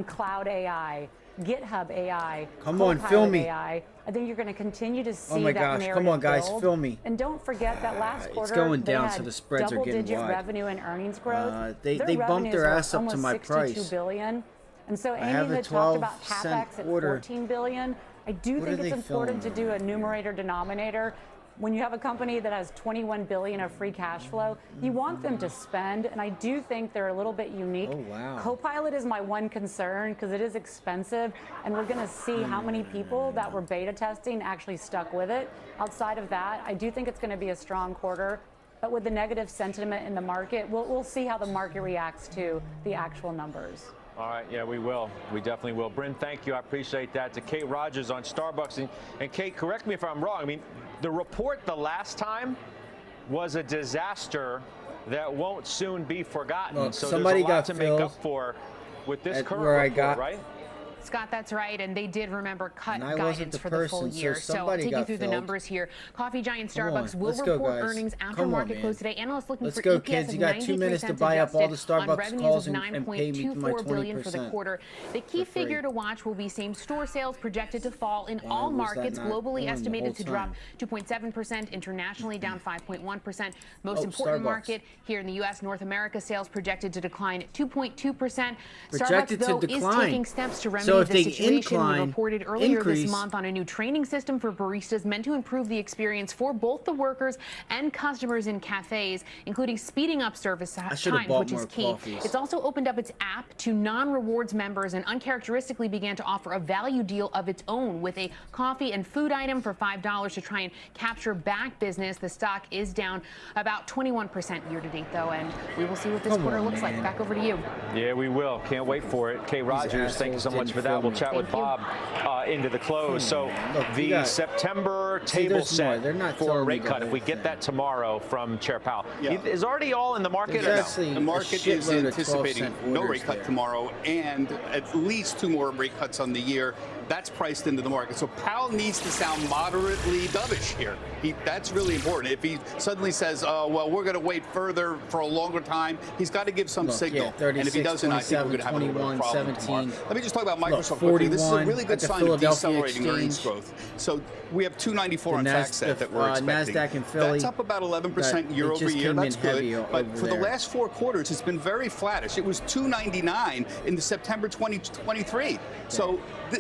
cloud AI, GitHub AI, come on, film me. AI, I think you're going to continue to see oh my that gosh, narrative come on, guys, build. film me. And don't forget that last quarter, it's going down, they had so the spreads are getting double-digit wide. revenue and earnings growth. They bumped their ass up to my $62 price. billion. And so I Amy have a had talked about 12-cent CapEx at order. $14 billion. I do think it's important to do a numerator denominator. When you have a company that has $21 billion of free cash flow, you want them to spend, and I do think they're a little bit unique. Oh, wow. Copilot is my one concern because it is expensive, and we're going to see how many people that were beta testing actually stuck with it. Outside of that, I do think it's going to be a strong quarter, but with the negative sentiment in the market, we'll see how the market reacts to the actual numbers. All right, yeah, we will. We definitely will. Bryn, thank you. I appreciate that. To Kate Rogers on Starbucks. And Kate, correct me if I'm wrong. I mean, the report the last time was a disaster that won't soon be forgotten. Look, so somebody there's a lot got to make up for with this current report, right? Scott, that's right, and they did remember cut and guidance for the full year. So I'll take you through the numbers here. Coffee giant Starbucks will report earnings after market close today. Analysts looking for EPS kids. of You got 2 minutes to buy up all the Starbucks calls and pay me my 20%. Billion for the quarter. The key figure to watch will be same-store sales projected to fall in all markets, globally estimated to drop 2.7%, internationally down 5.1%. Most important market here in the U.S., North America, sales projected to decline 2.2%. Starbucks, though, is taking steps to remedy So if the they situation we reported earlier increase, this month on a new training system for baristas meant to improve the experience for both the workers and customers in cafes, including speeding up service times, which is key. Coffees. It's also opened up its app to non-rewards members and uncharacteristically began to offer a value deal of its own with a coffee and food item for $5 to try and capture back business. The stock is down about 21% year to date, though, and we will see what this quarter looks like. Back over to you. Yeah, we will. Can't wait for it. Kay Rogers, thank you so much for that. We'll chat with Bob into the close. So the September table set for a rate cut, if we get that tomorrow from Chair Powell, is already all in the market? The market is anticipating no rate cut tomorrow and at least 2 more rate cuts on the year. That's priced into the market. So Powell needs to sound moderately dovish here. That's really important. If he suddenly says, well, we're going to wait further for a longer time, he's got to give some signal. 36, and if he doesn't, I think we're going to have a little bit of a problem 17. tomorrow. Let me just talk about Microsoft quickly. This is a really good sign of decelerating earnings growth. So we have 294 on FactSet that we're expecting. NASDAQ and Philly, that's up about 11% year over year. That's good. But for the last 4 quarters, it's been very flattish. It was 299 in the September 2023. So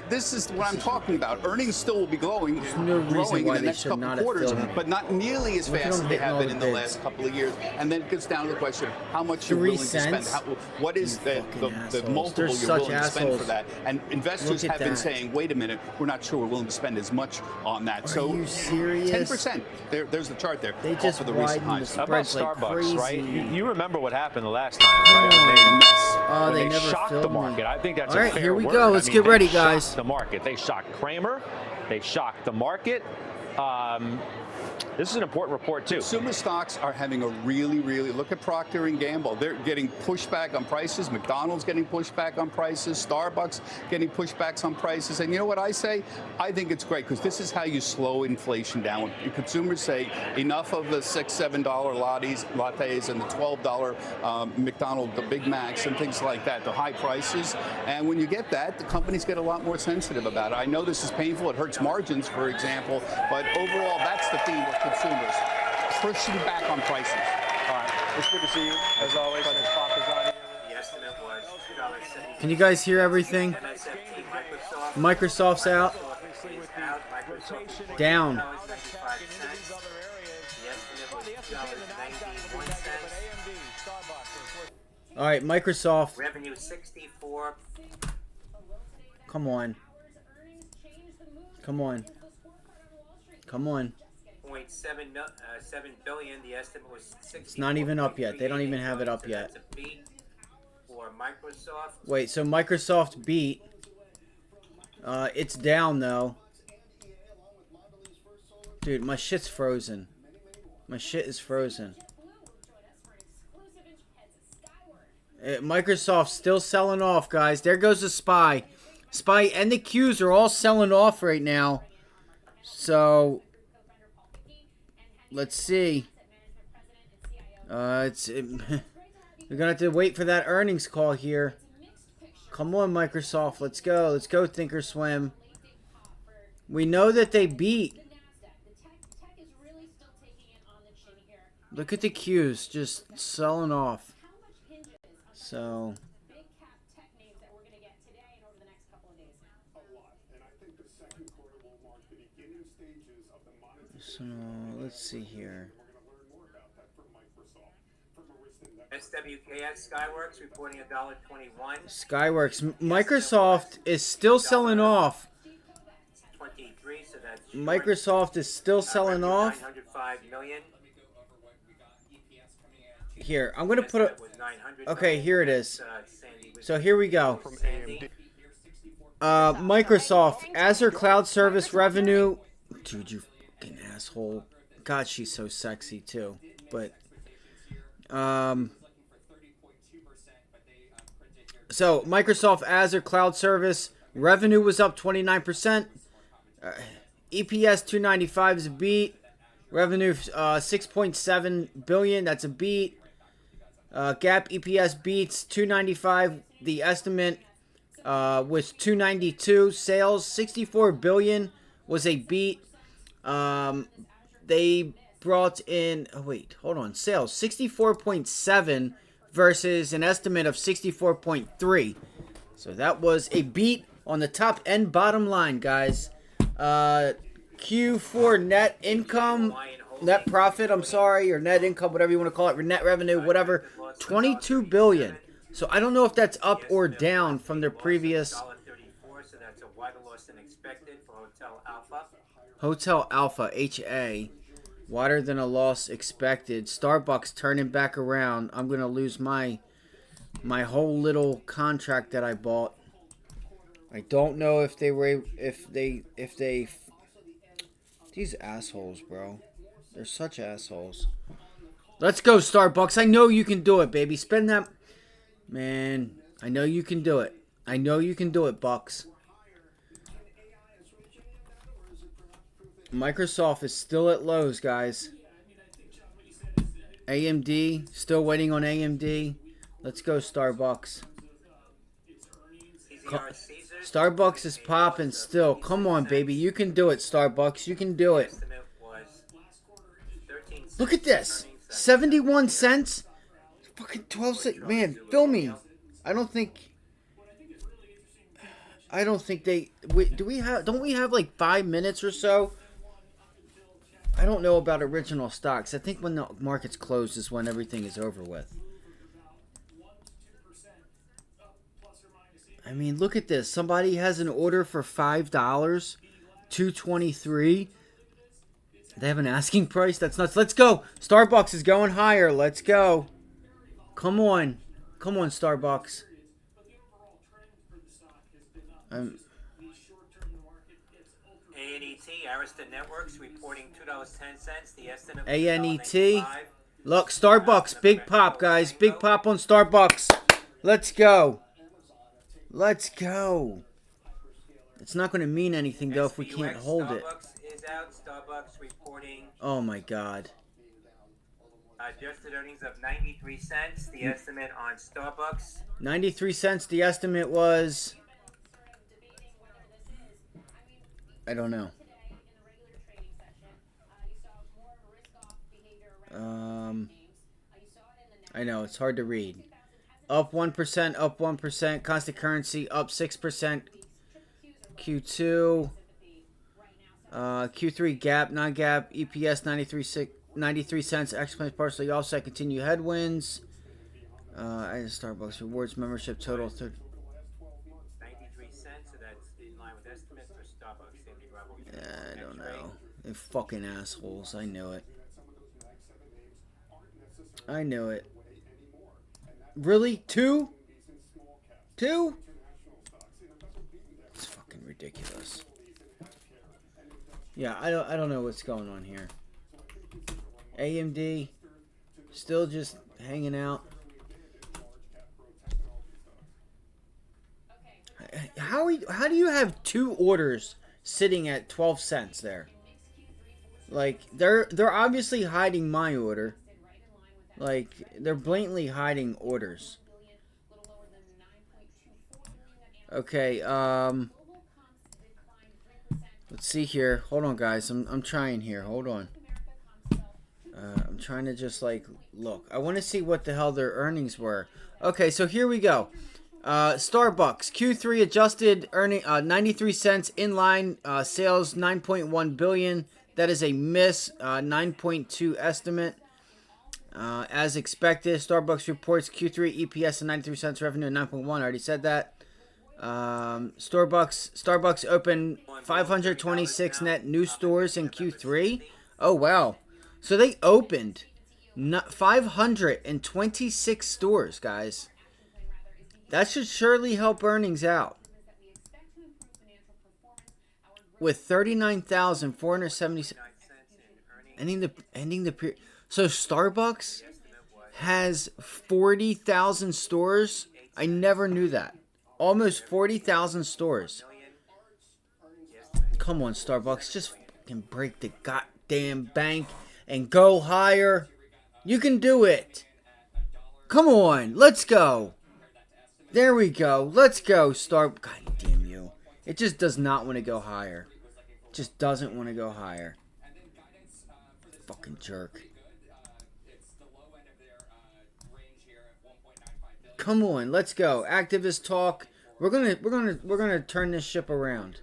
this is what I'm talking about. Earnings still will be growing in the next couple of quarters, but not nearly as fast as they have been in the last couple of years. And then it gets down to the question, how much you're willing to spend. What is the multiple you're willing to spend for that? And investors have been saying, wait a minute, we're not sure we're willing to spend as much on that. So 10%. There's the chart there. They just widened the spreads like Starbucks, crazy. right? You remember what happened the last time, right? They They never shocked the filled me. market. I think that's All a right, fair here we word. go. Let's get ready, they guys. shocked the market. They shocked Kramer. They shocked the market. This is an important report, too. Consumer stocks are having a really, look at Procter & Gamble. They're getting pushback on prices. McDonald's getting pushback on prices. Starbucks getting pushbacks on prices. And you know what I say? I think it's great because this is how you slow inflation down. When consumers say enough of the $6, $7 lattes and the $12 McDonald's, the Big Macs and things like that, the high prices. And when you get that, the companies get a lot more sensitive about it. I know this is painful. It hurts margins, for example. But overall, that's the theme with consumers, pushing back on prices. All right. It's good to see you, as always. Pop is on here. The estimate was $2.70. Can you guys hear everything? Microsoft's out. Down. All right, Microsoft. Revenue 64. Come on. Come on. Come on. 7 billion. The estimate was 60. It's not even up yet. They don't even have it up yet. That's a beat for Microsoft. Wait, so Microsoft beat. It's down though. Dude, my shit's frozen. My shit is frozen. Microsoft's still selling off, guys. There goes the SPY. SPY and the Qs are all selling off right now. So let's see. We're gonna have to wait for that earnings call here. Come on, Microsoft. Let's go. Let's go, Thinkorswim. We know that they beat. Look at the Qs just selling off. So. So let's see here. SWKS Skyworks reporting $1.21. Skyworks. Microsoft is still selling off. 23, so that's Microsoft is still selling off. 905 million. Here, I'm going to put a... Okay, here it is. So here we go. Microsoft, Azure Cloud Service revenue... Dude, you fucking asshole. God, she's so sexy too. But... So, Microsoft Azure Cloud Service revenue was up 29%. EPS 295 is a beat. Revenue 6.7 billion, that's a beat. GAAP EPS beats 295. The estimate was 292. Sales 64 billion was a beat. They brought in, oh wait, hold on, sales 64.7 versus an estimate of 64.3. So that was a beat on the top and bottom line, guys. Q4 net income, net profit, I'm sorry, or net income, whatever you want to call it, or net revenue, whatever, $22 billion. So I don't know if that's up or down from their previous. $1.34, so that's a wider loss than expected for Hotel Alpha. Hotel Alpha, HA, wider than a loss expected. Starbucks turning back around. I'm gonna lose my whole little contract that I bought. I don't know if they were these assholes, bro. They're such assholes. Let's go, Starbucks. I know you can do it, baby. Spend that, man. I know you can do it. I know you can do it, Bucks. Microsoft is still at lows, guys. AMD, still waiting on AMD. Let's go, Starbucks. Starbucks is popping still. Come on, baby. You can do it, Starbucks. You can do it. Look at this. 71 cents? Fucking 12 cents. Man, fill me. I don't think they... Don't we have like 5 minutes or so? I don't know about original stocks. I think when the market's closed is when everything is over with. I mean, look at this. Somebody has an order for $5, $2.23. They have an asking price? That's nuts. Let's go. Starbucks is going higher. Let's go. Come on. Come on, Starbucks. ANET, Arista Networks, reporting $2.10. The estimate was ANET. Look, Starbucks. Big pop, guys. Big pop on Starbucks. Let's go. Let's go. It's not going to mean anything, though, if we can't hold it. Is out. Starbucks reporting. Oh, my God. Adjusted earnings of 93 cents. The estimate on Starbucks. 93 cents. The estimate was... I don't know. I know, it's hard to read. Up 1%, up 1%. Constant currency, up 6%. Q2. Q3 GAAP, non-GAAP, EPS 93 cents. Explains partially offset. Continue headwinds. I just Starbucks rewards membership total 30. 93 cents, so that's in line with estimates for Starbucks. I don't know. They're fucking assholes. I knew it. I knew it. Really? Two? It's fucking ridiculous. Yeah, I don't know what's going on here. AMD still just hanging out. How do you have two orders sitting at 12 cents there? Like they're obviously hiding my order. Like they're blatantly hiding orders. Okay, let's see here. Hold on, guys. I'm trying here. Hold on. I'm trying to just like look. I want to see what the hell their earnings were. Okay, so here we go. Starbucks Q3 adjusted earning 93 cents in line. Sales 9.1 billion. That is a miss. 9.2 estimate. As expected, Starbucks reports Q3 EPS of 93 cents, revenue of 9.1. I already said that. Starbucks opened 526 net new stores in Q3. Oh, wow. So they opened 526 stores, guys. That should surely help earnings out. With 39,470 ending the period. So Starbucks has 40,000 stores. I never knew that. Almost 40,000 stores. Come on, Starbucks. Just fucking break the goddamn bank and go higher. You can do it. Come on. Let's go. There we go. Let's go, God damn you. It just does not want to go higher. It just doesn't want to go higher. Fucking jerk. Come on, let's go. Activist talk. We're gonna turn this ship around.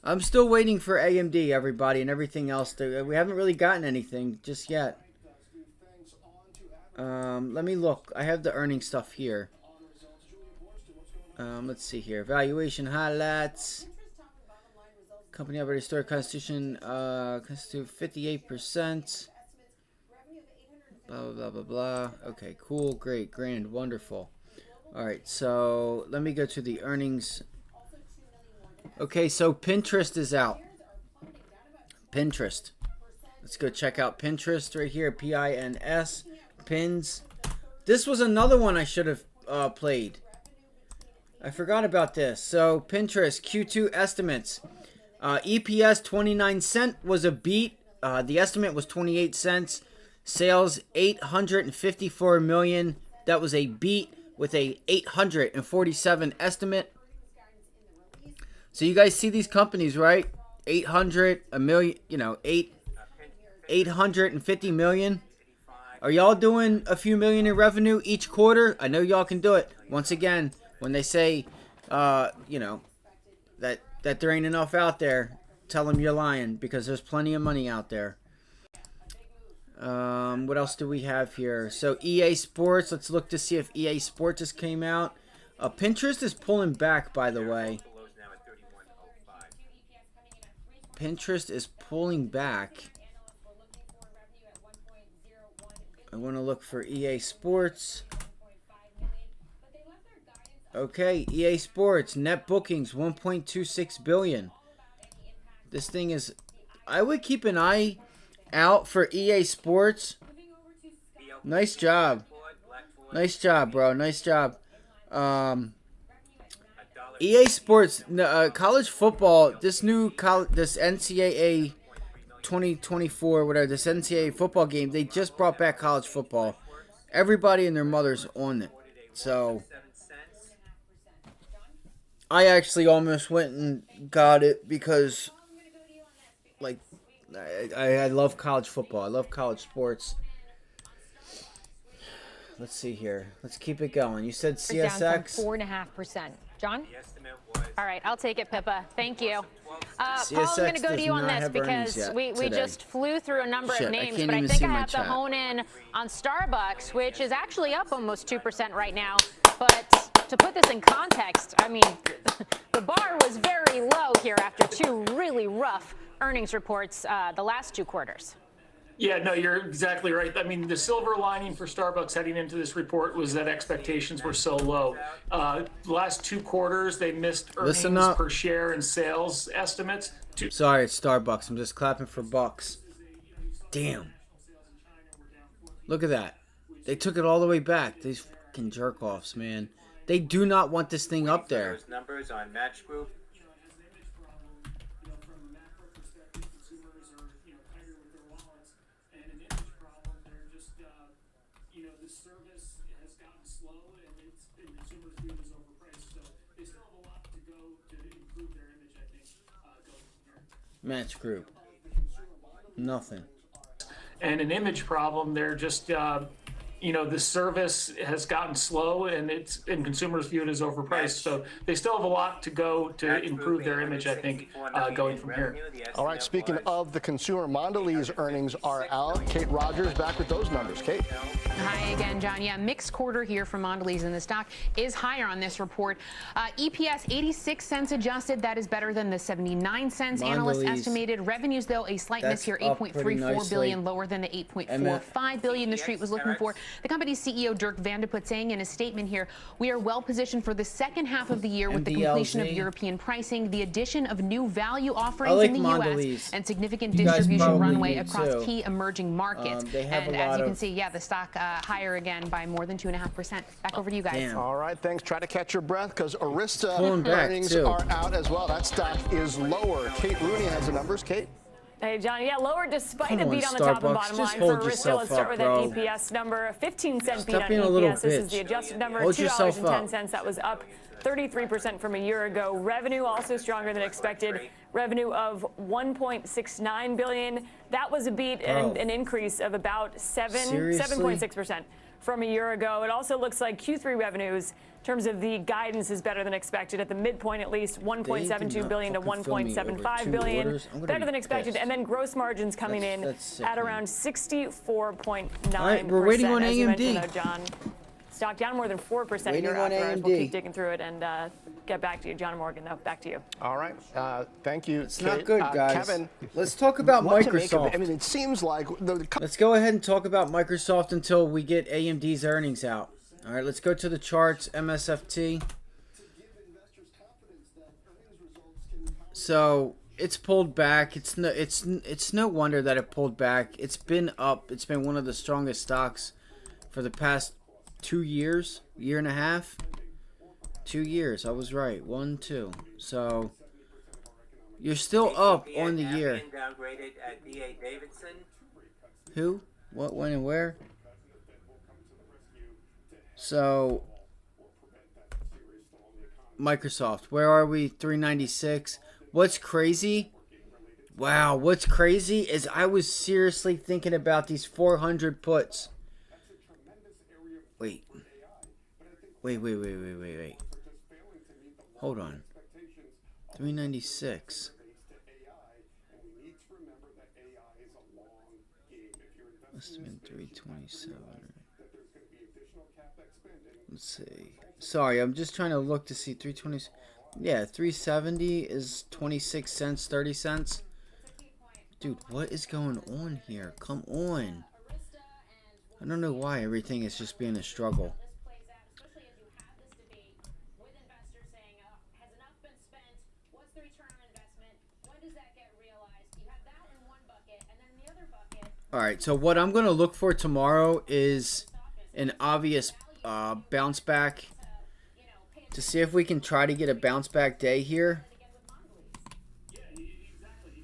I'm still waiting for AMD, everybody, and everything else. We haven't really gotten anything just yet. Let me look. I have the earnings stuff here. Let's see here. Valuation highlights. Company operating store constitution constitute 58%. Blah blah blah blah blah. Okay, cool, great, grand, wonderful. All right, so let me go to the earnings. Okay, so Pinterest is out. Pinterest. Let's go check out Pinterest right here. PINS. Pins. This was another one I should have played. I forgot about this. So Pinterest Q2 estimates. EPS 29 cents was a beat. The estimate was 28 cents. Sales 854 million. That was a beat with a 847 estimate. So you guys see these companies, right? 800, a million, 850 million. Are y'all doing a few million in revenue each quarter? I know y'all can do it. Once again, when they say, that there ain't enough out there, tell them you're lying, because there's plenty of money out there. What else do we have here? So EA Sports, let's look to see if EA Sports just came out. Pinterest is pulling back, by the way. Pinterest is pulling back. I want to look for EA Sports. Okay, EA Sports, net bookings 1.26 billion. This thing is, I would keep an eye out for EA Sports. Nice job. Nice job, bro. Nice job. EA Sports, college football, this NCAA 2024, whatever, this NCAA football game, they just brought back college football. Everybody and their mother's on it. So I actually almost went and got it because, like, I love college football. I love college sports. Let's see here. Let's keep it going. You said CSX? Down from 4.5%. John? All right, I'll take it, Pippa. Thank you. Paul, I'm going to go to you on this because we just flew through a number of names, but I think I have to hone in on Starbucks, which is actually up almost 2% right now. But to put this in context, I mean, the bar was very low here after two really rough earnings reports the last two quarters. Yeah, no, you're exactly right. I mean, the silver lining for Starbucks heading into this report was that expectations were so low. The last two quarters, they missed earnings per share and sales estimates. Sorry, it's Starbucks. I'm just clapping for bucks. Damn. Look at that. They took it all the way back. These fucking jerk-offs, man. They do not want this thing up there. Numbers on Match Group. Match Group. Nothing. And an image problem, they're just, the service has gotten slow and consumers view it as overpriced. So they still have a lot to go to improve their image, I think, going from here. All right, speaking of the consumer, Mondelez earnings are out. Kate Rogers back with those numbers. Kate? Hi again, John. Yeah, mixed quarter here for Mondelez, and the stock is higher on this report. EPS 86 cents adjusted. That is better than the 79 cents analysts estimated. Revenues, though, a slight miss here, 8.34 billion, lower than the 8.45 billion the street was looking for. The company's CEO, Dirk Van de Put, saying in a statement here, we are well positioned for the second half of the year with the completion of European pricing, the addition of new value offerings in the U.S., and significant distribution runway across key emerging markets. And as you can see, yeah, the stock higher again by more than 2.5%. Back over to you guys. Damn. All right, thanks. Try to catch your breath because Arista earnings are out as well. That stock is lower. Kate Rooney has the numbers. Kate? Hey, John. Yeah, lower despite a beat on the top and bottom line for Arista. Let's start with that EPS number. A 15-cent beat on EPS. This is the adjusted number, $2.10. That was up 33% from a year ago. Revenue also stronger than expected. Revenue of $1.69 billion. That was a beat and an increase of about 7.6%. from a year ago. It also looks like Q3 revenues, in terms of the guidance, is better than expected. At the midpoint, at least $1.72 billion to $1.75 billion, better than expected. And then gross margins coming in at around 64.9%. All right, we're waiting on as AMD. you mentioned, though, John. Stock down more than 4% here after. We'll keep digging through it and get back to you. John Morgan, though, back to you. All right. Thank you. It's not good, guys. Kevin, let's talk about Microsoft. I mean, it seems like let's go ahead and talk about Microsoft until we get AMD's earnings out. All right, let's go to the charts. MSFT. So it's pulled back. It's no wonder that it pulled back. It's been up. It's been one of the strongest stocks for the past 2 years, year and a half. 2 years. I was right. 1, 2. So you're still up on the year. Downgraded at D.A. Davidson. Who? What? When? And where? So Microsoft. Where are we? 396. What's crazy? Wow. What's crazy is I was seriously thinking about these 400 puts. Wait. Hold on. 396. Must have been 327. Let's see. Sorry, I'm just trying to look to see 320. Yeah, 370 is 26 cents, 30 cents. Dude, what is going on here? Come on. I don't know why everything is just being a struggle. Alright, so what I'm going to look for tomorrow is an obvious bounce back to see if we can try to get a bounce back day here.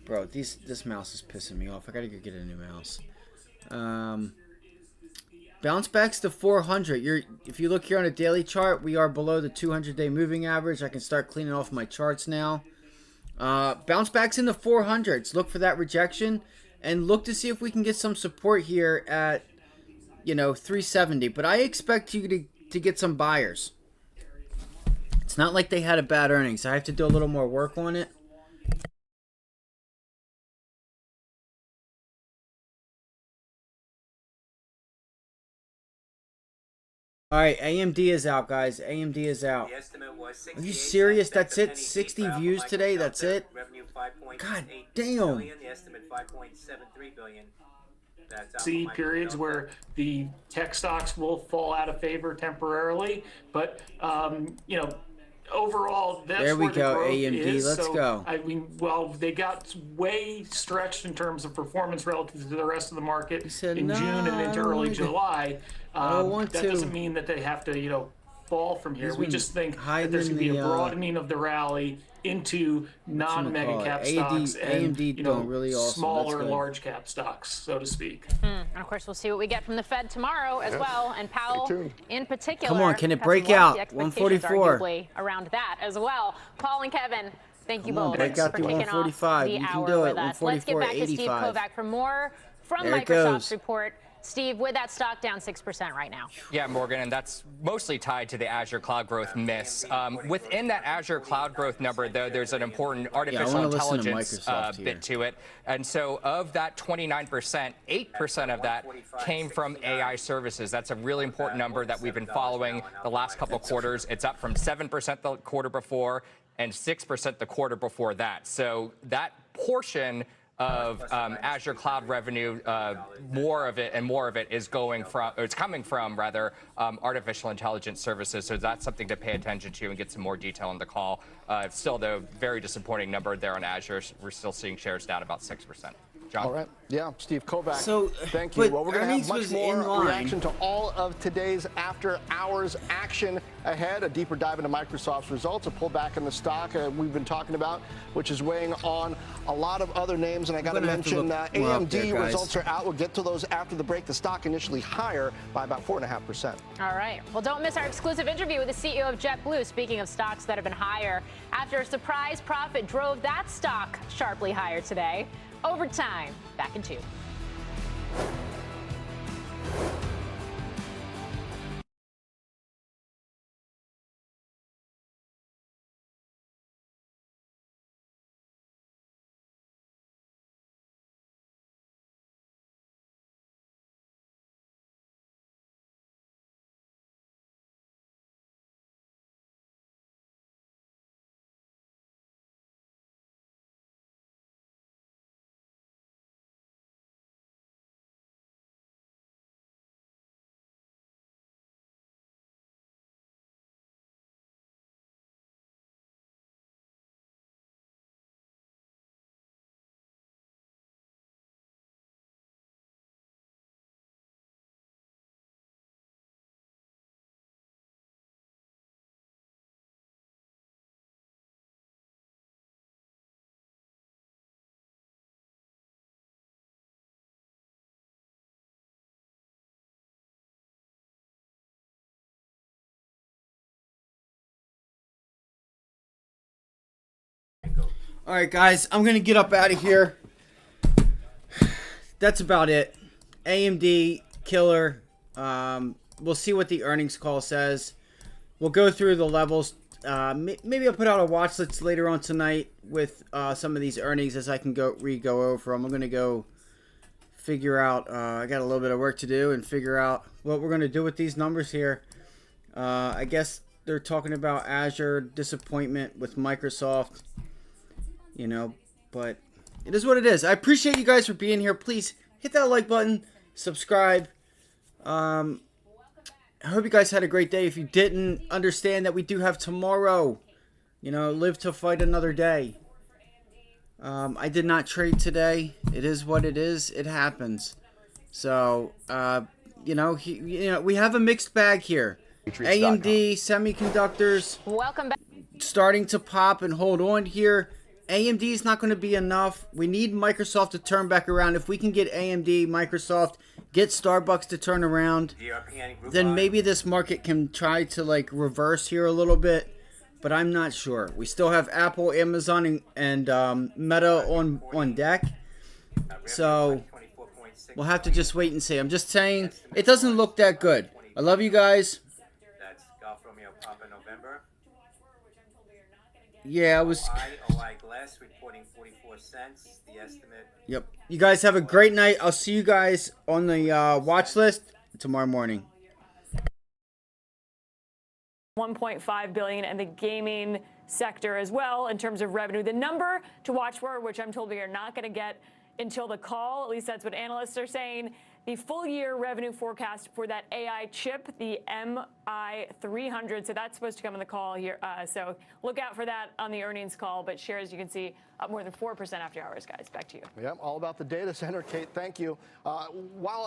Bro, this mouse is pissing me off. I gotta go get a new mouse. Bounce backs to 400. If you look here on a daily chart, we are below the 200-day moving average. I can start cleaning off my charts now. Bounce backs in the 400s. Look for that rejection and look to see if we can get some support here at 370. But I expect you to get some buyers. It's not like they had a bad earnings. I have to do a little more work on it. All right, AMD is out, guys. AMD is out. The estimate was Are you serious? That's it? 60 views today? That's it? God damn. The estimate $5.73 billion. See periods where the tech stocks will fall out of favor temporarily, but overall, that's there we where go. the growth AMD, is. let's go. I mean, well, they got way stretched in terms of performance relative to the rest of the market in no, June and into early July. That to. doesn't mean that they have to, fall from here. He's We just think that there's going to be a broadening of the rally into non-mega cap stocks and doing really awesome. smaller large cap stocks, so to speak. And of course, we'll see what we get from the Fed tomorrow as well, and Powell in particular. Come on, can it has break some out? lofty 144 arguably around that as well. Paul and Kevin, thank you both break out for to kicking 145. off the You can hour do it. with us. Let's get back to Steve 144.85. Kovac for more from There it Microsoft's goes. report. Steve, with that stock down 6% right now. Yeah, Morgan, and that's mostly tied to the Azure cloud growth miss. Within that Azure cloud growth number, though, there's an important artificial intelligence bit to it. And so of that 29%, 8% of that came from AI services. That's a really important number that we've been following the last couple of quarters. It's up from 7% the quarter before and 6% the quarter before that. So that portion of Azure cloud revenue, more of it is coming from artificial intelligence services. So that's something to pay attention to and get some more detail on the call. Still, though, very disappointing number there on Azure. We're still seeing shares down about 6%. John? All right. Yeah, Steve Kovac. So, thank you. Well, we're going to have earnings much more was in line. reaction to all of today's after-hours action ahead. A deeper dive into Microsoft's results, a pullback in the stock we've been talking about, which is weighing on a lot of other names. And I got to mention AMD results are out. We'll get to those after the break. The stock initially higher by about 4.5%. All right. Well, don't miss our exclusive interview with the CEO of JetBlue. Speaking of stocks that have been higher, after a surprise profit drove that stock sharply higher today. Overtime. Back in 2. All right, guys, I'm going to get up out of here. That's about it. AMD, killer. We'll see what the earnings call says. We'll go through the levels. Maybe I'll put out a watch list later on tonight with some of these earnings as I can go over them. I'm going to go figure out. I got a little bit of work to do and figure out what we're going to do with these numbers here. I guess they're talking about Azure disappointment with Microsoft. You know, but it is what it is. I appreciate you guys for being here. Please hit that like button, subscribe. I hope you guys had a great day. If you didn't, understand that we do have tomorrow. You know, live to fight another day. I did not trade today. It is what it is. It happens. So, you know, we have a mixed bag here. AMD semiconductors. Welcome back. Starting to pop and hold on here. AMD is not going to be enough. We need Microsoft to turn back around. If we can get AMD, Microsoft, get Starbucks to turn around, then maybe this market can try to like reverse here a little bit. But I'm not sure. We still have Apple, Amazon, and Meta on deck. So we'll have to just wait and see. I'm just saying it doesn't look that good. I love you guys. Yeah, I was. Reporting 44 cents. The estimate. Yep. You guys have a great night. I'll see you guys on the watch list tomorrow morning. 1.5 billion and the gaming sector as well in terms of revenue. The number to watch for, which I'm told we are not going to get until the call, at least that's what analysts are saying. The full year revenue forecast for that AI chip, the MI300. So that's supposed to come in the call here. So look out for that on the earnings call. But shares, you can see, up more than 4% after hours, guys. Back to you. Yep, all about the data center, Kate. Thank you. While